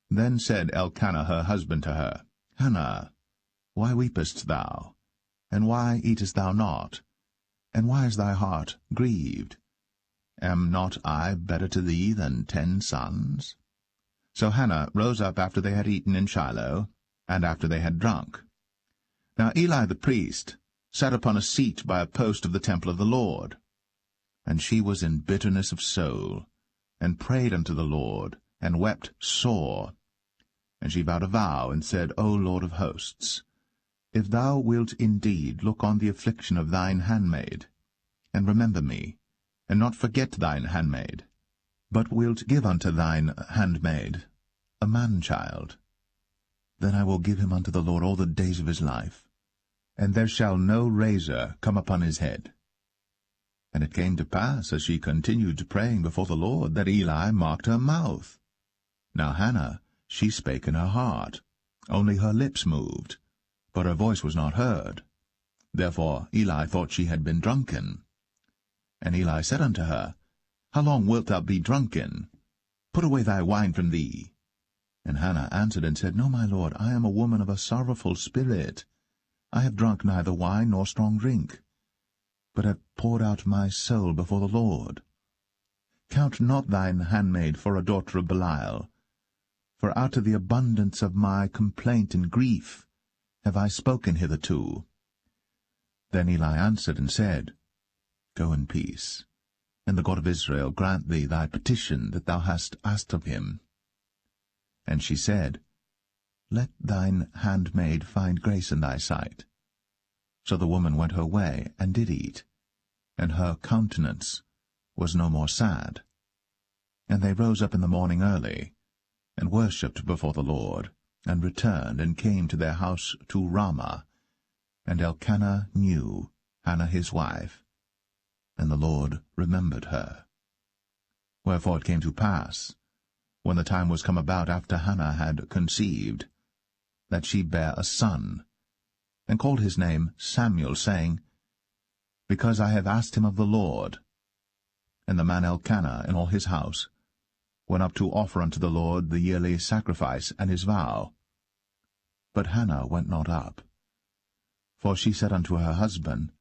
Then said Elkanah her husband to her, Hannah, why weepest thou? And why eatest thou not? And why is thy heart grieved? Am not I better to thee than 10 sons? So Hannah rose up after they had eaten in Shiloh, and after they had drunk. Now Eli the priest sat upon a seat by a post of the temple of the Lord. And she was in bitterness of soul, and prayed unto the Lord, and wept sore. And she vowed a vow, and said, O Lord of hosts, if thou wilt indeed look on the affliction of thine handmaid, and remember me, and not forget thine handmaid, but wilt give unto thine handmaid a man-child, then I will give him unto the Lord all the days of his life, and there shall no razor come upon his head. And it came to pass, as she continued praying before the Lord, that Eli marked her mouth. Now Hannah, she spake in her heart, only her lips moved, but her voice was not heard. Therefore Eli thought she had been drunken. And Eli said unto her, How long wilt thou be drunken? Put away thy wine from thee. And Hannah answered and said, No, my lord, I am a woman of a sorrowful spirit. I have drunk neither wine nor strong drink, but have poured out my soul before the Lord. Count not thine handmaid for a daughter of Belial, for out of the abundance of my complaint and grief have I spoken hitherto. Then Eli answered and said, Go in peace, and the God of Israel grant thee thy petition that thou hast asked of him. And she said, Let thine handmaid find grace in thy sight. So the woman went her way, and did eat, and her countenance was no more sad. And they rose up in the morning early, and worshipped before the Lord, and returned, and came to their house to Ramah. And Elkanah knew Hannah his wife, and the Lord remembered her. Wherefore it came to pass, when the time was come about after Hannah had conceived, that she bare a son, and called his name Samuel, saying, Because I have asked him of the Lord. And the man Elkanah and all his house went up to offer unto the Lord the yearly sacrifice and his vow. But Hannah went not up. For she said unto her husband,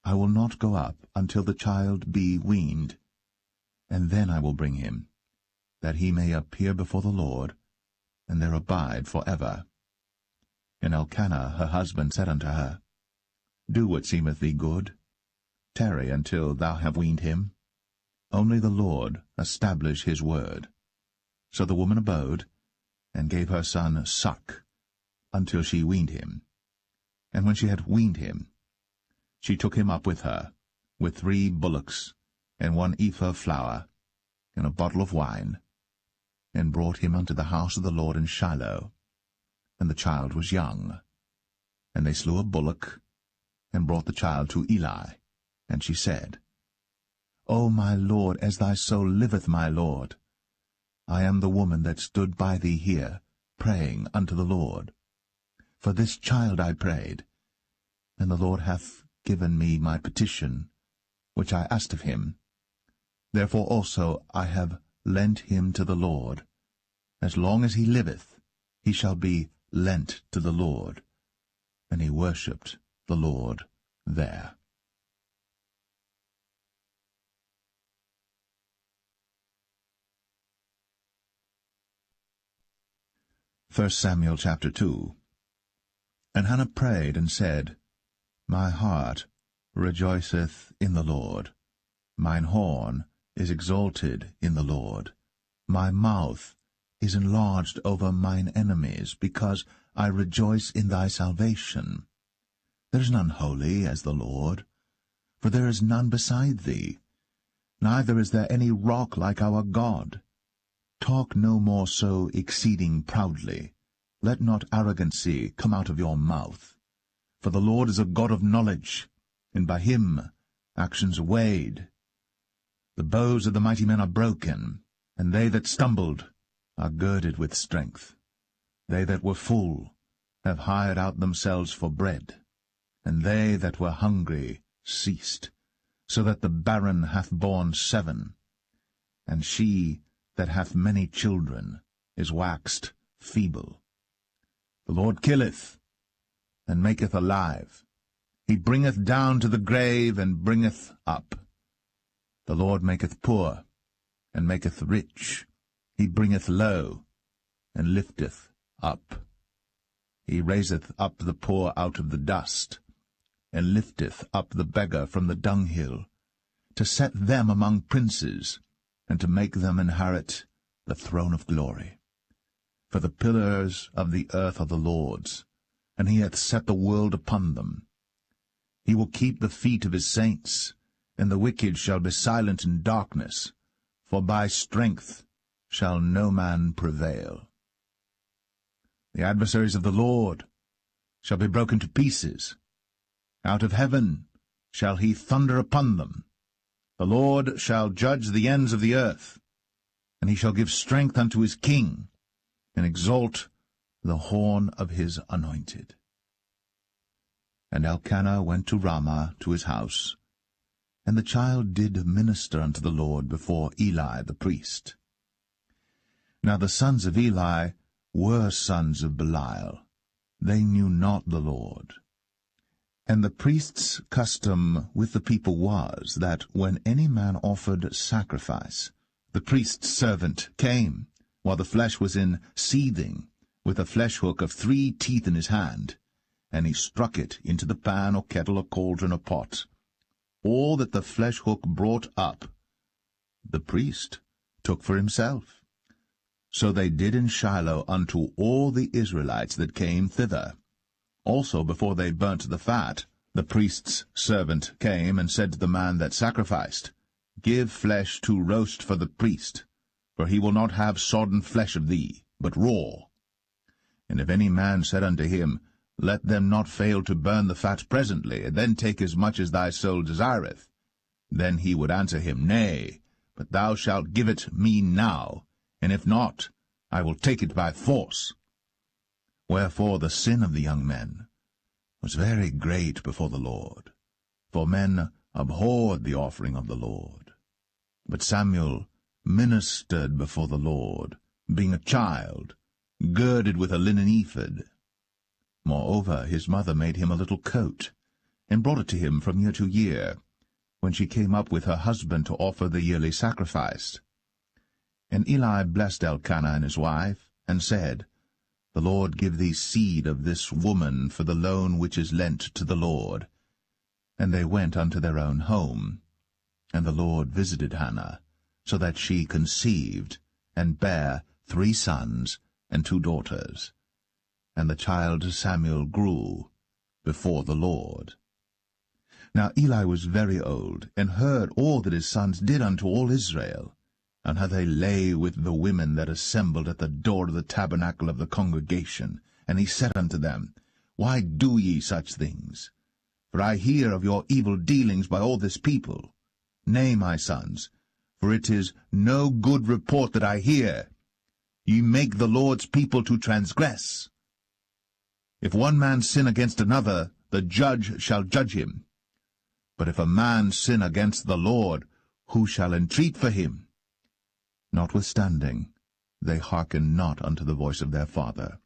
I will not go up until the child be weaned, and then I will bring him, that he may appear before the Lord, and there abide forever. And Elkanah her husband said unto her, Do what seemeth thee good. Tarry until thou have weaned him. Only the Lord establish his word. So the woman abode, and gave her son suck, until she weaned him. And when she had weaned him, she took him up with her, with 3 bullocks, and 1 ephah of flour, and a bottle of wine, and brought him unto the house of the Lord in Shiloh. And the child was young. And they slew a bullock, and brought the child to Eli. And she said, O my lord, as thy soul liveth, my lord, I am the woman that stood by thee here, praying unto the Lord. For this child I prayed, and the Lord hath given me my petition, which I asked of him. Therefore also I have lent him to the Lord. As long as he liveth, he shall be lent to the Lord. And he worshipped the Lord there. 1 Samuel chapter 2. And Hannah prayed and said, My heart rejoiceth in the Lord. Mine horn is exalted in the Lord. My mouth is enlarged over mine enemies, because I rejoice in thy salvation. There is none holy as the Lord, for there is none beside thee. Neither is there any rock like our God. Talk no more so exceeding proudly. Let not arrogancy come out of your mouth. For the Lord is a God of knowledge, and by him actions are weighed. The bows of the mighty men are broken, and they that stumbled are girded with strength. They that were full have hired out themselves for bread, and they that were hungry ceased, so that the barren hath borne 7, and she that hath many children is waxed feeble. The Lord killeth, and maketh alive. He bringeth down to the grave, and bringeth up. The Lord maketh poor, and maketh rich. He bringeth low, and lifteth up. He raiseth up the poor out of the dust, and lifteth up the beggar from the dunghill, to set them among princes, and to make them inherit the throne of glory. For the pillars of the earth are the Lord's, and he hath set the world upon them. He will keep the feet of his saints, and the wicked shall be silent in darkness, for by strength shall no man prevail. The adversaries of the Lord shall be broken to pieces. Out of heaven shall he thunder upon them. The Lord shall judge the ends of the earth, and he shall give strength unto his king, and exalt the horn of his anointed. And Elkanah went to Ramah to his house, and the child did minister unto the Lord before Eli the priest. Now the sons of Eli were sons of Belial. They knew not the Lord. And the priest's custom with the people was, that when any man offered sacrifice, the priest's servant came, while the flesh was in seething, with a flesh hook of 3 teeth in his hand, and he struck it into the pan or kettle or cauldron or pot. All that the flesh hook brought up, the priest took for himself. So they did in Shiloh unto all the Israelites that came thither. Also before they burnt the fat, the priest's servant came and said to the man that sacrificed, Give flesh to roast for the priest, for he will not have sodden flesh of thee, but raw. And if any man said unto him, Let them not fail to burn the fat presently, and then take as much as thy soul desireth, then he would answer him, Nay, but thou shalt give it me now, and if not, I will take it by force. Wherefore the sin of the young men was very great before the Lord, for men abhorred the offering of the Lord. But Samuel ministered before the Lord, being a child, girded with a linen ephod. Moreover his mother made him a little coat, and brought it to him from year to year, when she came up with her husband to offer the yearly sacrifice. And Eli blessed Elkanah and his wife, and said, The Lord give thee seed of this woman for the loan which is lent to the Lord. And they went unto their own home. And the Lord visited Hannah, so that she conceived, and bare 3 sons and 2 daughters. And the child Samuel grew before the Lord. Now Eli was very old, and heard all that his sons did unto all Israel, and how they lay with the women that assembled at the door of the tabernacle of the congregation. And he said unto them, Why do ye such things? For I hear of your evil dealings by all this people. Nay, my sons, for it is no good report that I hear. Ye make the Lord's people to transgress. If one man sin against another, the judge shall judge him. But if a man sin against the Lord, who shall entreat for him? Notwithstanding, they hearkened not unto the voice of their father,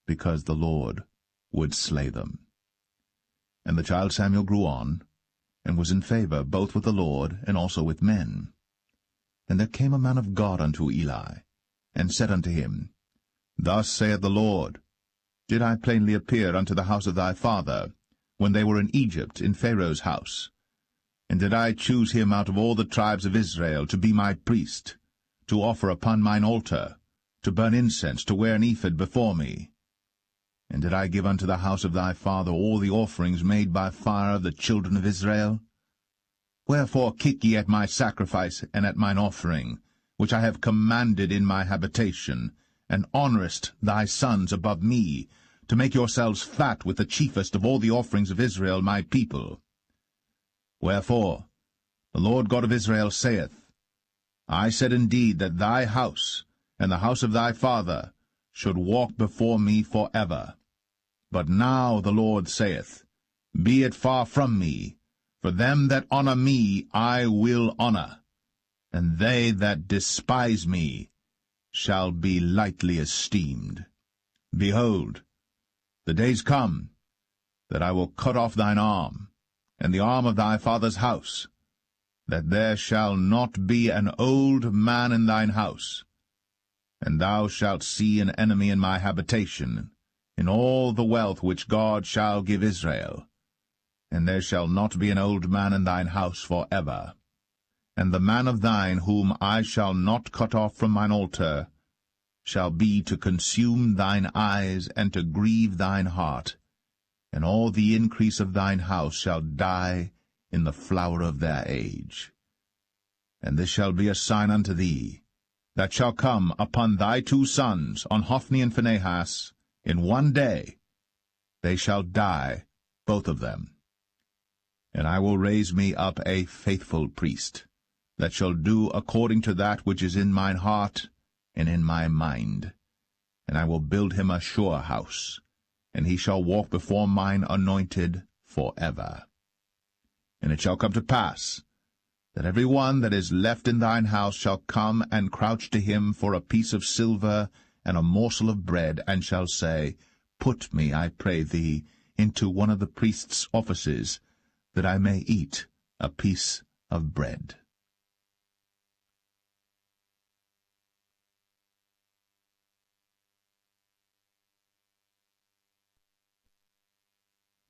because the Lord would slay them. And the child Samuel grew on, and was in favor both with the Lord and also with men. And there came a man of God unto Eli, and said unto him, Thus saith the Lord, Did I plainly appear unto the house of thy father, when they were in Egypt, in Pharaoh's house? And did I choose him out of all the tribes of Israel to be my priest, to offer upon mine altar, to burn incense, to wear an ephod before me? And did I give unto the house of thy father all the offerings made by fire of the children of Israel? Wherefore kick ye at my sacrifice and at mine offering, which I have commanded in my habitation, and honourest thy sons above me, to make yourselves fat with the chiefest of all the offerings of Israel my people? Wherefore the Lord God of Israel saith, I said indeed that thy house and the house of thy father should walk before me for ever. But now the Lord saith, Be it far from me, for them that honour me I will honour, and they that despise me shall be lightly esteemed. Behold, the days come that I will cut off thine arm, and the arm of thy father's house, that there shall not be an old man in thine house. And thou shalt see an enemy in my habitation, in all the wealth which God shall give Israel. And there shall not be an old man in thine house for ever. And the man of thine whom I shall not cut off from mine altar shall be to consume thine eyes and to grieve thine heart, and all the increase of thine house shall die in the flower of their age. And this shall be a sign unto thee, that shall come upon thy 2 sons, on Hophni and Phinehas, in one day. They shall die, both of them. And I will raise me up a faithful priest, that shall do according to that which is in mine heart and in my mind. And I will build him a sure house, and he shall walk before mine anointed for ever. And it shall come to pass, that every one that is left in thine house shall come and crouch to him for a piece of silver and a morsel of bread, and shall say, Put me, I pray thee, into one of the priest's offices, that I may eat a piece of bread.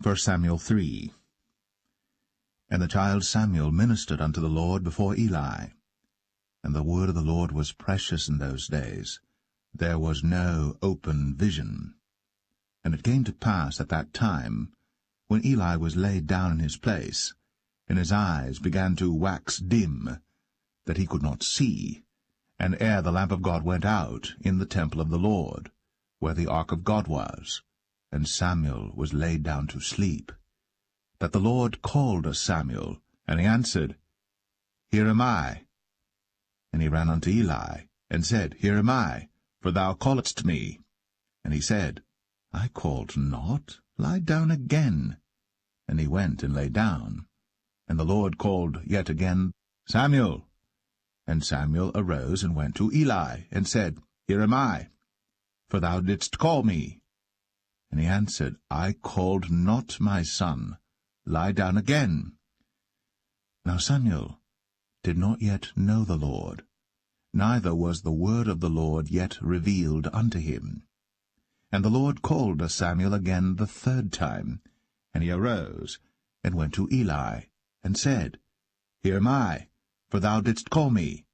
1 Samuel 3. And the child Samuel ministered unto the Lord before Eli. And the word of the Lord was precious in those days. There was no open vision. And it came to pass at that time, when Eli was laid down in his place, and his eyes began to wax dim, that he could not see, and ere the lamp of God went out in the temple of the Lord, where the ark of God was, and Samuel was laid down to sleep, that the Lord called Samuel, and he answered, Here am I. And he ran unto Eli, and said, Here am I, for thou calledst me. And he said, I called not, lie down again. And he went and lay down. And the Lord called yet again, Samuel. And Samuel arose and went to Eli, and said, Here am I, for thou didst call me. And he answered, I called not, my son, Lie down again. Now Samuel did not yet know the Lord, neither was the word of the Lord yet revealed unto him. And the Lord called Samuel again the third time, and he arose, and went to Eli, and said, Here am I, for thou didst call me.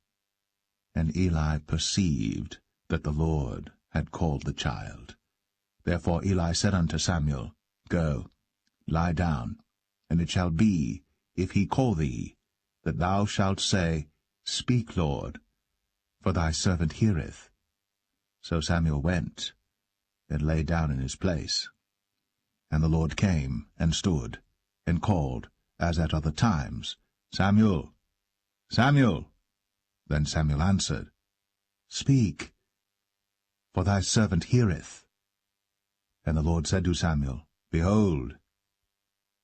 And Eli perceived that the Lord had called the child. Therefore Eli said unto Samuel, Go, lie down, and it shall be, if he call thee, that thou shalt say, Speak, Lord, for thy servant heareth. So Samuel went, and lay down in his place. And the Lord came, and stood, and called, as at other times, Samuel, Samuel. Then Samuel answered, Speak, for thy servant heareth. And the Lord said to Samuel, Behold,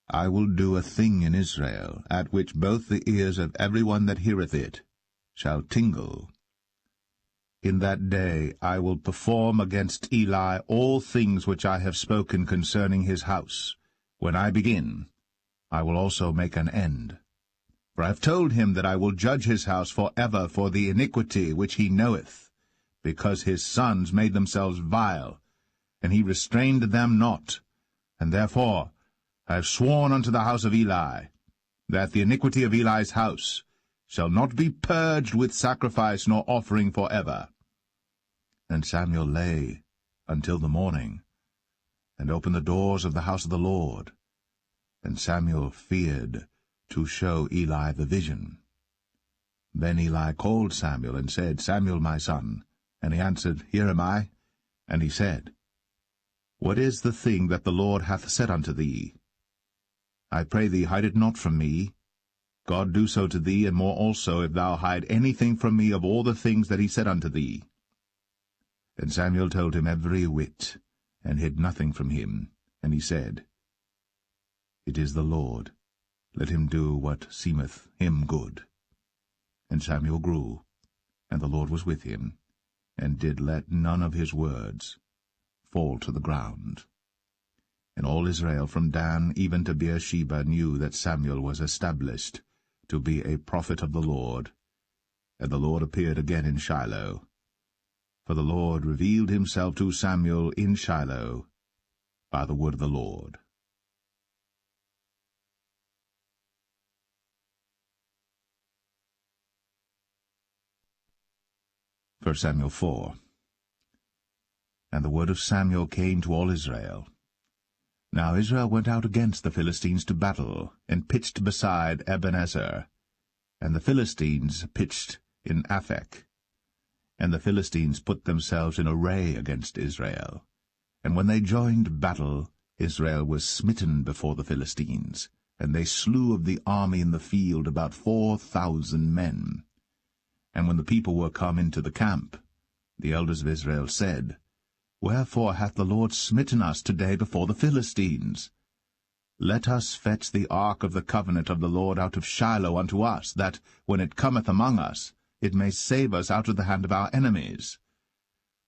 I will do a thing in Israel, at which both the ears of every one that heareth it shall tingle. In that day I will perform against Eli all things which I have spoken concerning his house. When I begin, I will also make an end. For I have told him that I will judge his house for ever for the iniquity which he knoweth, because his sons made themselves vile, and he restrained them not. And therefore I have sworn unto the house of Eli, that the iniquity of Eli's house shall not be purged with sacrifice nor offering for ever. And Samuel lay until the morning, and opened the doors of the house of the Lord. And Samuel feared to show Eli the vision. Then Eli called Samuel, and said, Samuel, my son. And he answered, Here am I. And he said, What is the thing that the Lord hath said unto thee? I pray thee, hide it not from me. God do so to thee, and more also, if thou hide anything from me of all the things that he said unto thee. And Samuel told him every whit, and hid nothing from him. And he said, It is the Lord. Let him do what seemeth him good. And Samuel grew, and the Lord was with him, and did let none of his words fall to the ground. And all Israel from Dan even to Beersheba knew that Samuel was established to be a prophet of the Lord. And the Lord appeared again in Shiloh. For the Lord revealed himself to Samuel in Shiloh by the word of the Lord. 1 Samuel 4. And the word of Samuel came to all Israel. Now Israel went out against the Philistines to battle, and pitched beside Ebenezer. And the Philistines pitched in Aphek. And the Philistines put themselves in array against Israel. And when they joined battle, Israel was smitten before the Philistines, and they slew of the army in the field about 4,000 men. And when the people were come into the camp, the elders of Israel said, Wherefore hath the Lord smitten us today before the Philistines? Let us fetch the ark of the covenant of the Lord out of Shiloh unto us, that, when it cometh among us, it may save us out of the hand of our enemies.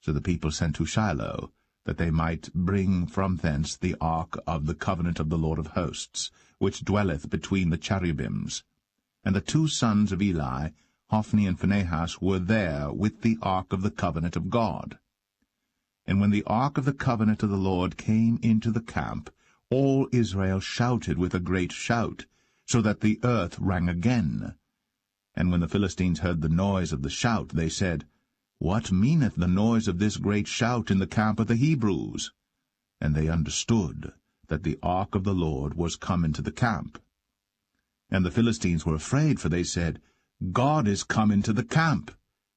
So the people sent to Shiloh, that they might bring from thence the ark of the covenant of the Lord of hosts, which dwelleth between the cherubims. And the two sons of Eli, Hophni and Phinehas, were there with the ark of the covenant of God. And when the ark of the covenant of the Lord came into the camp, all Israel shouted with a great shout, so that the earth rang again. And when the Philistines heard the noise of the shout, they said, What meaneth the noise of this great shout in the camp of the Hebrews? And they understood that the ark of the Lord was come into the camp. And the Philistines were afraid, for they said, God is come into the camp.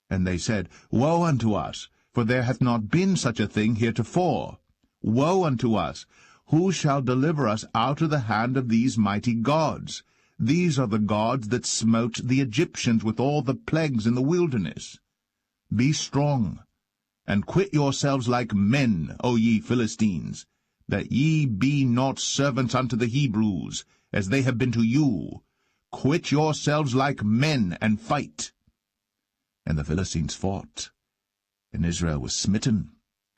And they said, Woe unto us, for there hath not been such a thing heretofore. Woe unto us! Who shall deliver us out of the hand of these mighty gods? These are the gods that smote the Egyptians with all the plagues in the wilderness. Be strong, and quit yourselves like men, O ye Philistines, that ye be not servants unto the Hebrews, as they have been to you. Quit yourselves like men, and fight. And the Philistines fought, and Israel was smitten,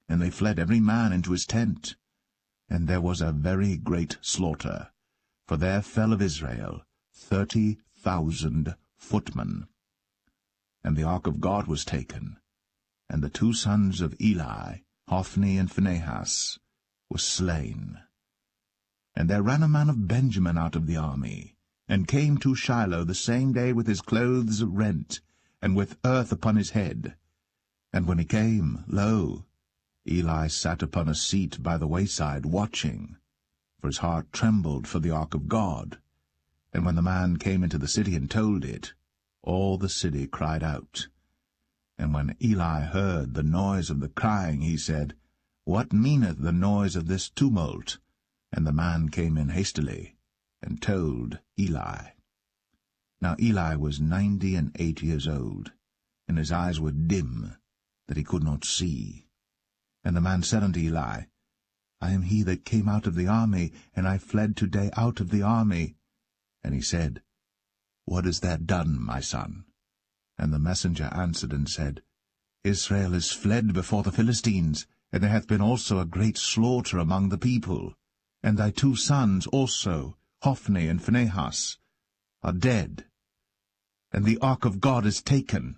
and they fled every man into his tent. And there was a very great slaughter, For there fell of Israel 30,000 footmen. And the ark of God was taken, and the two sons of Eli, Hophni and Phinehas, were slain. And there ran a man of Benjamin out of the army, and came to Shiloh the same day with his clothes rent, and with earth upon his head. And when he came, lo, Eli sat upon a seat by the wayside, watching, for his heart trembled for the ark of God. And when the man came into the city and told it, all the city cried out. And when Eli heard the noise of the crying, he said, What meaneth the noise of this tumult? And the man came in hastily, and told Eli. Now Eli was 98 years old, and his eyes were dim, that he could not see. And the man said unto Eli, I am he that came out of the army, and I fled today out of the army. And he said, What is that done, my son? And the messenger answered and said, Israel is fled before the Philistines, and there hath been also a great slaughter among the people. And thy two sons also, Hophni and Phinehas, are dead, and the ark of God is taken.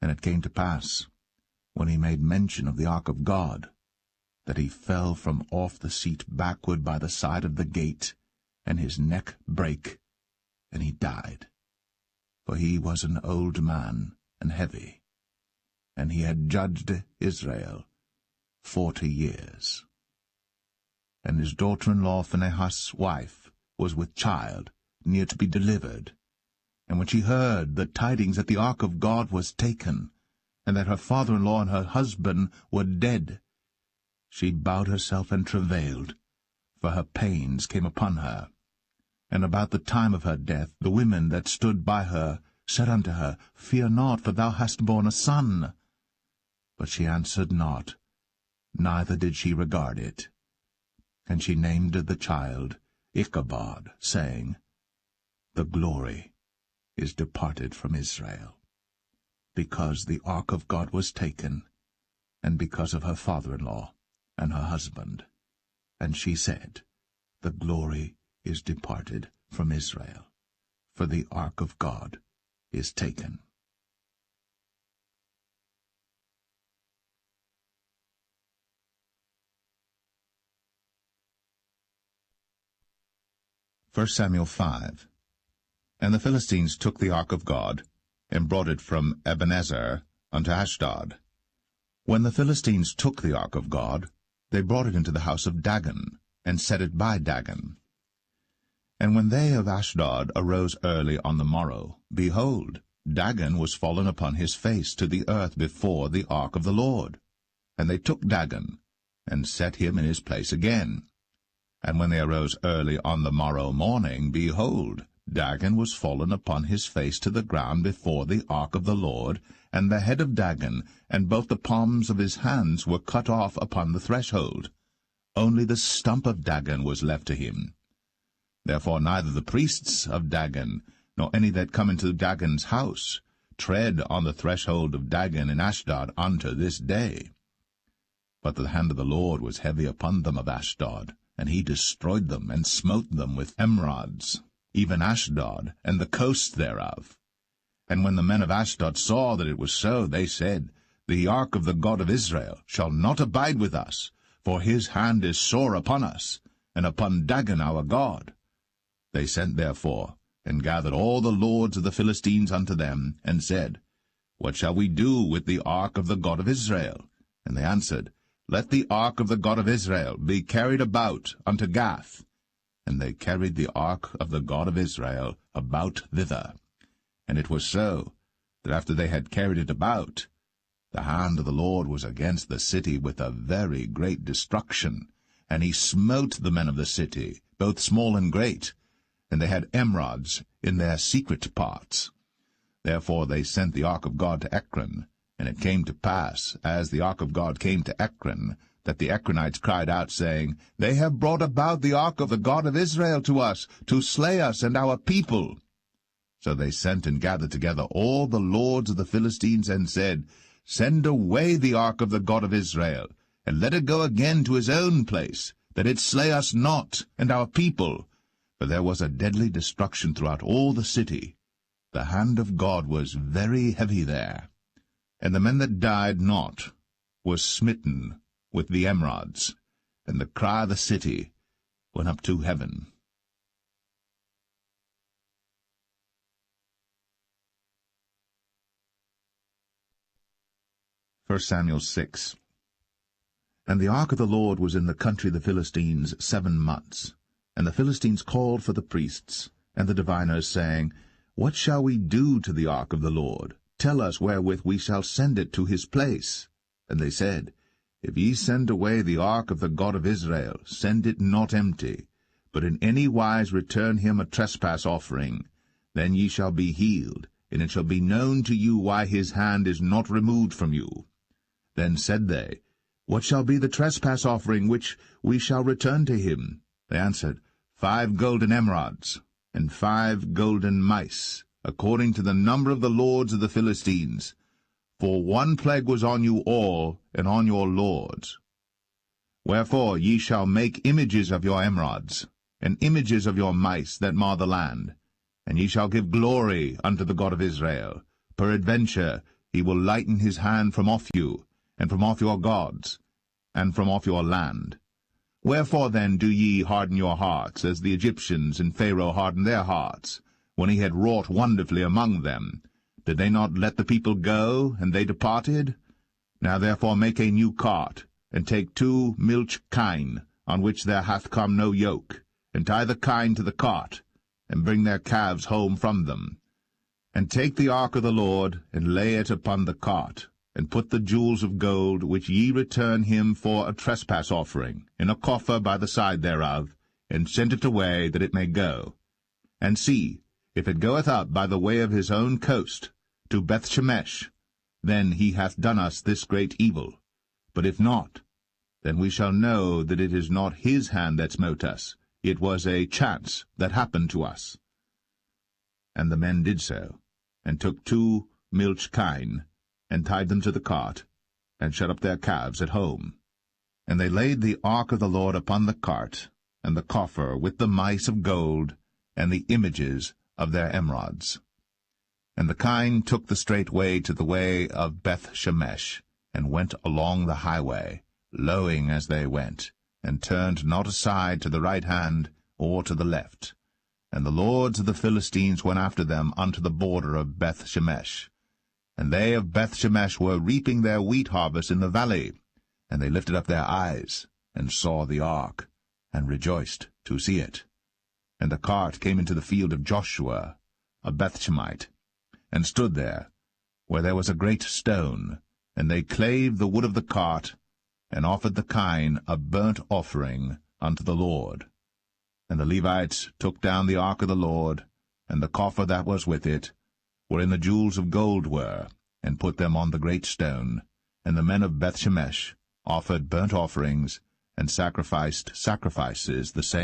And it came to pass, when he made mention of the ark of God, that he fell from off the seat backward by the side of the gate, and his neck brake, and he died. For he was an old man and heavy, and he had judged Israel 40 years. And his daughter-in-law Phinehas' wife was with child, near to be delivered. And when she heard the tidings that the ark of God was taken, and that her father-in-law and her husband were dead, she bowed herself and travailed, for her pains came upon her. And about the time of her death the women that stood by her said unto her, Fear not, for thou hast borne a son. But she answered not, neither did she regard it. And she named the child Ichabod, saying, The glory is departed from Israel, because the ark of God was taken, and because of her father-in-law and her husband. And she said, The glory is departed from Israel, for the ark of God is taken. 1 Samuel 5. And the Philistines took the ark of God, and brought it from Ebenezer unto Ashdod. When the Philistines took the ark of God, they brought it into the house of Dagon, and set it by Dagon. And when they of Ashdod arose early on the morrow, behold, Dagon was fallen upon his face to the earth before the ark of the Lord. And they took Dagon, and set him in his place again. And when they arose early on the morrow morning, behold, Dagon was fallen upon his face to the ground before the ark of the Lord, and the head of Dagon, and both the palms of his hands were cut off upon the threshold. Only the stump of Dagon was left to him. Therefore neither the priests of Dagon, nor any that come into Dagon's house, tread on the threshold of Dagon in Ashdod unto this day. But the hand of the Lord was heavy upon them of Ashdod, and he destroyed them, and smote them with emerods, even Ashdod, and the coast thereof. And when the men of Ashdod saw that it was so, they said, The ark of the God of Israel shall not abide with us, for his hand is sore upon us, and upon Dagon our God. They sent therefore, and gathered all the lords of the Philistines unto them, and said, What shall we do with the ark of the God of Israel? And they answered, Let the ark of the God of Israel be carried about unto Gath. And they carried the ark of the God of Israel about thither. And it was so, that after they had carried it about, the hand of the Lord was against the city with a very great destruction, and he smote the men of the city, both small and great, and they had emerods in their secret parts. Therefore they sent the ark of God to Ekron. And it came to pass, as the ark of God came to Ekron, that the Ekronites cried out, saying, They have brought about the ark of the God of Israel to us, to slay us and our people. So they sent and gathered together all the lords of the Philistines, and said, Send away the ark of the God of Israel, and let it go again to his own place, that it slay us not and our people. for there was a deadly destruction throughout all the city. The hand of God was very heavy there. And the men that died not were smitten with the emerods, and the cry of the city went up to heaven. 1 Samuel 6. And the ark of the Lord was in the country of the Philistines 7 months. And the Philistines called for the priests and the diviners, saying, What shall we do to the ark of the Lord? Tell us wherewith we shall send it to his place. And they said, If ye send away the ark of the God of Israel, send it not empty, but in any wise return him a trespass offering. Then ye shall be healed, and it shall be known to you why his hand is not removed from you. Then said they, What shall be the trespass offering which we shall return to him? They answered, 5 golden emerods, and 5 golden mice, according to the number of the lords of the Philistines. For 1 plague was on you all, and on your lords. Wherefore ye shall make images of your emerods, and images of your mice that mar the land, and ye shall give glory unto the God of Israel. Peradventure he will lighten his hand from off you, and from off your gods, and from off your land. Wherefore then do ye harden your hearts, as the Egyptians and Pharaoh hardened their hearts, when he had wrought wonderfully among them? Did they not let the people go, and they departed? Now therefore make a new cart, and take 2 milch kine, on which there hath come no yoke, and tie the kine to the cart, and bring their calves home from them. And take the ark of the Lord, and lay it upon the cart, and put the jewels of gold, which ye return him for a trespass offering, in a coffer by the side thereof, and send it away, that it may go. And see, if it goeth up by the way of his own coast, to Bethshemesh, then he hath done us this great evil. But if not, then we shall know that it is not his hand that smote us. It was a chance that happened to us. And the men did so, and took 2 milch kine, and tied them to the cart, and shut up their calves at home. And they laid the ark of the Lord upon the cart, and the coffer with the mice of gold, and the images of their emerods. And the kine took the straight way to the way of Bethshemesh, and went along the highway, lowing as they went, and turned not aside to the right hand or to the left. And the lords of the Philistines went after them unto the border of Bethshemesh. And they of Bethshemesh were reaping their wheat harvest in the valley. And they lifted up their eyes, and saw the ark, and rejoiced to see it. And the cart came into the field of Joshua, a Bethshemite, and stood there, where there was a great stone. And they clave the wood of the cart, and offered the kine a burnt offering unto the Lord. And the Levites took down the ark of the Lord, and the coffer that was with it, wherein the jewels of gold were, and put them on the great stone. And the men of Bethshemesh offered burnt offerings, and sacrificed sacrifices the same